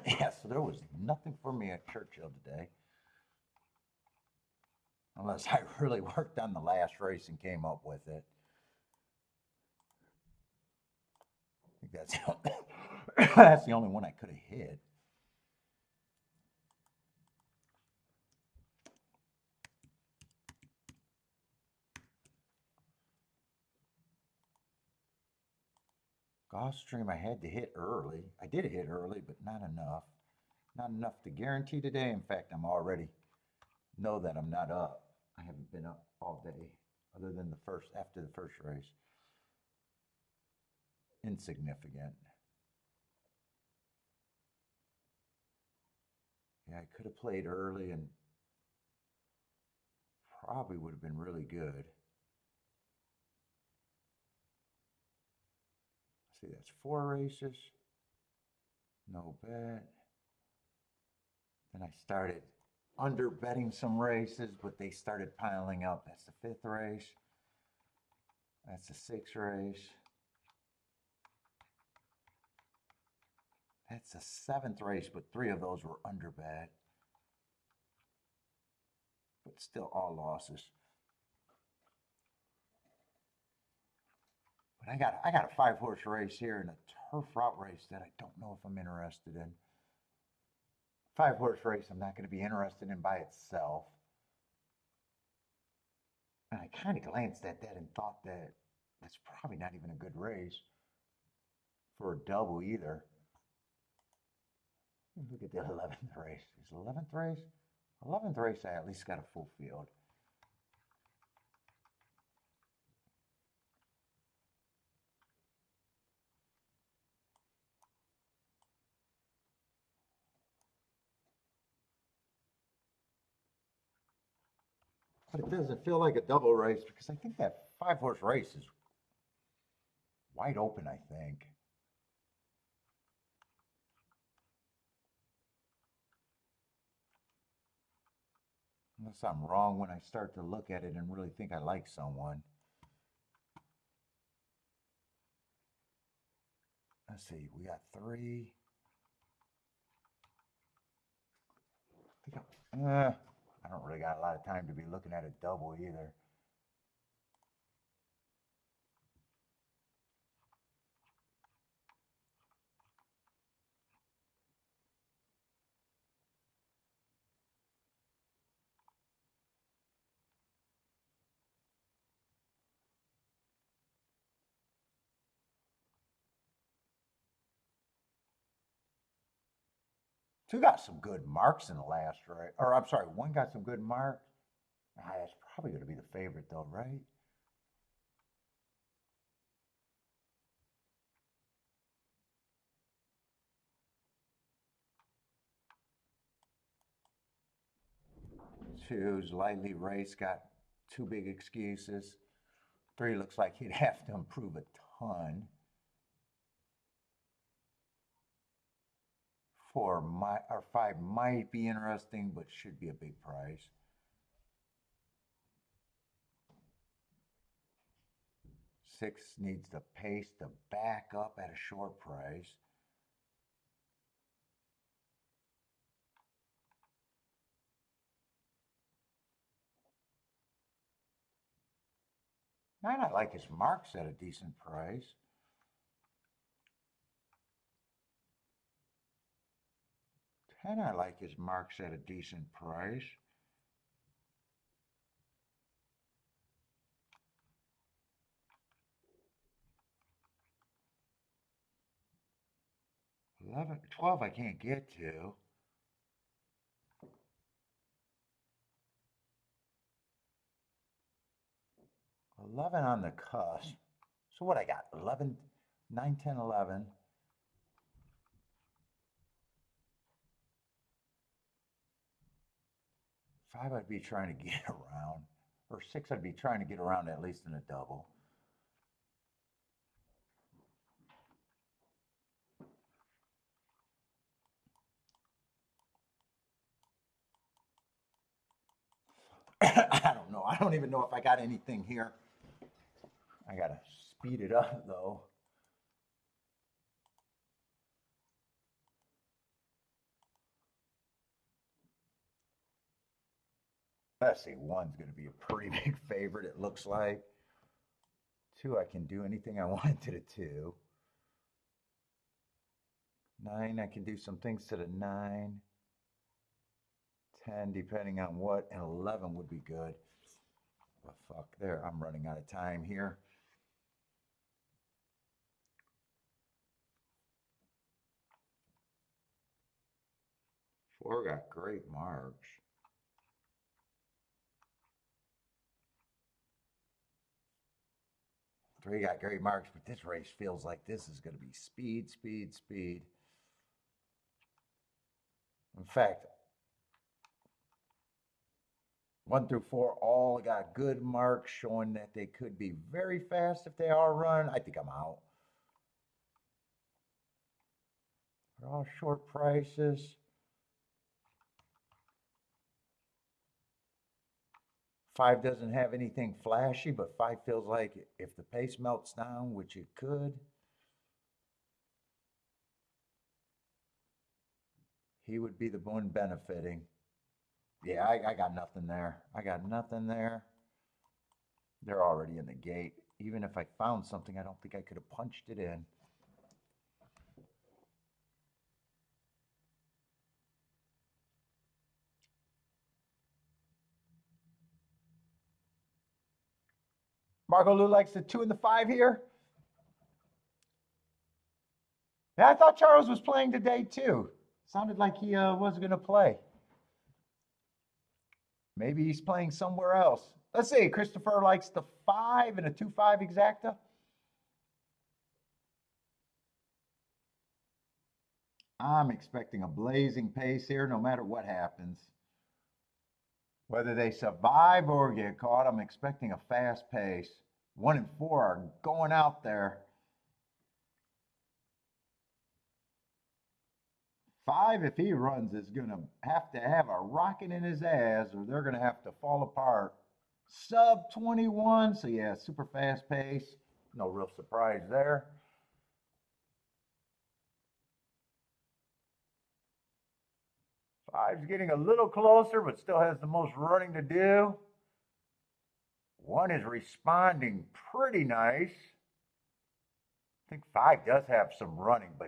[SPEAKER 1] Yeah, so there was nothing for me at Churchill today. Unless I really worked on the last race and came up with it. I think that's the only one I could have hit. Gulfstream I had to hit early. I did hit early, but not enough. Not enough to guarantee today. In fact, I'm already know that I'm not up. I haven't been up all day, other than after the first race. Insignificant. Yeah, I could have played early and probably would have been really good. See, that's 4 races. No bet. Then I started under betting some races, but they started piling up. That's the 5th race. That's the 6th race. That's the 7th race, but 3 of those were under bet. But still all losses. But I got a 5-horse race here and a turf route race that I don't know if I'm interested in. 5-horse race I'm not going to be interested in by itself. And I kind of glanced at that and thought that that's probably not even a good race for a double either. Look at the 11th race. Is 11th race? 11th race I at least got a full field. But it doesn't feel like a double race because I think that 5-horse race is wide open, I think. Unless I'm wrong when I start to look at it and really think I like someone. Let's see, we got 3. I don't really got a lot of time to be looking at a double either. Two got some good marks in the last race. Or I'm sorry, one got some good marks. That's probably going to be the favorite though, right? Two's lightly raced, got 2 big excuses. 3 looks like he'd have to improve a ton. 5 might be interesting, but should be a big prize. 6 needs the pace to back up at a short price. Nine, I like his marks at a decent price. 10, I like his marks at a decent price. 11, 12 I can't get to. 11 on the cusp. So what I got? 11, 9, 10, 11. 5 I'd be trying to get around. Or 6 I'd be trying to get around at least in a double. I don't know. I don't even know if I got anything here. I gotta speed it up though. Let's see, one's gonna be a pretty big favorite, it looks like. Two, I can do anything I want to the two. Nine, I can do some things to the nine. 10, depending on what, and 11 would be good. But fuck, there, I'm running out of time here. Four got great marks. Three got great marks, but this race feels like this is going to be speed, speed, speed. In fact, 1 through 4 all got good marks showing that they could be very fast if they all run. I think I'm out. They're all short prices. 5 doesn't have anything flashy, but 5 feels like if the pace melts down, which it could, he would be the one benefiting. Yeah, I got nothing there. I got nothing there. They're already in the gate. Even if I found something, I don't think I could have punched it in. Marco Lou likes the 2 and the 5 here. Yeah, I thought Charles was playing today too. Sounded like he was going to play. Maybe he's playing somewhere else. Let's see. Christopher likes the 5 and a 2-5 exacta. I'm expecting a blazing pace here no matter what happens. Whether they survive or get caught, I'm expecting a fast pace. 1 and 4 are going out there. 5, if he runs, is going to have a rocket in his ass or they're going to have to fall apart. Sub 21, so yeah, super fast pace. No real surprise there. 5's getting a little closer, but still has the most running to do. 1 is responding pretty nice. I think 5 does have some running, but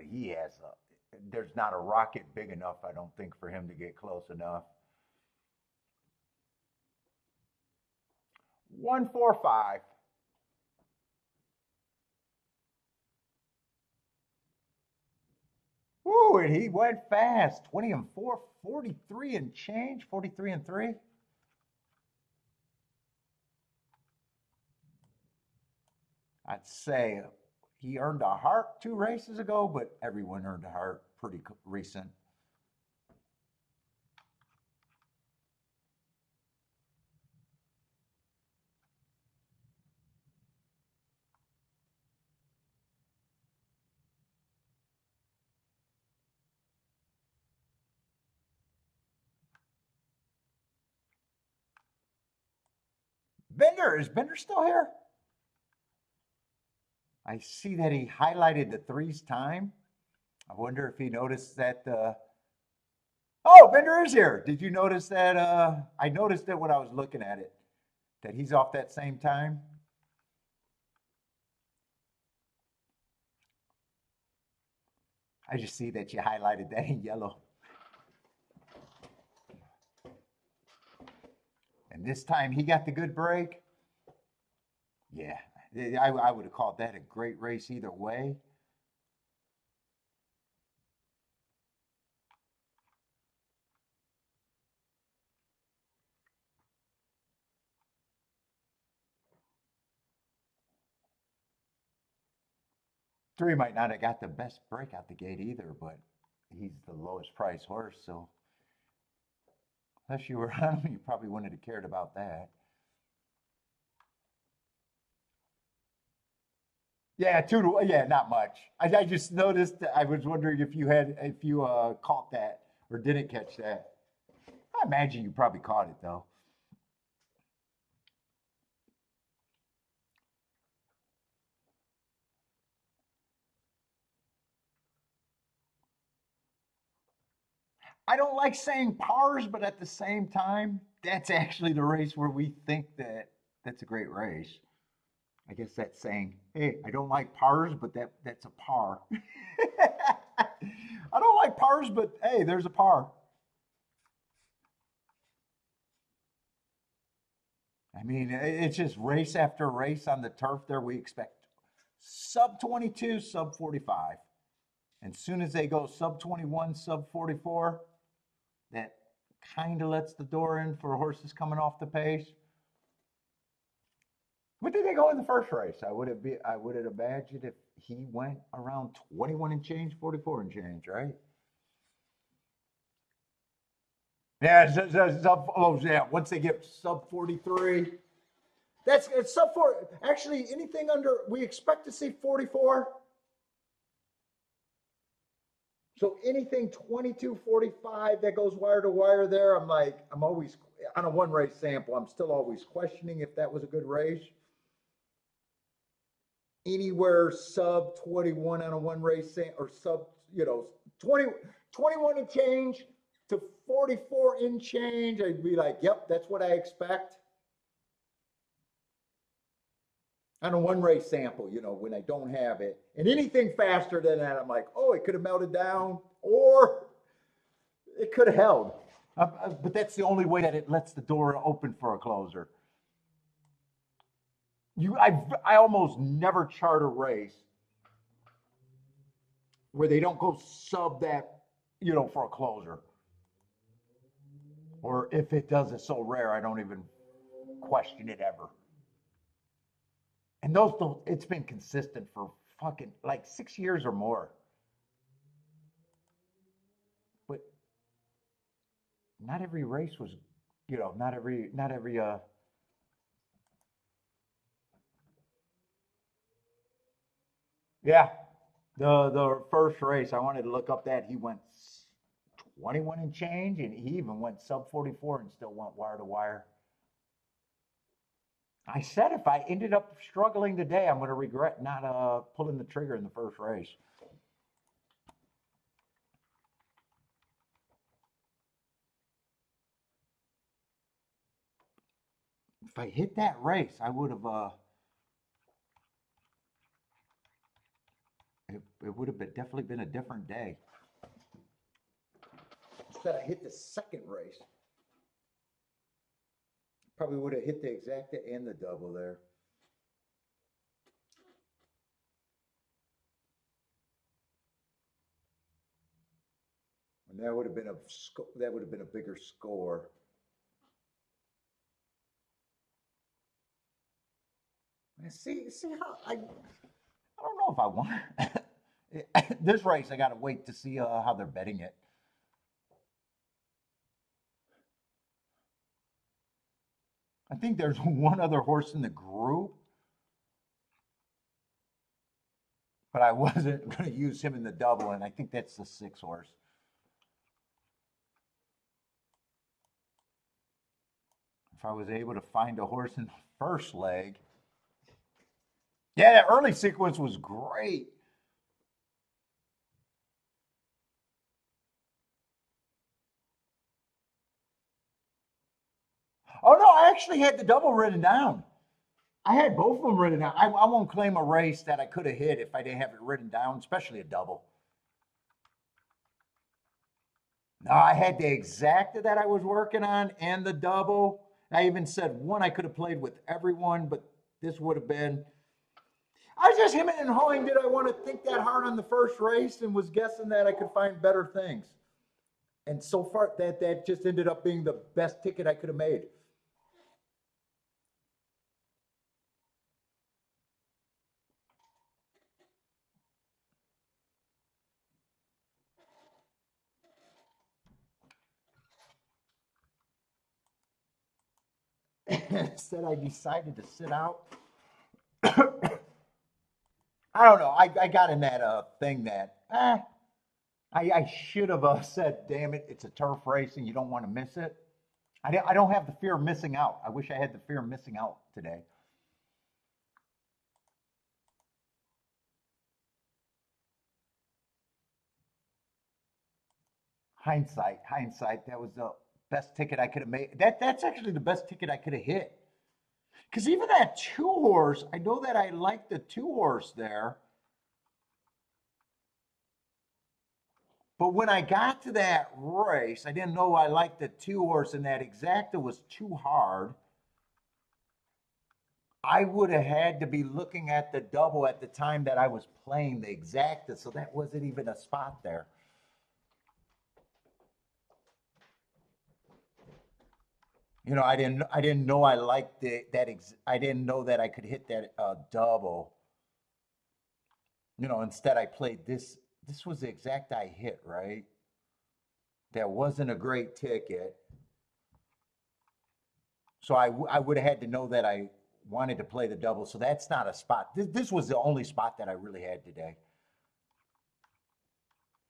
[SPEAKER 1] there's not a rocket big enough, I don't think, for him to get close enough. 1, 4, 5. Ooh, and he went fast. 20 and 4, 43 and change, 43 and 3. I'd say he earned a heart 2 races ago, but everyone earned a heart pretty recent. Bender, is Bender still here? I see that he highlighted the 3's time. I wonder if he noticed that. Oh, Bender is here. Did you notice that? I noticed it when I was looking at it, that he's off that same time. I just see that you highlighted that in yellow. And this time he got the good break. Yeah, I would have called that a great race either way. Three might not have got the best break out the gate either, but he's the lowest price horse, so unless you were on him, you probably wouldn't have cared about that. Yeah, not much. I just noticed. I was wondering if you caught that or didn't catch that. I imagine you probably caught it though. I don't like saying pars, but at the same time, that's actually the race where we think that that's a great race. I guess that's saying, hey, I don't like pars, but that's a par. I don't like pars, but hey, there's a par. I mean, it's just race after race on the turf there. We expect sub 22, sub 45. And soon as they go sub 21, sub 44, that kind of lets the door in for horses coming off the pace. What did they go in the first race? I would have imagined if he went around 21 and change, 44 and change, right? Yeah, oh yeah. Once they get sub 43, that's it's sub 4. Actually, anything under we expect to see 44. So anything 22, 45 that goes wire to wire there, I'm always on a one race sample. I'm still always questioning if that was a good race. Anywhere sub 21 on a one race or sub, 20, 21 and change to 44 in change, I'd be like, yep, that's what I expect. On a one race sample, when I don't have it. And anything faster than that, I'm like, oh, it could have melted down or it could have held. But that's the only way that it lets the door open for a closer. I almost never chart a race where they don't go sub that, for a closer. Or if it does, it's so rare, I don't even question it ever. And it's been consistent for fucking like 6 years or more. But not every race was, not every, yeah. The first race, I wanted to look up that he went 21 and change, and he even went sub 44 and still went wire to wire. I said if I ended up struggling today, I'm going to regret not pulling the trigger in the first race. If I hit that race, I would have. It would have definitely been a different day. Instead, I hit the second race. Probably would have hit the exacta and the double there. And that would have been a bigger score. And see how I don't know if I want this race. I got to wait to see how they're betting it. I think there's one other horse in the group, but I wasn't going to use him in the double, and I think that's the 6 horse. If I was able to find a horse in the first leg. Yeah, that early sequence was great. Oh no, I actually had the double written down. I had both of them written down. I won't claim a race that I could have hit if I didn't have it written down, especially a double. No, I had the exacta that I was working on and the double. I even said one I could have played with everyone, but this would have been. I was just hemming and hawing. Did I want to think that hard on the first race and was guessing that I could find better things? And so far, that just ended up being the best ticket I could have made. Instead, I decided to sit out. I don't know. I got in that thing that I should have said, damn it, it's a turf race and you don't want to miss it. I don't have the fear of missing out. I wish I had the fear of missing out today. Hindsight. That was the best ticket I could have made. That's actually the best ticket I could have hit. Because even that two horse, I know that I like the two horse there. But when I got to that race, I didn't know I liked the two horse, and that Exacta was too hard. I would have had to be looking at the double at the time that I was playing the Exacta, so that wasn't even a spot there. You know, I didn't know I liked I didn't know that I could hit that double. You know, instead I played this. This was the exact I hit, right? That wasn't a great ticket. So I would have had to know that I wanted to play the double. So that's not a spot. This was the only spot that I really had today.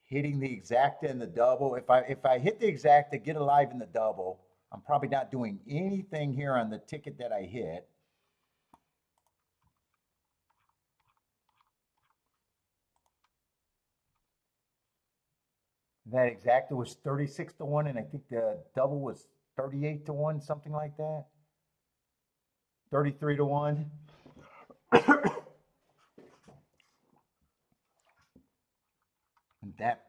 [SPEAKER 1] Hitting the exacta and the double. If I hit the exacta, get alive in the double, I'm probably not doing anything here on the ticket that I hit. That exacta was 36 to 1, and I think the double was 38 to 1, something like that. 33 to 1. And that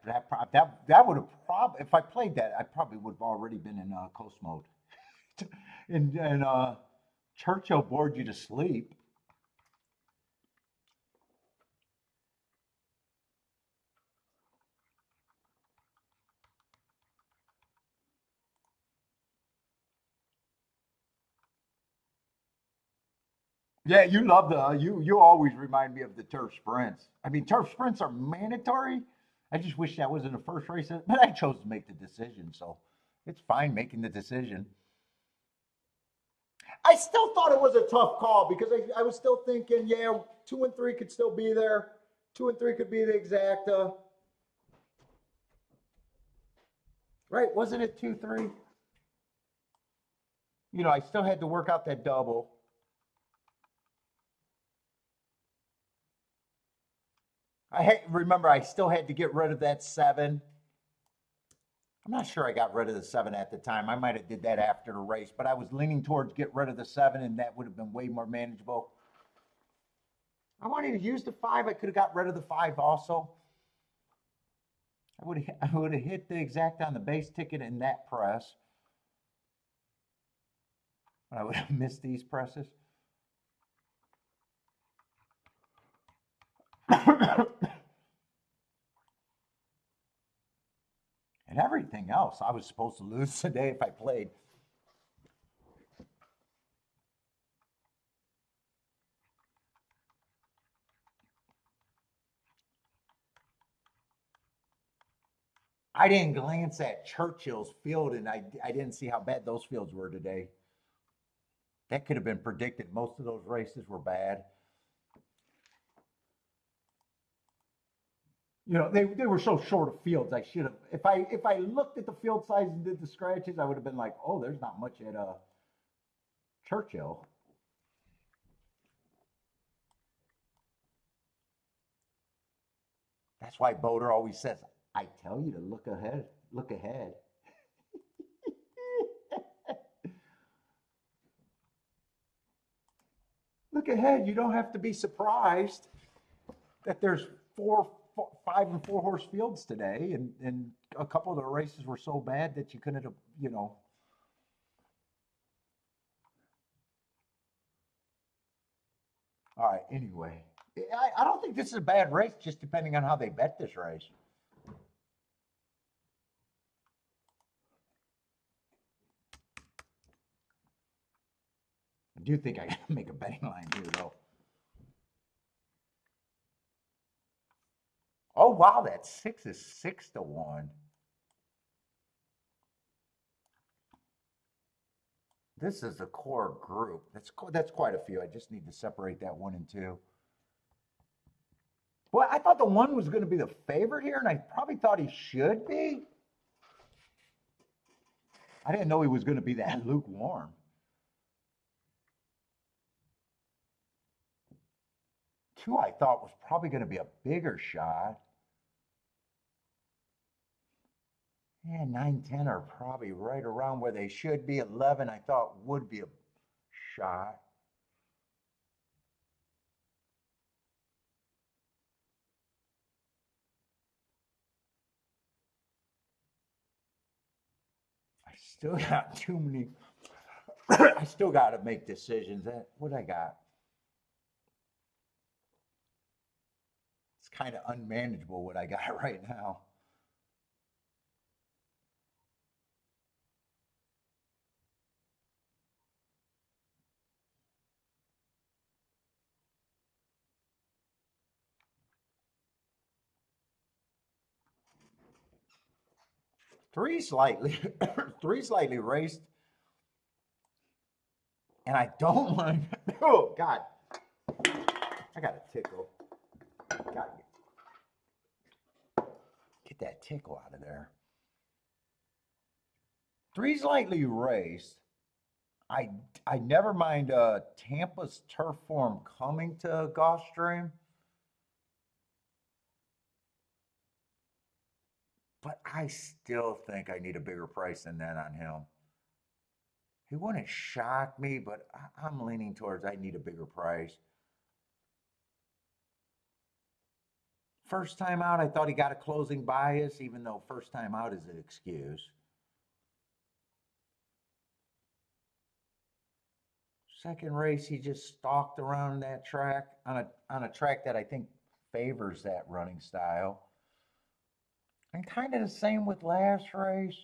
[SPEAKER 1] would have probably, if I played that, I probably would have already been in coast mode. and Churchill bored you to sleep. Yeah, you love you always remind me of the turf sprints. I mean, turf sprints are mandatory. I just wish that was in the first race, but I chose to make the decision, so it's fine making the decision. I still thought it was a tough call because I was still thinking, yeah, 2 and 3 could still be there. 2 and 3 could be the exacta. Right? Wasn't it 2-3? You know, I still had to work out that double. Remember, I still had to get rid of that 7. I'm not sure I got rid of the 7 at the time. I might have did that after the race, but I was leaning towards get rid of the 7, and that would have been way more manageable. I wanted to use the 5. I could have got rid of the 5 also. I would have hit the exact on the base ticket in that press. I would have missed these presses. And everything else, I was supposed to lose today if I played. I didn't glance at Churchill's field, and I didn't see how bad those fields were today. That could have been predicted. Most of those races were bad. You know, they were so short of fields. I should have, if I looked at the field size and did the scratches, I would have been like, oh, there's not much at Churchill. That's why Boder always says, I tell you to look ahead, look ahead. Look ahead. You don't have to be surprised that there's 5 and 4 horse fields today, and a couple of the races were so bad that you couldn't have, you know. All right. Anyway, I don't think this is a bad race, just depending on how they bet this race. I do think I can make a betting line here, though. Oh wow, that 6 is 6 to 1. This is a core group. That's quite a few. I just need to separate that 1 and 2. Well, I thought the 1 was going to be the favorite here, and I probably thought he should be. I didn't know he was going to be that lukewarm. 2, I thought was probably going to be a bigger shot. Yeah, 9, 10 are probably right around where they should be. 11, I thought would be a shot. I still got too many. I still got to make decisions. What I got? It's kind of unmanageable what I got right now. Three slightly, three slightly raced, and I don't mind. Oh God, I got a tickle. Got get that tickle out of there. Three's lightly raced. I I never mind Tampa's turf form coming to Gulfstream, but I still think I need a bigger price than that on him. He wouldn't shock me, but I'm leaning towards I need a bigger price. First time out, I thought he got a closing bias, even though first time out is an excuse. Second race, he just stalked around that track on a track that I think favors that running style. And kind of the same with last race.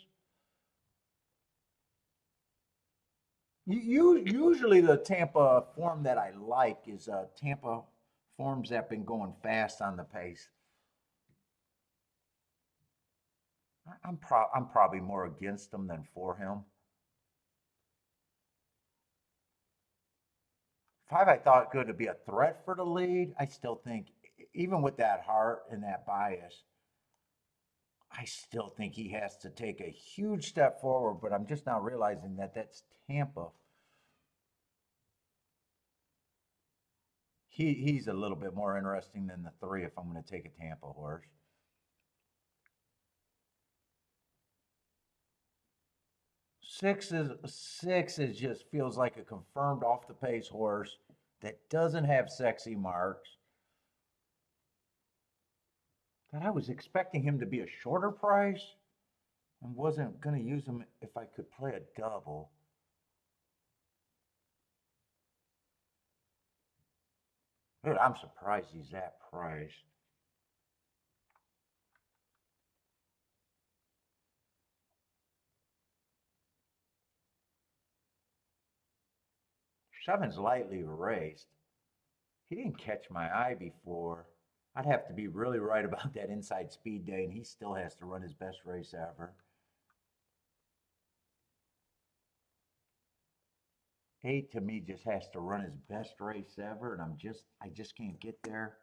[SPEAKER 1] Usually the Tampa form that I like is Tampa forms that have been going fast on the pace. I'm probably more against them than for him. Five, I thought could be a threat for the lead. I still think, even with that heart and that bias, I still think he has to take a huge step forward. But I'm just now realizing that that's Tampa. He's a little bit more interesting than the three if I'm going to take a Tampa horse. Six is just feels like a confirmed off the pace horse that doesn't have sexy marks. That I was expecting him to be a shorter price and wasn't going to use him if I could play a double. Dude, I'm surprised he's that price. Seven's lightly raced. He didn't catch my eye before. I'd have to be really right about that inside speed day, and he still has to run his best race ever. Eight to me just has to run his best race ever, and I just can't get there.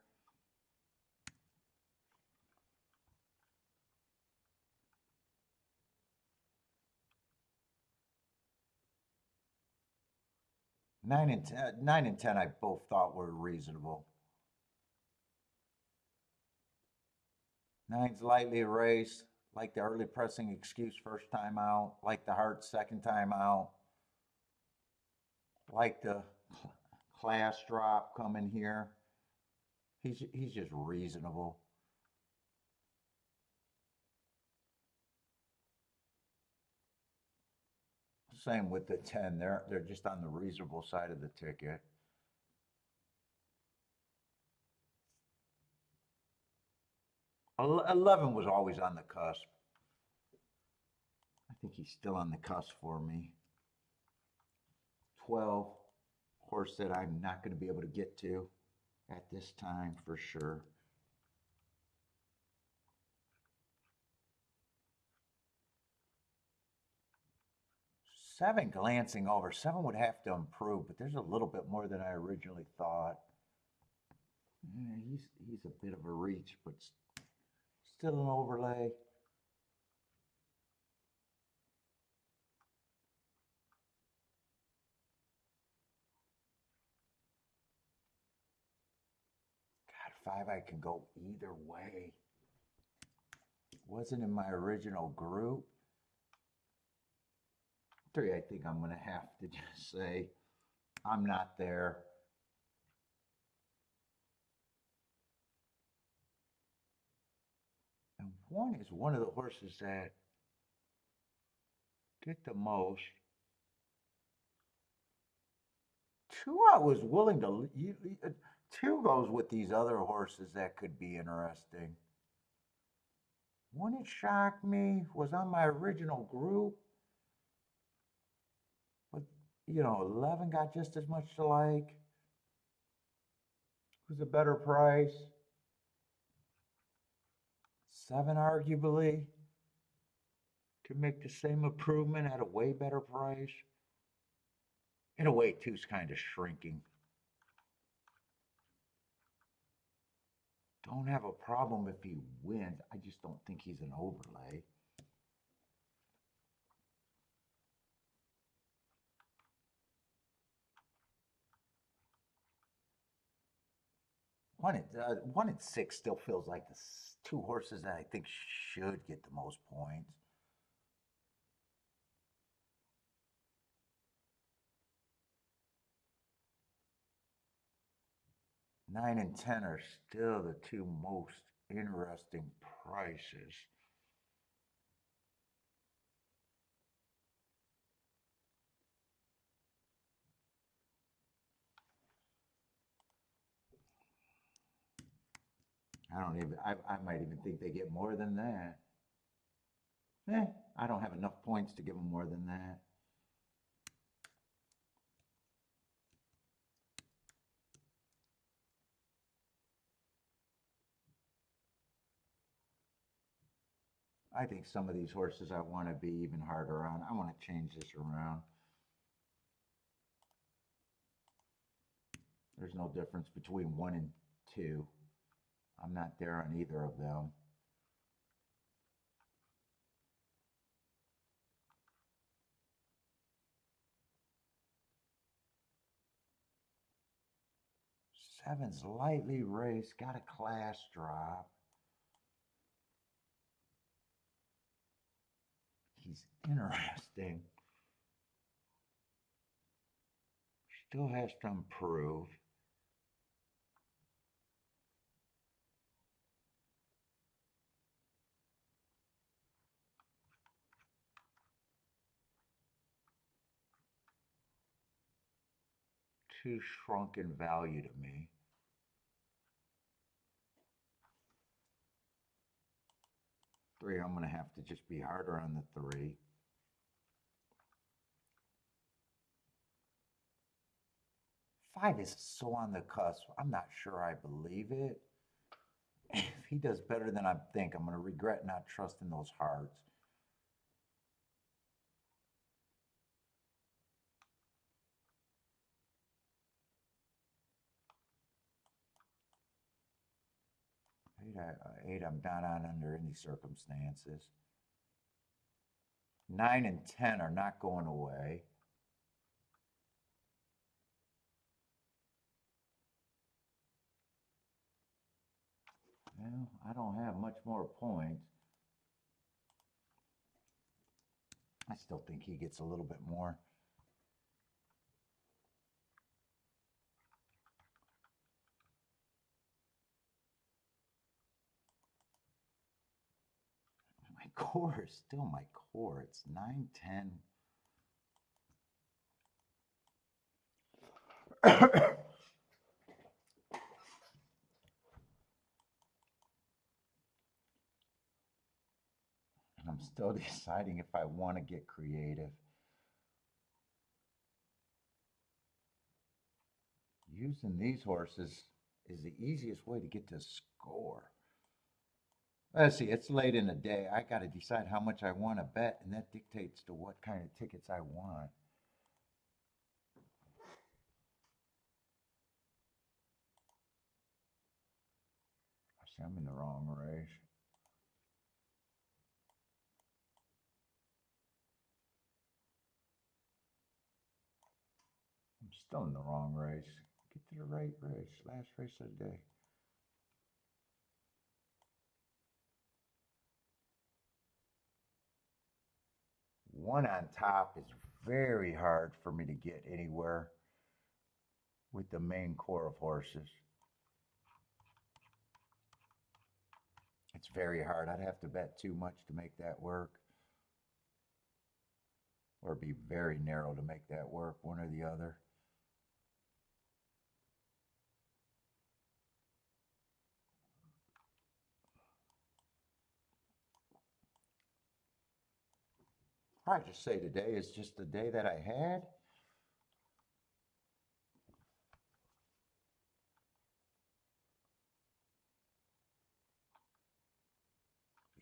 [SPEAKER 1] Nine and ten, I both thought were reasonable. Nine's lightly raced, like the early pressing excuse first time out, like the heart second time out, like the class drop coming here. He's just reasonable. Same with the 10. They're just on the reasonable side of the ticket. 11 was always on the cusp. I think he's still on the cusp for me. 12, horse that I'm not going to be able to get to at this time for sure. Seven glancing over. Seven would have to improve, but there's a little bit more than I originally thought. Yeah, he's a bit of a reach, but still an overlay. God, five I can go either way. wasn't in my original group. 3, I think I'm going to have to just say I'm not there. And 1 is one of the horses that get the most. 2, I was willing to. 2 goes with these other horses that could be interesting. 1, it shocked me, was on my original group. But, 11 got just as much to like. Who's a better price? 7, arguably, could make the same improvement at a way better price. In a way, 2's kind of shrinking. Don't have a problem if he wins. I just don't think he's an overlay. One at 6 still feels like the 2 horses that I think should get the most points. Nine and 10 are still the 2 most interesting prices. I might even think they get more than that. I don't have enough points to give them more than that. I think some of these horses I want to be even harder on. I want to change this around. There's no difference between 1 and 2. I'm not there on either of them. Seven's lightly raced, got a class drop. He's interesting. Still has to improve. Too shrunk in value to me. Three, I'm going to have to just be harder on the 3. Five is so on the cusp. I'm not sure I believe it. If he does better than I think, I'm going to regret not trusting those hearts. Eight, I'm not on under any circumstances. 9 and 10 are not going away. Well, I don't have much more points. I still think he gets a little bit more. My core is still my core. It's 9, 10. And I'm still deciding if I want to get creative. Using these horses is the easiest way to get to score. Let's see, it's late in the day. I got to decide how much I want to bet, and that dictates to what kind of tickets I want. See, I'm in the wrong race. I'm still in the wrong race. Get to the right race. Last race of the day. one on top is very hard for me to get anywhere with the main core of horses. It's very hard. I'd have to bet too much to make that work, or be very narrow to make that work, one or the other. I just say today is just the day that I had.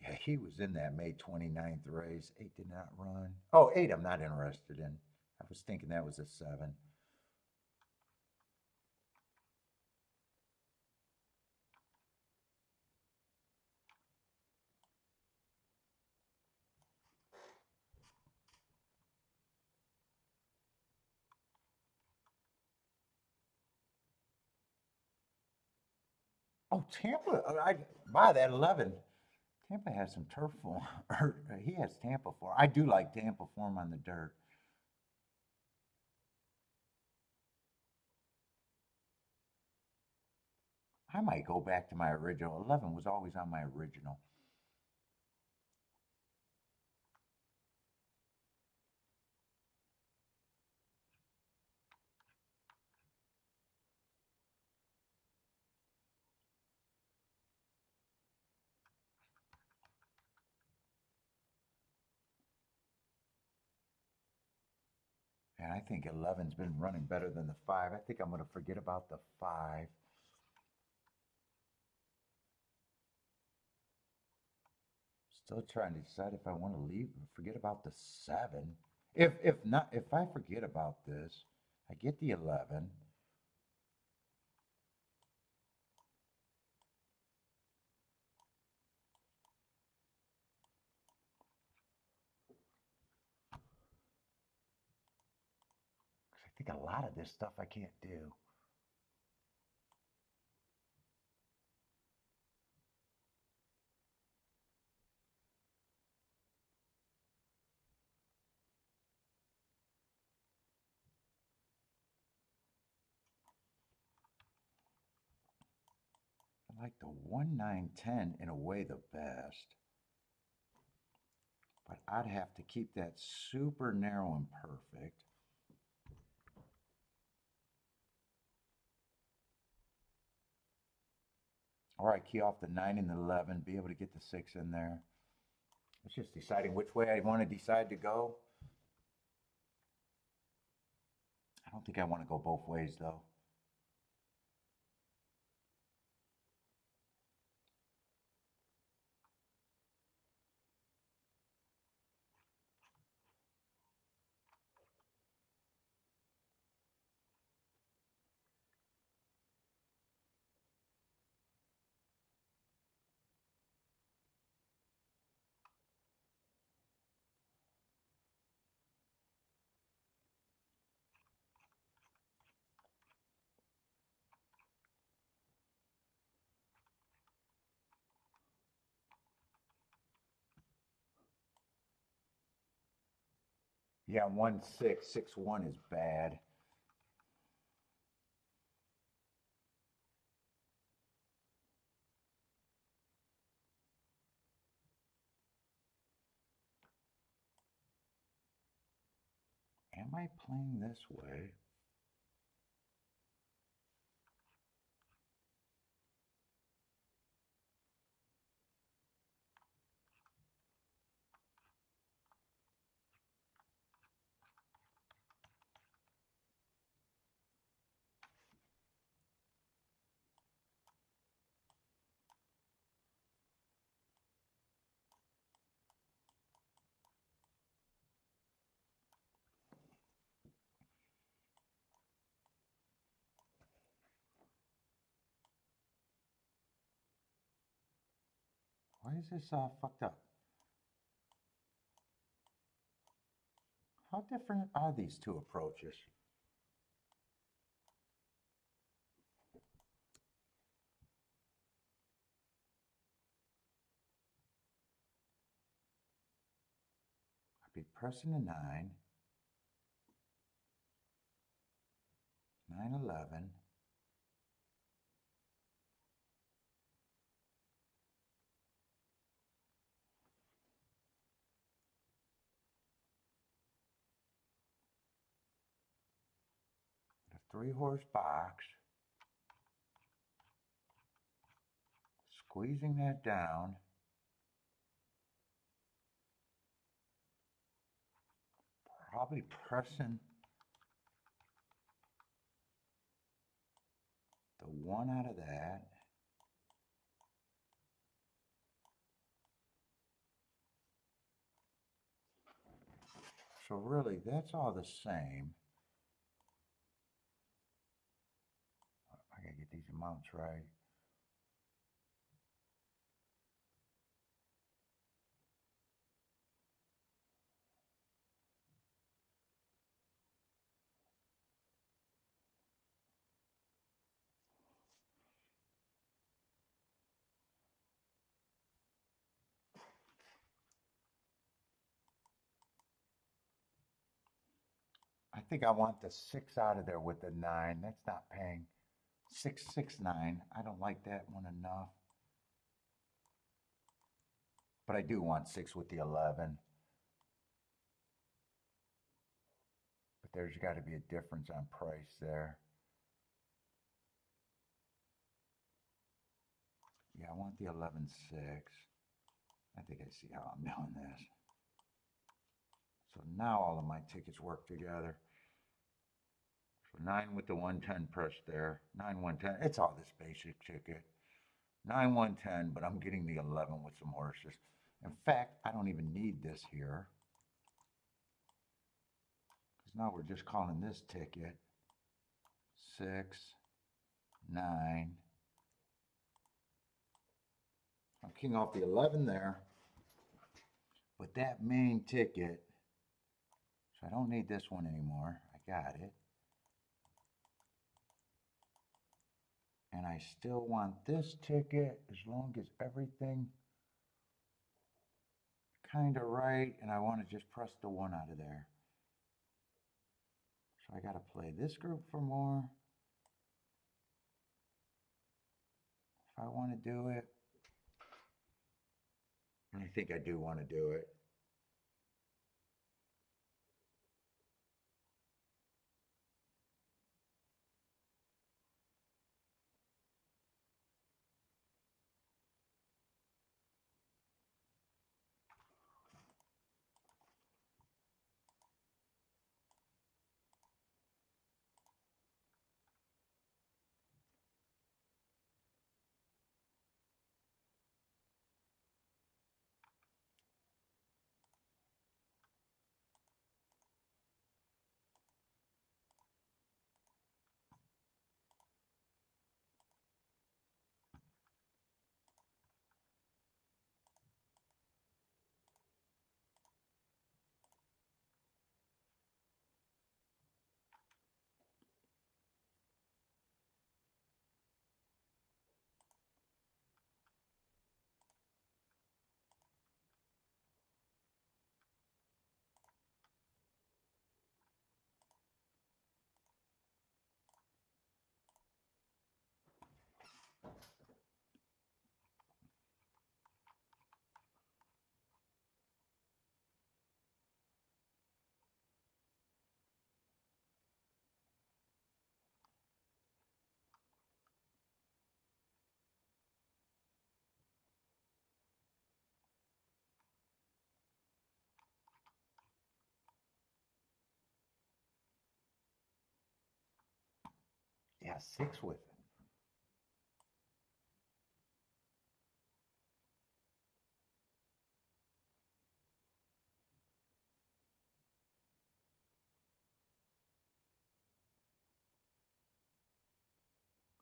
[SPEAKER 1] Yeah, he was in that May 29th race. 8 did not run. Oh, 8 I'm not interested in. I was thinking that was a 7. Oh, Tampa. I buy that 11. Tampa has some turf form. Or he has Tampa form. I do like Tampa form on the dirt. I might go back to my original. 11 was always on my original. And I think 11's been running better than the 5. I think I'm going to forget about the 5. Still trying to decide if I want to leave or forget about the 7. If not, if I forget about this, I get the 11. I think a lot of this stuff I can't do. I like the 1, 9, 10 in a way the best. But I'd have to keep that super narrow and perfect. Or I key off the 9 and the 11, be able to get the 6 in there. It's just deciding which way I want to decide to go. I don't think I want to go both ways though. Yeah, 1, 6, 6, 1 is bad. Am I playing this way? Why is this fucked up? How different are these two approaches? I'd be pressing the 9, 911. The 3-horse box. Squeezing that down. Probably pressing the 1 out of that. So really, that's all the same. I gotta get these amounts right. I think I want the 6 out of there with the 9. That's not paying. 669. I don't like that one enough. But I do want 6 with the 11. But there's got to be a difference on price there. Yeah, I want the 11.6. I think I see how I'm doing this. So now all of my tickets work together. So 9 with the 110 pressed there. 9, 110. It's all this basic ticket. 9, 110, but I'm getting the 11 with some horses. In fact, I don't even need this here. Because now we're just calling this ticket 6, 9. I'm keying off the 11 there. But that main ticket, so I don't need this one anymore. I got it. And I still want this ticket as long as everything kind of right. And I want to just press the 1 out of there. So I got to play this group for more. If I want to do it. And I think I do want to do it. Yeah, 6 with it.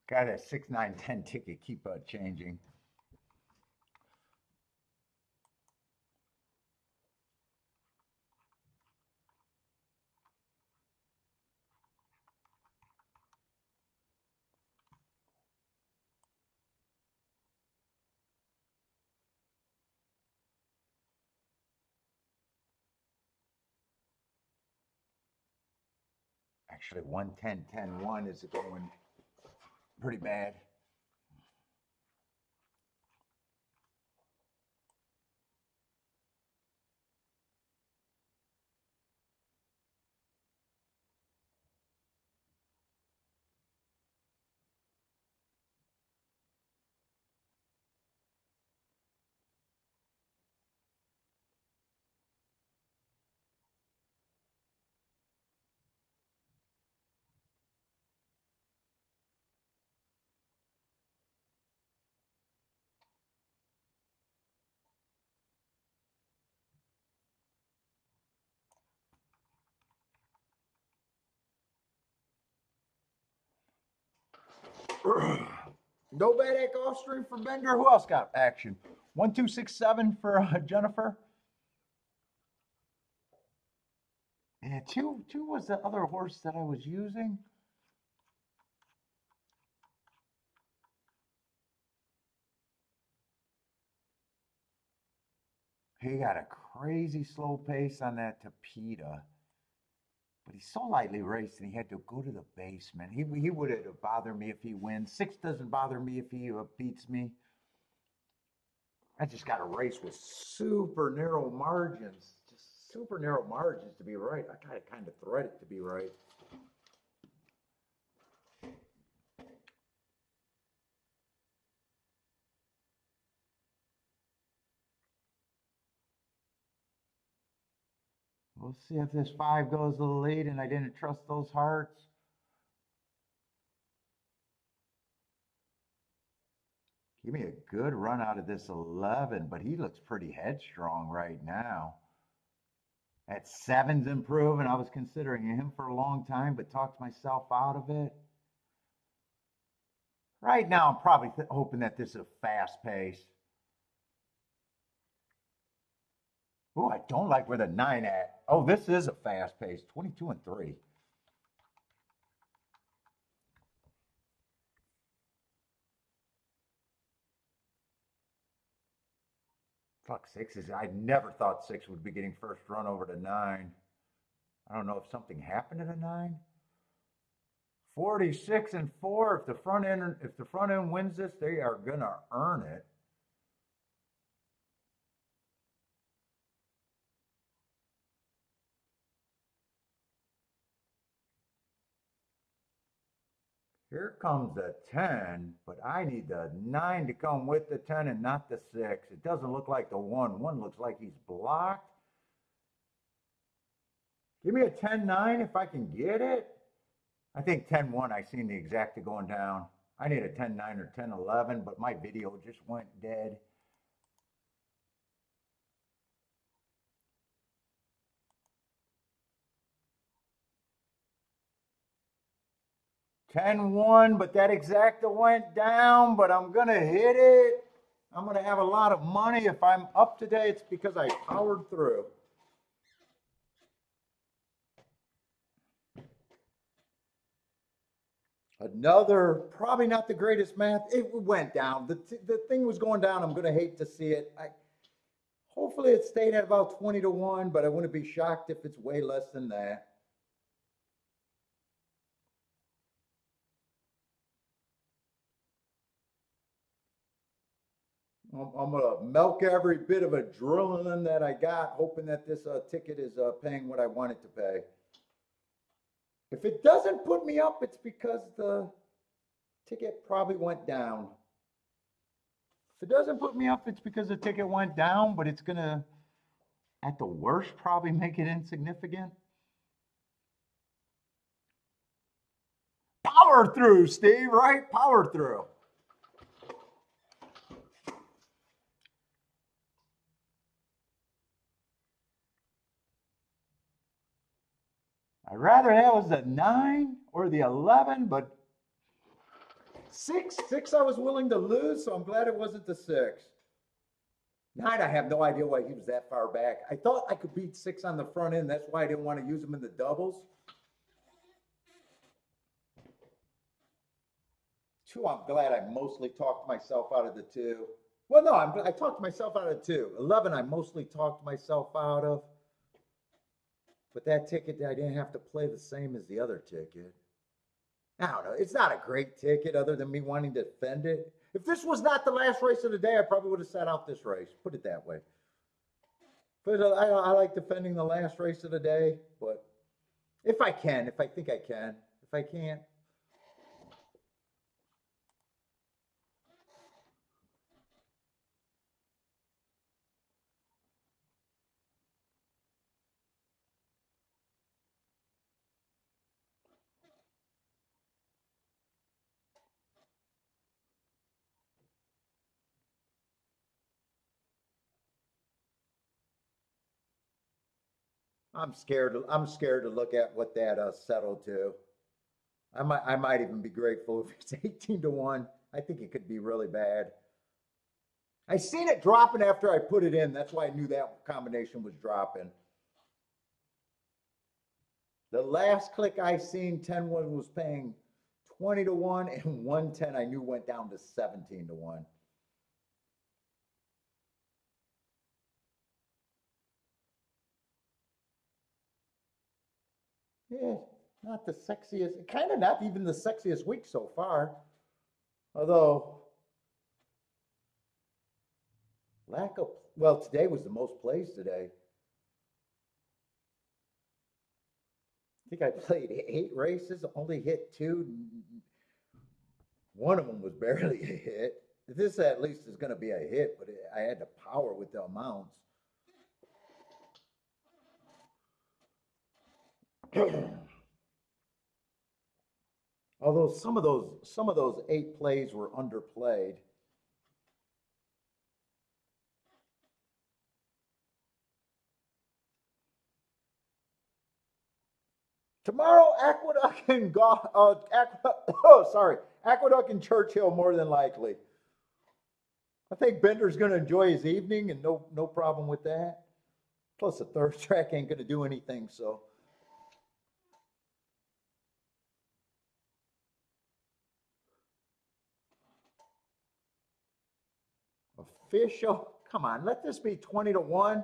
[SPEAKER 1] Got that 6, 9, 10 ticket keep changing. Actually, 110, 10, 1 is going pretty bad. No bad at Gulfstream for Bender. Who else got action? 1267 for Jennifer. And two was the other horse that I was using. He got a crazy slow pace on that Tapeta. But he's so lightly raced, and he had to go to the basement. He would have bothered me if he wins. 6 doesn't bother me if he beats me. I just got a race with super narrow margins. Just super narrow margins to be right. I gotta kind of thread it to be right. We'll see if this 5 goes a little late and I didn't trust those hearts. Give me a good run out of this 11, but he looks pretty headstrong right now. That 7's improving. I was considering him for a long time, but talked myself out of it. Right now, I'm probably hoping that this is a fast pace. Oh, I don't like where the 9 at. Oh, this is a fast pace, 22 and 3. Fuck, 6 is, I never thought 6 would be getting first run over to 9. I don't know if something happened to 9. 46 and 4. If the front end wins this, they are gonna earn it. Here comes the 10, but I need the 9 to come with the 10 and not the 6. It doesn't look like the 1. 1 looks like he's blocked. Give me a 10-9 if I can get it. I think 10-1, I seen the Exacta going down. I need a 10-9 or 10-11, but my video just went dead. $10-1, but that Exacta went down, but I'm gonna hit it. I'm gonna have a lot of money. If I'm up today, it's because I powered through. Another, probably not the greatest math. It went down. The thing was going down. I'm gonna hate to see it. Hopefully it stayed at about 20-1, but I wouldn't be shocked if it's way less than that. I'm gonna milk every bit of adrenaline that I got, hoping that this ticket is paying what I want it to pay. If it doesn't put me up, it's because the ticket probably went down. If it doesn't put me up, it's because the ticket went down, but it's gonna, at the worst, probably make it insignificant. Power through, Steve, right? Power through. I'd rather that was the 9 or the 11, but 6 I was willing to lose, so I'm glad it wasn't the 6. 9, I have no idea why he was that far back. I thought I could beat 6 on the front end. That's why I didn't want to use him in the doubles. 2, I'm glad I mostly talked myself out of the 2. Well, no, I talked myself out of 2. 11, I mostly talked myself out of. But that ticket, I didn't have to play the same as the other ticket. I don't know. It's not a great ticket other than me wanting to defend it. If this was not the last race of the day, I probably would have sat out this race. Put it that way. But I like defending the last race of the day. But if I can, if I think I can, if I can't. I'm scared to look at what that settled to. I might even be grateful if it's 18-1. I think it could be really bad. I seen it dropping after I put it in. That's why I knew that combination was dropping. The last click I seen, 10-1 was paying 20-1, and 110 I knew went down to 17-1. Yeah, not the sexiest, kind of not even the sexiest week so far. Although, well, today was the most plays today. I think I played 8 races, only hit 2. One of them was barely a hit. This at least is going to be a hit, but I had to power with the amounts. Although some of those 8 plays were underplayed. Tomorrow, Aqueduct and Aqueduct and Churchill more than likely. I think Bender's going to enjoy his evening, and no problem with that. Plus, the third track ain't going to do anything, so. Official, come on, let this be 20-1.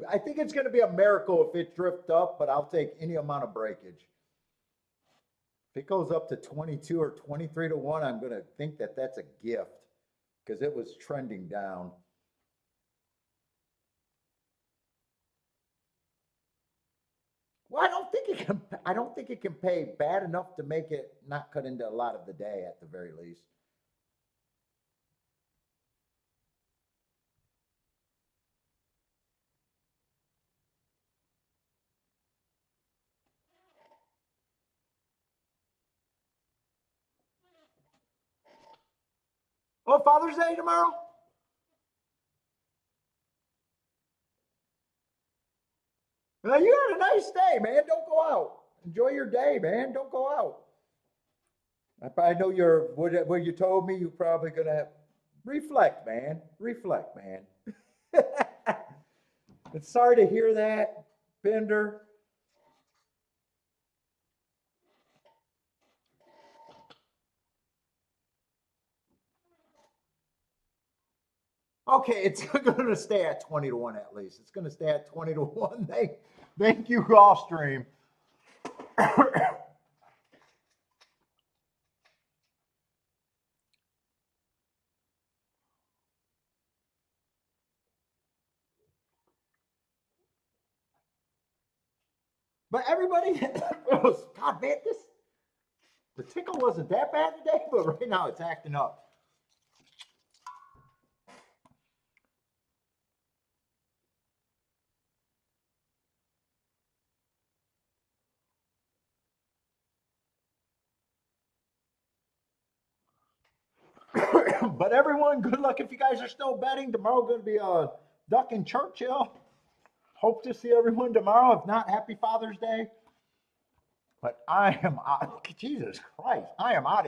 [SPEAKER 1] I think it's going to be a miracle if it drifts up, but I'll take any amount of breakage. If it goes up to 22 or 23-1, I'm going to think that that's a gift because it was trending down. Well, I don't think it can. I don't think it can pay bad enough to make it not cut into a lot of the day at the very least. Oh, Father's Day tomorrow? Well, you had a nice day, man. Don't go out. Enjoy your day, man. Don't go out. I know what you told me. You're probably gonna reflect, man. Reflect, man. It's sorry to hear that, Bender. Okay, it's going to stay at 20-1 at least. It's going to stay at 20-1. Thank you, Gulfstream. But everybody, God, man, the tickle wasn't that bad today, but right now it's acting up. But everyone, good luck if you guys are still betting. Tomorrow going to be a Duck in Churchill. Hope to see everyone tomorrow. If not, happy Father's Day. But I am out. Jesus Christ, I am out.